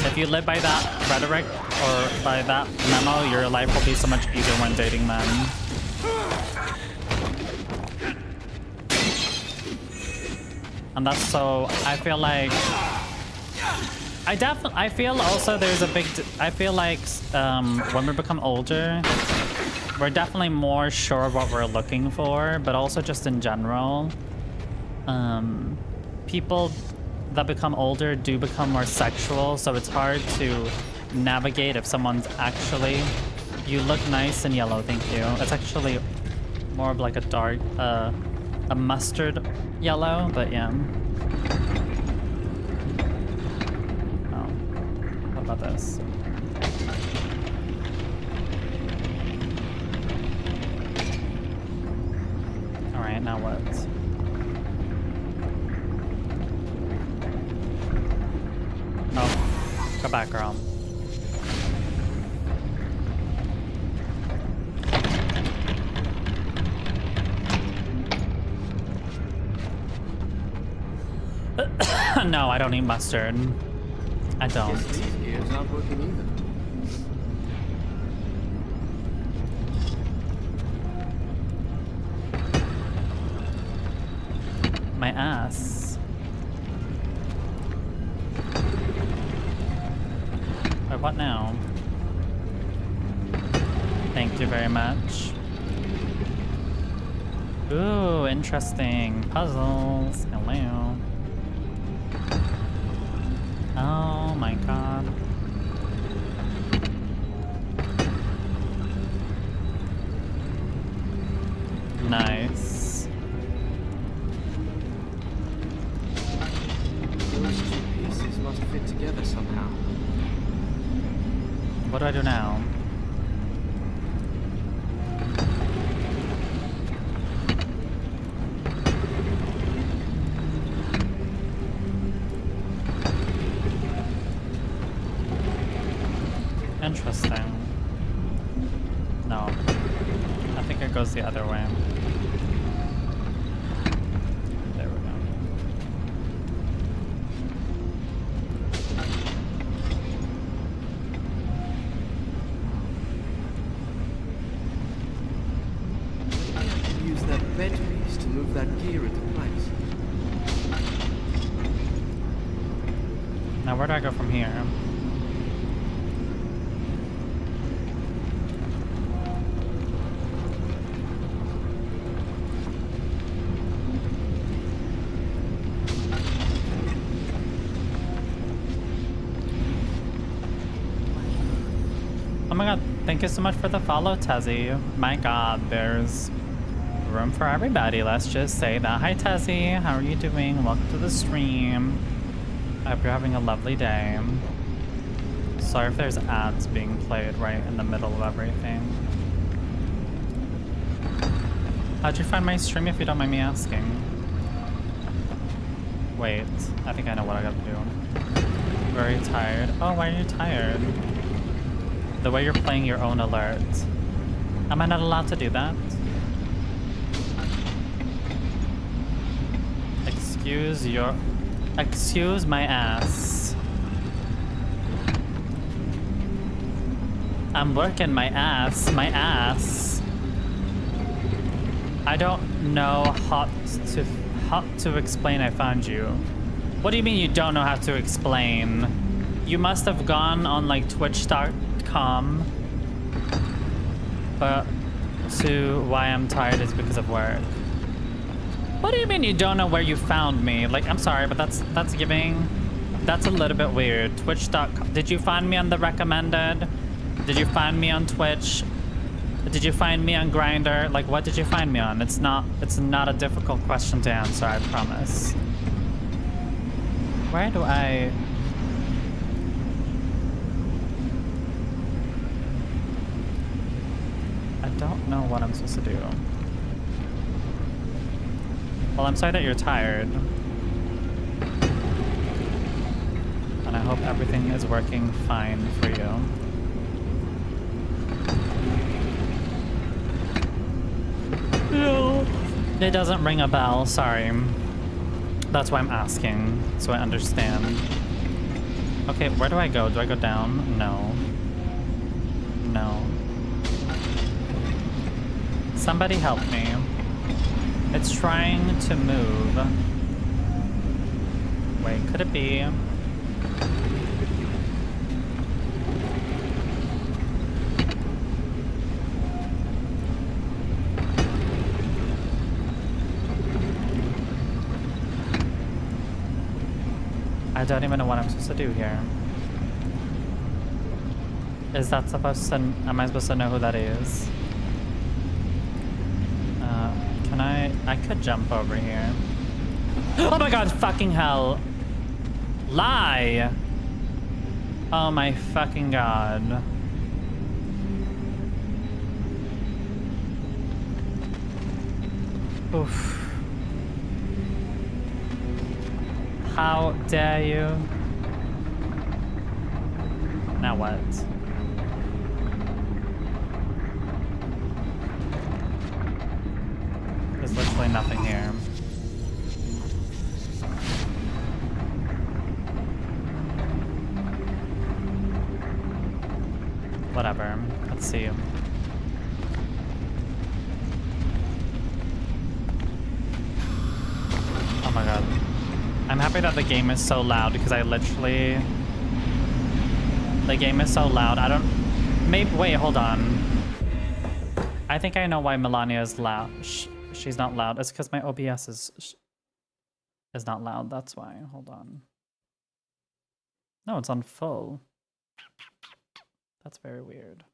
if you live by that rhetoric or by that memo, your life will be so much easier when dating men. And that's so, I feel like, I feel also there's a big, I feel like when we become older, we're definitely more sure of what we're looking for, but also just in general, people that become older do become more sexual, so it's hard to navigate if someone's actually, you look nice in yellow, thank you. It's actually more of like a dark, a mustard yellow, but yeah. Oh, what about this? All right, now what? Oh, go back, girl. No, I don't eat mustard. I don't. Guess these gears aren't working either. My ass. Wait, what now? Thank you very much. Ooh, interesting. Puzzles. Hello. Oh my god. Nice. Those two pieces must fit together somehow. What do I do now? Interesting. No. I think it goes the other way. There we go. Use that bed piece to move that gear into place. Now where do I go from here? Oh my god, thank you so much for the follow, Tezzy. My god, there's room for everybody, let's just say that. Hi Tezzy, how are you doing? Welcome to the stream. I hope you're having a lovely day. Sorry if there's ads being played right in the middle of everything. How'd you find my stream if you don't mind me asking? Wait, I think I know what I gotta do. Very tired. Oh, why are you tired? The way you're playing your own alert. Am I not allowed to do that? Excuse my ass. I'm working my ass. I don't know how how to explain I found you? What do you mean you don't know how to explain? You must have gone on like twitch.com. But to why I'm tired is because of work. What do you mean you don't know where you found me? Like, I'm sorry, but that's a little bit weird. Twitch.com. Did you find me on the recommended? Did you find me on Twitch? Did you find me on Grindr? Like, what did you find me on? It's not a difficult question to answer, I promise. Where do I... I don't know what I'm supposed to do. Well, I'm sorry that you're tired. And I hope everything is working fine for you. No. It doesn't ring a bell, sorry. That's why I'm asking, so I understand. Okay, where do I go? Do I go down? No. No. Somebody help me. It's trying to move. Wait, could it be? I don't even know what I'm supposed to do here. Is that supposed to... Am I supposed to know who that is? Can I could jump over here. Oh my god, fucking hell. Lie! Oh my fucking god. Oof. How dare you? Now what? There's literally nothing here. Whatever. Let's see. Oh my god. I'm happy that the game is so loud because I literally... The game is so loud. I don't... Maybe... Wait, hold on. I think I know why Melania is loud. She's not loud. It's because my OBS is not loud. That's why. Hold on. No, it's on full. That's very weird.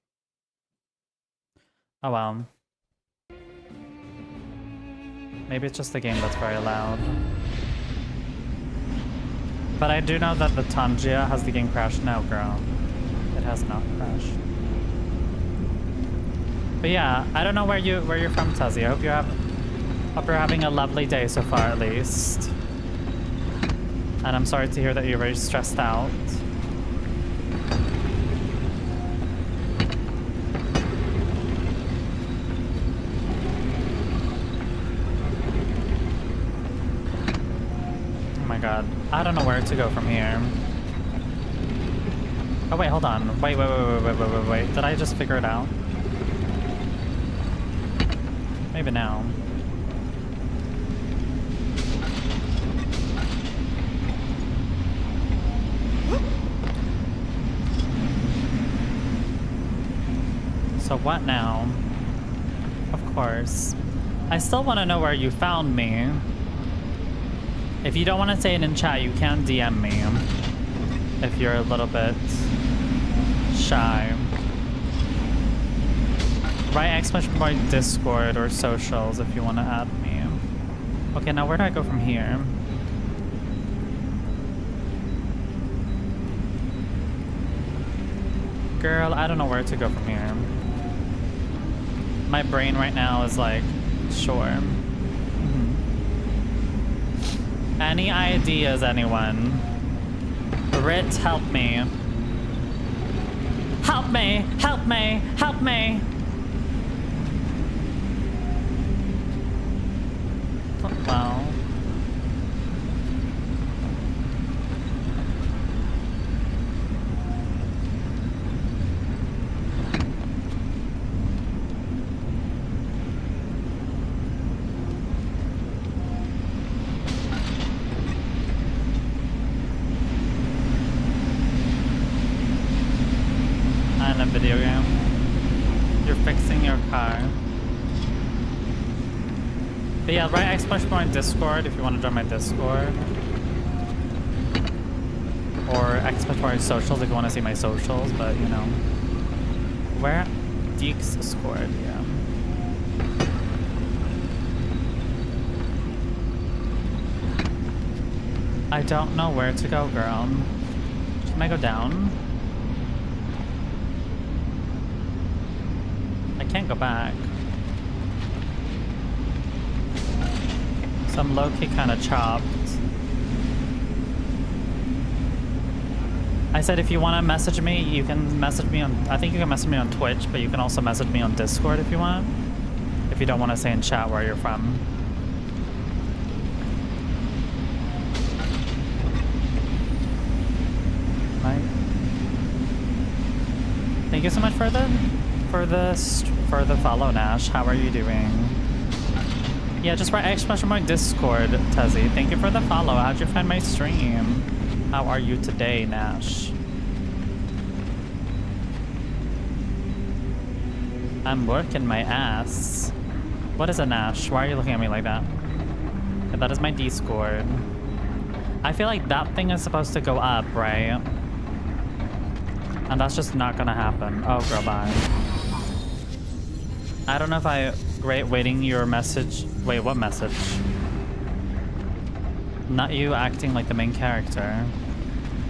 Oh well. Maybe it's just the game that's very loud. But I do know that the Tangia has the game crashed. No, girl. It has not crashed. But yeah, I don't know where you're from, Tuzzy. I hope you're having a lovely day so far, at least. And I'm sorry to hear that you're very stressed out. Oh my god. I don't know where to go from here. Oh wait, hold on. Wait. Did I just figure it out? Maybe now. So what now? Of course. I still want to know where you found me. If you don't want to say it in chat, you can DM me. If you're a little bit shy. Write exclamation point Discord or socials if you want to add me. Okay, now where do I go from here? Girl, I don't know where to go from here. My brain right now is like, sure. Any ideas, anyone? Rit, help me. Help me! Help me! Help me! Well. But yeah, write exclamation point Discord if you want to join my Discord. Or exclamation point socials if you want to see my socials, but you know. Where? Deeks Discord, yeah. I don't know where to go, girl. Can I go down? I can't go back. So I'm low-key kind of chopped. I said if you want to message me, you can message me on... I think you can message me on Twitch, but you can also message me on Discord if you want. If you don't want to say in chat where you're from. Right. Thank you so much for the follow, Nash. How are you doing? Yeah, just write exclamation mark Discord, Tezzy. Thank you for the follow. How'd you find my stream? How are you today, Nash? I'm working my ass. What is a Nash? Why are you looking at me like that? Yeah, that is my Discord. I feel like that thing is supposed to go up, right? And that's just not gonna happen. Oh, girl, bye. I don't know if I... Great, waiting your message. Wait, what message? Not you acting like the main character.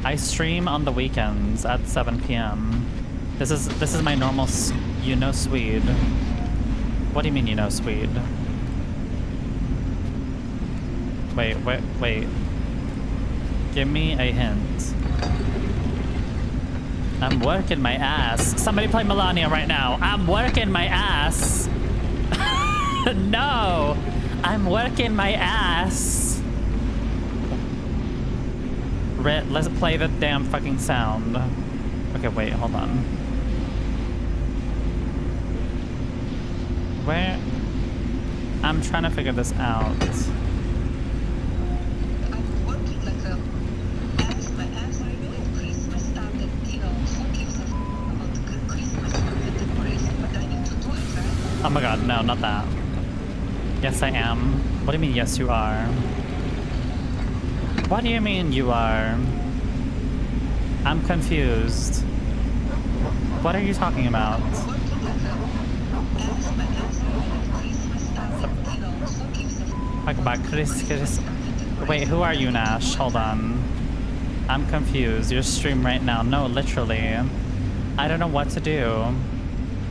I stream on the weekends at 7 p.m. This is my normal, you know, Swede. What do you mean, you know, Swede? Wait. Give me a hint. I'm working my ass. Somebody play Melania right now. I'm working my ass. No, I'm working my ass. Let's play the damn fucking sound. Okay, wait, hold on. Where? I'm trying to figure this out. I'm working like a ass. My ass. With Christmas stuff that, you know, who gives a about Christmas and decoration, but I need to do it, right? Oh my god, no, not that. Yes, I am. What do you mean, yes, you are? What do you mean, you are? I'm confused. What are you talking about? Talk about Chris. Wait, who are you, Nash? Hold on. I'm confused. Your stream right now. No, literally. I don't know what to do.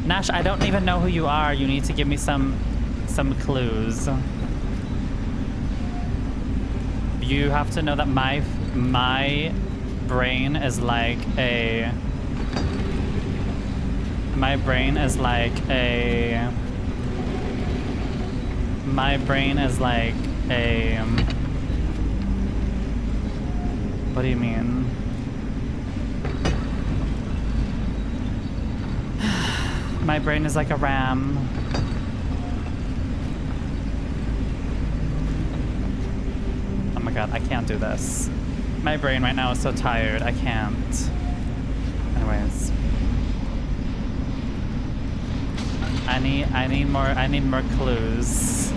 Nash, I don't even know who you are. You need to give me some clues. You have to know that my brain is like a... My brain is like a... My brain is like a... What do you mean? My brain is like a ram. Oh my god, I can't do this. My brain right now is so tired, I can't. Anyways. I need more clues.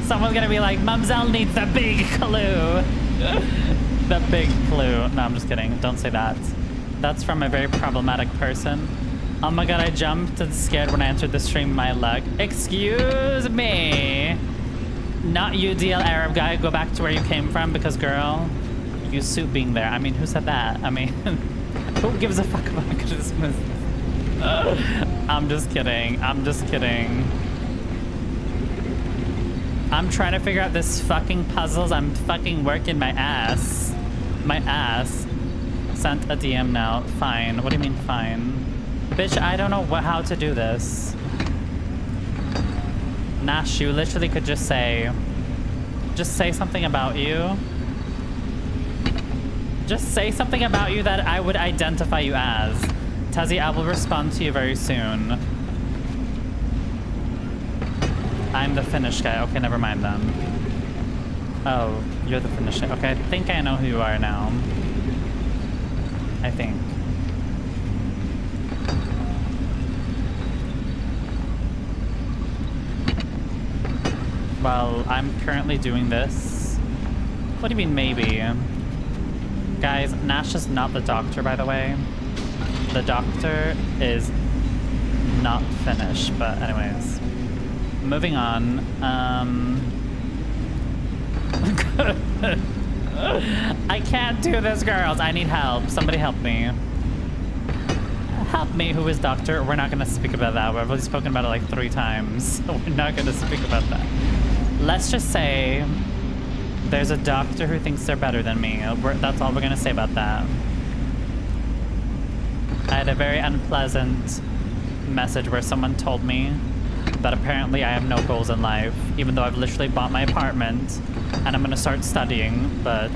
Someone's gonna be like, Mumzel needs the big clue. The big clue. No, I'm just kidding. Don't say that. That's from a very problematic person. Oh my god, I jumped and scared when I entered the stream. My luck. Excuse me. Not you, DL Arab guy. Go back to where you came from because, girl, you suit being there. I mean, who said that? I mean, who gives a fuck about Christmas? I'm just kidding. I'm just kidding. I'm trying to figure out this fucking puzzles. I'm fucking working my ass. My ass. Sent a DM now. Fine. What do you mean fine? Bitch, I don't know how to do this. Nash, you literally could just say something about you. Just say something about you that I would identify you as. Tezzy, I will respond to you very soon. I'm the Finnish guy. Okay, never mind then. Oh, you're the Finnish guy. Okay, I think I know who you are now. I think. Well, I'm currently doing this. What do you mean, maybe? Guys, Nash is not the doctor, by the way. The doctor is not finished, but anyways. Moving on. I can't do this, girls. I need help. Somebody help me. Help me, who is doctor? We're not going to speak about that. We've already spoken about it like 3 times. We're not going to speak about that. Let's just say there's a doctor who thinks they're better than me. That's all we're going to say about that. I had a very unpleasant message where someone told me that apparently I have no goals in life, even though I've literally bought my apartment and I'm going to start studying, but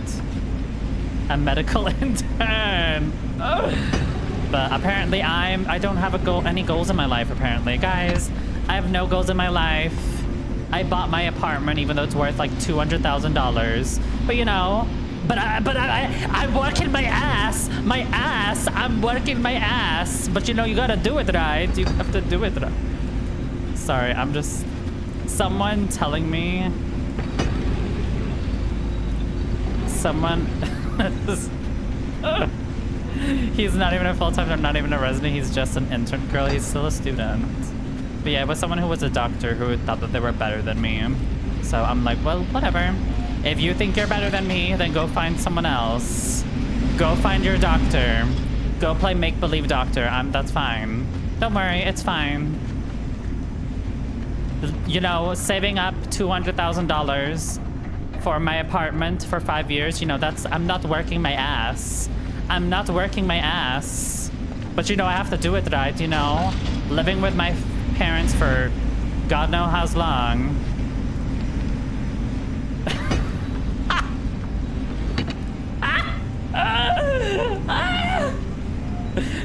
a medical intern. But apparently I don't have any goals in my life, apparently. Guys, I have no goals in my life. I bought my apartment even though it's worth like $200,000. But you know, I'm working my ass. I'm working my ass. But you know, you gotta do it right. You have to do it right. Sorry, I'm just... Someone telling me... Someone... He's not even a full-time, I'm not even a resident, he's just an intern. Girl, he's still a student. But yeah, it was someone who was a doctor who thought that they were better than me. So I'm like, well, whatever. If you think you're better than me, then go find someone else. Go find your doctor. Go play make-believe doctor. That's fine. Don't worry, it's fine. You know, saving up $200,000 for my apartment for 5 years, you know, I'm not working my ass. I'm not working my ass. But you know, I have to do it right, you know? Living with my parents for God knows how long.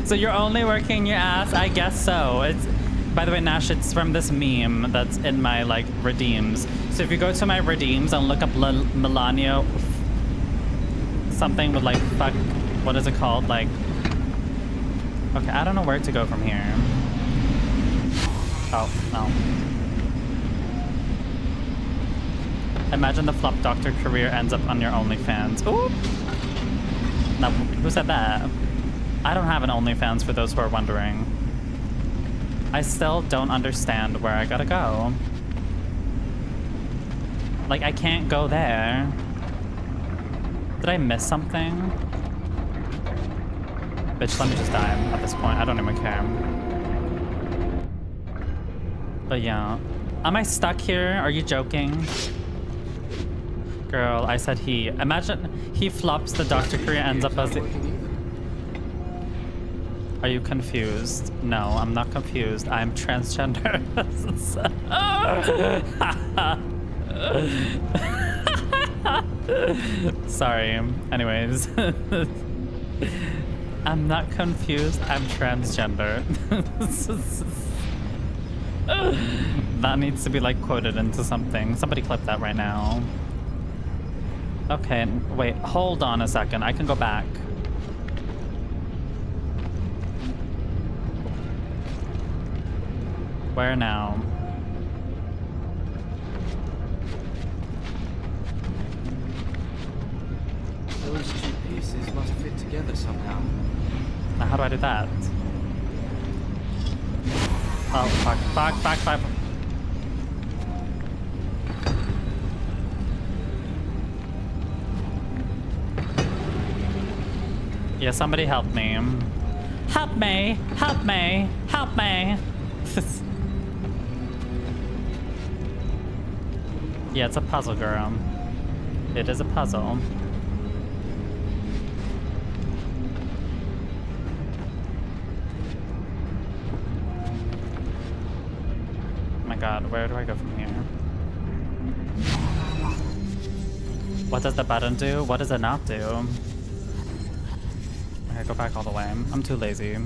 So you're only working your ass? I guess so. It's, by the way, Nash, it's from this meme that's in my, like, redeems. So if you go to my redeems and look up Melania, something with, like, fuck, what is it called? Like, okay, I don't know where to go from here. Oh, no. Imagine the flop doctor career ends up on your OnlyFans. Ooh! Now, who said that? I don't have an OnlyFans for those who are wondering. I still don't understand where I gotta go. Like, I can't go there. Did I miss something? Bitch, let me just die at this point. I don't even care. But yeah. Am I stuck here? Are you joking? Girl, I said he. Imagine he flops the doctor career, ends up as the... Are you confused? No, I'm not confused. I'm transgender. Sorry. Anyways. I'm not confused. I'm transgender. That needs to be like quoted into something. Somebody clip that right now. Okay, wait. Hold on a second. I can go back. Where now? Those two pieces must fit together somehow. Now how do I do that? Oh, fuck, fuck, fuck, fuck. Yeah, somebody help me. Help me! Help me! Help me! Yeah, it's a puzzle, girl. It is a puzzle. Oh my god, where do I go from here? What does the button do? What does it not do? Okay, go back all the way. I'm too lazy.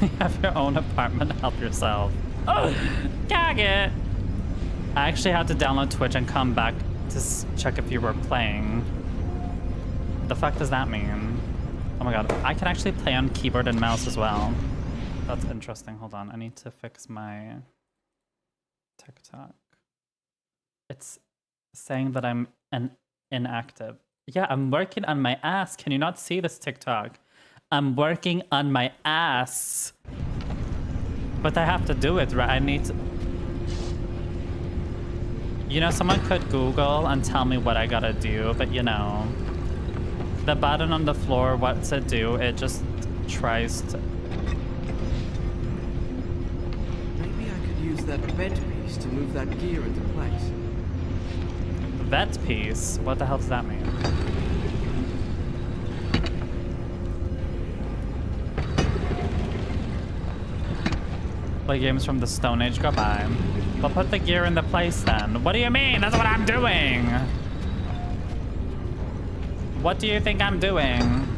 You have your own apartment, help yourself. Oh, gag it! I actually had to download Twitch and come back to check if you were playing. The fuck does that mean? Oh my god, I can actually play on keyboard and mouse as well. That's interesting. Hold on, I need to fix my TikTok. It's saying that I'm inactive. Yeah, I'm working on my ass. Can you not see this TikTok? I'm working on my ass. But I have to do it, right? I need to... You know, someone could Google and tell me what I gotta do, but you know... The button on the floor, what's it do? It just tries to... Maybe I could use that bed piece to move that gear into place. Vet piece? What the hell does that mean? Play games from the Stone Age, go by. Well, put the gear in the place then. What do you mean? That's what I'm doing! What do you think I'm doing?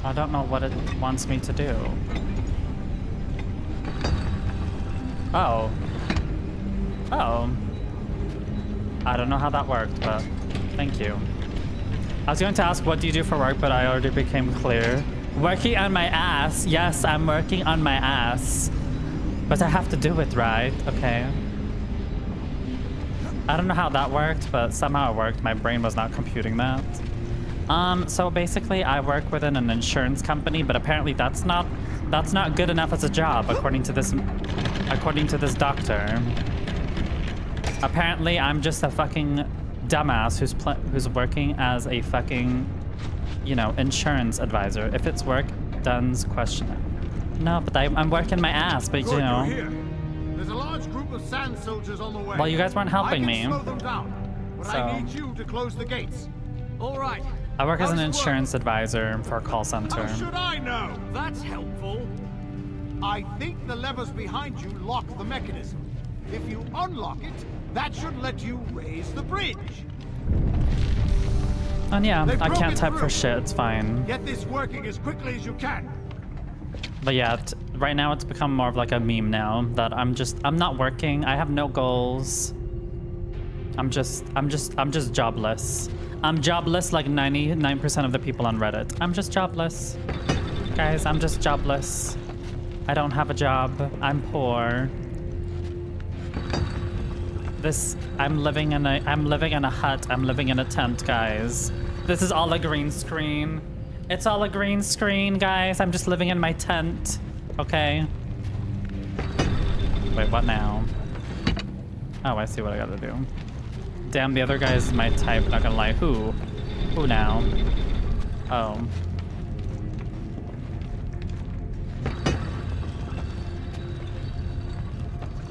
I don't know what it wants me to do. Oh. Oh. I don't know how that worked, but thank you. I was going to ask what do you do for work, but I already became clear. Working on my ass. Yes, I'm working on my ass. But I have to do it, right? Okay. I don't know how that worked, but somehow it worked. My brain was not computing that. So basically I work within an insurance company, but apparently that's not good enough as a job, according to this doctor. Apparently I'm just a fucking dumbass who's working as a fucking, you know, insurance advisor. If it's work done's question it. No, but I'm working my ass, but you know. There's a large group of sand soldiers on the way. Well, you guys weren't helping me. Slow them down, but So. I need you to close the gates. All right. I work as an How's it insurance advisor for a call center. How should I know? That's helpful. I think the levers behind you lock the mechanism. If you unlock it, that should let you raise the bridge. And yeah, They I broke can't it type for through. shit, it's fine. Get this working as quickly as you can. But yeah, right now it's become more of like a meme now that I'm not working. I have no goals. I'm just jobless. I'm jobless like 99% of the people on Reddit. I'm just jobless. Guys, I'm just jobless. I don't have a job. I'm poor. I'm living in a hut. I'm living in a tent, guys. This is all a green screen. It's all a green screen, guys. I'm just living in my tent. Okay. Wait, what now? Oh, I see what I gotta do. Damn, the other guy is my type, not gonna lie. Who? Who now? Oh.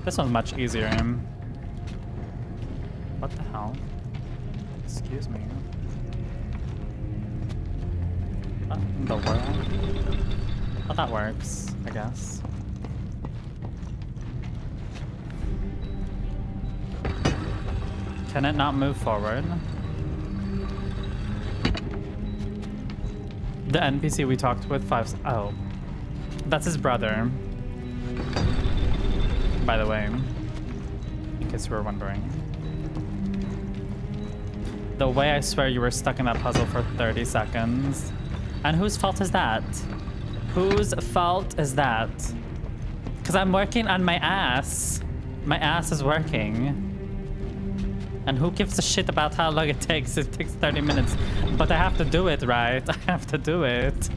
This one's much easier. What the hell? Excuse me. What in the world? Oh, that works, I guess. Can it not move forward? The NPC we talked with oh. That's his brother. By the way. In case you were wondering. The way I swear you were stuck in that puzzle for 30 seconds. And whose fault is that? Whose fault is that? Because I'm working on my ass. My ass is working. And who gives a shit about how long it takes? It takes 30 minutes. But I have to do it, right? I have to do it.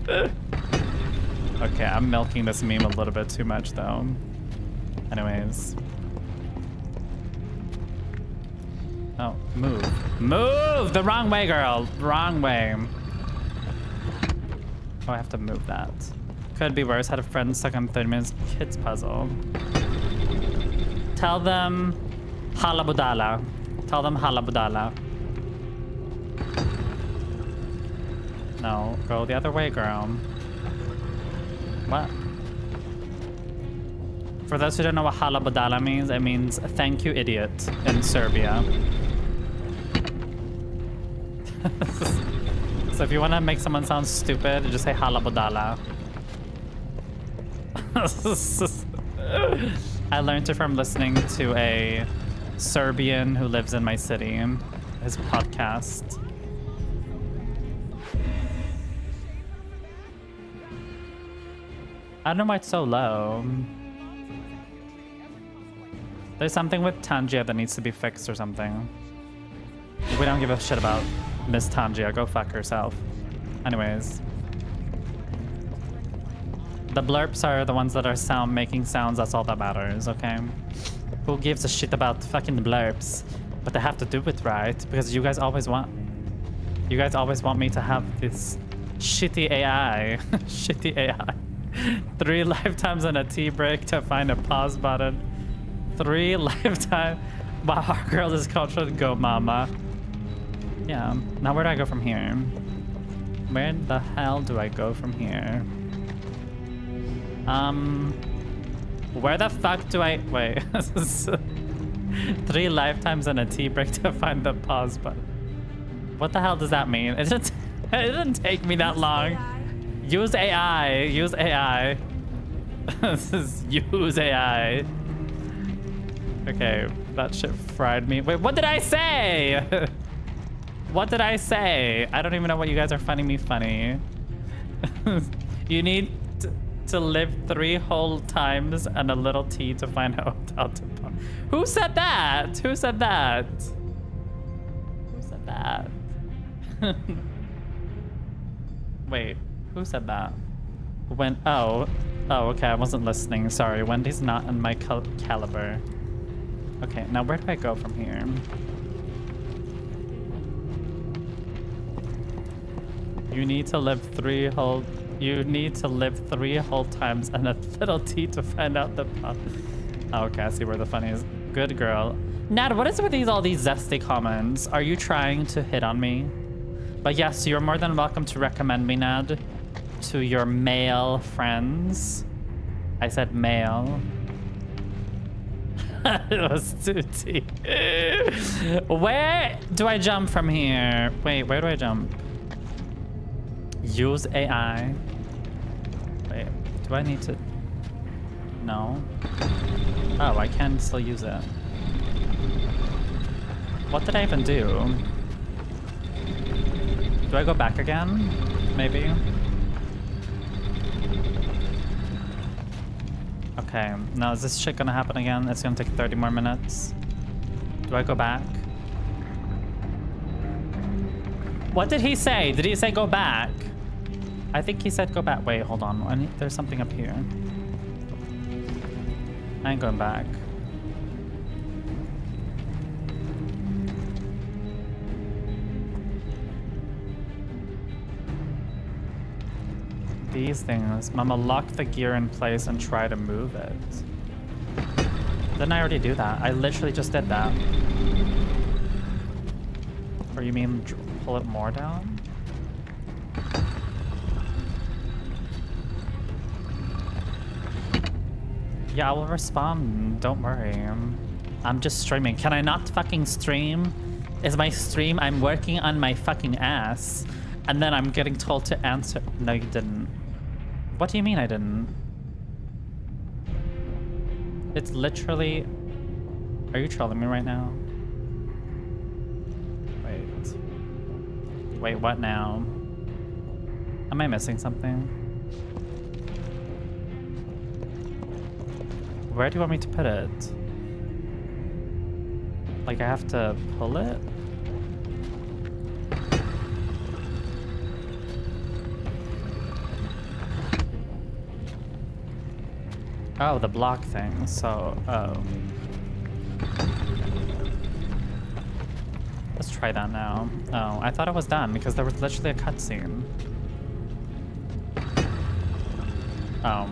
Okay, I'm milking this meme a little bit too much, though. Anyways. Oh, move. Move! The wrong way, girl. Wrong way. Oh, I have to move that. Could be worse. Had a friend stuck on 30 minutes kids puzzle. Tell them halabudala. Tell them halabudala. No, go the other way, girl. What? For those who don't know what halabudala means, it means thank you, idiot, in Serbia. So if you want to make someone sound stupid, just say halabudala. I learned it from listening to a Serbian who lives in my city, his podcast. I don't know why it's so low. There's something with Tangia that needs to be fixed or something. We don't give a shit about Miss Tangia. Go fuck herself. Anyways. The blurps are the ones that are making sounds. That's all that matters, okay? Who gives a shit about fucking the blurps? But they have to do it right, because you guys always want me to have this shitty AI. Shitty AI. 3 lifetimes and a tea break to find a pause button. 3 lifetime. Wow, our girl is cultured. Go mama. Yeah. Now where do I go from here? Where the hell do I go from here? Where the fuck do I wait? 3 lifetimes and a tea break to find the pause button. What the hell does that mean? It didn't take me that long. Use AI. Use AI. This is use AI. Okay, that shit fried me. Wait, what did I say? What did I say? I don't even know what you guys are finding me funny. You need to live 3 whole times and a little tea to find out how to pause. Who said that? Who said that? Who said that? Wait. Who said that? When? Oh, okay. I wasn't listening. Sorry. Wendy's not in my caliber. Okay, now where do I go from here? You need to live 3 whole. You need to live 3 whole times and a little tea to find out the. Oh, okay, I see where the funny is. Good girl. Nad, what is with all these zesty comments? Are you trying to hit on me? But yes, you're more than welcome to recommend me, Nad, to your male friends. I said male. It was too deep. Where do I jump from here? Wait, where do I jump? Use AI. Wait, do I need to? No. Oh, I can still use it. What did I even do? Do I go back again? Maybe. Okay, now is this shit gonna happen again? It's gonna take 30 more minutes. Do I go back? What did he say? Did he say go back? I think he said go back. Wait, hold on. There's something up here. I ain't going back. These things. Mama, lock the gear in place and try to move it. Didn't I already do that? I literally just did that. Or you mean pull it more down? Yeah, I will respond. Don't worry. I'm just streaming. Can I not fucking stream? Is my stream? I'm working on my fucking ass. And then I'm getting told to answer. No, you didn't. What do you mean I didn't? It's literally... Are you trolling me right now? Wait. Wait, what now? Am I missing something? Where do you want me to put it? Like I have to pull it? Oh, the block thing. So, oh. Let's try that now. Oh, I thought it was done because there was literally a cutscene. Oh.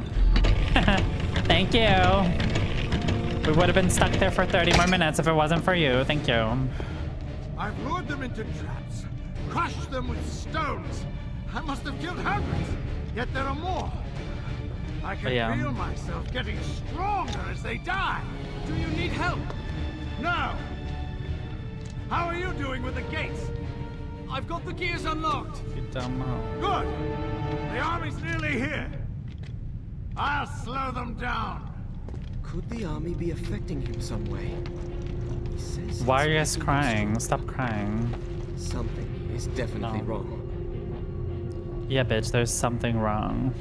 Thank you. We would have been stuck there for 30 more minutes if it wasn't for you. Thank you. I've lured them into traps, crushed them with stones. I must have killed hundreds, yet there are more. I can feel myself getting stronger as they die. Do you need help? No. How are you doing with the gates? I've got the gears unlocked. You don't know. Good. The army's nearly here. I'll slow them down. Could the army be affecting him some way? He says Why are you it's guys crying? Stop crying. something is definitely wrong. Yeah, bitch, there's something wrong.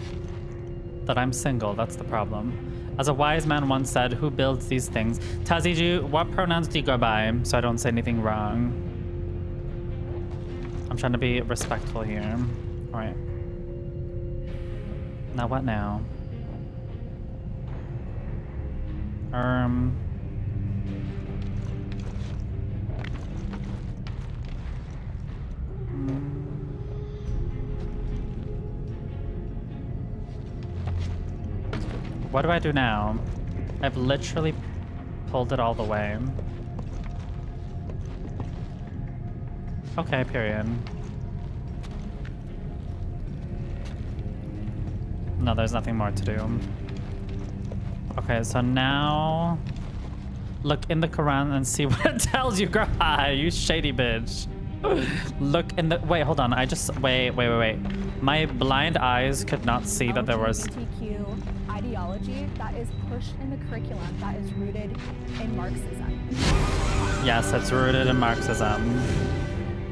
That I'm single, that's the problem. As a wise man once said, who builds these things? Taziju, what pronouns do you go by so I don't say anything wrong? I'm trying to be respectful here. Alright. Now what now? What do I do now? I've literally pulled it all the way. Okay, period. No, there's nothing more to do. Okay, so now look in the Quran and see what it tells you, girl. Hi, you shady bitch. Look in the wait, hold on. I just wait. My blind eyes could not see that there was LGBTQ ideology that is pushed in the curriculum that is rooted in Marxism. Yes, it's rooted in Marxism.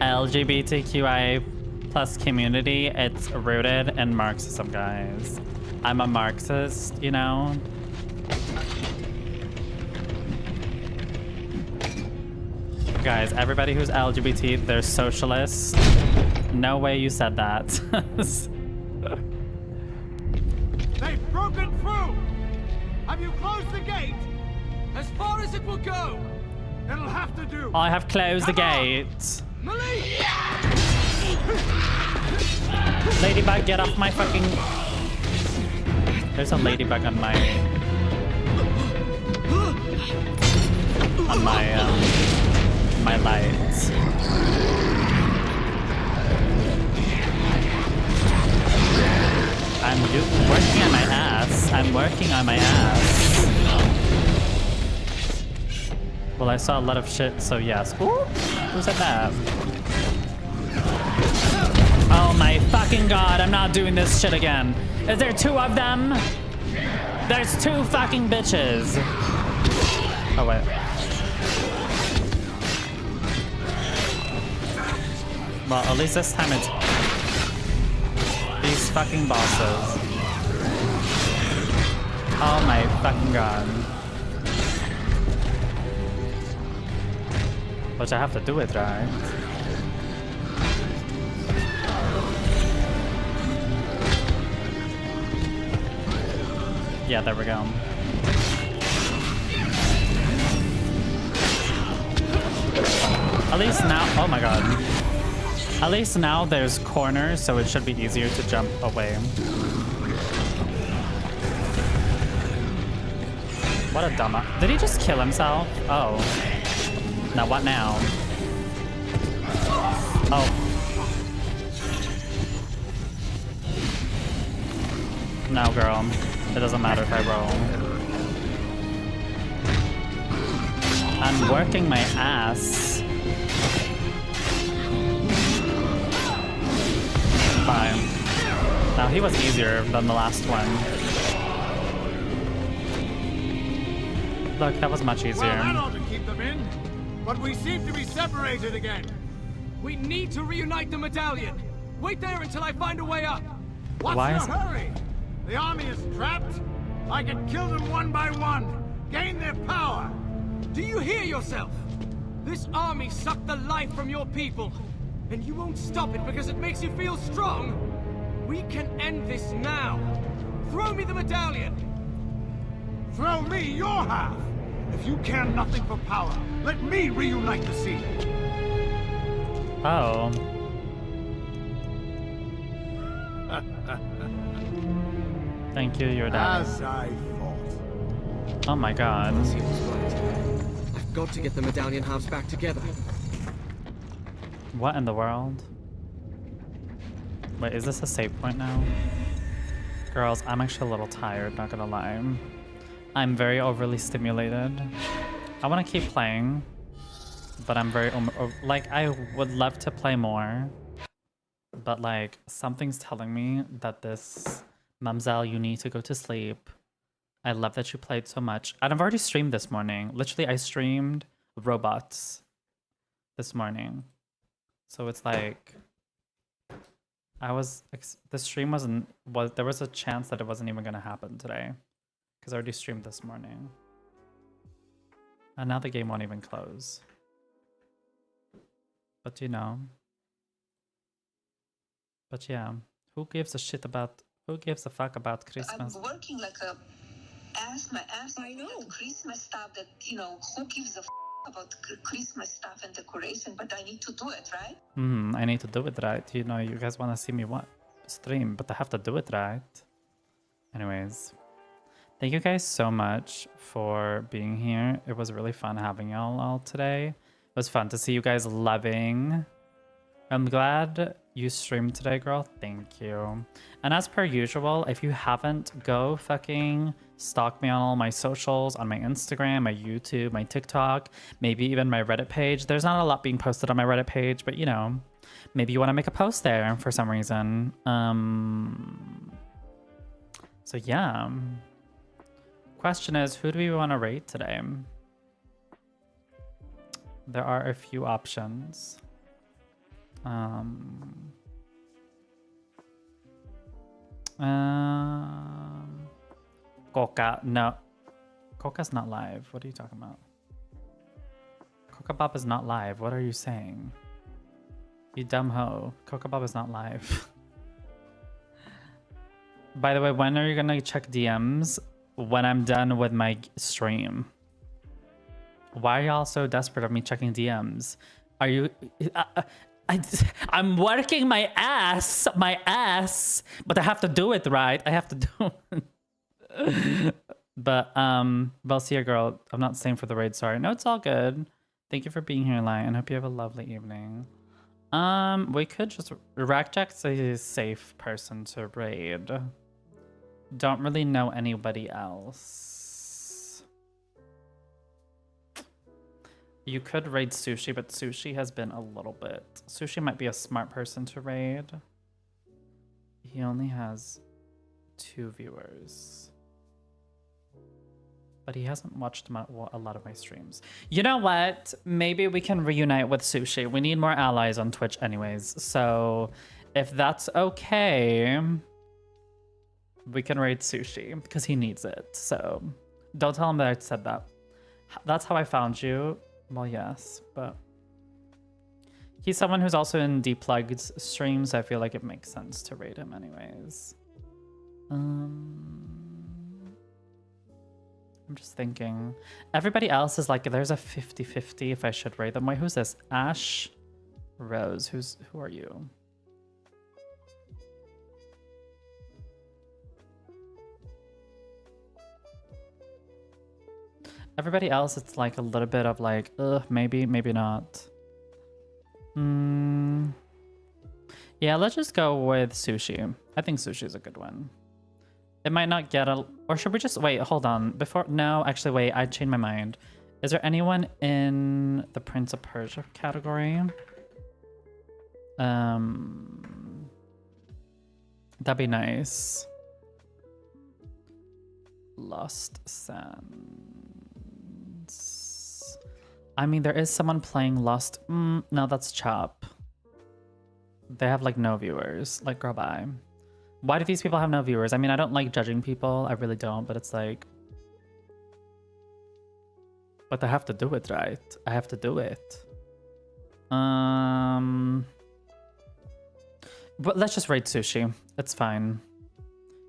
LGBTQI plus community, it's rooted in Marxism, guys. I'm a Marxist, you know? Guys, everybody who's LGBT, they're socialists. No way you said that. They've broken through! Have you closed the gate? As far as it will go! It'll have to do! I have closed the gate. Malik! Ladybug, get off my fucking... There's a ladybug on my... my lights. I'm working on my ass. I'm working on my ass. Well, I saw a lot of shit, so yes. Ooh, who said that? Oh my fucking god, I'm not doing this shit again. Is there two of them? There's two fucking bitches. Oh, wait. Well, at least this time it's these fucking bosses. Oh my fucking god. Which I have to do it, right? Yeah, there we go. At least now, oh my god. At least now there's corners, so it should be easier to jump away. What a dumbass. Did he just kill himself? Oh. Now what now? Oh. No, girl. It doesn't matter if I roll. I'm working my ass. Fine. Now he was easier than the last one. Look, that was much easier. Well, that ought to keep them in. But we seem to be separated again. We need to reunite the medallion. Wait there until I find a way up. What's Why your is- hurry? The army is trapped. I can kill them one by one. Gain their power. Do you hear yourself? This army sucked the life from your people. And you won't stop it because it makes you feel strong. We can end this now. Throw me the medallion. Throw me your half. If you care nothing for power, let me reunite the sea. Oh. Thank you, your dad. As I thought. Oh my god. He was right. I've got to get the medallion halves back together. What in the world? Wait, is this a save point now? Girls, I'm actually a little tired, not gonna lie. I'm very overly stimulated. I want to keep playing, but I'm very, like, I would love to play more, but like, something's telling me that this Mumzel, you need to go to sleep. I love that you played so much. And I've already streamed this morning. Literally, I streamed robots this morning. So it's like, the stream there was a chance that it wasn't even going to happen today. Because I already streamed this morning. And now the game won't even close. But you know. But yeah, who gives a fuck about Christmas? I'm working like a my ass. I know. Christmas stuff that, you know, who gives a about Christmas stuff and decoration, but I need to do it, right? I need to do it right. You know, you guys want to see me stream, but I have to do it right. Anyways, thank you guys so much for being here. It was really fun having y'all all today. It was fun to see you guys loving. I'm glad you streamed today, girl. Thank you. And as per usual, if you haven't, go fucking stalk me on all my socials, on my Instagram, my YouTube, my TikTok, maybe even my Reddit page. There's not a lot being posted on my Reddit page, but you know, maybe you want to make a post there for some reason. So yeah. Question is, who do we want to rate today? There are a few options. Coca, no. Coca's not live. What are you talking about? Coca Bob is not live. What are you saying? You dumb hoe. Coca Bob is not live. By the way, when are you gonna check DMs? When I'm done with my stream. Why are y'all so desperate of me checking DMs? Are you... I'm working my ass, but I have to do it right. I have to do it. But Belcia girl, I'm not staying for the raid, sorry. No, it's all good. Thank you for being here, Lion. Hope you have a lovely evening. We could just... Rackjack's a safe person to raid. Don't really know anybody else. You could raid Sushi, but Sushi has been a little bit... Sushi might be a smart person to raid. He only has 2 viewers. But he hasn't watched a lot of my streams. You know what? Maybe we can reunite with Sushi. We need more allies on Twitch anyways. So if that's okay, we can raid Sushi because he needs it. So don't tell him that I said that. That's how I found you. Well, yes, but he's someone who's also in Deplugged's streams. So I feel like it makes sense to raid him anyways. I'm just thinking. Everybody else is like, there's a 50-50 if I should raid them. Wait, who's this? Ash Rose. Who are you? Everybody else, it's like a little bit of like, maybe, maybe not. Yeah, let's just go with Sushi. I think Sushi is a good one. It might not get a... Or should we just... Wait, hold on. Before... No, actually, wait. I changed my mind. Is there anyone in the Prince of Persia category? That'd be nice. Lost Sands. I mean, there is someone playing Lost... no, that's Chop. They have, like, no viewers. Like, girl, bye. Why do these people have no viewers? I mean, I don't like judging people. I really don't, but it's like... But I have to do it, right? I have to do it. But let's just raid Sushi. It's fine.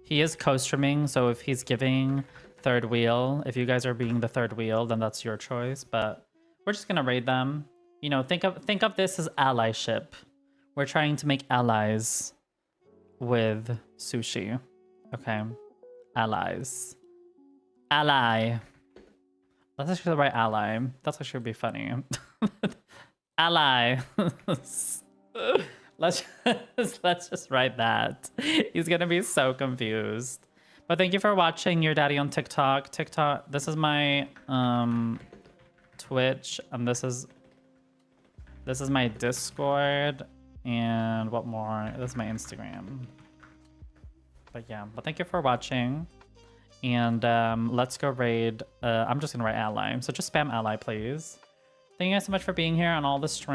He is co-streaming, so if he's giving third wheel, if you guys are being the third wheel, then that's your choice. But we're just gonna raid them. You know, think of this as allyship. We're trying to make allies with Sushi. Okay. Allies. Ally. Let's actually write ally. That's actually be funny. Ally. let's just write that. He's gonna be so confused. But thank you for watching Your Daddy on TikTok. This is my Twitch, and this is my Discord. And what more? This is my Instagram. But yeah, but thank you for watching. And let's go raid. I'm just gonna write ally. So just spam ally, please. Thank you guys so much for being here on all the streams.